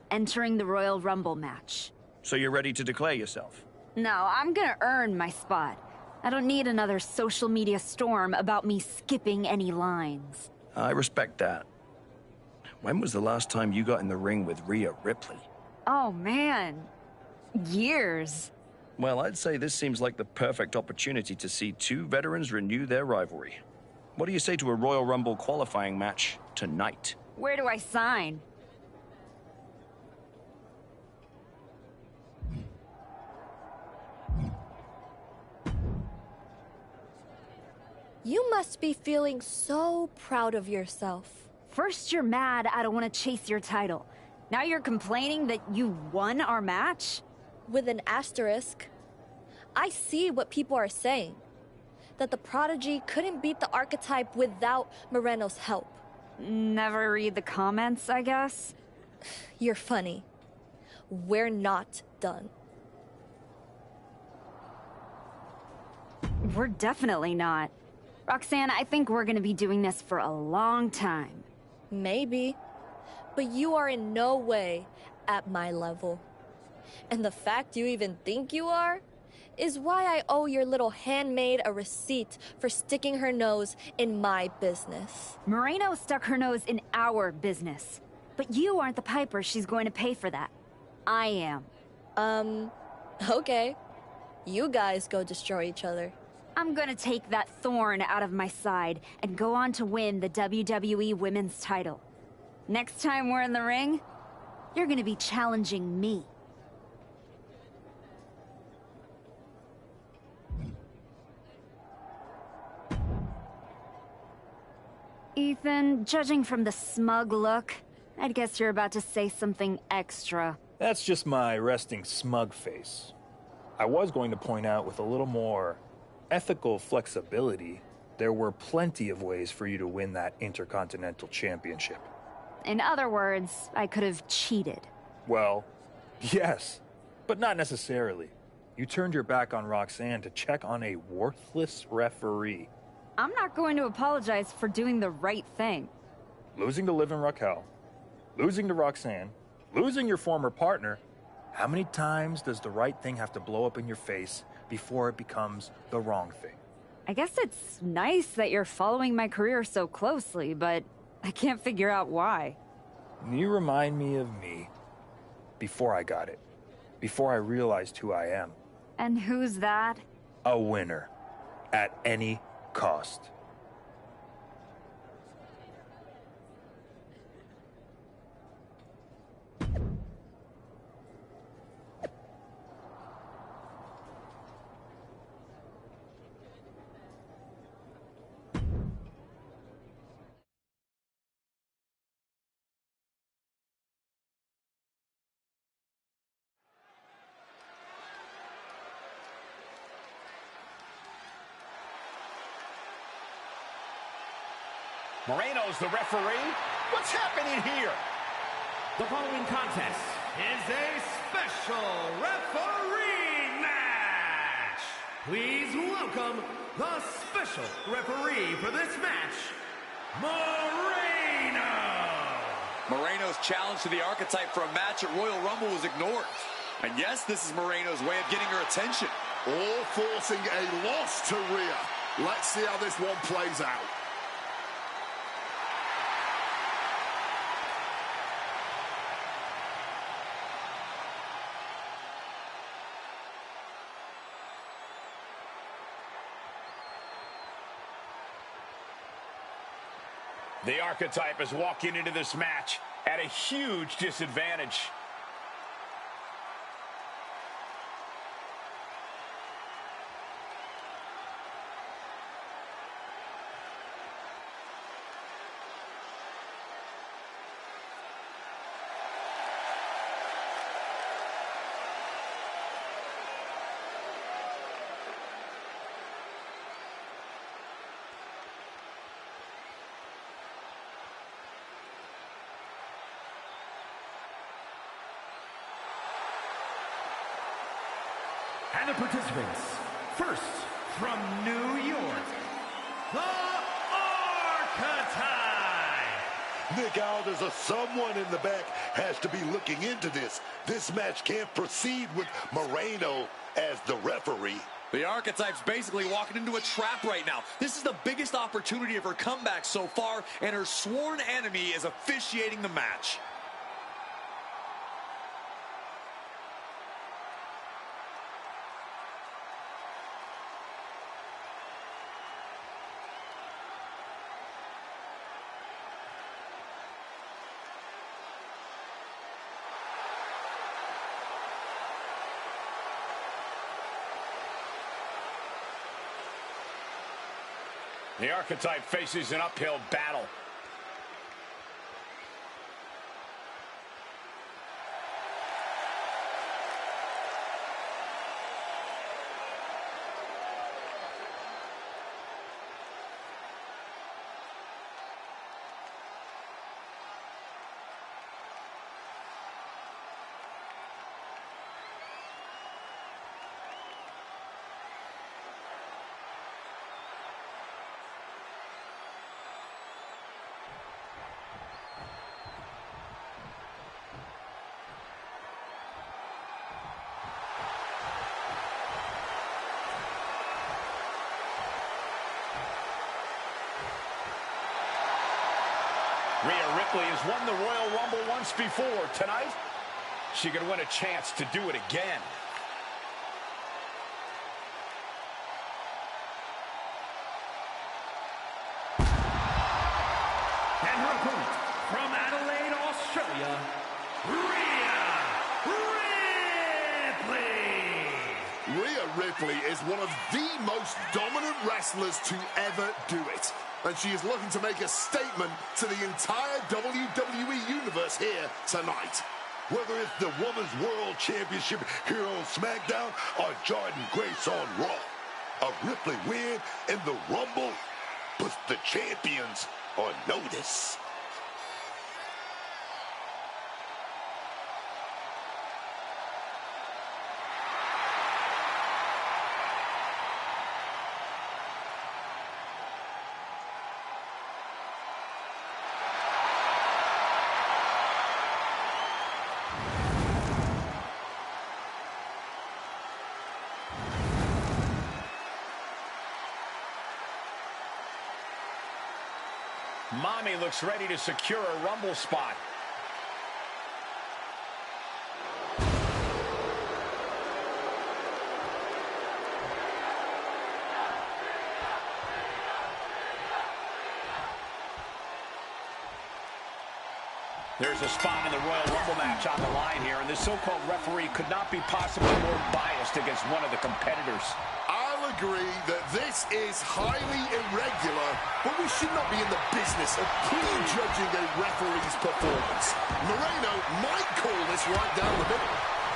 entering the Royal Rumble match. So you're ready to declare yourself? No, I'm gonna earn my spot. I don't need another social media storm about me skipping any lines. I respect that. When was the last time you got in the ring with Rhea Ripley? Oh man, years. Well, I'd say this seems like the perfect opportunity to see two veterans renew their rivalry. What do you say to a Royal Rumble qualifying match tonight? Where do I sign? You must be feeling so proud of yourself. First you're mad I don't want to chase your title. Now you're complaining that you won our match? With an asterisk. I see what people are saying. That the Prodigy couldn't beat the archetype without Moreno's help. Never read the comments, I guess? You're funny. We're not done. We're definitely not. Roxanne, I think we're gonna be doing this for a long time. Maybe. But you are in no way at my level. And the fact you even think you are is why I owe your little handmaid a receipt for sticking her nose in my business. Moreno stuck her nose in our business. But you aren't the piper she's going to pay for that. I am. Okay. You guys go destroy each other. I'm gonna take that thorn out of my side and go on to win the WWE Women's title. Next time we're in the ring, you're gonna be challenging me. Ethan, judging from the smug look, I'd guess you're about to say something extra. That's just my resting smug face. I was going to point out with a little more ethical flexibility, there were plenty of ways for you to win that Intercontinental Championship. In other words, I could have cheated. Well, yes, but not necessarily. You turned your back on Roxanne to check on a worthless referee. I'm not going to apologize for doing the right thing. Losing to Liv and Raquel, losing to Roxanne, losing your former partner. How many times does the right thing have to blow up in your face before it becomes the wrong thing? I guess it's nice that you're following my career so closely, but I can't figure out why. You remind me of me before I got it, before I realized who I am. And who's that? A winner, at any cost. Moreno's the referee. What's happening here? The following contest is a special referee match. Please welcome the special referee for this match, Moreno. Moreno's challenge to the Archetype for a match at Royal Rumble was ignored. And yes, this is Moreno's way of getting her attention. All forcing a loss to Rhea. Let's see how this one plays out. The Archetype is walking into this match at a huge disadvantage. And the participants, first from New York, the Archetype. Nick Aldis or someone in the back has to be looking into this. This match can't proceed with Moreno as the referee. The Archetype's basically walking into a trap right now. This is the biggest opportunity of her comeback so far, and her sworn enemy is officiating the match. The Archetype faces an uphill battle. Rhea Ripley has won the Royal Rumble once before. Tonight, she could win a chance to do it again. And her opponent, from Adelaide, Australia, Rhea Ripley. Rhea Ripley is one of the most dominant wrestlers to ever do it. And she is looking to make a statement to the entire WWE Universe here tonight. Whether it's the Women's World Championship here on SmackDown or Jordan Grace on Raw, a Ripley win in the Rumble puts the champions on notice. Mommy looks ready to secure a Rumble spot. There's a spot in the Royal Rumble match on the line here, and this so-called referee could not be possibly more biased against one of the competitors. I'll agree that this is highly irregular, but we should not be in the business of prejudging a referee's performance. Moreno might call this right down the middle.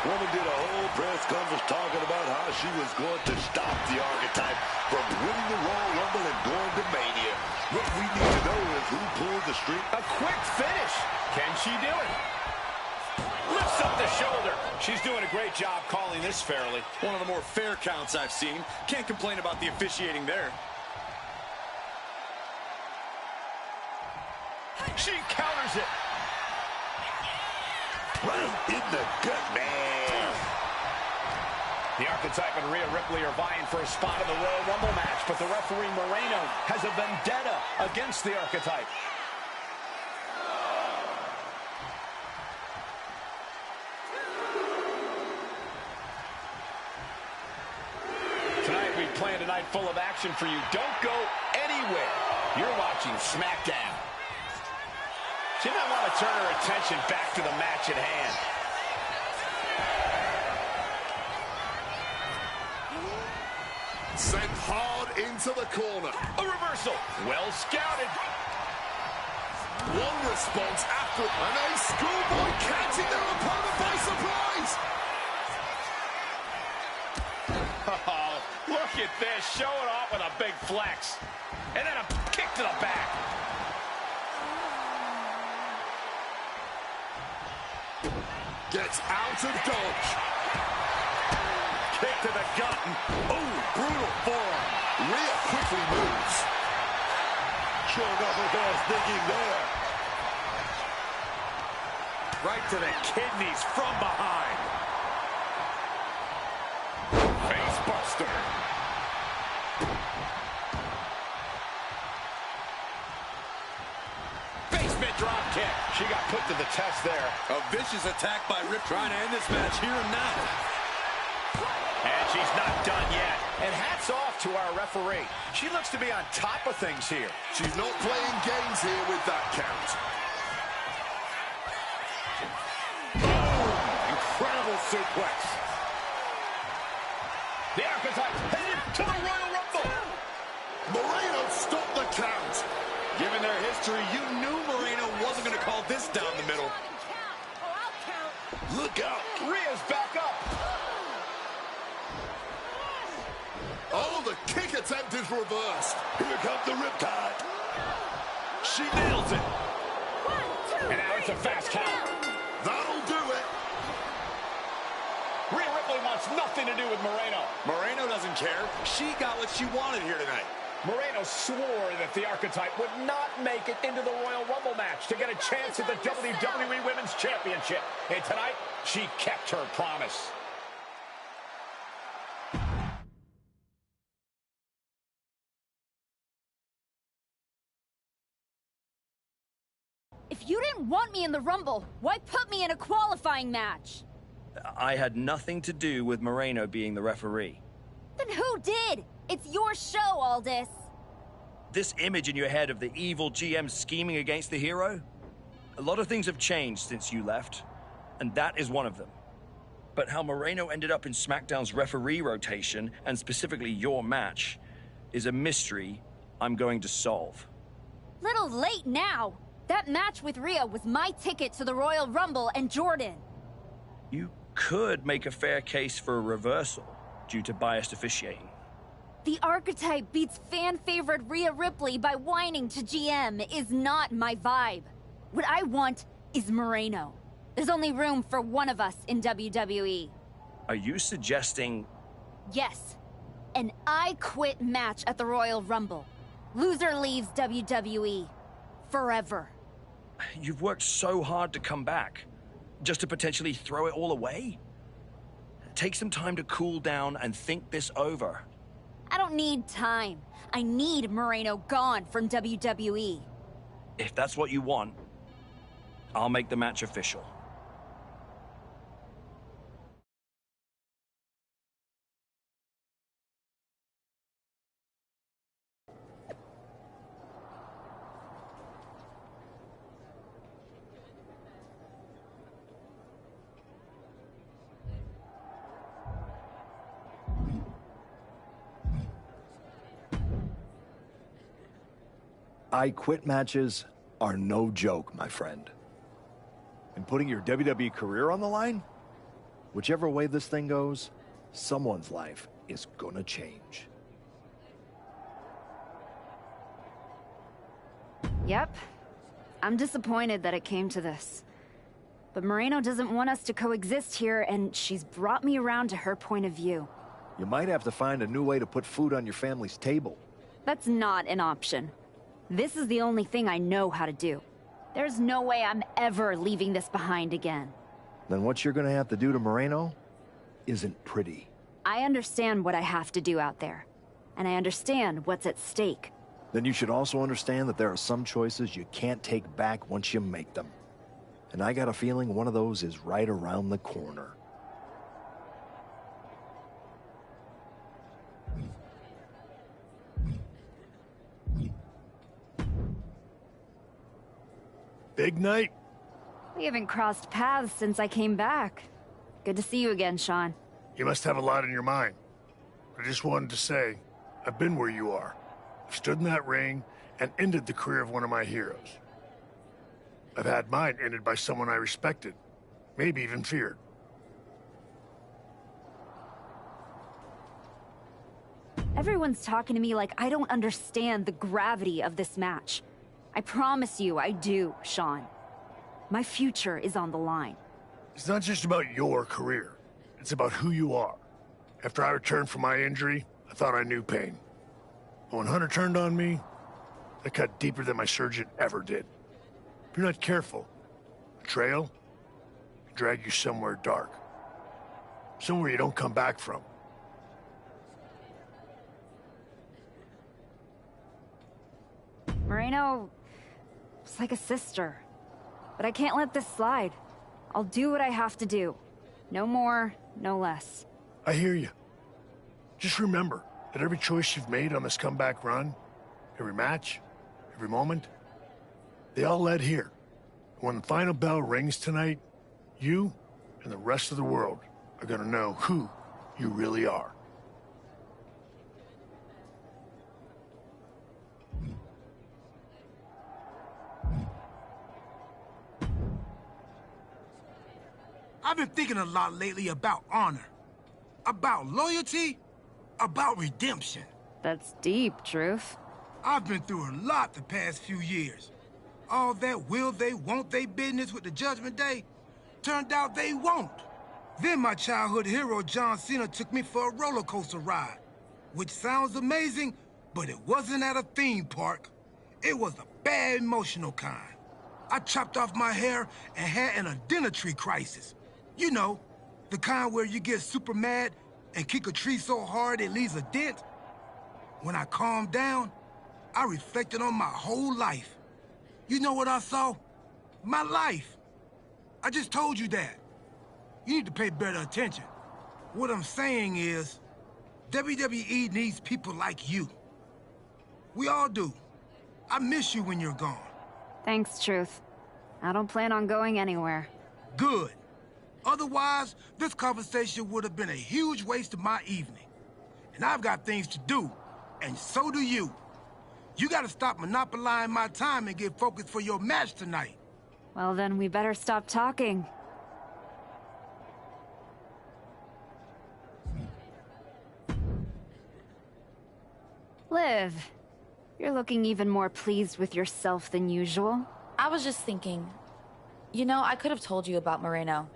Woman did a whole press conference talking about how she was going to stop the Archetype from winning the Royal Rumble and going to Mania. What we need to know is who pulled the streak. A quick finish. Can she do it? Lifts up the shoulder. She's doing a great job calling this fairly. One of the more fair counts I've seen. Can't complain about the officiating there. She counters it. Right in the gut, man. The Archetype and Rhea Ripley are vying for a spot in the Royal Rumble match, but the referee Moreno has a vendetta against the Archetype. Tonight we planned a night full of action for you. Don't go anywhere. You're watching SmackDown. She might want to turn her attention back to the match at hand. Sent hard into the corner. A reversal. Well scouted. One response after, and a schoolboy catching their opponent by surprise. Oh, look at this. Showing off with a big flex. And then a kick to the back. Gets out of dodge. Kick to the gut. Oh, brutal forearm. Rhea quickly moves. Showing off her fast thinking there. Right to the kidneys from behind. Face buster. Basement drop kick. She got put to the test there. A vicious attack by Rip, trying to end this match here and now. And she's not done yet. And hats off to our referee. She looks to be on top of things here. She's not playing games here with that count. Boom! Incredible suplex. The Archetype headed to the Royal Rumble. Moreno stopped the count. Given their history, you knew Moreno wasn't going to call this down the middle. Look out. Rhea's back up. Oh, the kick attempt is reversed. Here comes the Riptide. She nails it. And now it's a fast count. That'll do it. Rhea Ripley wants nothing to do with Moreno. Moreno doesn't care. She got what she wanted here tonight. Moreno swore that the Archetype would not make it into the Royal Rumble match to get a chance at the WWE Women's Championship. And tonight, she kept her promise. If you didn't want me in the Rumble, why put me in a qualifying match? I had nothing to do with Moreno being the referee. Then who did? It's your show, Aldis. This image in your head of the evil GM scheming against the hero? A lot of things have changed since you left, and that is one of them. But how Moreno ended up in SmackDown's referee rotation, and specifically your match, is a mystery I'm going to solve. Little late now. That match with Rhea was my ticket to the Royal Rumble and Jordan. You could make a fair case for a reversal due to biased officiating. The Archetype beats fan-favorite Rhea Ripley by whining to GM is not my vibe. What I want is Moreno. There's only room for one of us in WWE. Are you suggesting... Yes. An I Quit match at the Royal Rumble. Loser leaves WWE. Forever. You've worked so hard to come back, just to potentially throw it all away? Take some time to cool down and think this over. I don't need time. I need Moreno gone from WWE. If that's what you want, I'll make the match official. I quit matches are no joke, my friend. And putting your WWE career on the line? Whichever way this thing goes, someone's life is gonna change. Yep. I'm disappointed that it came to this. But Moreno doesn't want us to coexist here, and she's brought me around to her point of view. You might have to find a new way to put food on your family's table. That's not an option. This is the only thing I know how to do. There's no way I'm ever leaving this behind again. Then what you're gonna have to do to Moreno isn't pretty. I understand what I have to do out there. And I understand what's at stake. Then you should also understand that there are some choices you can't take back once you make them. And I got a feeling one of those is right around the corner. Big night? We haven't crossed paths since I came back. Good to see you again, Sean. You must have a lot in your mind. I just wanted to say, I've been where you are. I've stood in that ring and ended the career of one of my heroes. I've had mine ended by someone I respected, maybe even feared. Everyone's talking to me like I don't understand the gravity of this match. I promise you I do, Sean. My future is on the line. It's not just about your career. It's about who you are. After I returned from my injury, I thought I knew pain. But when Hunter turned on me, that cut deeper than my surgeon ever did. If you're not careful, betrayal can drag you somewhere dark. Somewhere you don't come back from. Moreno is like a sister. But I can't let this slide. I'll do what I have to do. No more, no less. I hear you. Just remember that every choice you've made on this comeback run, every match, every moment, they all led here. When the final bell rings tonight, you and the rest of the world are gonna know who you really are. I've been thinking a lot lately about honor, about loyalty, about redemption. That's deep, Truth. I've been through a lot the past few years. All that will they, won't they business with the Judgment Day turned out they won't. Then my childhood hero John Cena took me for a roller coaster ride, which sounds amazing, but it wasn't at a theme park. It was a bad emotional kind. I chopped off my hair and had an identity crisis. You know, the kind where you get super mad and kick a tree so hard it leaves a dent. When I calmed down, I reflected on my whole life. You know what I saw? My life. I just told you that. You need to pay better attention. What I'm saying is, WWE needs people like you. We all do. I miss you when you're gone. Thanks, Truth. I don't plan on going anywhere. Good. Otherwise, this conversation would have been a huge waste of my evening. And I've got things to do, and so do you. You gotta stop monopolizing my time and get focused for your match tonight. Well, then we better stop talking. Liv, you're looking even more pleased with yourself than usual. I was just thinking, you know, I could have told you about Moreno.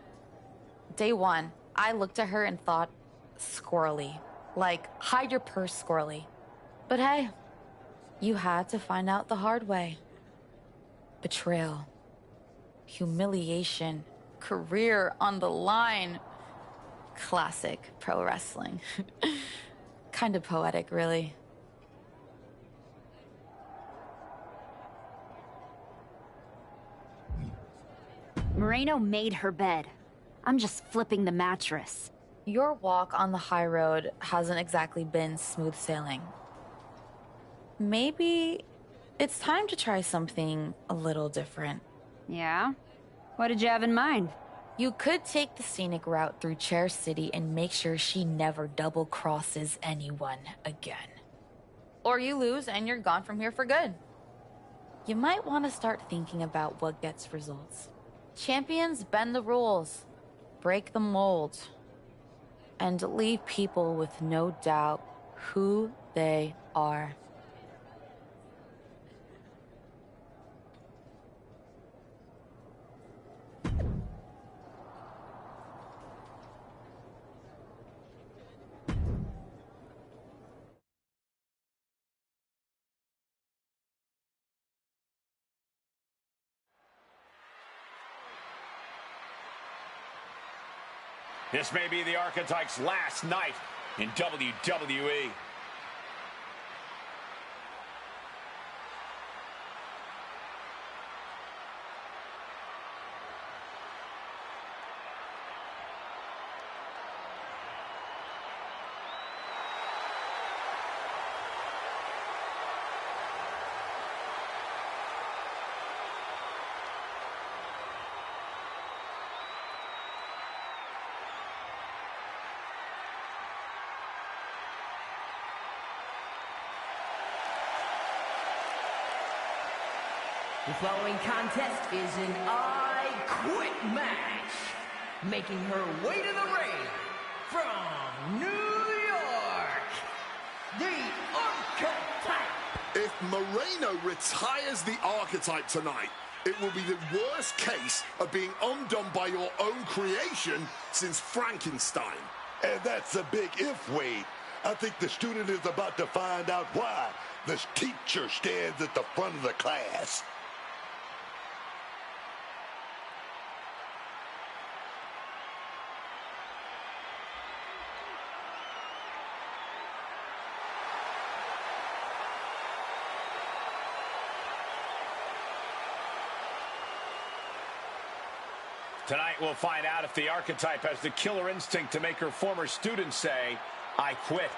Day one, I looked at her and thought, squirrely. Like, hide your purse, squirrely. But hey, you had to find out the hard way. Betrayal. Humiliation. Career on the line. Classic pro wrestling. Kind of poetic, really. Moreno made her bed. I'm just flipping the mattress. Your walk on the high road hasn't exactly been smooth sailing. Maybe it's time to try something a little different. Yeah? What did you have in mind? You could take the scenic route through Chair City and make sure she never double-crosses anyone again. Or you lose and you're gone from here for good. You might want to start thinking about what gets results. Champions bend the rules, break the mold, and leave people with no doubt who they are. This may be the Archetype's last night in WWE. The following contest is an I Quit match. Making her way to the ring from New York, the Archetype. If Moreno retires the Archetype tonight, it will be the worst case of being undone by your own creation since Frankenstein. And that's a big if, Wade. I think the student is about to find out why the teacher stands at the front of the class. Tonight we'll find out if the Archetype has the killer instinct to make her former students say, I quit.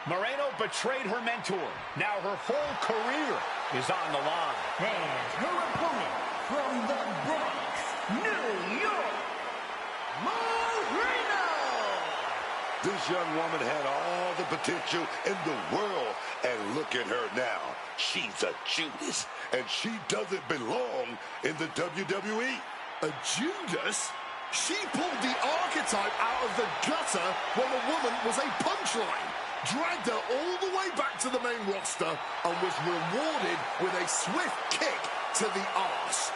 Moreno betrayed her mentor. Now her whole career is on the line. And her opponent from the Bronx, New York, Moreno. This young woman had all the potential in the world, and look at her now. She's a Judas, and she doesn't belong in the WWE. A Judas? She pulled the Archetype out of the gutter when the woman was a punchline, dragged her all the way back to the main roster, and was rewarded with a swift kick to the arse.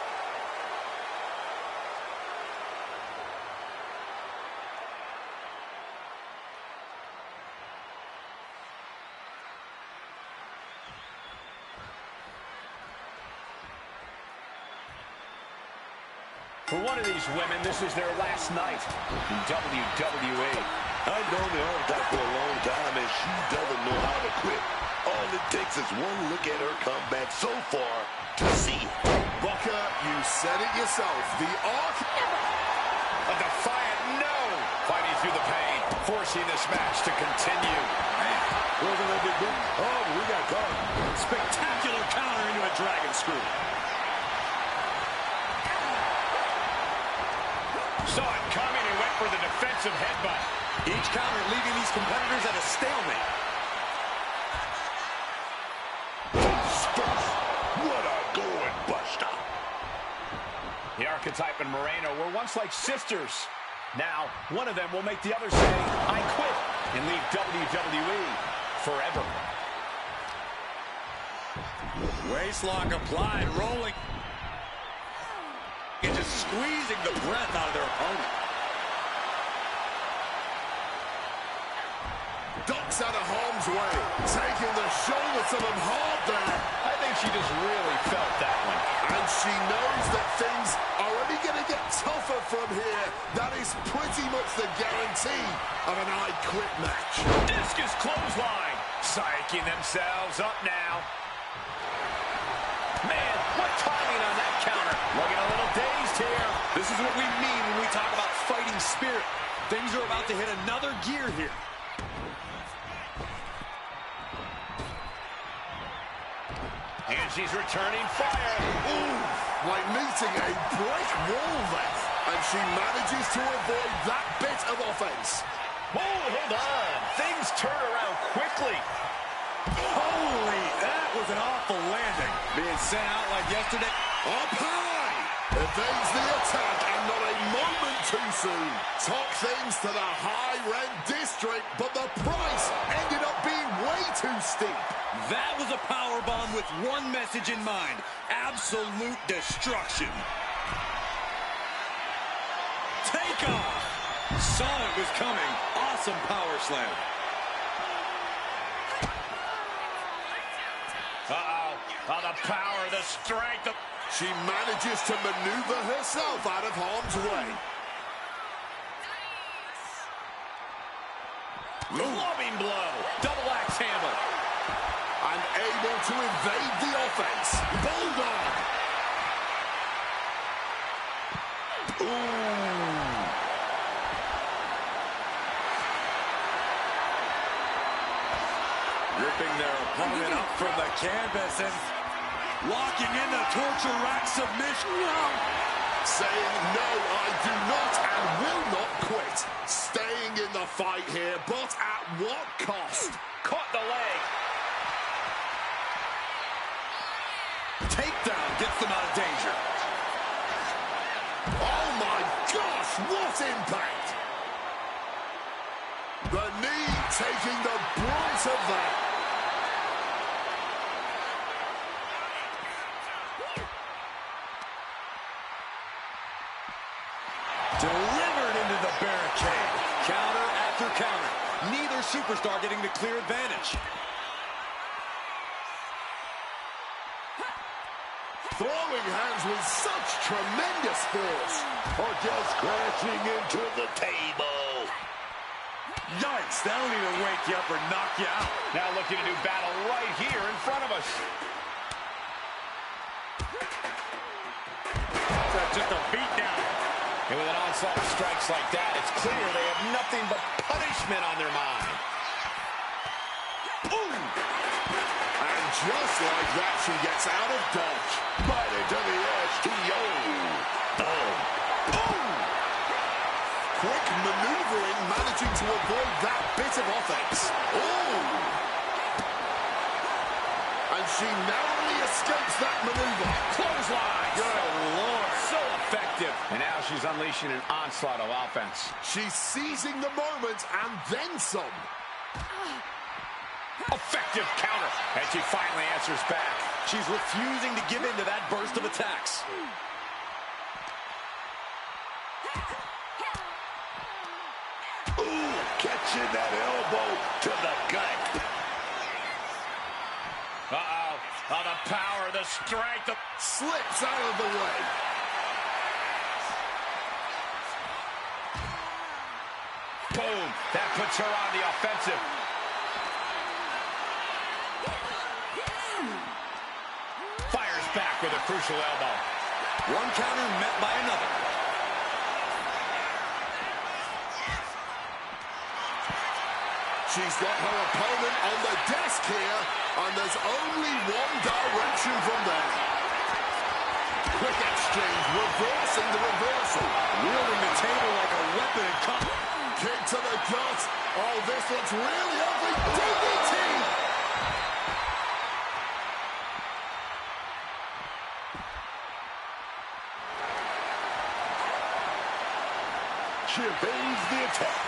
For one of these women, this is their last night in WWE. I've known the Archetype for a long time, and she doesn't know how to quit. All it takes is one look at her comeback so far to see it. Booker, you said it yourself. The A defiant no! Fighting through the pain, forcing this match to continue. Wasn't that big book? Oh, we got caught. Spectacular counter into a dragon screw. Saw it coming and went for the defensive headbutt. Each counter leaving these competitors at a stalemate. What a going buster. The Archetype and Moreno were once like sisters. Now, one of them will make the other say, I quit, and leave WWE forever. Waistlock applied, rolling. And just squeezing the breath out of their opponent. Ducks out of harm's way, taking the shoulder to them hard there. I think she just really felt that one. And she knows that things are only going to get tougher from here. That is pretty much the guarantee of an I Quit match. Discus clothesline. Psyching themselves up now. Man, what timing on that counter. Looking a little dazed here. This is what we mean when we talk about fighting spirit. Things are about to hit another gear here. And she's returning fire. Ooh, like meeting a brick wall there. And she manages to avoid that bit of offense. Oh, hold on. Things turn around quickly. Holy, that was an awful landing. Being sent out like yesterday. Up high. Evades the attack and not a moment too soon. Took things to the high-rent district, but the price ended up being way too steep. That was a powerbomb with one message in mind. Absolute destruction. Take off. Saw it was coming. Awesome power slam. Uh-oh. Oh, the power, the strength. She manages to maneuver herself out of harm's way. Loving blow. Double axe handle. And able to evade the offense. Bulldog. Ooh. Ripping their opponent up from the canvas and locking in the torture rack submission. Saying, no, I do not and will not quit. Staying in the fight here, but at what cost? Caught the leg. Takedown gets them out of danger. Oh my gosh, what impact! The knee taking the brunt of that. Delivered into the barricade. Counter after counter. Neither superstar getting the clear advantage. Throwing hands with such tremendous force. Or just crashing into the table. Yikes, that'll either wake you up or knock you out. Now looking to do battle right here in front of us. That's just a beatdown. And with an onslaught of strikes like that, it's clear they have nothing but punishment on their mind. Ooh! And just like that, she gets out of dodge. Right into the STO. Boom! Quick maneuvering, managing to avoid that bit of offense. Ooh! And she narrowly escapes that maneuver. Clothesline. Good Lord. So effective. And now she's unleashing an onslaught of offense. She's seizing the moment and then some. Effective counter. And she finally answers back. She's refusing to give in to that burst of attacks. Ooh, catching that elbow to the gut. Uh-oh. Oh, the power, the strength. Slips out of the way. Boom. That puts her on the offensive. Fires back with a crucial elbow. One counter met by another. She's got her opponent on the desk here, and there's only one direction from there. Quick exchange, reversing the reversal. Wielding the table like a weapon and cut. Kick to the gut. Oh, this looks really ugly. DDT! She evades the attack.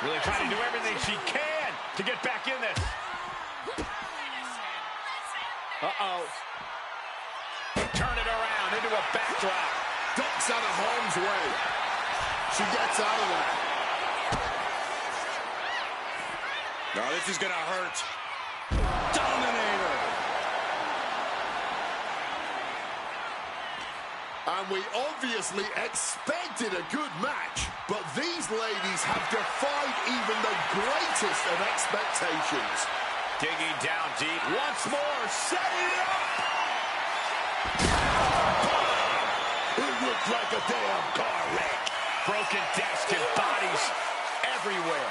Really trying to do everything she can to get back in this. Uh-oh. Turn it around into a backdrop. Ducks out of harm's way. She gets out of there. Now this is gonna hurt. Dominator. And we obviously expected a good match, but these ladies have defied even the greatest of expectations. Digging down deep. Once more, setting it up. It looks like a damn car wreck. Broken desk and bodies everywhere.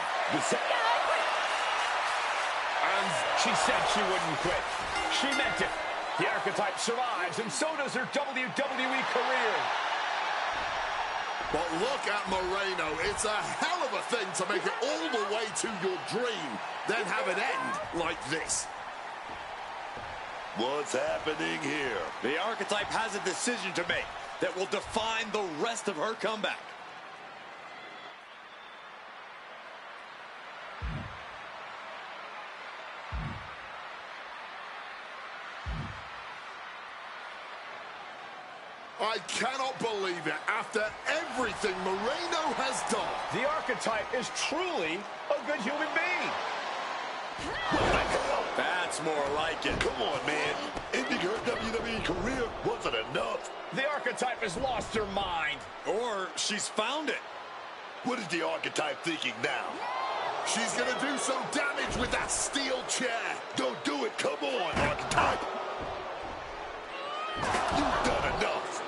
And she said she wouldn't quit. She meant it. The Archetype survives, and so does her WWE career. But look at Moreno. It's a hell of a thing to make it all the way to your dream, then have it end like this. What's happening here? The Archetype has a decision to make that will define the rest of her comeback. I cannot believe it. After everything Moreno has done. The Archetype is truly a good human being. That's more like it. Come on, man. Ending her WWE career wasn't enough. The Archetype has lost her mind. Or she's found it. What is the Archetype thinking now? She's gonna do some damage with that steel chair. Don't do it. Come on, Archetype. You've done enough.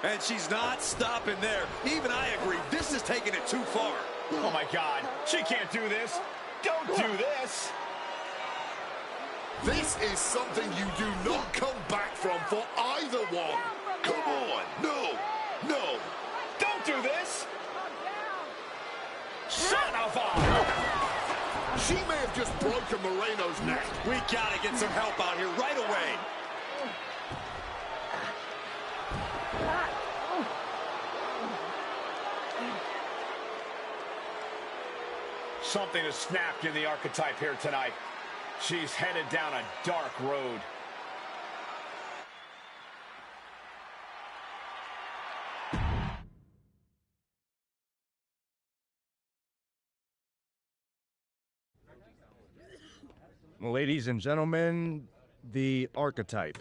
And she's not stopping there. Even I agree. This is taking it too far. Oh, my God. She can't do this. Don't do this. This is something you do not come back from for either one. Come on. No. No. Don't do this. Son of a... She may have just broken Moreno's neck. We gotta get some help out here right away. Something has snapped in the Archetype here tonight. She's headed down a dark road. Ladies and gentlemen, the Archetype.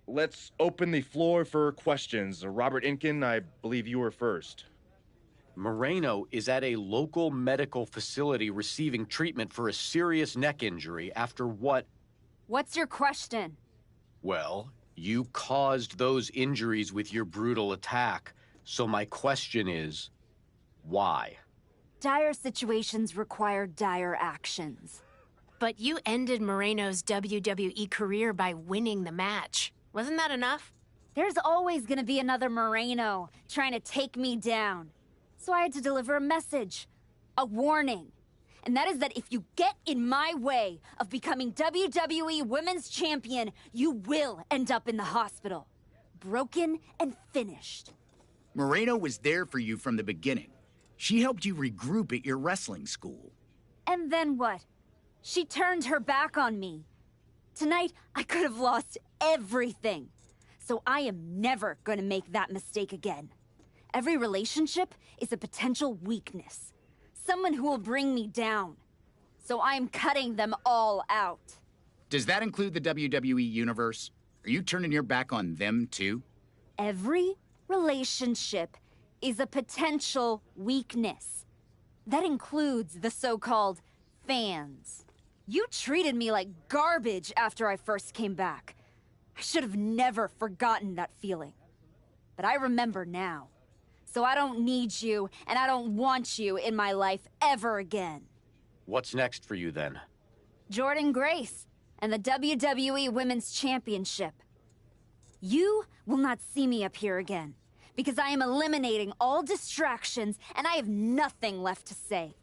Let's open the floor for questions. Robert Inkin, I believe you were first. Moreno is at a local medical facility receiving treatment for a serious neck injury after what? What's your question? Well, you caused those injuries with your brutal attack. So my question is, why? Dire situations require dire actions. But you ended Moreno's WWE career by winning the match. Wasn't that enough? There's always gonna be another Moreno trying to take me down. So I had to deliver a message, a warning. And that is that if you get in my way of becoming WWE Women's Champion, you will end up in the hospital. Broken and finished. Moreno was there for you from the beginning. She helped you regroup at your wrestling school. And then what? She turned her back on me. Tonight, I could have lost everything. So I am never going to make that mistake again. Every relationship is a potential weakness. Someone who will bring me down. So I am cutting them all out. Does that include the WWE Universe? Are you turning your back on them, too? Every relationship is a potential weakness. That includes the so-called fans. You treated me like garbage after I first came back. I should have never forgotten that feeling. But I remember now. So I don't need you, and I don't want you in my life ever again. What's next for you then? Jordan Grace and the WWE Women's Championship. You will not see me up here again, because I am eliminating all distractions and I have nothing left to say.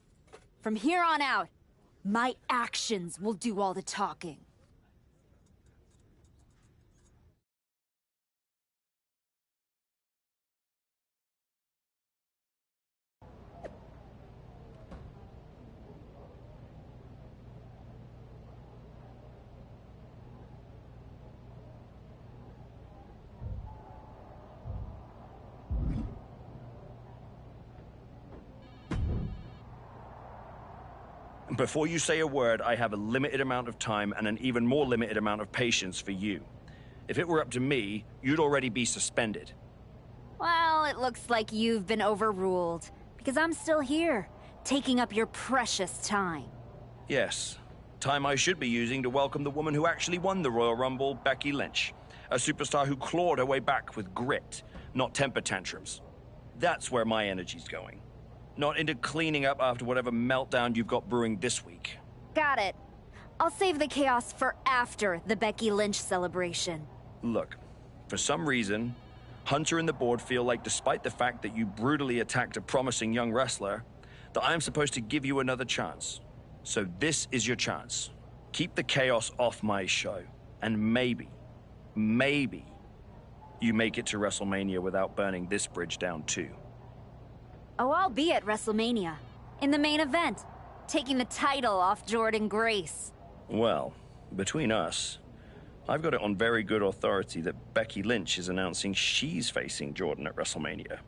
From here on out, my actions will do all the talking. Before you say a word, I have a limited amount of time and an even more limited amount of patience for you. If it were up to me, you'd already be suspended. Well, it looks like you've been overruled, because I'm still here, taking up your precious time. Yes, time I should be using to welcome the woman who actually won the Royal Rumble, Becky Lynch. A superstar who clawed her way back with grit, not temper tantrums. That's where my energy's going. Not into cleaning up after whatever meltdown you've got brewing this week. Got it. I'll save the chaos for after the Becky Lynch celebration. Look, for some reason, Hunter and the board feel like despite the fact that you brutally attacked a promising young wrestler, that I'm supposed to give you another chance. So this is your chance. Keep the chaos off my show. And maybe, you make it to WrestleMania without burning this bridge down too. Oh, I'll be at WrestleMania. In the main event. Taking the title off Jordynne Grace. Well, between us, I've got it on very good authority that Becky Lynch is announcing she's facing Jordynne at WrestleMania.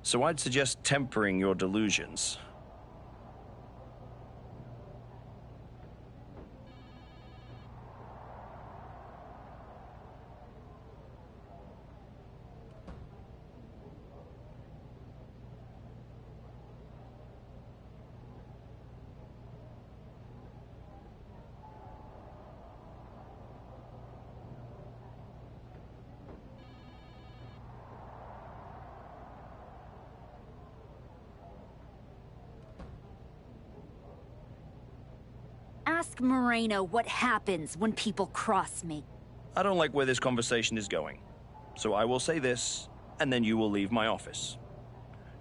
So I'd suggest tempering your delusions. Ask Moreno what happens when people cross me. I don't like where this conversation is going. So I will say this, and then you will leave my office.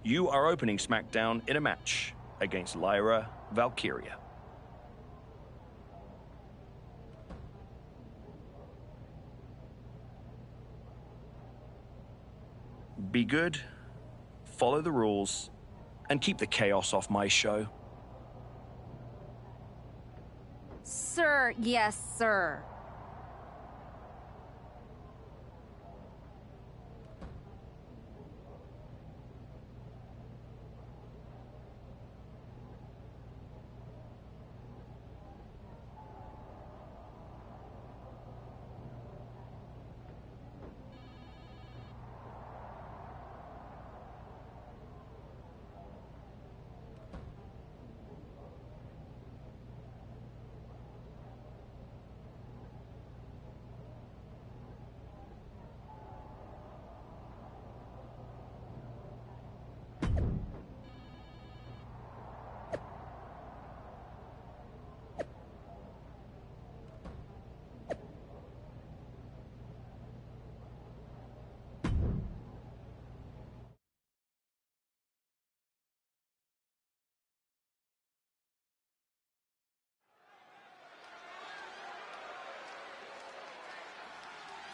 You are opening SmackDown in a match against Lyra Valkyria. Be good, follow the rules, and keep the chaos off my show. Sir, yes, sir.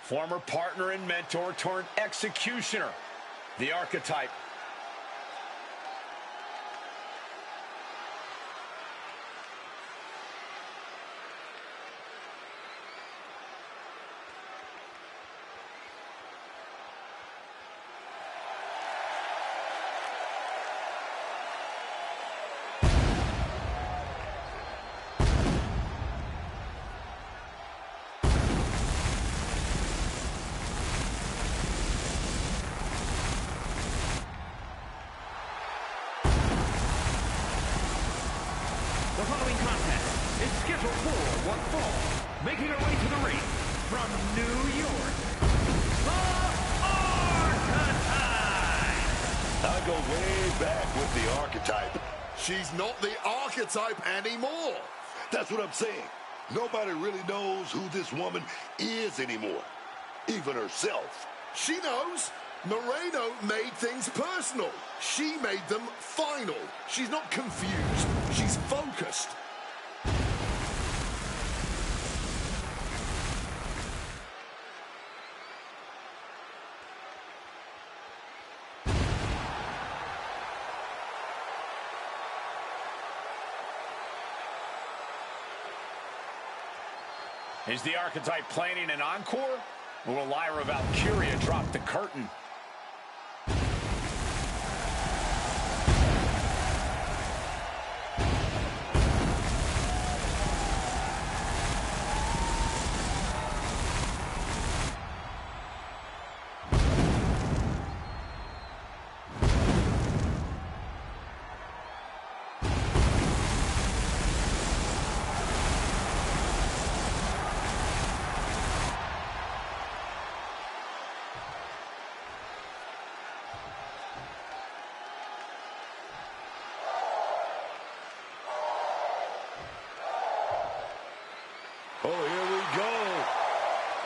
Former partner and mentor turned executioner. The archetype. The following contest is scheduled for one fall. Making her way to the ring from New York, the Archetype! I go way back with the archetype. She's not the archetype anymore. That's what I'm saying. Nobody really knows who this woman is anymore. Even herself. She knows. Moreno made things personal. She made them final. She's not confused. She's focused. Is the archetype planning an encore? Or will Lyra Valkyria drop the curtain?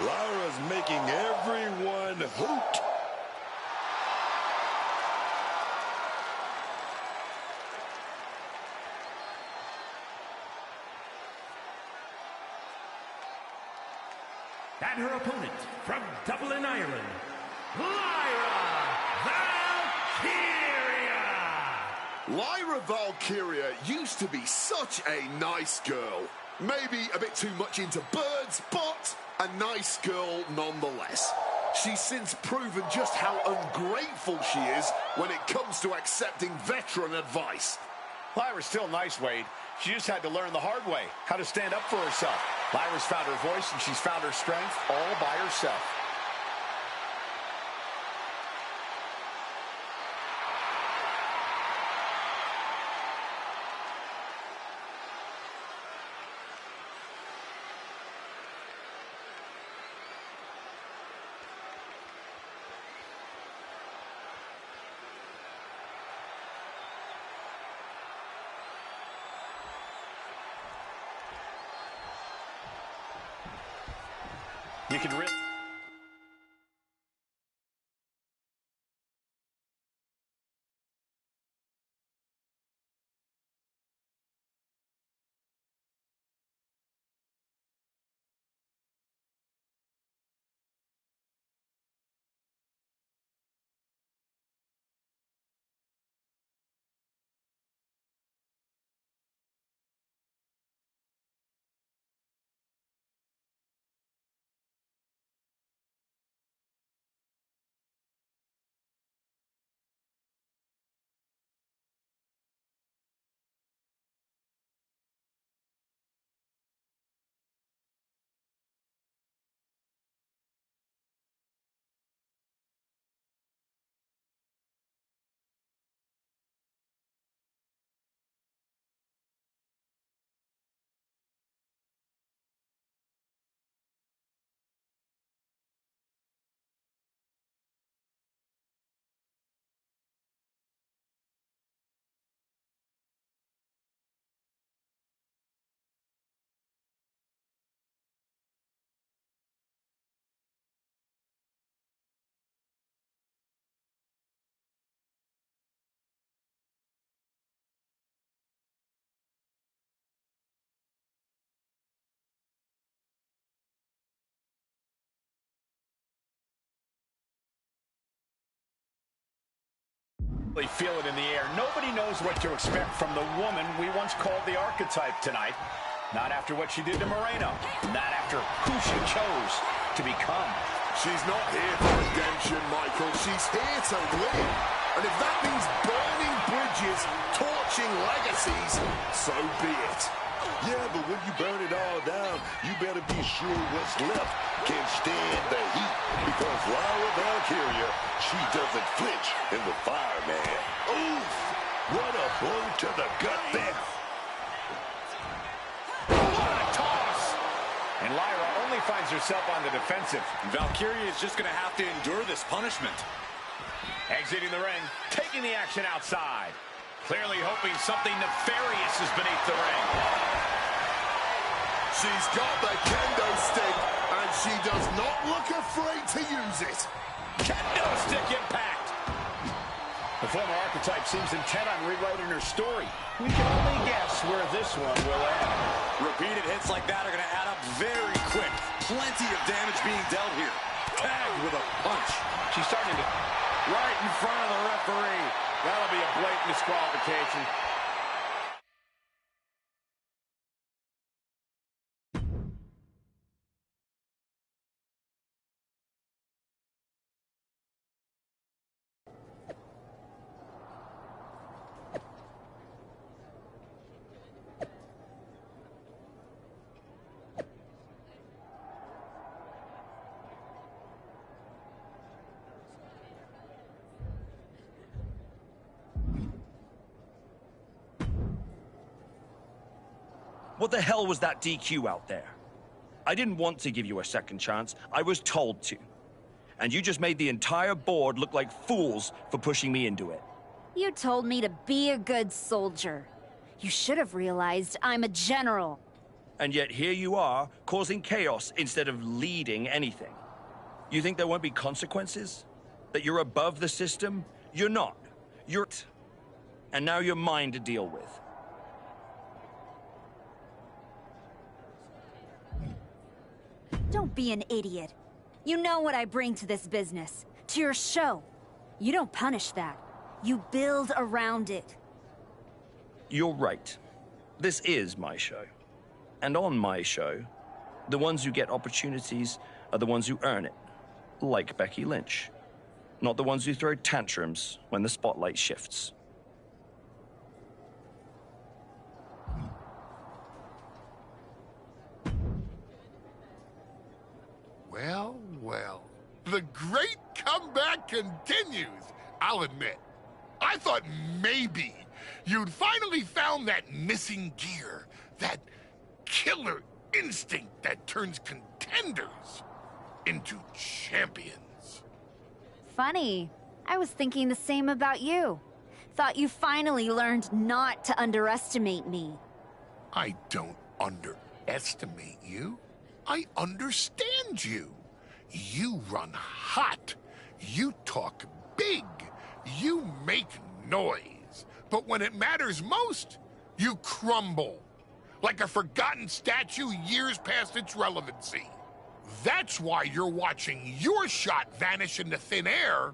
Lyra's making everyone hoot. And her opponent from Dublin, Ireland, Lyra Valkyria! Lyra Valkyria used to be such a nice girl. Maybe a bit too much into birds, but a nice girl nonetheless. She's since proven just how ungrateful she is when it comes to accepting veteran advice. Lyra's still nice, Wade. She just had to learn the hard way how to stand up for herself. Lyra's found her voice and she's found her strength all by herself. You can really... feel it in the air. Nobody knows what to expect from the woman we once called the archetype tonight. Not after what she did to Moreno. Not after who she chose to become. She's not here for redemption, Michael. She's here to win. And if that means burning bridges, torching legacies, so be it. Yeah, but when you burn it all down, you better be sure what's left can stand the heat. Because Lyra Valkyria, she doesn't flinch in the fire, man. Oof! What a blow to the gut there. What a toss! And Lyra only finds herself on the defensive. Valkyria is just going to have to endure this punishment. Exiting the ring, taking the action outside. Clearly hoping something nefarious is beneath the ring. She's got the kendo stick, and she does not look afraid to use it. Kendo stick impact. The former archetype seems intent on rewriting her story. We can only guess where this one will end. Repeated hits like that are going to add up very quick. Plenty of damage being dealt here. Tagged with a punch. She's starting to... right in front of the referee. That'll be a blatant disqualification. What the hell was that DQ out there? I didn't want to give you a second chance. I was told to. And you just made the entire board look like fools for pushing me into it. You told me to be a good soldier. You should have realized I'm a general. And yet here you are, causing chaos instead of leading anything. You think there won't be consequences? That you're above the system? You're not. You're... And now you're mine to deal with. Don't be an idiot. You know what I bring to this business, to your show. You don't punish that. You build around it. You're right. This is my show. And on my show, the ones who get opportunities are the ones who earn it. Like Becky Lynch. Not the ones who throw tantrums when the spotlight shifts. Well, well. The great comeback continues, I'll admit. I thought maybe you'd finally found that missing gear, that killer instinct that turns contenders into champions. Funny. I was thinking the same about you. Thought you finally learned not to underestimate me. I don't underestimate you. I understand you. You run hot. You talk big. You make noise. But when it matters most, you crumble. Like a forgotten statue years past its relevancy. That's why you're watching your shot vanish into thin air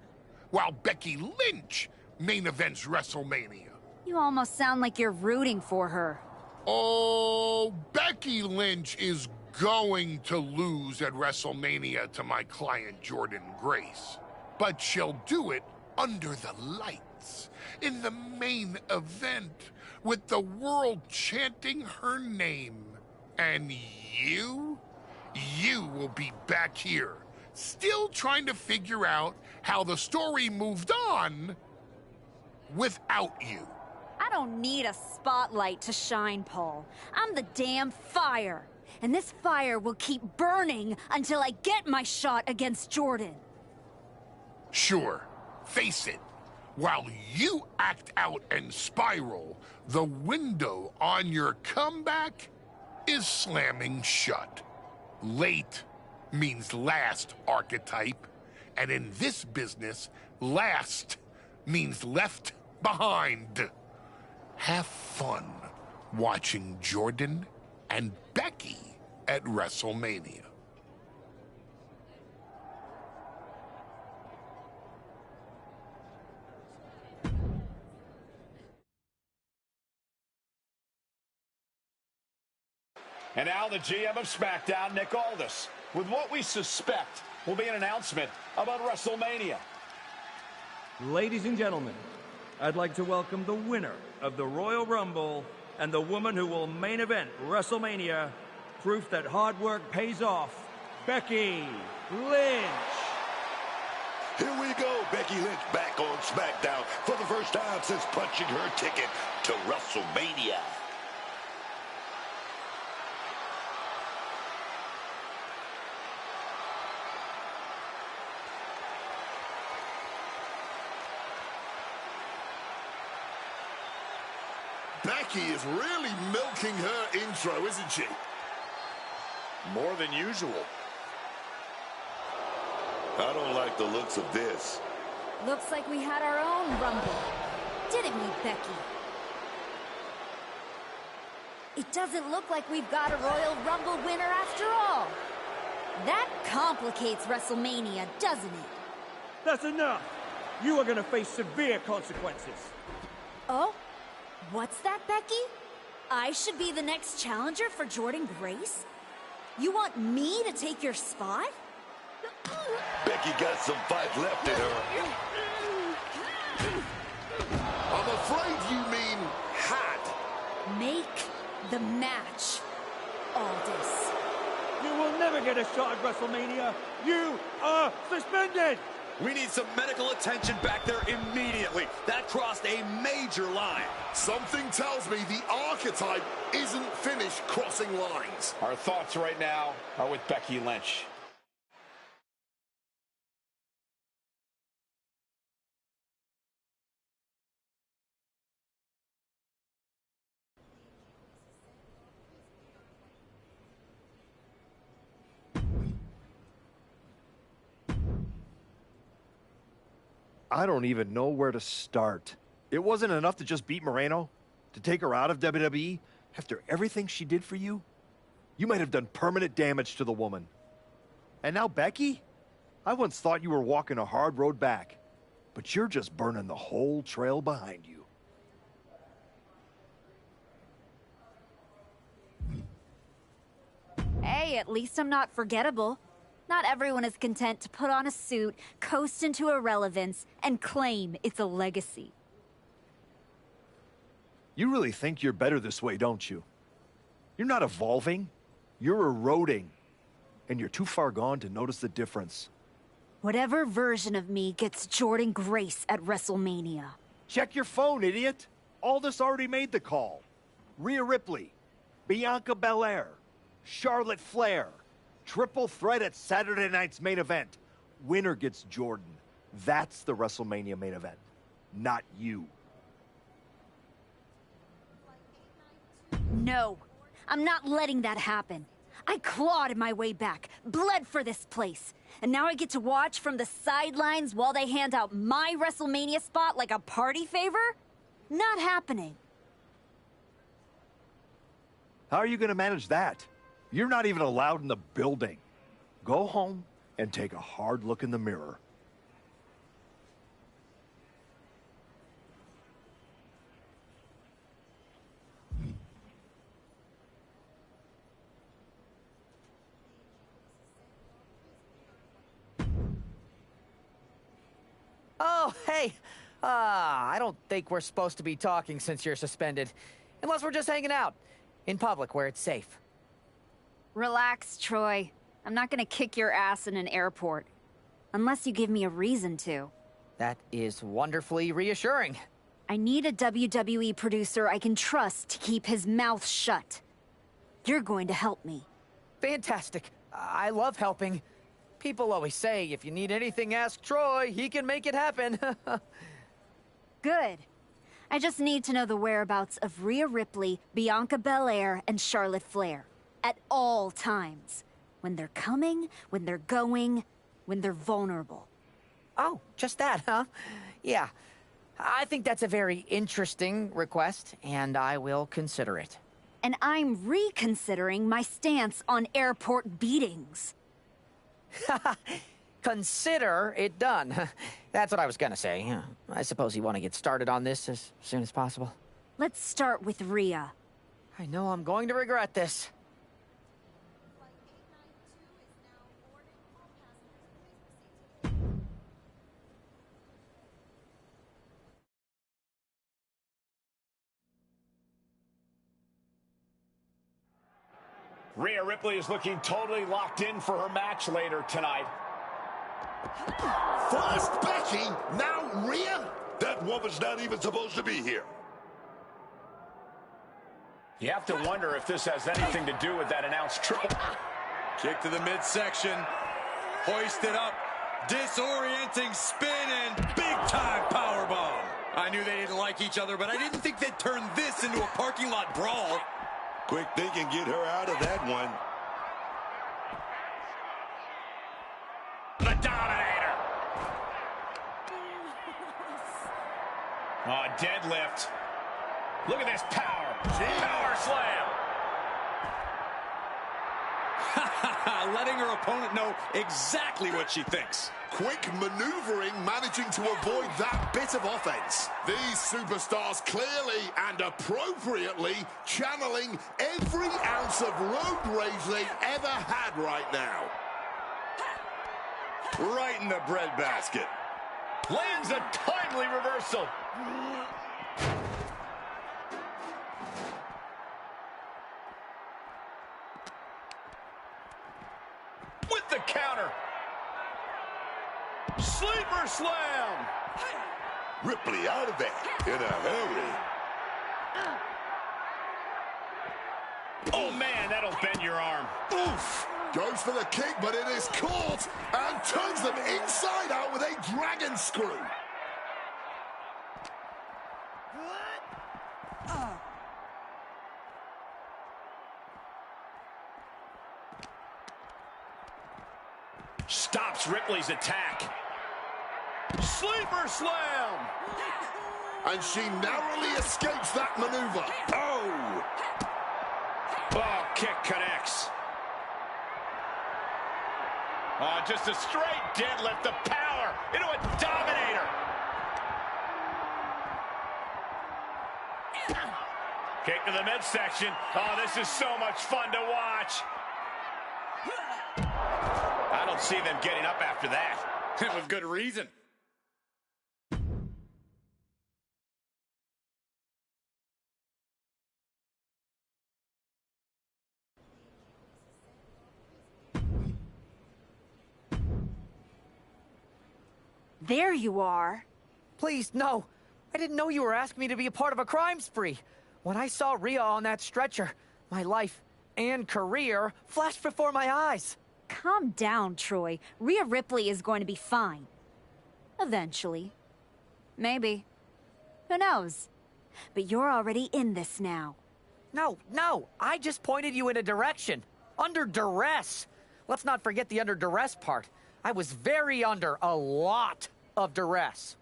while Becky Lynch main events WrestleMania. You almost sound like you're rooting for her. Oh, Becky Lynch is going to lose at WrestleMania to my client Jordan Grace. But she'll do it under the lights, in the main event, with the world chanting her name. And you will be back here, still trying to figure out how the story moved on without you. I don't need a spotlight to shine, Paul. I'm the damn fire. And this fire will keep burning until I get my shot against Jordan. Sure, face it. While you act out and spiral, the window on your comeback is slamming shut. Late means last, archetype. And in this business, last means left behind. Have fun watching Jordan and Becky at WrestleMania. And now the GM of SmackDown, Nick Aldis, with what we suspect will be an announcement about WrestleMania. Ladies and gentlemen, I'd like to welcome the winner of the Royal Rumble and the woman who will main event WrestleMania, proof that hard work pays off, Becky Lynch. Here we go, Becky Lynch back on SmackDown for the first time since punching her ticket to WrestleMania. Becky is really milking her intro, isn't she? More than usual. I don't like the looks of this. Looks like we had our own Rumble. Didn't we, Becky? It doesn't look like we've got a Royal Rumble winner after all. That complicates WrestleMania, doesn't it? That's enough. You are going to face severe consequences. Oh? What's that, Becky? I should be the next challenger for Jordan Grace? You want me to take your spot? Becky got some fight left in her. I'm afraid you mean had. Make the match, Aldis. You will never get a shot at WrestleMania. You are suspended. We need some medical attention back there immediately. That crossed a major line. Something tells me the archetype isn't finished crossing lines. Our thoughts right now are with Becky Lynch. I don't even know where to start. It wasn't enough to just beat Moreno? To take her out of WWE? After everything she did for you? You might have done permanent damage to the woman. And now Becky? I once thought you were walking a hard road back. But you're just burning the whole trail behind you. Hey, at least I'm not forgettable. Not everyone is content to put on a suit, coast into irrelevance, and claim it's a legacy. You really think you're better this way, don't you? You're not evolving. You're eroding. And you're too far gone to notice the difference. Whatever version of me gets Jordynne Grace at WrestleMania. Check your phone, idiot. Aldous already made the call. Rhea Ripley, Bianca Belair, Charlotte Flair. Triple threat at Saturday night's main event. Winner gets Jordynne. That's the WrestleMania main event, not you. No, I'm not letting that happen. I clawed my way back, bled for this place. And now I get to watch from the sidelines while they hand out my WrestleMania spot like a party favor? Not happening. How are you going to manage that? You're not even allowed in the building. Go home and take a hard look in the mirror. Oh, hey. I don't think we're supposed to be talking since you're suspended. Unless we're just hanging out. In public, where it's safe. Relax, Troy. I'm not gonna kick your ass in an airport. Unless you give me a reason to. That is wonderfully reassuring. I need a WWE producer I can trust to keep his mouth shut. You're going to help me. Fantastic. I love helping. People always say, if you need anything, ask Troy. He can make it happen. Good. I just need to know the whereabouts of Rhea Ripley, Bianca Belair, and Charlotte Flair. At all times. When they're coming, when they're going, when they're vulnerable. Oh, just that, huh? Yeah. I think that's a very interesting request, and I will consider it. And I'm reconsidering my stance on airport beatings. Consider it done. That's what I was gonna say. I suppose you want to get started on this as soon as possible. Let's start with Rhea. I know I'm going to regret this. Rhea Ripley is looking totally locked in for her match later tonight. First Becky, now Rhea? That woman's not even supposed to be here. You have to wonder if this has anything to do with that announced triple. Kick to the midsection. Hoisted up. Disorienting spin and big-time powerbomb. I knew they didn't like each other, but I didn't think they'd turn this into a parking lot brawl. Quick thinking, get her out of that one. The Dominator. Oh, deadlift. Look at this power. Power slam. Letting her opponent know exactly what she thinks. Quick maneuvering, managing to avoid that bit of offense. These superstars clearly and appropriately channeling every ounce of road rage they've ever had right now. Right in the breadbasket. Lands a timely reversal. With the counter. Sleeper slam. Ripley out of that in a hurry. Oh, man, that'll bend your arm. Oof. Goes for the kick, but it is caught and turns them inside out with a dragon screw. Stops Ripley's attack. Sleeper slam! And she narrowly escapes that maneuver. Oh! Oh, kick connects. Oh, just a straight deadlift of power into a dominator. Kick to the midsection. Oh, this is so much fun to watch. I don't see them getting up after that. With good reason. There you are. Please, no. I didn't know you were asking me to be a part of a crime spree. When I saw Rhea on that stretcher, my life and career flashed before my eyes. Calm down, Troy. Rhea Ripley is going to be fine. Eventually. Maybe. Who knows? But you're already in this now. No. I just pointed you in a direction. Under duress. Let's not forget the under duress part. I was very under a lot of duress.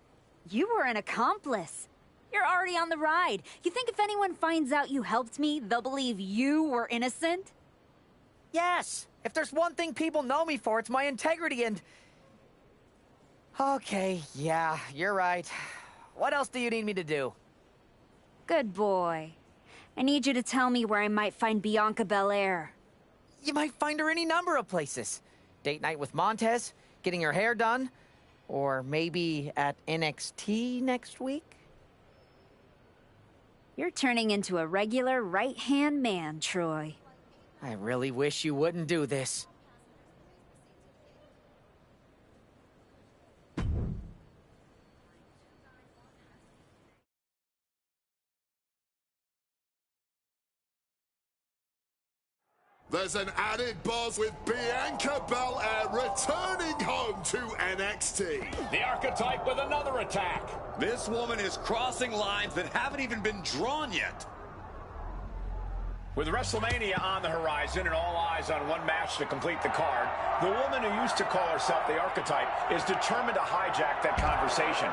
You were an accomplice. You're already on the ride. You think if anyone finds out you helped me, they'll believe you were innocent? Yes. If there's one thing people know me for, it's my integrity and... Okay, yeah, you're right. What else do you need me to do? Good boy. I need you to tell me where I might find Bianca Belair. You might find her any number of places. Date night with Montez, getting her hair done, or maybe at NXT next week? You're turning into a regular right-hand man, Troy. I really wish you wouldn't do this. There's an added buzz with Bianca Belair returning home to NXT. The Archetype with another attack. This woman is crossing lines that haven't even been drawn yet. With WrestleMania on the horizon and all eyes on one match to complete the card, the woman who used to call herself the Archetype is determined to hijack that conversation.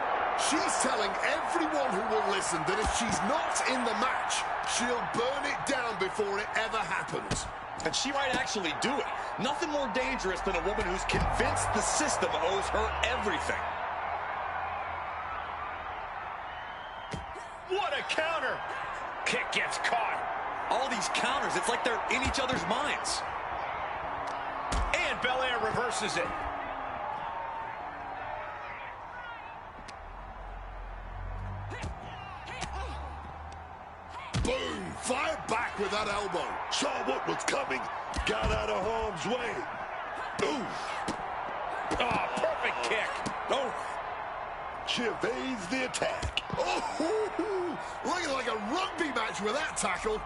She's telling everyone who will listen that if she's not in the match, she'll burn it down before it ever happens. And she might actually do it. Nothing more dangerous than a woman who's convinced the system owes her everything. What a counter! Kick gets caught. All these counters, it's like they're in each other's minds. And Belair reverses it. Boom! Fire back with that elbow. Saw what was coming. Got out of harm's way. Ooh. Oh, perfect kick. Oh. She evades the attack. Oh, looking like a rugby match with that tackle.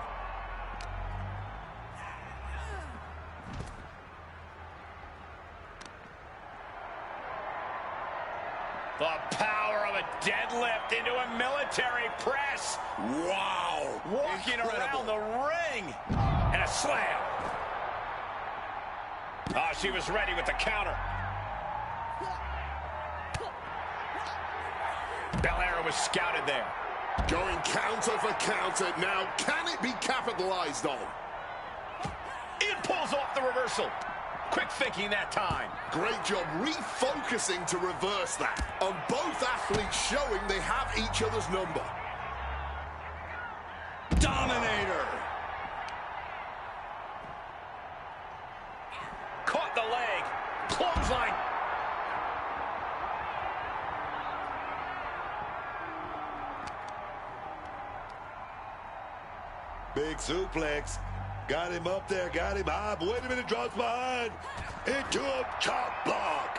The power of a deadlift into a military press. Wow. Walking Incredible. around the ring. And a slam. Oh, she was ready with the counter. Belair was scouted there. Going counter for counter. Now, can it be capitalized on? It pulls off the reversal. Quick thinking that time. Great job refocusing to reverse that. And both athletes showing they have each other's number. Dominator. Caught the leg. Clothesline. Big suplex. Got him up there, got him high. But wait a minute, drops behind. Into a chop block.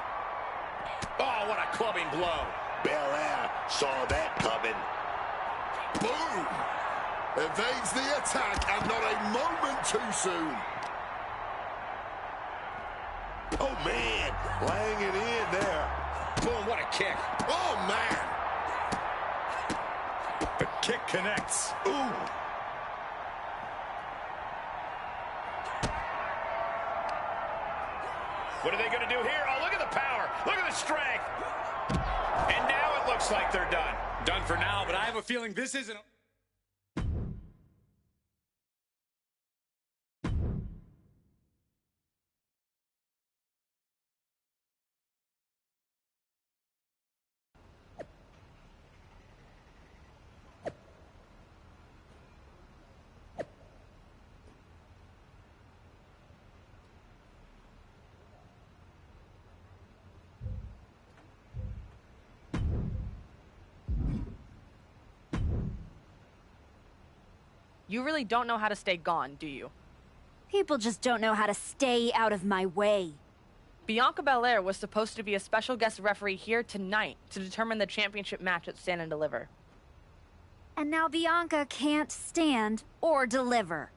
Oh, what a clubbing blow. Belair saw that coming. Boom! Evades the attack, and not a moment too soon. Oh, man. Laying it in there. Boom, what a kick. Oh, man. The kick connects. Ooh. What are they going to do here? Oh, look at the power. Look at the strength. looks like they're done. Done for now, but I have a feeling this isn't... You really don't know how to stay gone, do you? People just don't know how to stay out of my way. Bianca Belair was supposed to be a special guest referee here tonight to determine the championship match at Stand and Deliver. And now Bianca can't stand or deliver.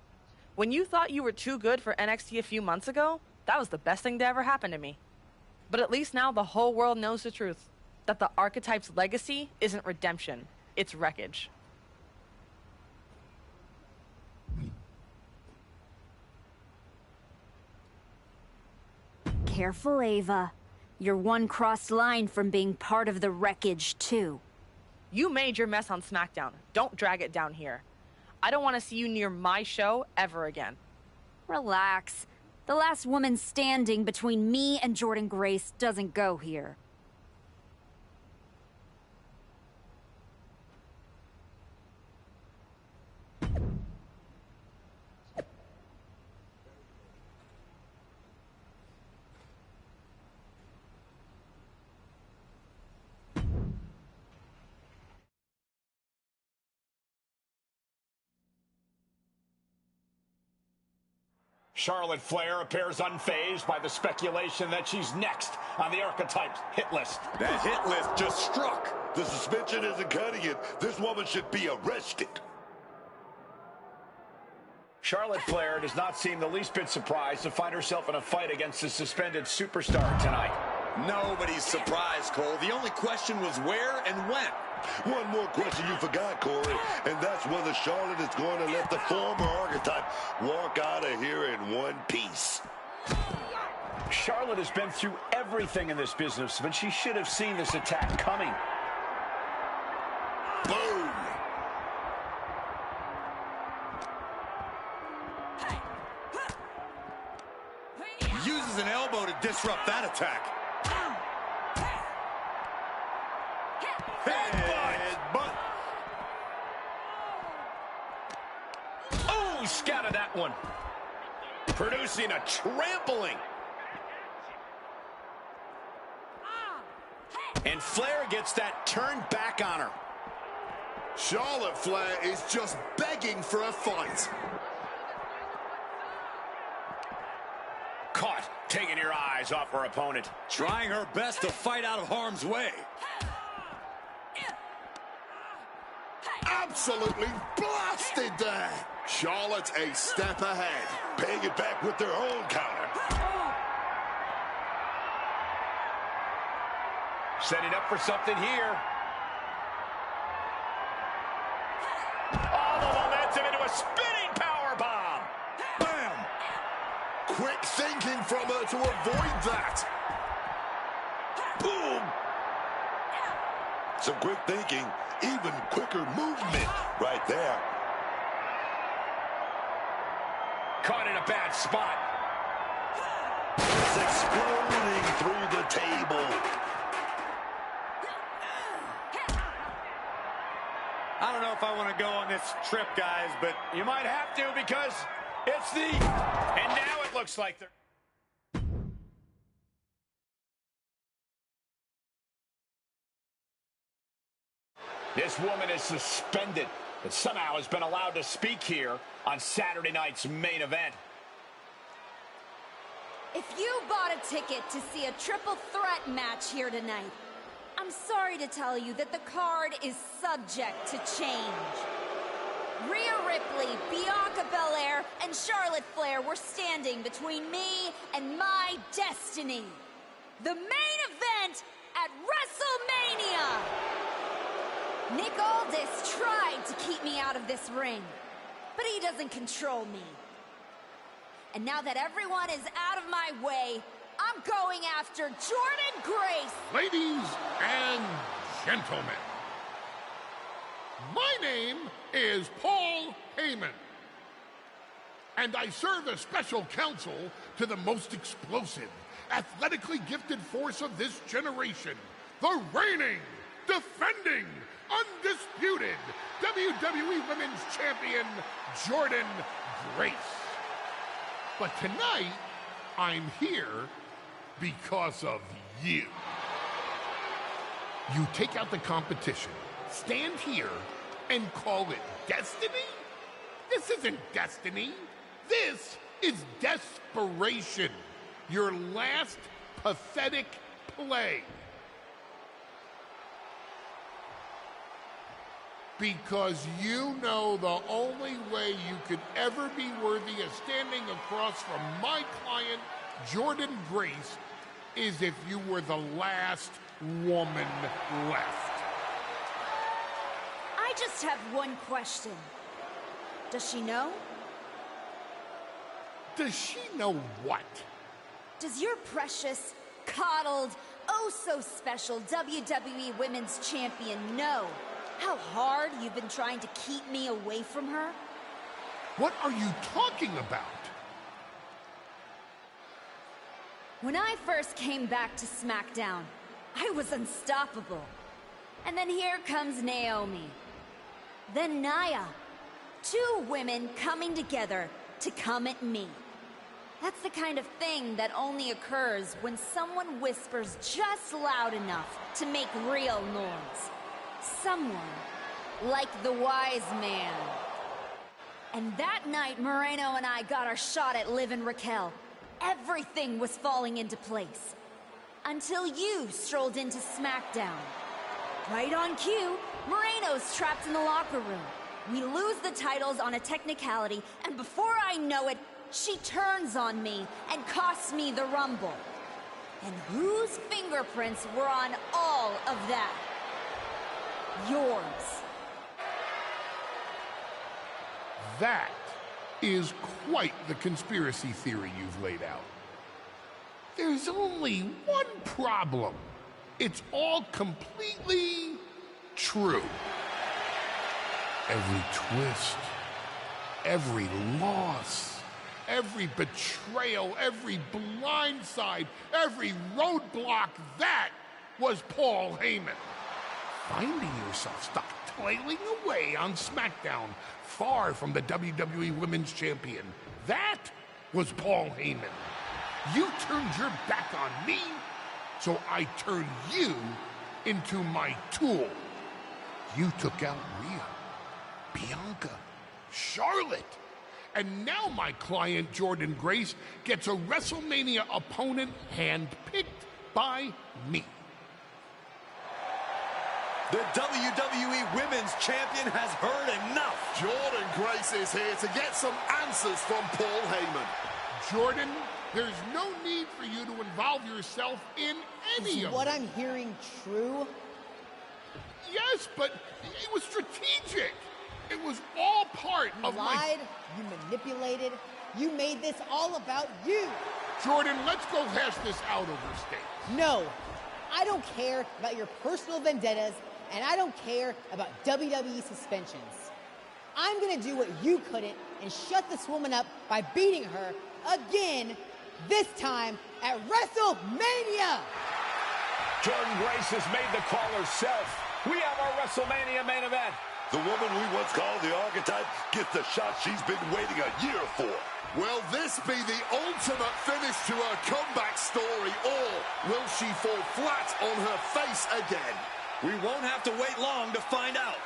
When you thought you were too good for NXT a few months ago, that was the best thing to ever happen to me. But at least now the whole world knows the truth. That the Archetype's legacy isn't redemption, it's wreckage. Careful, Ava. You're one crossed line from being part of the wreckage, too. You made your mess on SmackDown. Don't drag it down here. I don't want to see you near my show ever again. Relax. The last woman standing between me and Jordynne Grace doesn't go here. Charlotte Flair appears unfazed by the speculation that she's next on the Archetype's hit list. That hit list just struck. The suspension isn't cutting it. This woman should be arrested. Charlotte Flair does not seem the least bit surprised to find herself in a fight against the suspended superstar tonight. Nobody's surprised, Cole. The only question was where and when. One more question you forgot, Corey, and that's whether Charlotte is going to let the former Archetype walk out of here in one piece. Charlotte has been through everything in this business, but she should have seen this attack coming. Boom! Uses an elbow to disrupt that attack. Headbutt! Oh, scouted that one. Producing a trampling. And Flair gets that turned back on her. Charlotte Flair is just begging for a fight. Caught, taking your eyes off her opponent. Trying her best to fight out of harm's way. Absolutely blasted there. Charlotte a step ahead. Paying it back with their own counter. Setting up for something here. All the momentum into a spinning powerbomb. Bam! Quick thinking from her to avoid that. Boom! Some quick thinking, even quicker movement right there. Caught in a bad spot. It's exploding through the table. I don't know if I want to go on this trip, guys, but you might have to because it's the... And now it looks like they're... This woman is suspended, but somehow has been allowed to speak here on Saturday night's main event. If you bought a ticket to see a triple threat match here tonight, I'm sorry to tell you that the card is subject to change. Rhea Ripley, Bianca Belair, and Charlotte Flair were standing between me and my destiny. The main event at WrestleMania! Nick Aldis tried to keep me out of this ring, but he doesn't control me. And now that everyone is out of my way, I'm going after Jordynne Grace. Ladies and gentlemen, my name is Paul Heyman, and I serve as special counsel to the most explosive, athletically gifted force of this generation, the reigning, defending, undisputed WWE Women's Champion, Jordynne Grace. But tonight, I'm here because of you. You take out the competition, stand here, and call it destiny? This isn't destiny. This is desperation. Your last pathetic play. Because you know the only way you could ever be worthy of standing across from my client, Jordynne Grace, is if you were the last woman left. I just have one question. Does she know? Does she know what? Does your precious, coddled, oh-so-special WWE Women's Champion know how hard you've been trying to keep me away from her? What are you talking about? When I first came back to SmackDown, I was unstoppable. And then here comes Naomi. Then Nia. Two women coming together to come at me. That's the kind of thing that only occurs when someone whispers just loud enough to make real noise. Someone like the wise man. And that night, Moreno and I got our shot at Liv and Raquel. Everything was falling into place. Until you strolled into SmackDown. Right on cue, Moreno's trapped in the locker room. We lose the titles on a technicality, and before I know it, she turns on me and costs me the Rumble. And whose fingerprints were on all of that? Yours. That is quite the conspiracy theory you've laid out. There's only one problem. It's all completely true. Every twist, every loss, every betrayal, every blindside, every roadblock, that was Paul Heyman. Finding yourself stuck toiling away on SmackDown, far from the WWE Women's Champion, that was Paul Heyman. You turned your back on me, so I turned you into my tool. You took out Rhea, Bianca, Charlotte, and now my client, Jordynne Grace, gets a WrestleMania opponent handpicked by me. The WWE Women's Champion has heard enough. Jordynne Grace is here to get some answers from Paul Heyman. Jordynne, there's no need for you to involve yourself in any of what I'm hearing true? Yes, but it was strategic. It was all part of You lied, you manipulated, you made this all about you. Jordynne, let's go hash this out over steak. No, I don't care about your personal vendettas, and I don't care about WWE suspensions. I'm gonna do what you couldn't and shut this woman up by beating her again, this time at WrestleMania! Jordynne Grace has made the call herself. We have our WrestleMania main event. The woman we once called the archetype gets the shot she's been waiting a year for. Will this be the ultimate finish to her comeback story, or will she fall flat on her face again? We won't have to wait long to find out.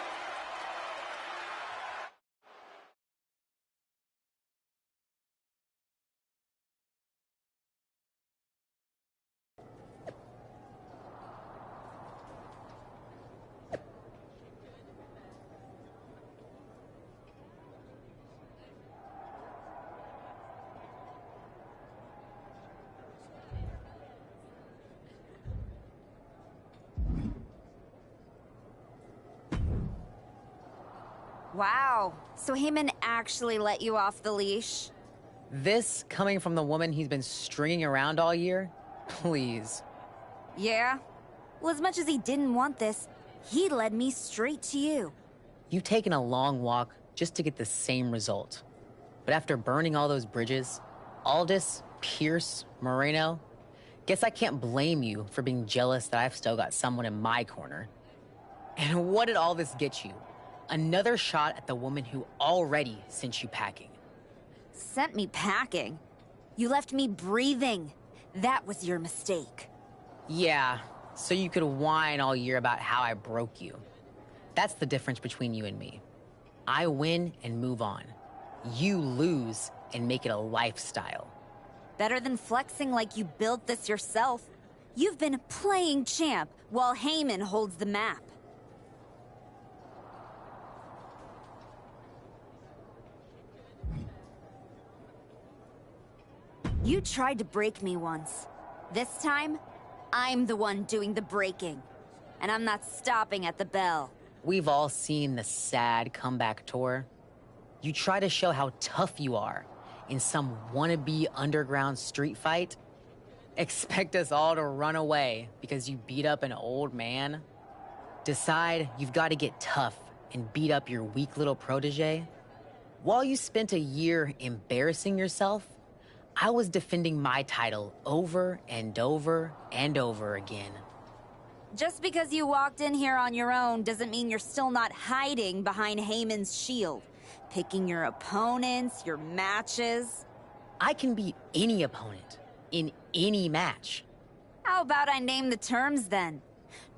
Wow, so Heyman actually let you off the leash? This coming from the woman he's been stringing around all year? Please. Yeah? Well, as much as he didn't want this, he led me straight to you. You've taken a long walk just to get the same result. But after burning all those bridges, Aldis, Pierce, Moreno, guess I can't blame you for being jealous that I've still got someone in my corner. And what did all this get you? Another shot at the woman who already sent you packing. Sent me packing? You left me breathing. That was your mistake. Yeah, so you could whine all year about how I broke you. That's the difference between you and me. I win and move on. You lose and make it a lifestyle. Better than flexing like you built this yourself. You've been playing champ while Heyman holds the map. You tried to break me once. This time, I'm the one doing the breaking. And I'm not stopping at the bell. We've all seen the sad comeback tour. You try to show how tough you are in some wannabe underground street fight. Expect us all to run away because you beat up an old man. Decide you've got to get tough and beat up your weak little protege. While you spent a year embarrassing yourself, I was defending my title over and over and over again. Just because you walked in here on your own doesn't mean you're still not hiding behind Heyman's shield, picking your opponents, your matches. I can beat any opponent in any match. How about I name the terms then?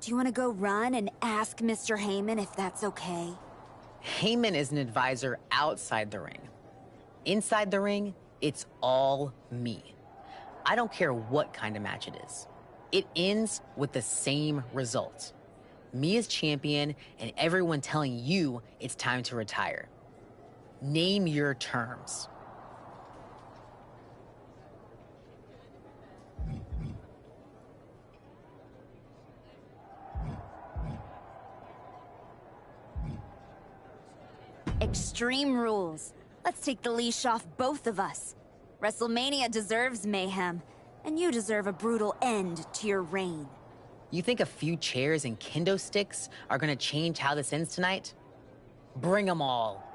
Do you want to go run and ask Mr. Heyman if that's okay? Heyman is an advisor outside the ring. Inside the ring, it's all me. I don't care what kind of match it is. It ends with the same result. Me as champion and everyone telling you it's time to retire. Name your terms. Extreme rules. Let's take the leash off both of us. WrestleMania deserves mayhem, and you deserve a brutal end to your reign. You think a few chairs and kendo sticks are gonna change how this ends tonight? Bring them all.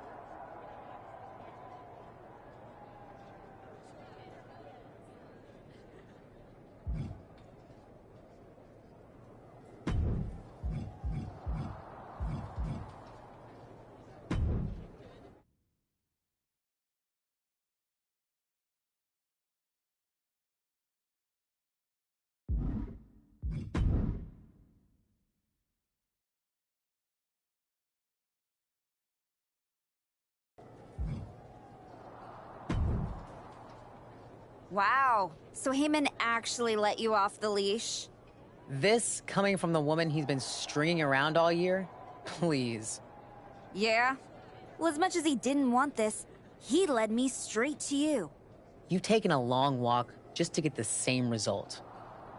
Wow, so Heyman actually let you off the leash? This coming from the woman he's been stringing around all year? Please. Yeah? Well, as much as he didn't want this, he led me straight to you. You've taken a long walk just to get the same result.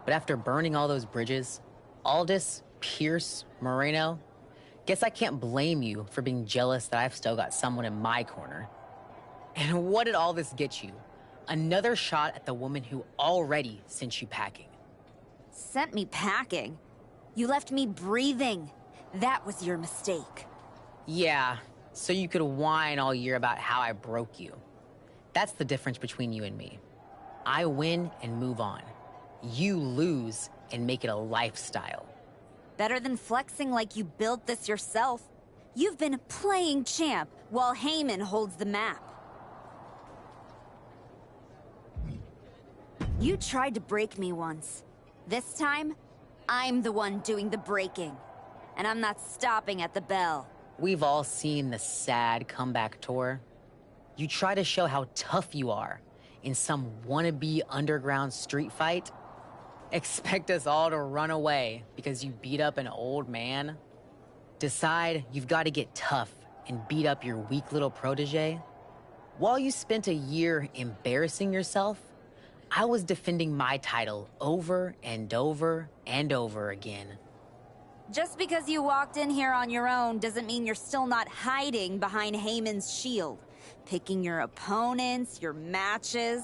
But after burning all those bridges, Aldis, Pierce, Moreno, guess I can't blame you for being jealous that I've still got someone in my corner. And what did all this get you? Another shot at the woman who already sent you packing. Sent me packing? You left me breathing. That was your mistake. Yeah, so you could whine all year about how I broke you. That's the difference between you and me. I win and move on. You lose and make it a lifestyle. Better than flexing like you built this yourself. You've been playing champ while Heyman holds the map. You tried to break me once. This time, I'm the one doing the breaking. And I'm not stopping at the bell. We've all seen the sad comeback tour. You try to show how tough you are in some wannabe underground street fight. Expect us all to run away because you beat up an old man. Decide you've got to get tough and beat up your weak little protege. While you spent a year embarrassing yourself, I was defending my title over and over and over again. Just because you walked in here on your own doesn't mean you're still not hiding behind Heyman's shield, picking your opponents, your matches.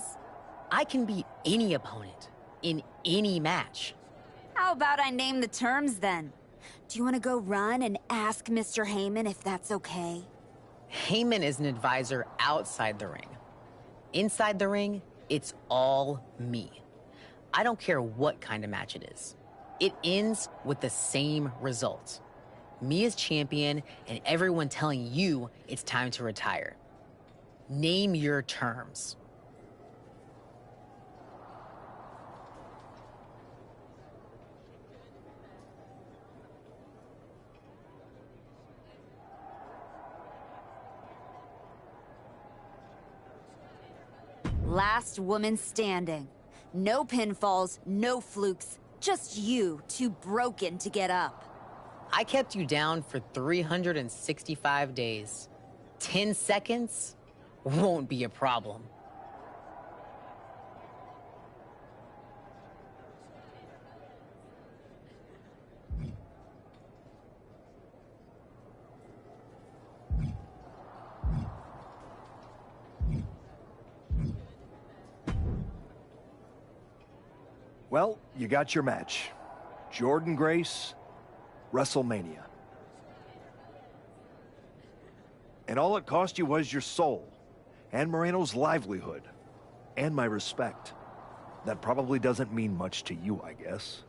I can beat any opponent in any match. How about I name the terms then? Do you want to go run and ask Mr. Heyman if that's okay? Heyman is an advisor outside the ring. Inside the ring, it's all me. I don't care what kind of match it is. It ends with the same result. Me as champion and everyone telling you it's time to retire. Name your terms. Last woman standing. No pinfalls, no flukes, just you, too broken to get up. I kept you down for 365 days. 10 seconds won't be a problem. Well, you got your match. Jordan Grace, WrestleMania. And all it cost you was your soul, and Moreno's livelihood, and my respect. That probably doesn't mean much to you, I guess.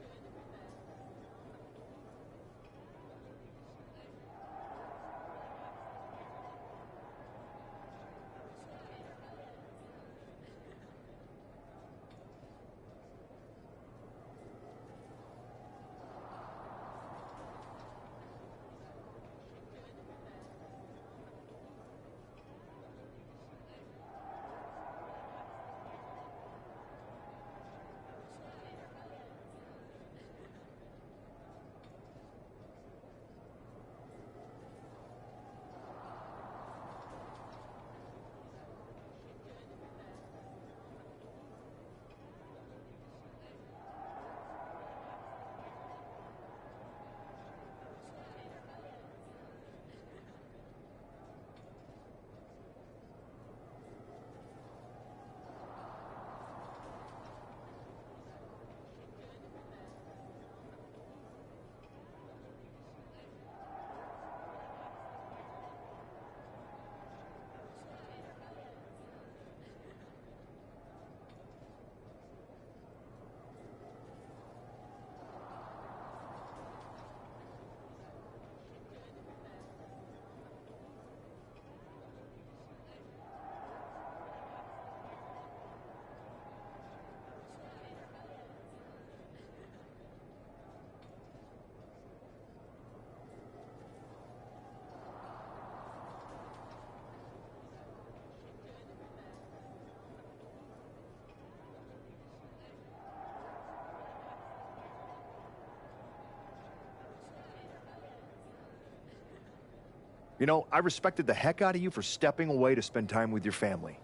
You know, I respected the heck out of you for stepping away to spend time with your family.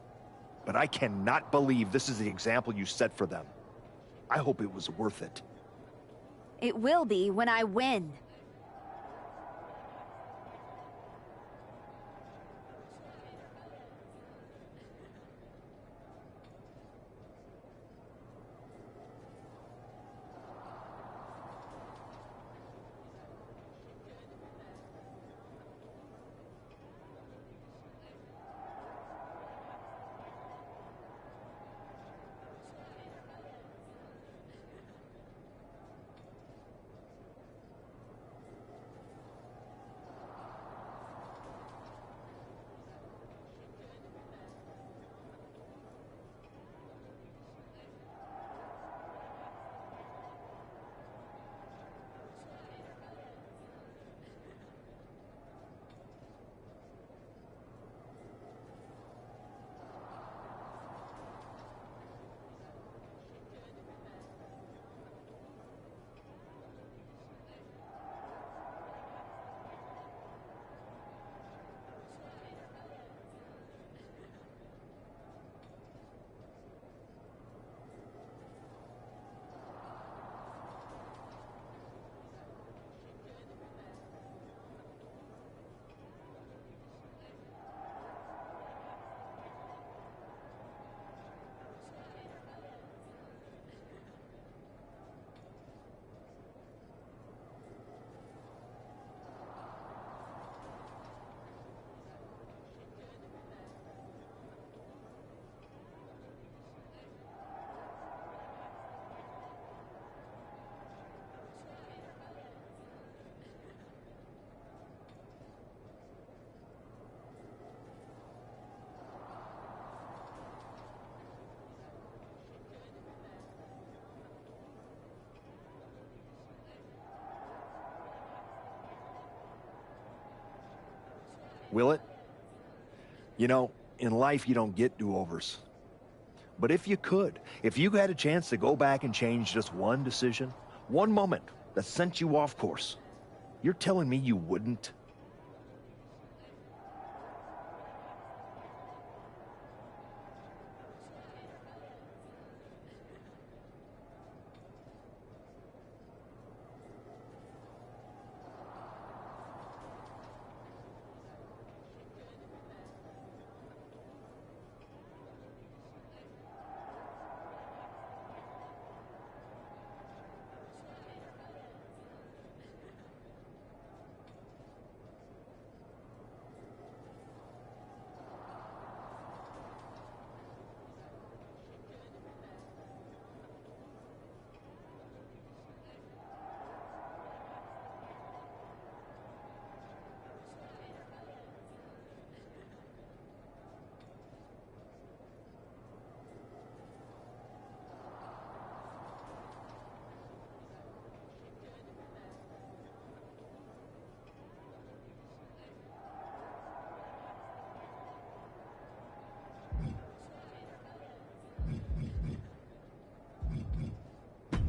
But I cannot believe this is the example you set for them. I hope it was worth it. It will be when I win. Will it? You know, in life you don't get do-overs. But if you could, if you had a chance to go back and change just one decision, one moment that sent you off course, you're telling me you wouldn't?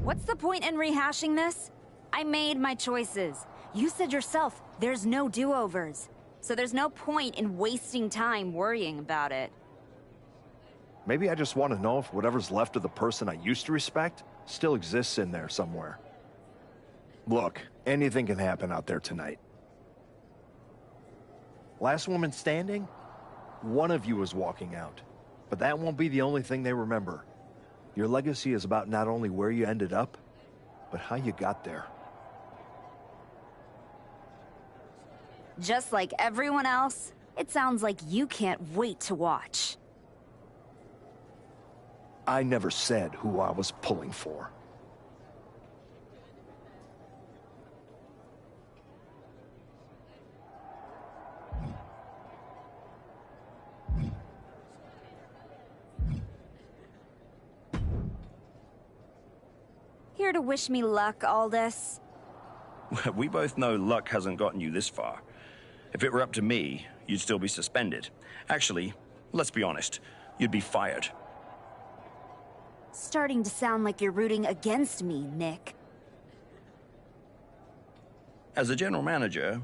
What's the point in rehashing this? I made my choices. You said yourself, there's no do-overs. So there's no point in wasting time worrying about it. Maybe I just want to know if whatever's left of the person I used to respect still exists in there somewhere. Look, anything can happen out there tonight. Last woman standing? One of you is walking out. But that won't be the only thing they remember. Your legacy is about not only where you ended up, but how you got there. Just like everyone else, it sounds like you can't wait to watch. I never said who I was pulling for. Here to wish me luck, Aldous? We both know luck hasn't gotten you this far. If it were up to me, you'd still be suspended. Actually, let's be honest, you'd be fired. Starting to sound like you're rooting against me, Nick. As a general manager,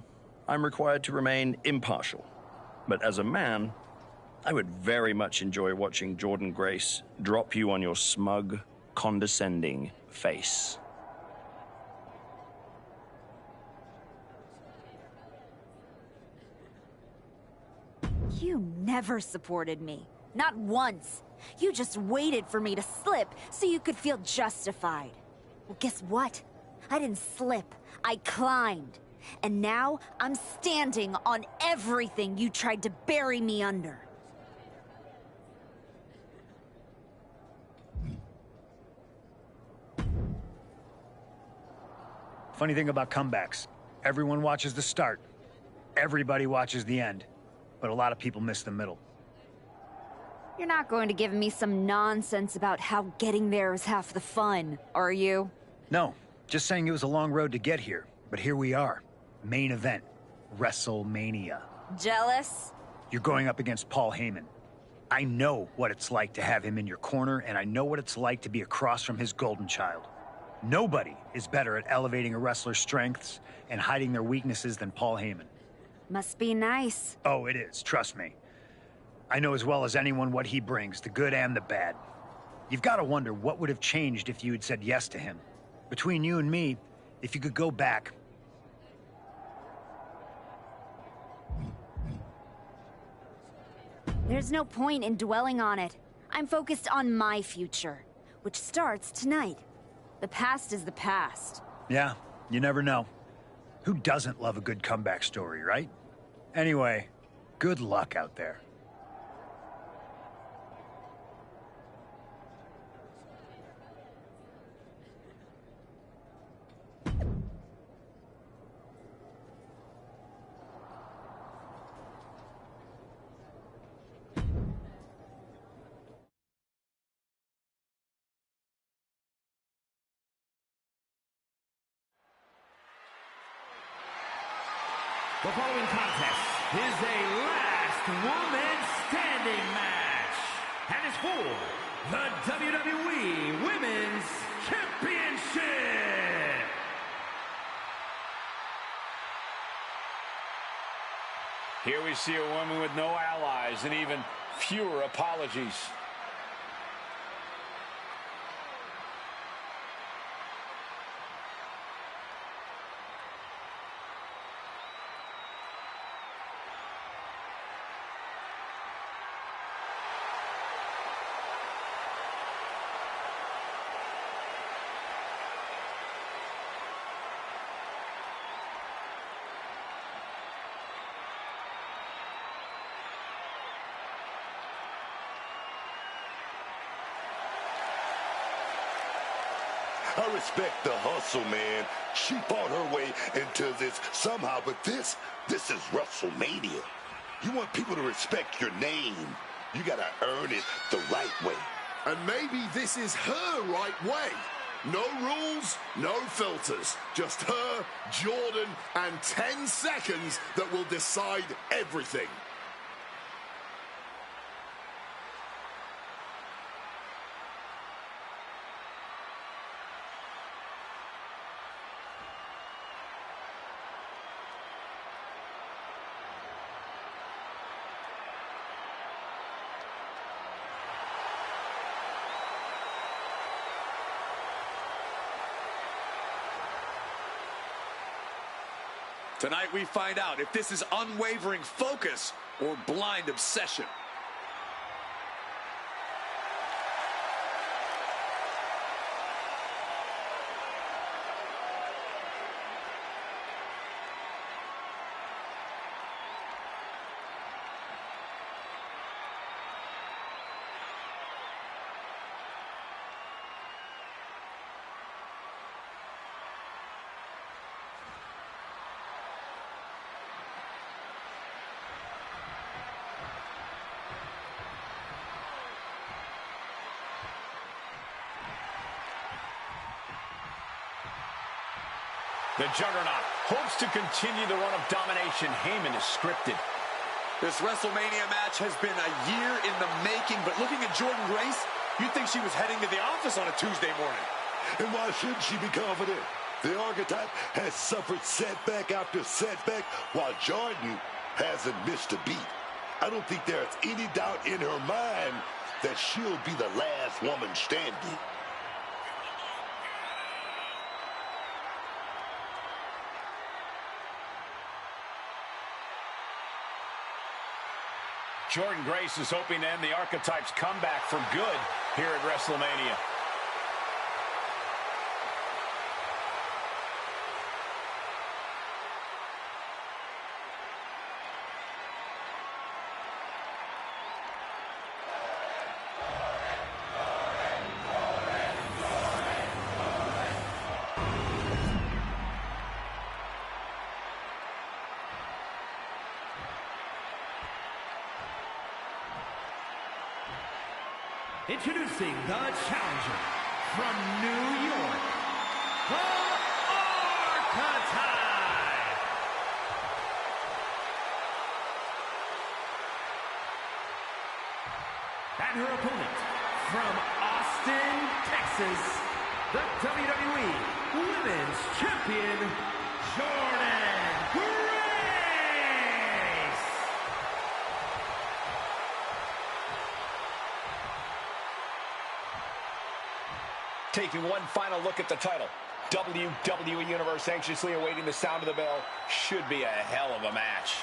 I'm required to remain impartial. But as a man, I would very much enjoy watching Jordynne Grace drop you on your smug, condescending face. You never supported me. Not once. You just waited for me to slip so you could feel justified. Well, guess what? I didn't slip. I climbed. And now I'm standing on everything you tried to bury me under. Funny thing about comebacks, everyone watches the start. Everybody watches the end. But a lot of people miss the middle. You're not going to give me some nonsense about how getting there is half the fun, are you? No, just saying it was a long road to get here. But here we are. Main event. WrestleMania. Jealous? You're going up against Paul Heyman. I know what it's like to have him in your corner, and I know what it's like to be across from his golden child. Nobody is better at elevating a wrestler's strengths and hiding their weaknesses than Paul Heyman. Must be nice. Oh, it is, trust me. I know as well as anyone what he brings, the good and the bad. You've got to wonder what would have changed if you had said yes to him. Between you and me, if you could go back. There's no point in dwelling on it. I'm focused on my future, which starts tonight. The past is the past. Yeah, you never know. Who doesn't love a good comeback story, right? Anyway, good luck out there. The following contest is a last woman standing match. And it's for the WWE Women's Championship. Here we see a woman with no allies and even fewer apologies. I respect the hustle, man. She fought her way into this somehow, but this is WrestleMania. You want people to respect your name. You gotta earn it the right way. And maybe this is her right way. No rules, no filters. Just her, Jordan, and 10 seconds that will decide everything. Tonight we find out if this is unwavering focus or blind obsession. The Juggernaut hopes to continue the run of domination. Heyman is scripted. This WrestleMania match has been a year in the making, but looking at Jordan Grace, you'd think she was heading to the office on a Tuesday morning. And why shouldn't she be confident? The archetype has suffered setback after setback, while Jordan hasn't missed a beat. I don't think there's any doubt in her mind that she'll be the last woman standing. Jordan Grace is hoping to end the Archetype's comeback for good here at WrestleMania. Introducing the challenger from New York, the Archetype. And her opponent from Austin, Texas, the WWE Women's Champion, Jordan Grace. Taking one final look at the title. WWE Universe anxiously awaiting the sound of the bell. Should be a hell of a match.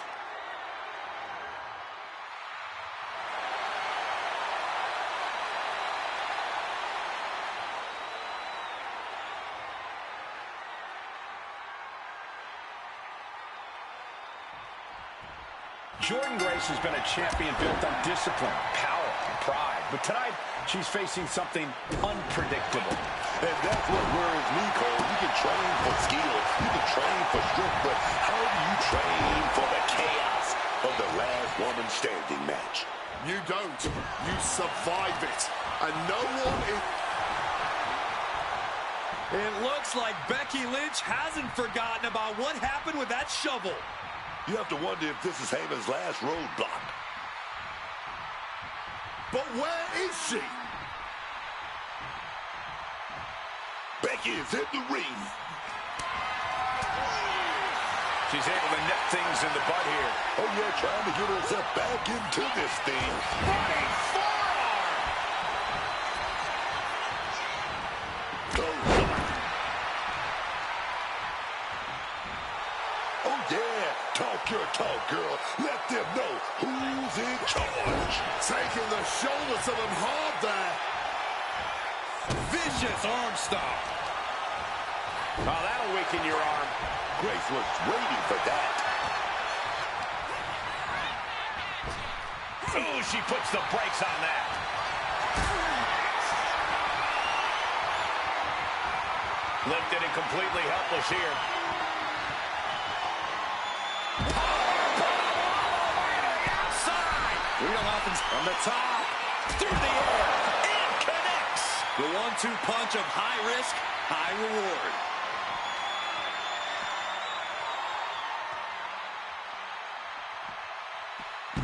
Jordan Grace has been a champion built on discipline, power, and pride. But tonight, she's facing something unpredictable. And that's what worries me, Cole. You can train for skill, you can train for strength, but how do you train for the chaos of the last woman standing match? You don't. You survive it. And no one is... It looks like Becky Lynch hasn't forgotten about what happened with that shovel. You have to wonder if this is Heyman's last roadblock. But where is she? Becky is in the ring. She's able to nip things in the bud here. Oh, yeah, trying to get herself back into this thing. Running forearm! Oh, yeah, talk your talk, girl. Let them know who's in charge. Taking the shoulder to them hard there. Vicious arm stomp. Oh, that'll weaken your arm. Grace was waiting for that. Ooh, she puts the brakes on that. Lifted and completely helpless here. Wheel offense from the top, through the air, and connects. The 1-2 punch of high risk, high reward.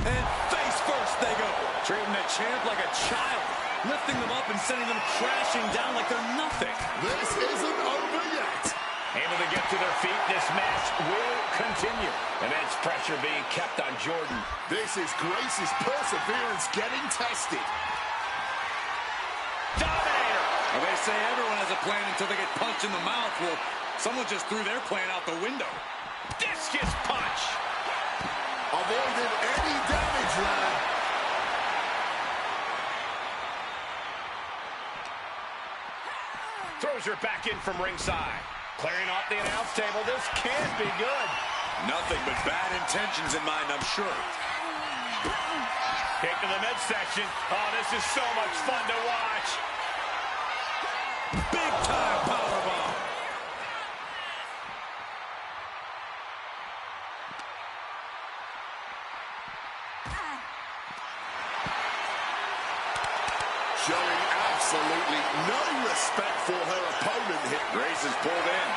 And face first they go. Treating the champ like a child, lifting them up and sending them crashing down like they're nothing. This isn't over yet. Able to get to their feet, this match will continue. Immense pressure being kept on Jordan. This is Grace's perseverance getting tested. Dominator! Well, they say everyone has a plan until they get punched in the mouth. Well, someone just threw their plan out the window. Discus punch! Avoided any damage there. Throws her back in from ringside. Clearing off the announce table. This can't be good. Nothing but bad intentions in mind, I'm sure. Kick to the midsection. Oh, this is so much fun to watch. Big time powerbomb. Showing absolutely no respect for her opponent here. Grace is pulled in.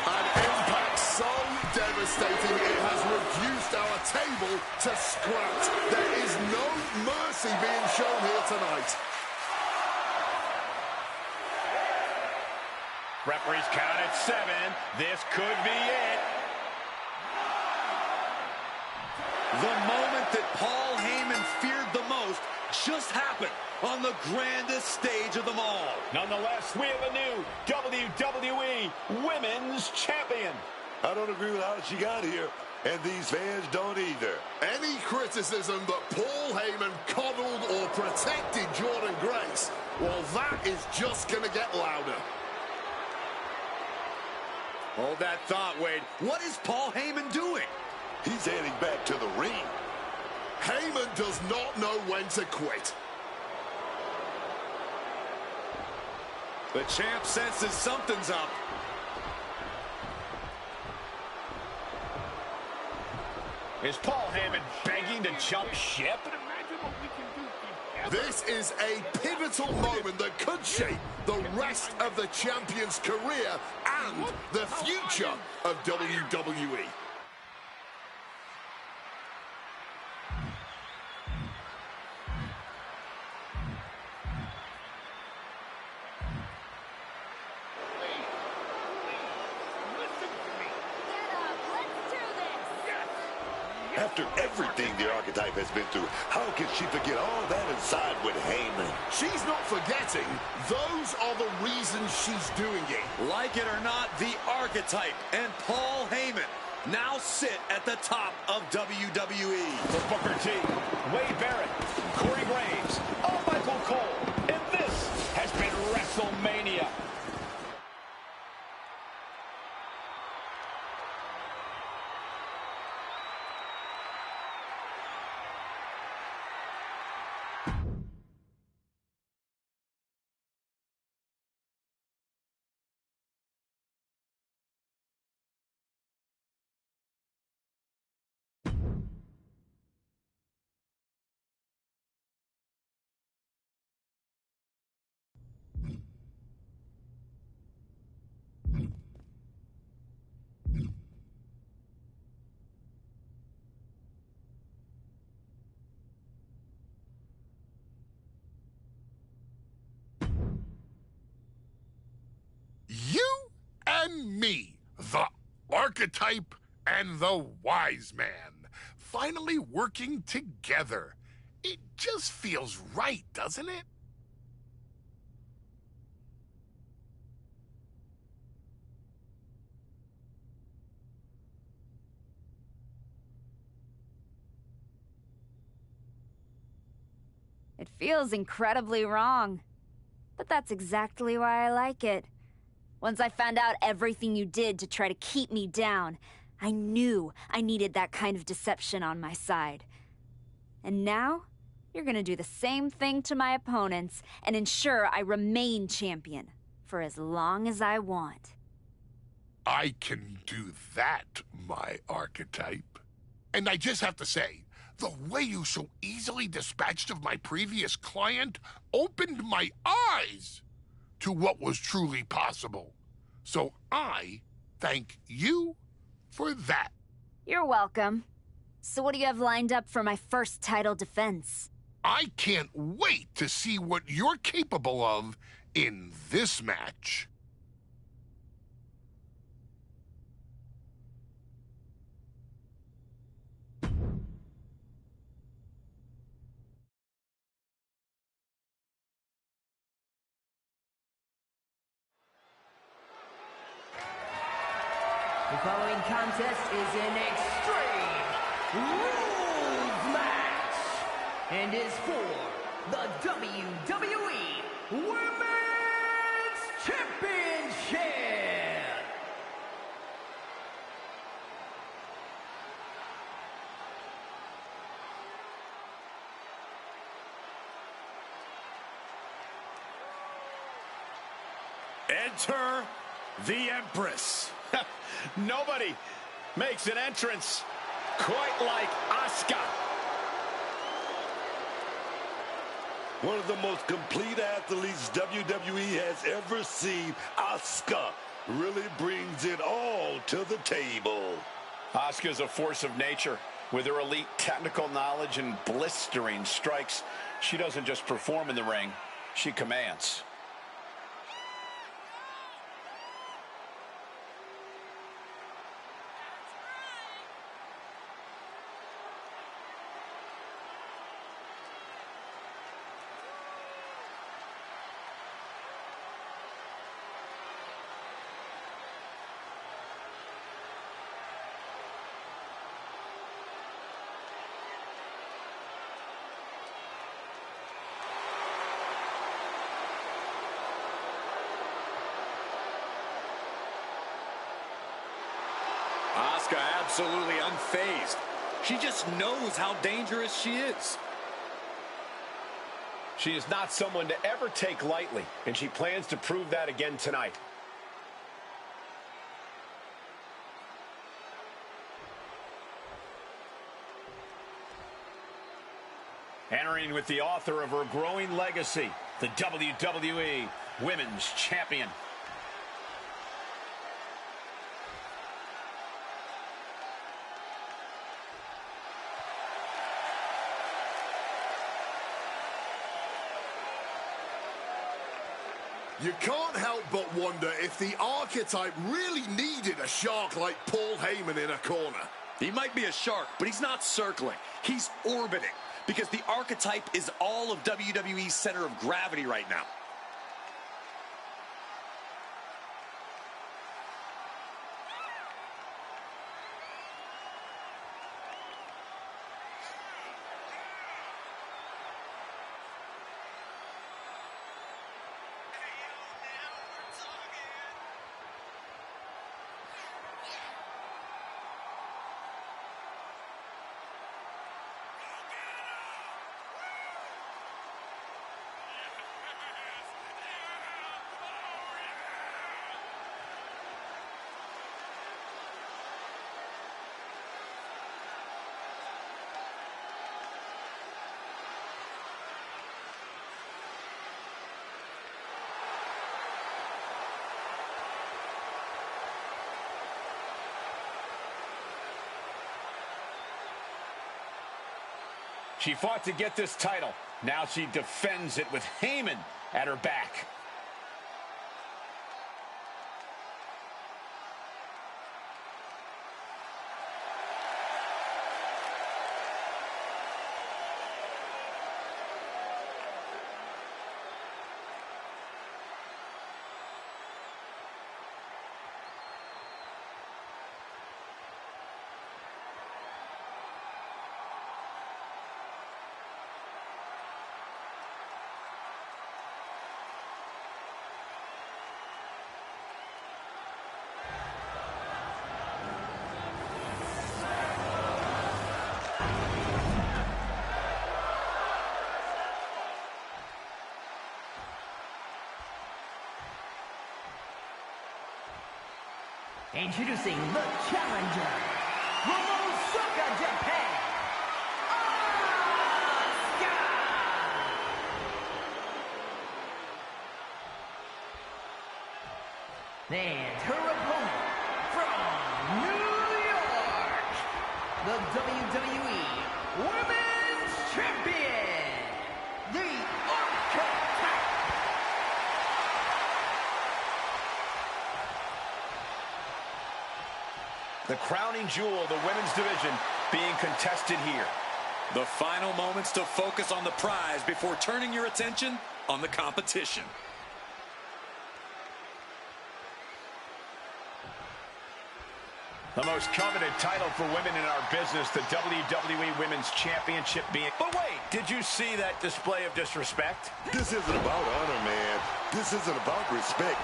An impact so devastating it has reduced our table to scraps. There is no mercy being shown here tonight. Referees count at 7. This could be it. The moment that Paul Heyman feared the most just happened on the grandest stage of them all. Nonetheless, we have a new WWE Women's Champion. I don't agree with how she got here, and these fans don't either. Any criticism that Paul Heyman coddled or protected Jordan Grace, well, that is just going to get louder. Hold that thought, Wade. What is Paul Heyman doing? He's heading back to the ring. Heyman does not know when to quit. The champ senses something's up. Is Paul Heyman begging to jump ship? This is a pivotal moment that could shape the rest of the champion's career and the future of WWE. After everything the Archetype has been through, how can she forget all that inside with Heyman? She's not forgetting. Those are the reasons she's doing it. Like it or not, the Archetype and Paul Heyman now sit at the top of WWE. For Booker T, Wade Barrett, Corey Graves, Michael Cole, and this has been WrestleMania. me, the archetype and the wise man, finally working together. It just feels right, doesn't it? It feels incredibly wrong. But that's exactly why I like it. Once I found out everything you did to try to keep me down, I knew I needed that kind of deception on my side. And now, you're gonna do the same thing to my opponents and ensure I remain champion for as long as I want. I can do that, my archetype. And I just have to say, the way you so easily dispatched of my previous client opened my eyes to what was truly possible. So I thank you for that. You're welcome. So what do you have lined up for my first title defense? I can't wait to see what you're capable of in this match. The following contest is an extreme rules match and is for the WWE Women's Championship. Enter the Empress. Nobody makes an entrance quite like Asuka. One of the most complete athletes WWE has ever seen, Asuka really brings it all to the table. Asuka's a force of nature. With her elite technical knowledge and blistering strikes, she doesn't just perform in the ring, she commands. Asuka absolutely unfazed. She just knows how dangerous she is. She is not someone to ever take lightly, and she plans to prove that again tonight. Entering with the author of her growing legacy, the WWE Women's Champion. You can't help but wonder if the archetype really needed a shark like Paul Heyman in a corner. He might be a shark, but he's not circling. He's orbiting, because the archetype is all of WWE's center of gravity right now. She fought to get this title. Now she defends it with Heyman at her back. Introducing the challenger from Osaka, Japan, Asuka! And her opponent from New York, the WWE Women's Champion, the Archetype. The crowning jewel of the women's division being contested here. The final moments to focus on the prize before turning your attention on the competition. The most coveted title for women in our business, the WWE Women's Championship being... But wait, did you see that display of disrespect? This isn't about honor, man. This isn't about respect.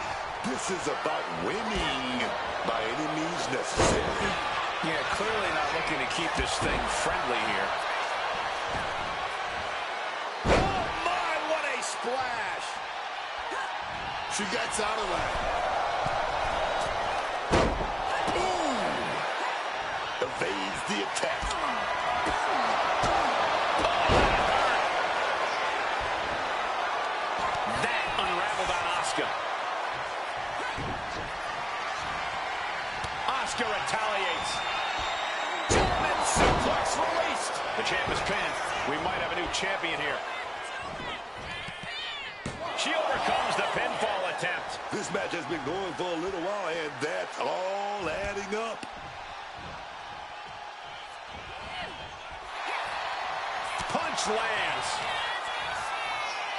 This is about winning by any means necessary. Yeah, clearly not looking to keep this thing friendly here. Oh, my, what a splash! She gets out of that. Evades the attack. That unraveled on Asuka. Asuka retaliates. German suplex released. The champ is pinned. We might have a new champion here. She overcomes the pinfall attempt. This match has been going for a little while, and that's all adding up. Punch lands.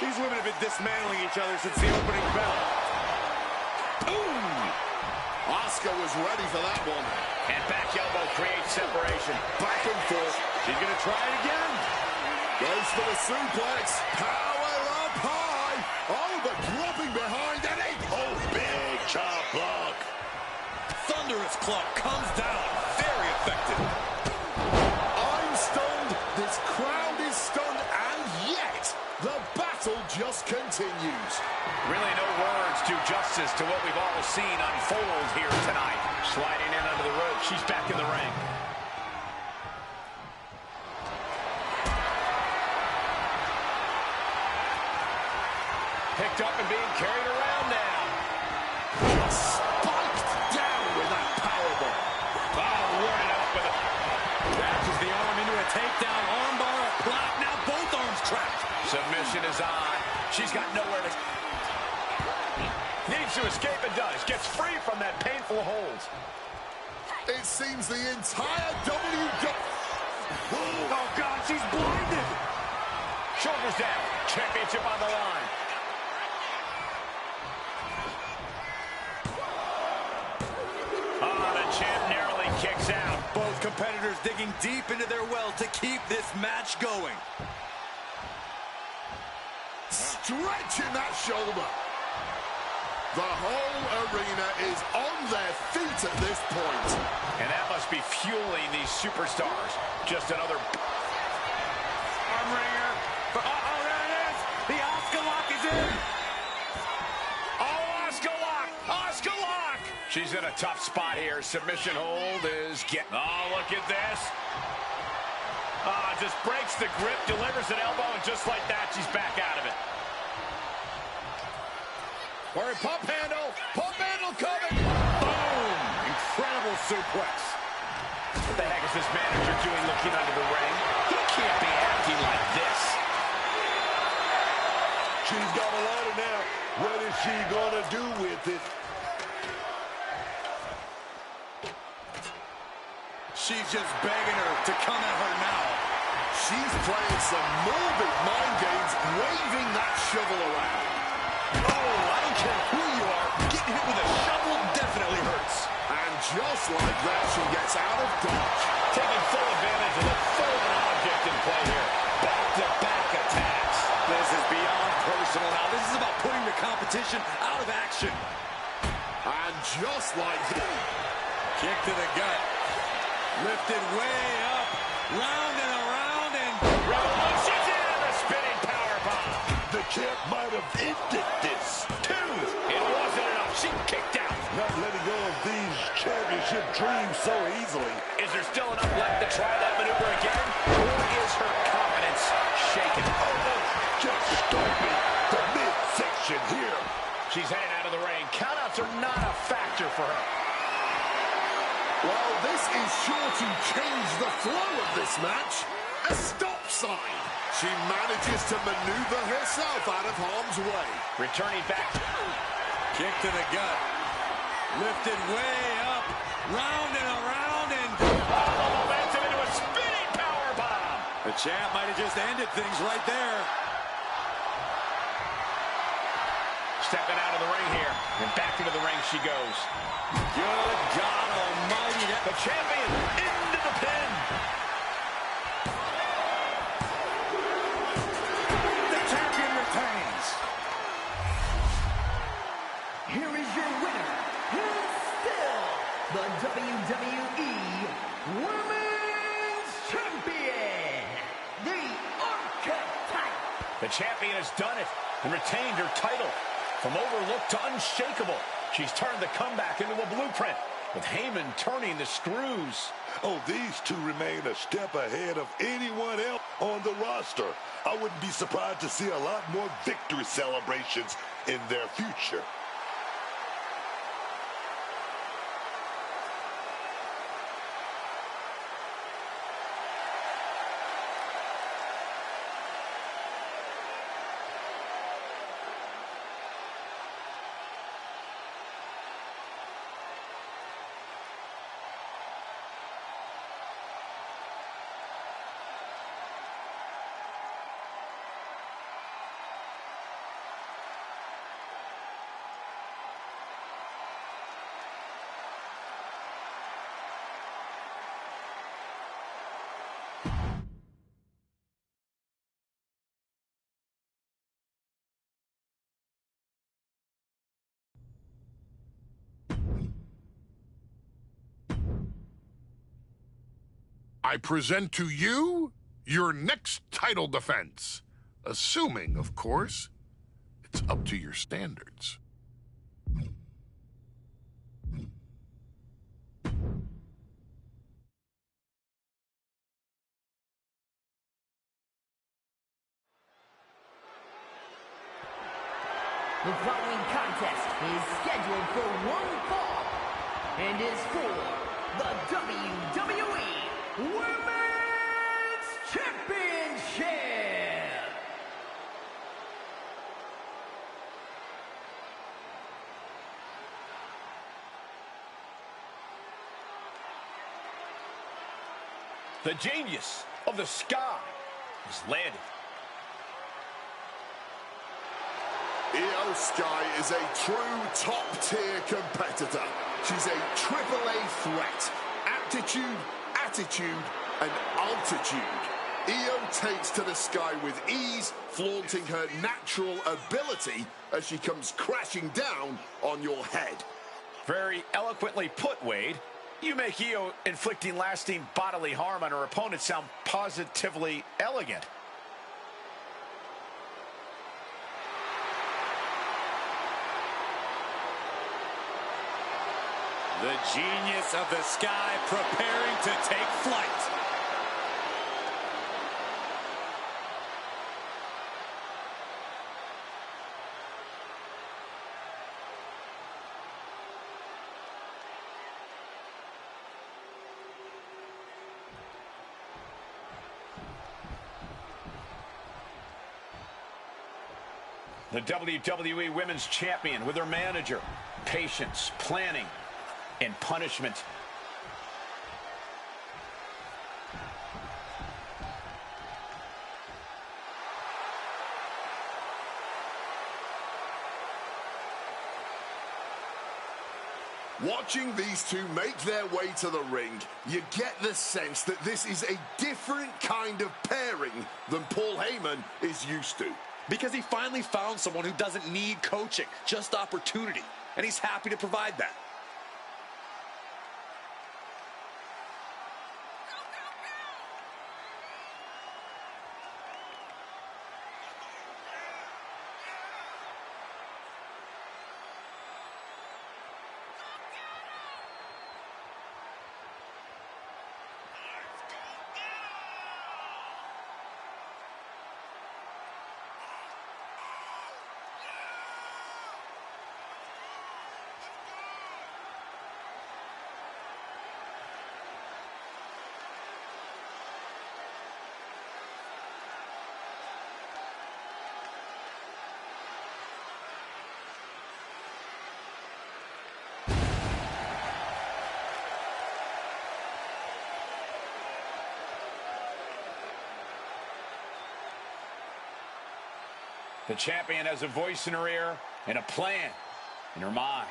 These women have been dismantling each other since the opening bell. Boom! Asuka was ready for that one. And back elbow creates separation. Back and forth. She's going to try it again. Goes for the suplex. Power up high. Oh, but dropping behind and a big chop block. Thunderous club comes down. Very effective. I'm stunned. This crowd is stunned. And yet, the battle just continues. Really no words do justice to what we've all seen unfold here tonight. Sliding in under the rope. She's back in the ring. Picked up and being carried around now. Spiked down with that powerbomb. Oh, worded up with it. Wraps the arm into a takedown. Armbar block. Now both arms trapped. Submission is on. She's got nowhere to... Needs to escape and does. Gets free from that painful hold. It seems the entire WWE... Oh, God, she's blinded. Shoulders down. Championship on the line. Oh, the champ narrowly kicks out. Both competitors digging deep into their well to keep this match going. Stretching that shoulder. The whole arena is on their feet at this point. And that must be fueling these superstars. Just another arm wringer. Uh-oh, there it is. The Asuka lock is in. Oh, Asuka lock. Asuka lock. She's in a tough spot here. Submission hold is getting... Oh, look at this. Just breaks the grip, delivers an elbow, and just like that, she's back out of it. Or pump handle coming. Boom! Incredible suplex. What the heck is this manager doing looking under the ring? He can't be acting like this. She's got a ladder now. What is she gonna do with it? She's just begging her to come at her now. She's playing some morbid mind games, waving that shovel around. Oh, I don't care who you are. Getting hit with a shovel definitely hurts. And just like that, she gets out of dodge. Taking full advantage of the fallen object in play here. Back-to-back attacks. This is beyond personal now. This is about putting the competition out of action. And just like that. Kick to the gut. Lifted way up. Round and around and... Revolution's in the spinning powerbomb. The champ might have ended this. 2. It wasn't enough. She kicked out. Not letting go of these championship dream so easily. Is there still enough left to try that maneuver again? Or is her confidence shaken? Oh, just stomping the midsection here. She's headed out of the ring. Countouts are not a factor for her. Well, this is sure to change the flow of this match. A stop sign. She manages to maneuver herself out of harm's way. Returning back. Kick to the gut. Lifted way up. Round and around and... Momentum into a spinning powerbomb. The champ might have just ended things right there. Stepping out of the ring here. And back into the ring she goes. Good God almighty. The champion into the pin. The champion retains. Here is your winner, and still the WWE Women's Champion, the Archetype. The champion has done it and retained her title. From overlooked to unshakable, she's turned the comeback into a blueprint, with Heyman turning the screws. Oh, these two remain a step ahead of anyone else on the roster. I wouldn't be surprised to see a lot more victory celebrations in their future. I present to you your next title defense. Assuming, of course, it's up to your standards. The following contest is scheduled for one fall and is for the WWE Women's Championship. The genius of the sky has landed. Io Sky is a true top-tier competitor. She's a AAA threat. Aptitude, attitude, and altitude. Io takes to the sky with ease, flaunting her natural ability as she comes crashing down on your head. Very eloquently put, Wade. You make Io inflicting lasting bodily harm on her opponent sound positively elegant. The genius of the sky preparing to take flight. The WWE Women's Champion with her manager. Patience, planning, and punishment. Watching these two make their way to the ring, you get the sense that this is a different kind of pairing than Paul Heyman is used to. Because he finally found someone who doesn't need coaching, just opportunity. And he's happy to provide that. The champion has a voice in her ear and a plan in her mind.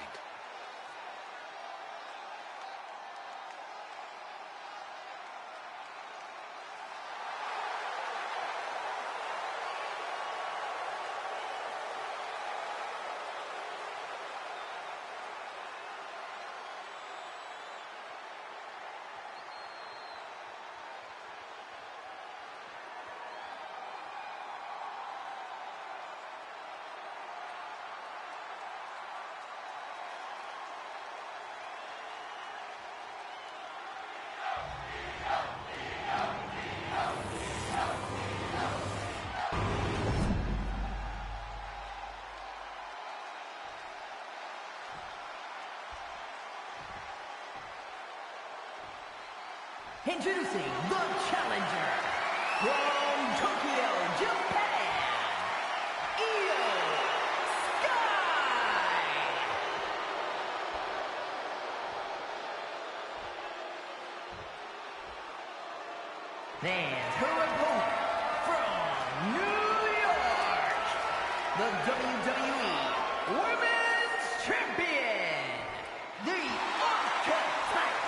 Introducing the challenger from Tokyo, Japan, Io Sky. And her opponent from New York, the WWE Women's Champion, the Archetype.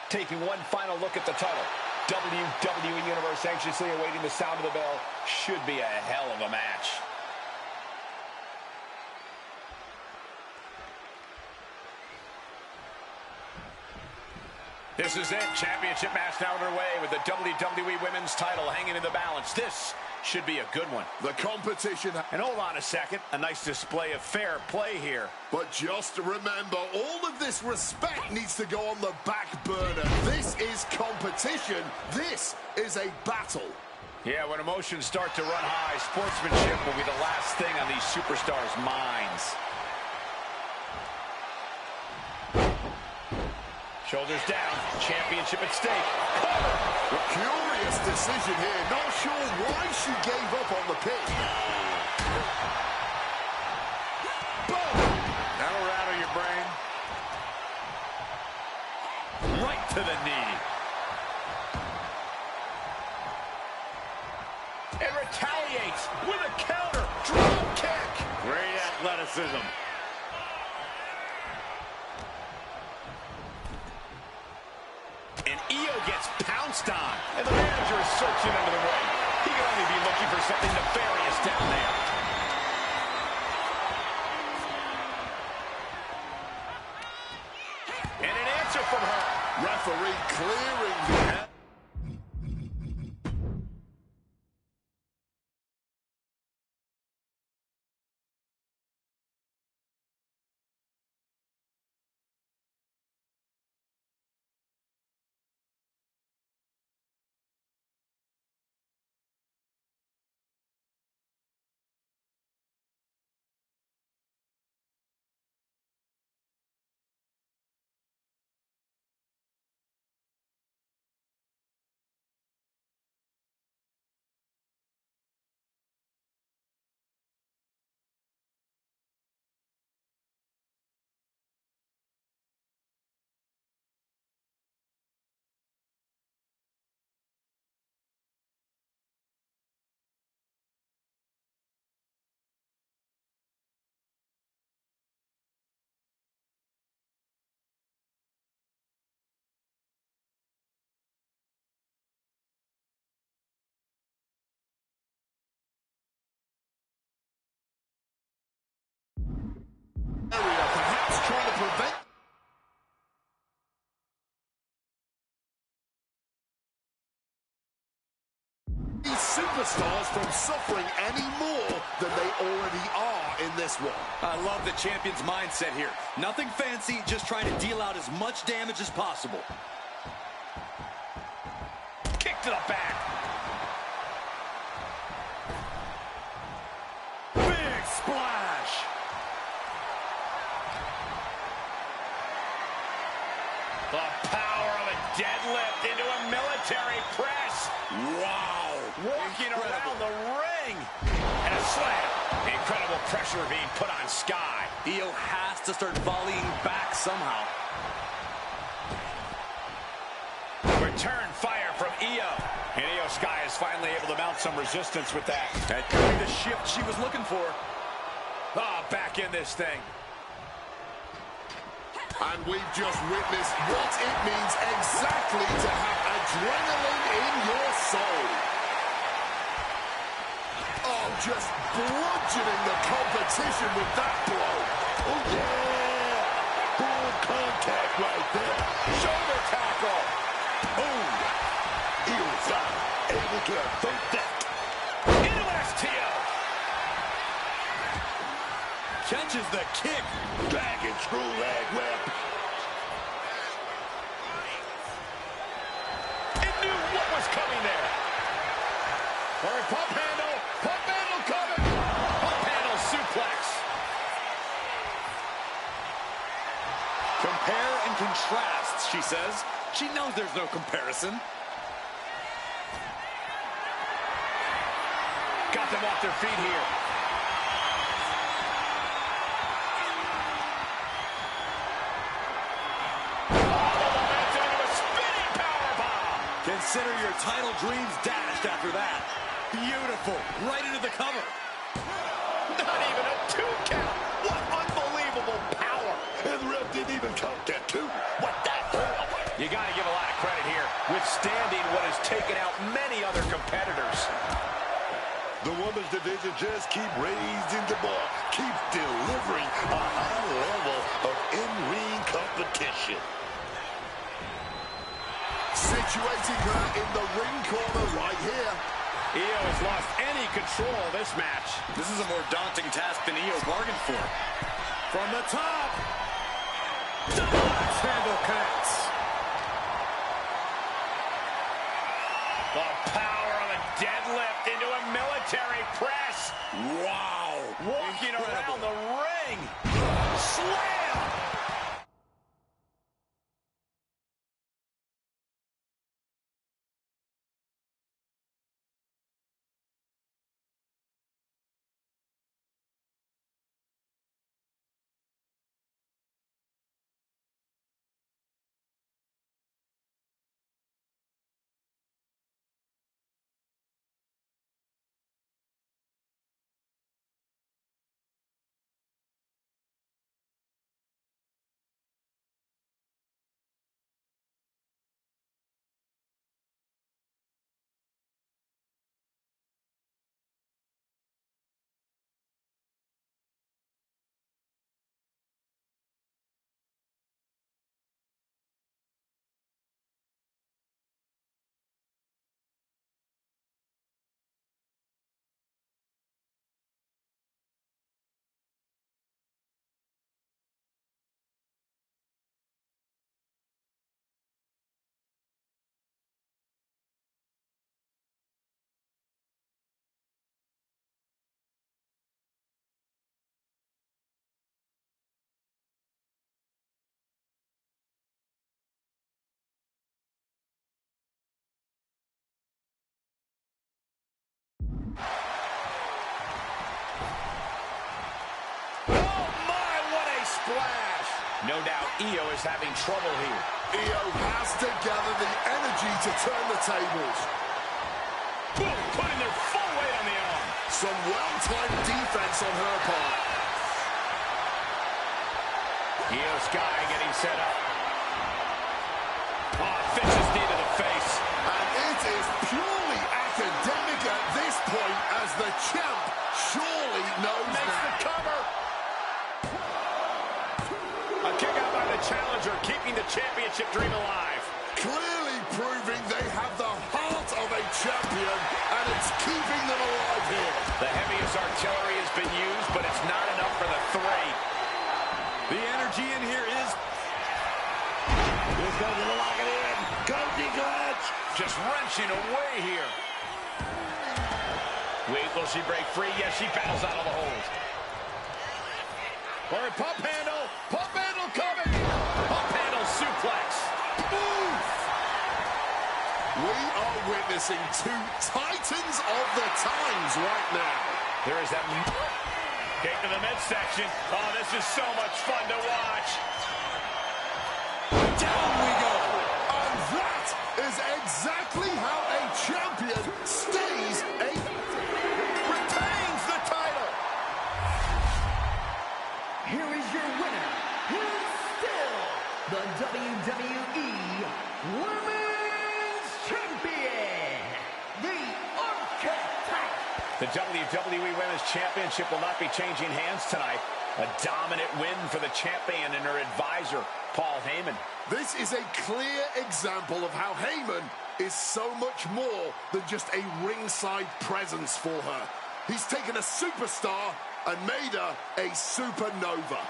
Taking one final look at the title. WWE Universe anxiously awaiting the sound of the bell. Should be a hell of a match. This is it. Championship match now underway with the WWE Women's title hanging in the balance. This should be a good one. The competition. And hold on a second. A nice display of fair play here. But just remember, all of this respect needs to go on the back burner. This is competition. This is a battle. Yeah, when emotions start to run high, sportsmanship will be the last thing on these superstars' minds. Shoulders down, championship at stake. A curious decision here. Not sure why she gave up on the pin. Boom! That'll rattle your brain. Right to the knee. And retaliates with a counter. Drop kick. Great athleticism. And Io gets pounced on. And the manager is searching under the ring. He could only be looking for something nefarious down there. And an answer from her. Referee clearing the... Perhaps trying to prevent... these superstars from suffering any more than they already are in this one. I love the champion's mindset here. Nothing fancy, just trying to deal out as much damage as possible. Kick to the back. Big splash. The power of a deadlift into a military press. Wow. Walking around the ring. And a slam. Incredible pressure being put on Sky. Io has to start volleying back somehow. Return fire finally able to mount some resistance with that. That could be the shift she was looking for. Back in this thing. And we've just witnessed what it means exactly to have adrenaline in your soul. Oh, just bludgeoning the competition with that blow. Oh, yeah! Full contact right there. Shoulder tackle. Boom! Here's able to avert that. Into STO. Catches the kick. Dragon screw leg whip. It knew what was coming there. Or a pump handle. Pump handle coming. Pump handle suplex. Compare and contrast, she says. She knows there's no comparison. Got them off their feet here. Consider your title dreams dashed after that. Beautiful. Right into the cover. Not even a 2 count. What unbelievable power. And the ref didn't even count that, too. What the hell? You got to give a lot of credit here. Withstanding what has taken out many other competitors. The women's division just keep raising the bar. Keep delivering a high level of in-ring competition. Situating her in the ring corner right here. Io has lost any control of this match. This is a more daunting task than Io bargained for. From the top. Double axe handle connects. The power of a deadlift into a military press. Wow. Walking around the ring. Slam. Splash! No doubt Io is having trouble here. Io has to gather the energy to turn the tables. Boom! Putting their full weight on the arm. Some well-timed defense on her part. Io Sky getting set up. Oh, vicious knee to the face. And it is purely academic at this point as the champ surely knows Makes now. the cover. A kick out by the challenger, keeping the championship dream alive. Clearly proving they have the heart of a champion, and it's keeping them alive here. The heaviest artillery has been used, but it's not enough for the three. The energy in here is... He's going to lock it in. Cozy clutch. Just wrenching away here. Wait, will she break free? Yes, she battles out of the hold. Or a pump handle. Pump handle coming. Pump handle suplex. Oof. We are witnessing two titans of the times right now. There is that kick to the midsection. Oh, this is so much fun to watch. Down we go. And that is exactly how a champion The WWE Women's Championship will not be changing hands tonight. A dominant win for the champion and her advisor, Paul Heyman. This is a clear example of how Heyman is so much more than just a ringside presence for her. He's taken a superstar and made her a supernova.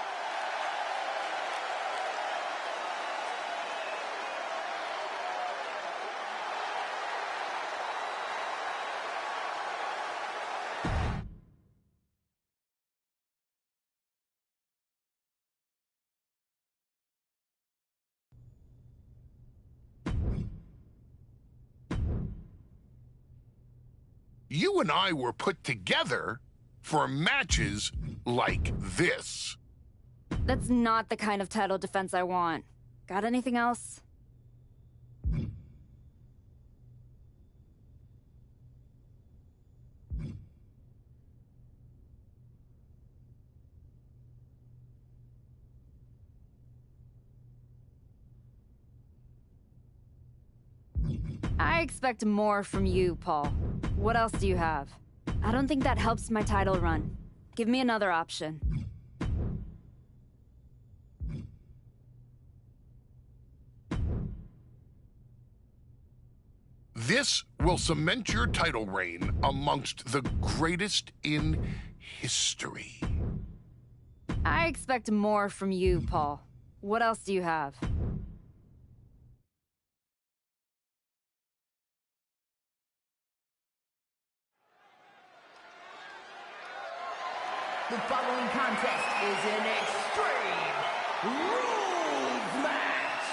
You and I were put together for matches like this. That's not the kind of title defense I want. Got anything else? I expect more from you, Paul. What else do you have? I don't think that helps my title run. Give me another option. This will cement your title reign amongst the greatest in history. I expect more from you, Paul. What else do you have? The following contest is an Extreme Rules match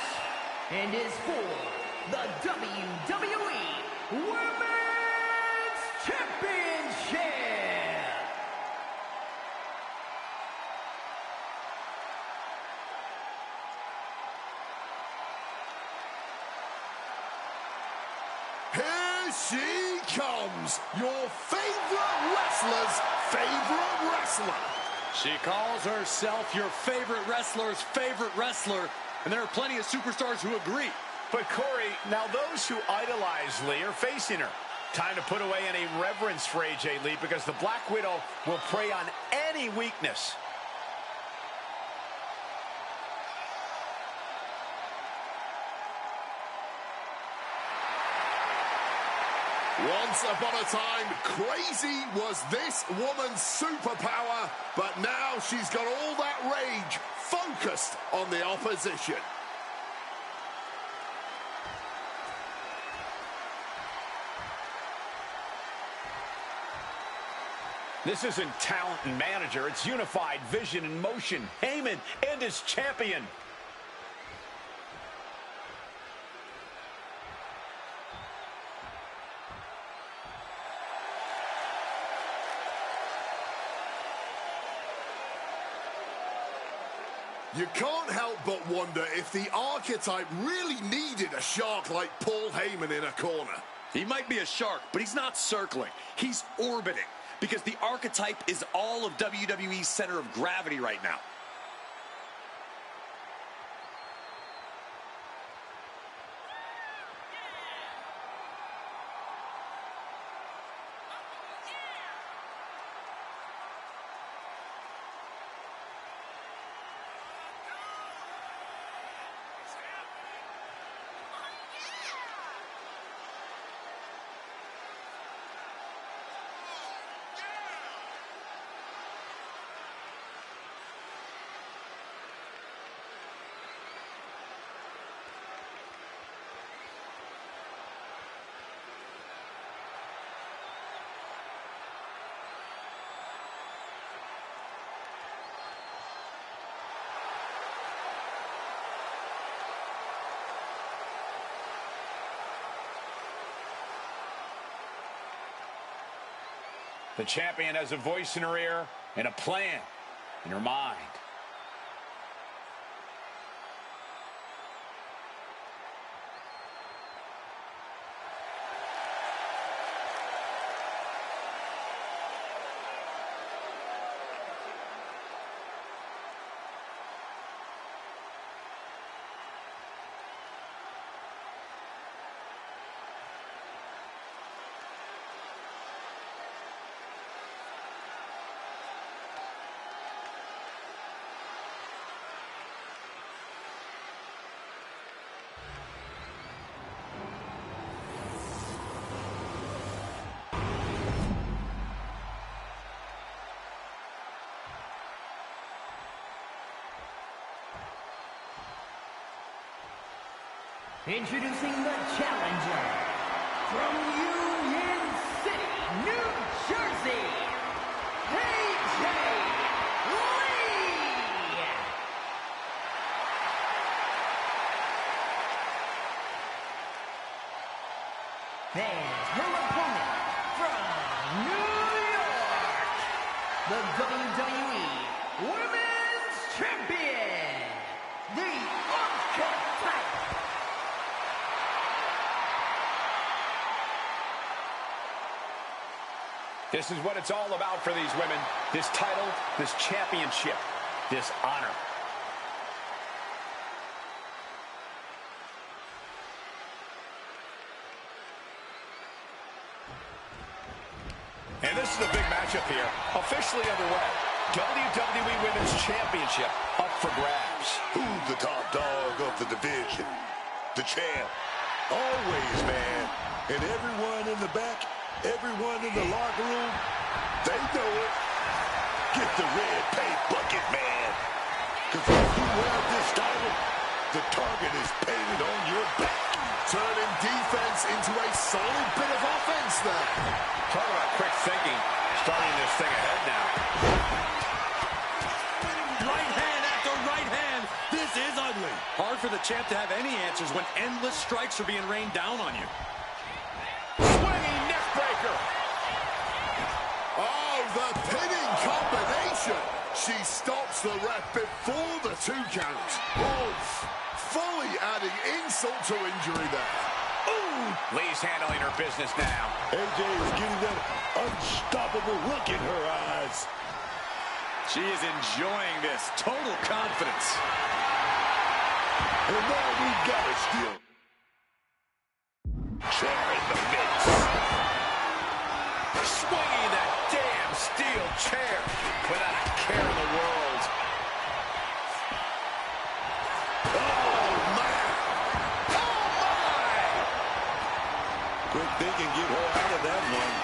and is for the WWE Women's Championship. Here she comes, your favorite wrestler's favorite wrestler. She calls herself your favorite wrestler's favorite wrestler, and there are plenty of superstars who agree. But Corey, now those who idolize Lee are facing her. Time to put away any reverence for AJ Lee because the Black Widow will prey on any weakness. Once upon a time, crazy was this woman's superpower, but now she's got all that rage focused on the opposition. This isn't talent and manager, it's unified vision and motion. Heyman and his champion. You can't help but wonder if the archetype really needed a shark like Paul Heyman in a corner. He might be a shark, but he's not circling. He's orbiting, because the archetype is all of WWE's center of gravity right now. The champion has a voice in her ear and a plan in her mind. Introducing the challenger from Union City, New Jersey, AJ Lee! And her opponent from New York, the WWE Women's Champion, the Archetype. This is what it's all about for these women. This title, this championship, this honor. And this is a big matchup here. Officially underway. WWE Women's Championship up for grabs. Who's the top dog of the division? The champ. Always, man. And everyone in the back, everyone in the locker room, they know it. Get the red paint bucket, man. Because if you wear this title, the target is painted on your back. Turning defense into a solid bit of offense there. Talk about quick thinking. Starting this thing ahead now. Right hand after right hand. This is ugly. Hard for the champ to have any answers when endless strikes are being rained down on you. Swinging neck breaker. Oh, the pinning combination. She stops the ref before the 2 count. Oof. Fully adding insult to injury there. Ooh. Lee's handling her business now. AJ is getting that unstoppable look in her eyes. She is enjoying this. Total confidence. And now we've got her still. Chair in the midst. Swinging that damn steel chair without a care in the world. Quick thinking, get her out of that one.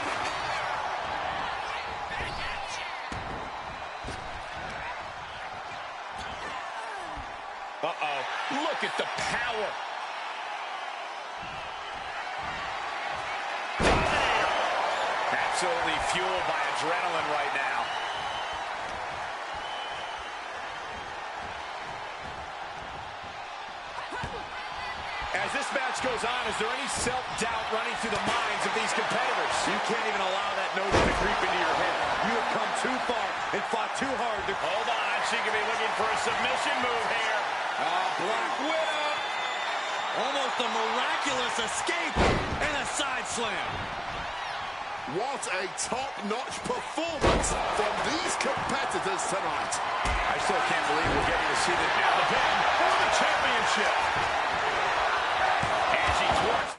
Uh-oh. Look at the power. Dominator. Absolutely fueled by adrenaline right now. As this match goes on, is there any self-doubt running through the minds of these competitors? You can't even allow that notion to creep into your head. You have come too far and fought too hard to... Hold on, she could be looking for a submission move here. Black Widow. Almost a miraculous escape and a side slam. What a top-notch performance from these competitors tonight. I still can't believe we're getting to see them at the pin for the championship. And she twerks.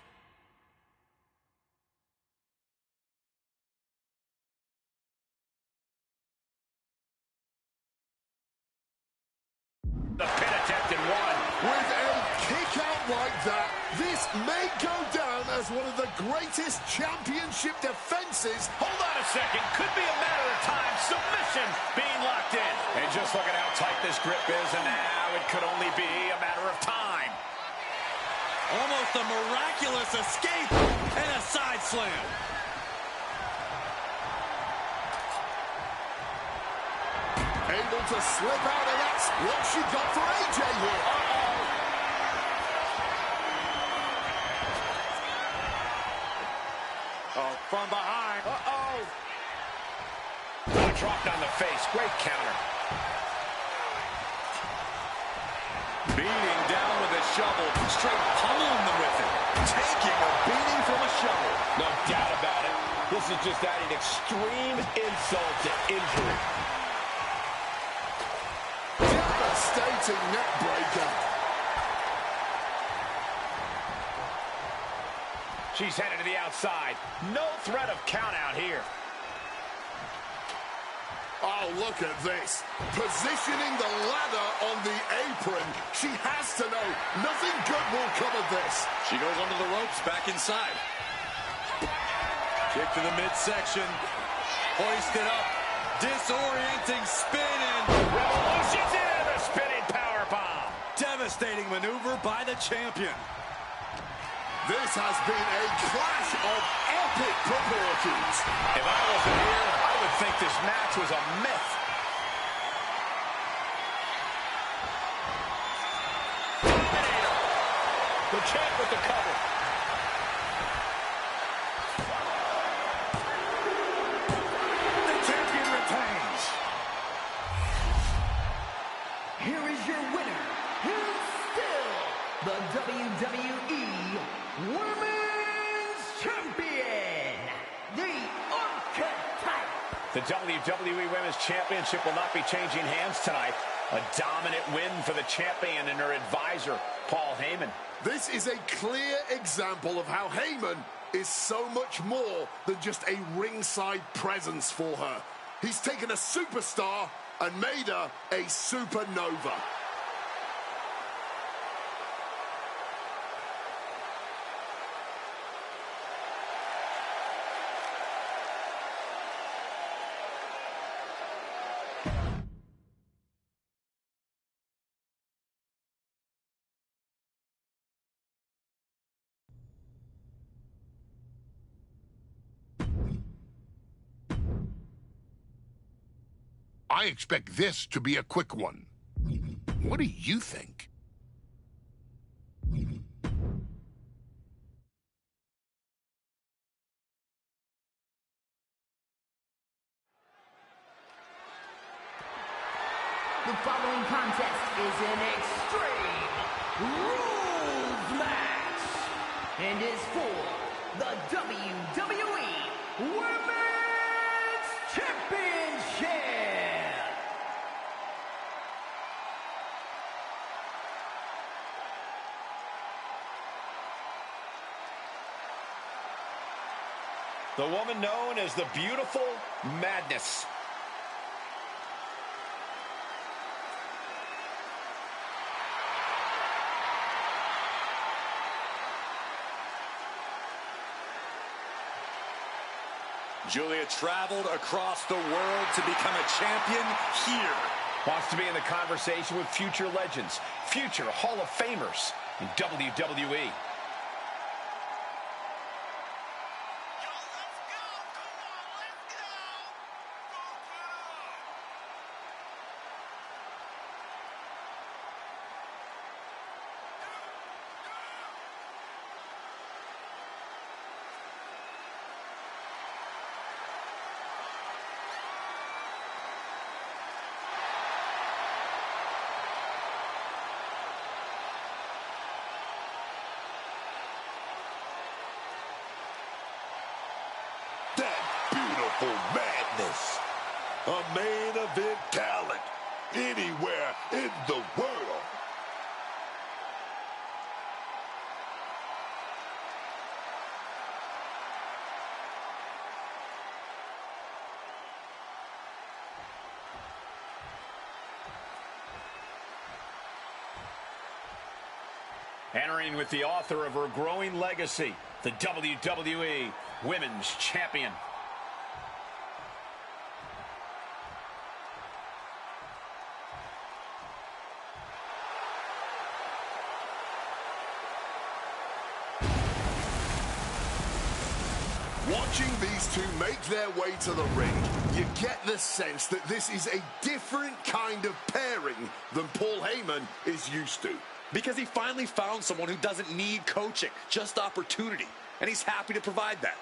The pin attempt and one. With a kick out like that, this may go down as one of the greatest championship defenses. Hold on a second. Could be a matter of time. Submission being locked in. And just look at how tight this grip is, and now it could only be a matter of time. Almost a miraculous escape and a side slam. Able to slip out, and that's what she got for AJ here. Oh, from behind. Dropped on the face. Great counter. Beating down with a shovel. Straight pummeling them with it. Taking a beating from a shovel. No doubt about it. This is just adding extreme insult to injury. Devastating neck breaker. She's headed to the outside. No threat of count out here. Oh, look at this. Positioning the ladder on the apron. She has to know nothing good will come of this. She goes under the ropes, back inside. Kick to the midsection. Hoisted up. Disorienting spin and... Revolution's in the spinning powerbomb. Devastating maneuver by the champion. This has been a clash of epic proportions. If I wasn't here, I would think this match was a myth. Dominator. The champ with the cover. The champion retains. Here is your winner, and still the WWE Women's Champion, the Archetype. The WWE Women's Championship will not be changing hands tonight. A dominant win for the champion and her advisor, Paul Heyman. This is a clear example of how Heyman is so much more than just a ringside presence for her. He's taken a superstar and made her a supernova. I expect this to be a quick one. What do you think? The following contest is an Extreme Rules match and is for the WWE Women's Championship. The woman known as the Beautiful Madness. Julia traveled across the world to become a champion here. Wants to be in the conversation with future legends, future Hall of Famers in WWE. Beautiful madness. A main event talent anywhere in the world. Entering with the author of her growing legacy, the WWE Women's Champion. Watching these two make their way to the ring, you get the sense that this is a different kind of pairing than Paul Heyman is used to. Because he finally found someone who doesn't need coaching, just opportunity. And he's happy to provide that.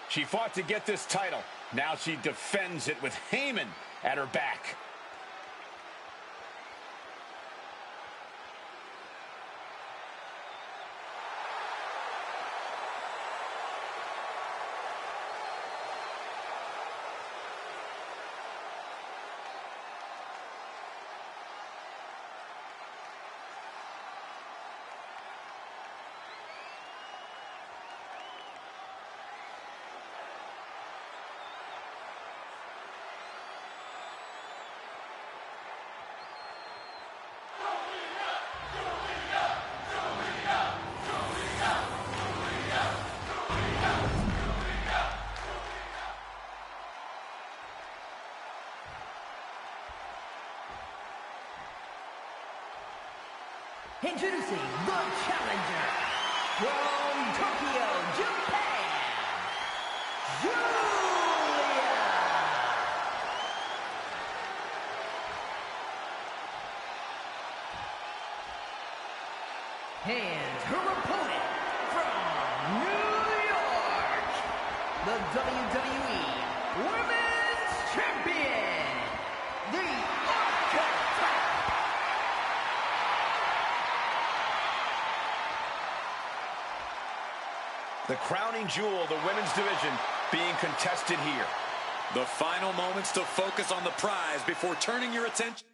She fought to get this title, Now she defends it with Heyman at her back. Introducing the challenger from Tokyo, Japan, Julia. And her opponent from New York, the WWE Women's Champion, the Archetype. The crowning jewel of the women's division being contested here. The final moments to focus on the prize before turning your attention.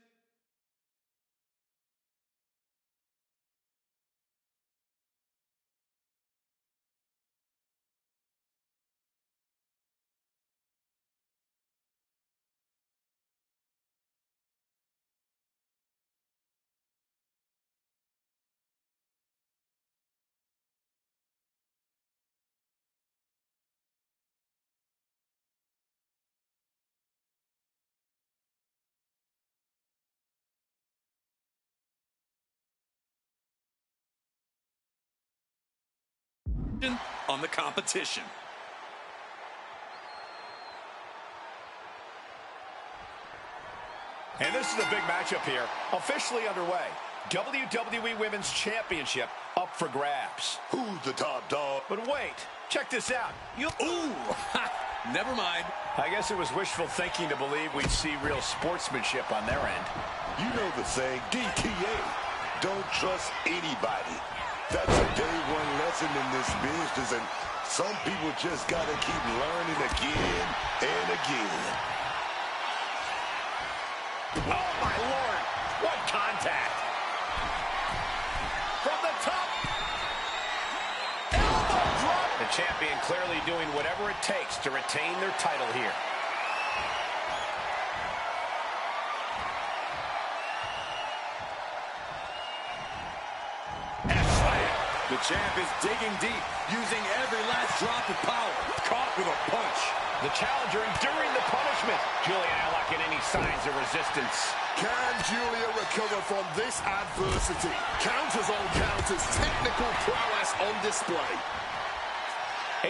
On the competition. And this is a big matchup here, officially underway. WWE Women's Championship up for grabs. Who's the top dog? But wait, check this out. Ooh, never mind. I guess it was wishful thinking to believe we'd see real sportsmanship on their end. You know the saying, DTA, don't trust anybody. That's a day one lesson in this business, and some people just gotta keep learning again and again. Oh, my Lord. What contact. From the top. Elbow drop. The champion clearly doing whatever it takes to retain their title here. The champ is digging deep, using every last drop of power. Caught with a punch. The challenger enduring the punishment. Julia not lacking any signs of resistance. Can Julia recover from this adversity? Counters on counters, technical prowess on display.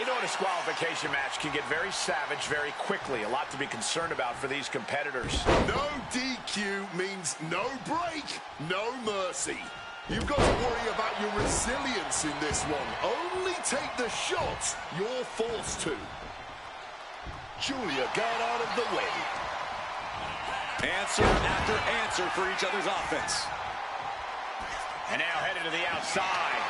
A no disqualification match can get very savage very quickly. A lot to be concerned about for these competitors. No DQ means no break, no mercy. You've got to worry about your resilience in this one. Only take the shots you're forced to. Julia got out of the way. Answer after answer for each other's offense. And now headed to the outside.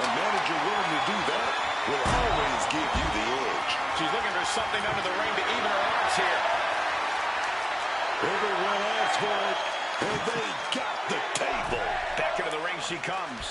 A manager willing to do that will always give you the edge. She's looking for something under the ring to even her odds here. Everyone asked for it, and they got the table. Back into the ring she comes.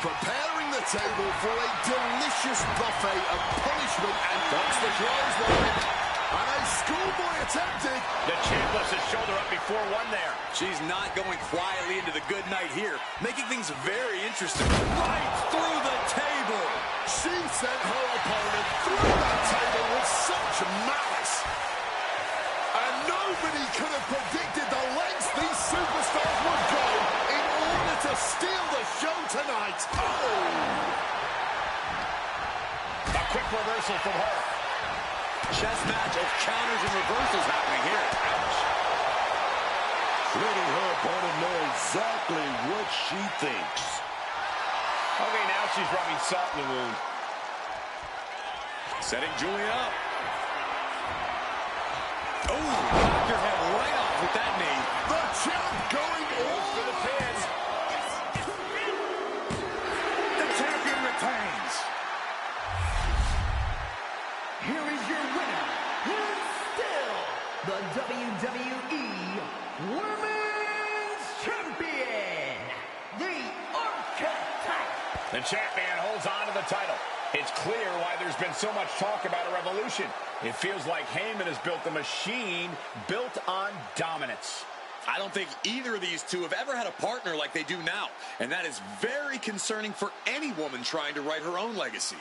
Preparing the table for a delicious buffet of punishment, and that's the clothesline. And a schoolboy attempted. The champ lifts his shoulder up before one there. She's not going quietly into the good night here, making things very interesting. Right through the table. She sent her opponent through that table with such malice. And nobody could have predicted the lengths these superstars would go in order to steal the show tonight. A quick reversal from her. Chess match of counters and reversals happening here. Ouch. Letting her opponent know exactly what she thinks. Okay, now she's rubbing salt in the wound. Setting Julia up. Oh, knocked her head right off with that knee. The champ going all for the pin. The champion retains. Here is your winner, and still the WWE Women's Champion, the Archetype. The champion holds on to the title. It's clear why there's been so much talk about a revolution. It feels like Heyman has built a machine built on dominance. I don't think either of these two have ever had a partner like they do now. And that is very concerning for any woman trying to write her own legacy.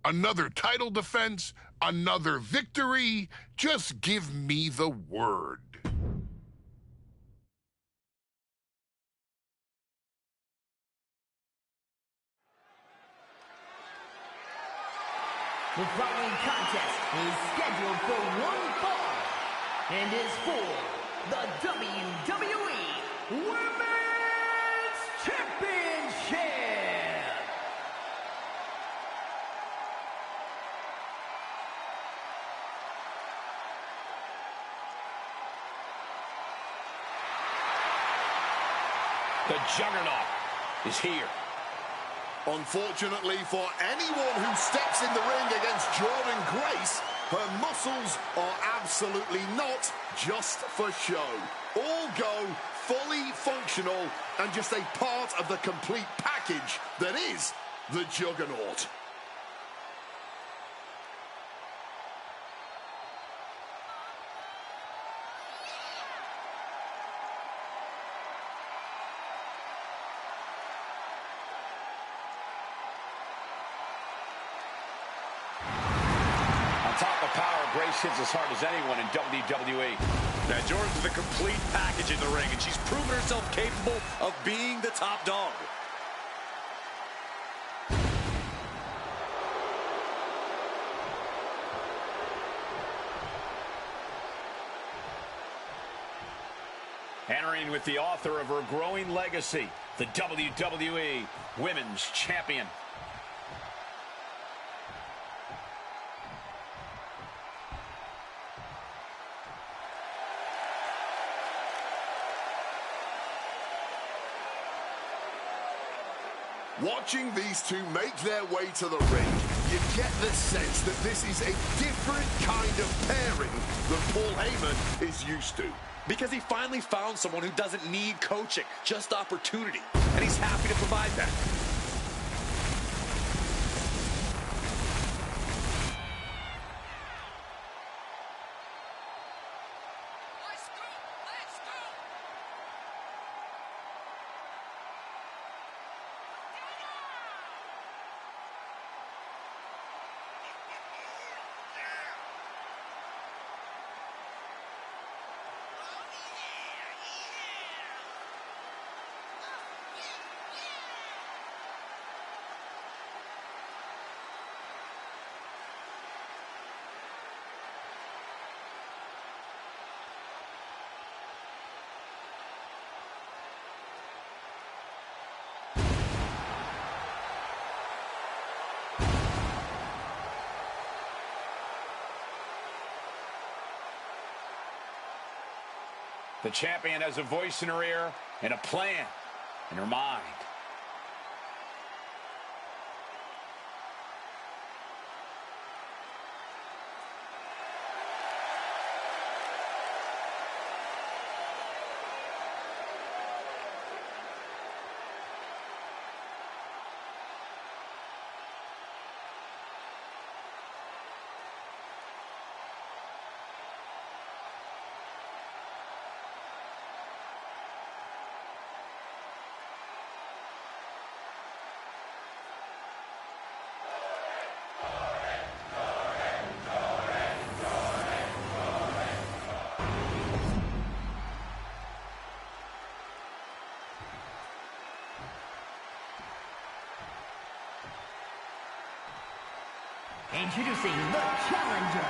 Another title defense, another victory. Just give me the word. The following contest is scheduled for one fall and is for the WWE Women's Championship. The Juggernaut is here. Unfortunately for anyone who steps in the ring against Jordan Grace, her muscles are absolutely not just for show. All go fully functional and just a part of the complete package that is the Juggernaut. Grace hits as hard as anyone in WWE. Now, Jordan's the complete package in the ring, and she's proven herself capable of being the top dog. Entering with the author of her growing legacy, the WWE Women's Champion. Watching these two make their way to the ring, you get the sense that this is a different kind of pairing than Paul Heyman is used to. Because he finally found someone who doesn't need coaching, just opportunity. And he's happy to provide that. The champion has a voice in her ear and a plan in her mind. Introducing the challenger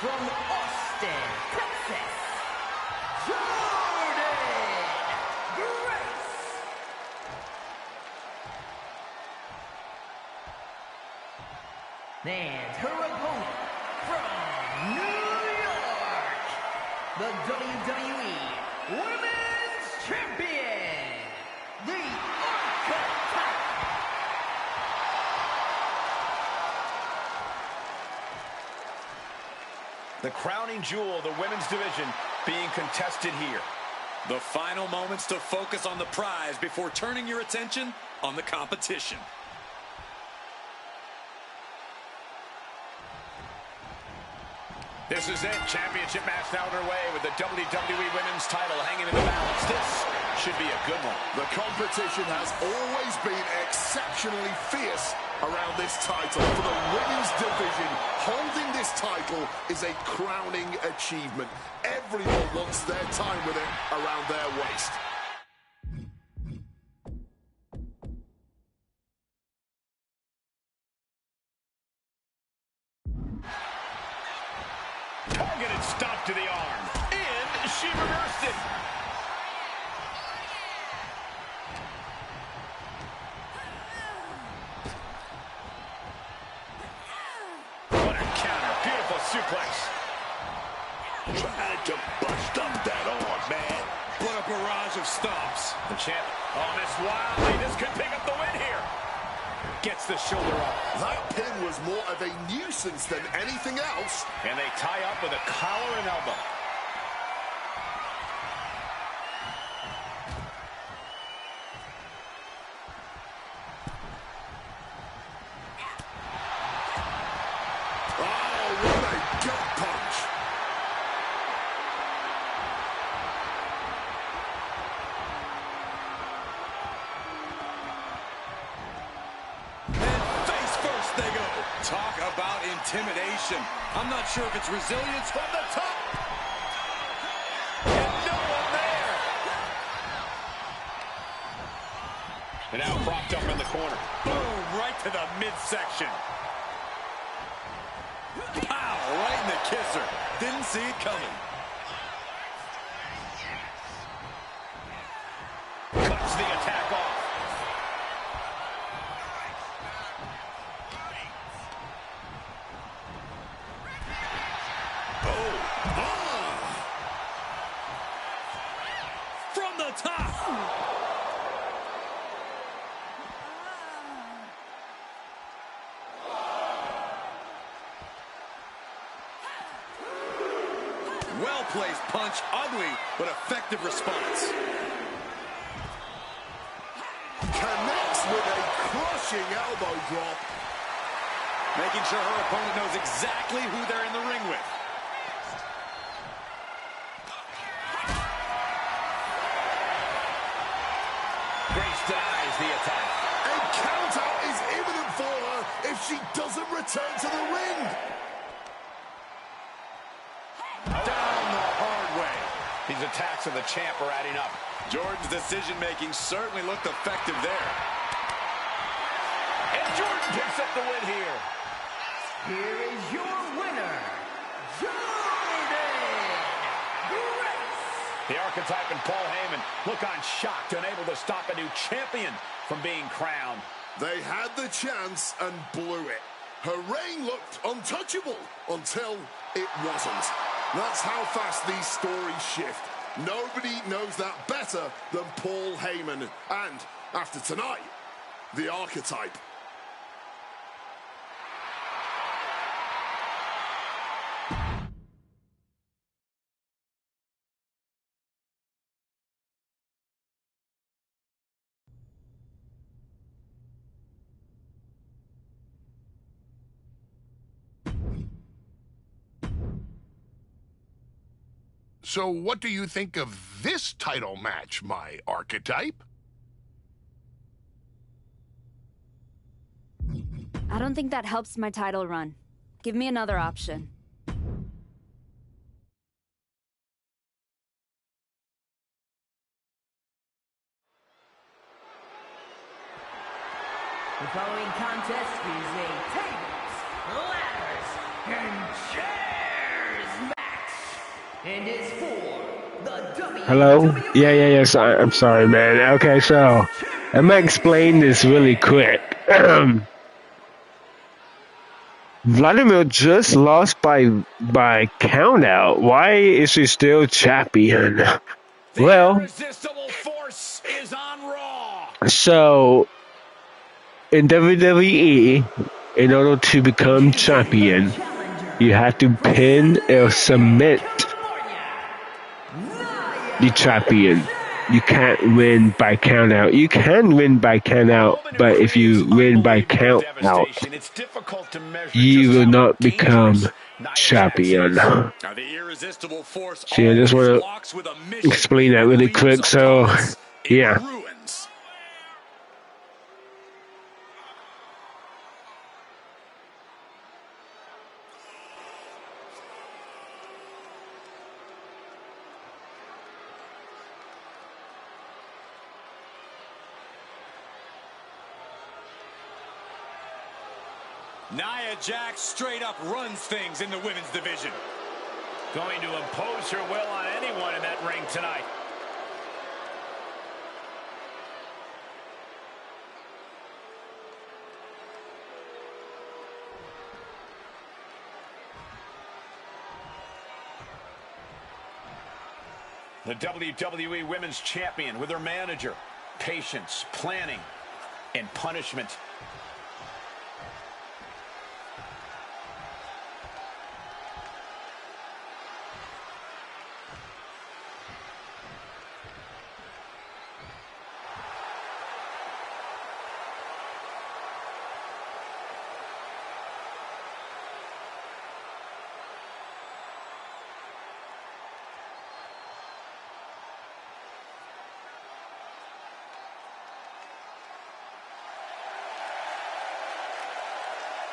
from Austin, Texas, Jordan Grace. And her opponent from New York, the WWE Women's Champion, the Archetype. The crowning jewel of the women's division being contested here. The final moments to focus on the prize before turning your attention on the competition. This is it. Championship match now underway with the WWE Women's title hanging in the balance. This should be a good one. The competition has always been exceptionally fierce around this title. For the women's division, holding this title is a crowning achievement. Everyone wants their time with it around their waist. Targeted stomp to the arm. In she reversed it. What a counter. Beautiful suplex. Tried to bust up that arm, man. What a barrage of stomps. The champ on this wildly. This could pick up the win here. Gets the shoulder up. That pin was more of a nuisance than anything else. And they tie up with a collar and elbow. Oh, what a gut punch. They go. Talk about intimidation. I'm not sure if it's resilience from the top. And no one there. And now propped up in the corner. Boom, right to the midsection. Pow, right in the kisser. Didn't see it coming. Cuts the attack off. Well-placed punch, ugly, but effective response. Connects with a crushing elbow drop. Making sure her opponent knows exactly who they're in the ring with. Grace denies the attack. A countout is imminent for her if she doesn't return to the ring. Down the hard way. These attacks of the champ are adding up. Jordan's decision-making certainly looked effective there. And Jordan picks up the win here. Here is your winner, Jordan Grace. The Archetype and Paul Heyman look on shocked, unable to stop a new champion from being crowned. They had the chance and blew it. Her reign looked untouchable until it wasn't. That's how fast these stories shift. Nobody knows that better than Paul Heyman. And after tonight, the Archetype. So what do you think of this title match, my Archetype? I don't think that helps my title run. Give me another option. The following contest is a tables, ladders, and chairs match, and is for the WWE. Hello? Yes. I'm sorry, man. Okay, so I'm gonna explain this really quick. Vladimir just lost by countout. Why is he still champion? Well, Irresistible Force is on Raw. so in WWE, in order to become champion, you have to pin or submit the champion. You can't win by countout. You can win by countout, but if you win by countout, you will not become champion. See, I just want to explain that really quick. So, yeah. Nia Jax straight up runs things in the women's division. Going to impose her will on anyone in that ring tonight. The WWE Women's Champion with her manager. Patience, planning, and punishment.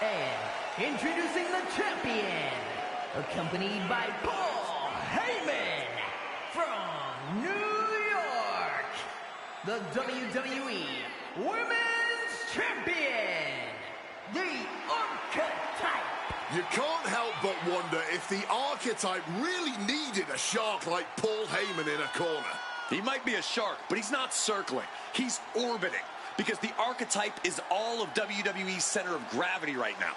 And introducing the champion, accompanied by Paul Heyman from New York, the WWE Women's Champion, the Archetype. You can't help but wonder if the Archetype really needed a shark like Paul Heyman in a corner. He might be a shark, but he's not circling. He's orbiting. Because the Archetype is all of WWE's center of gravity right now.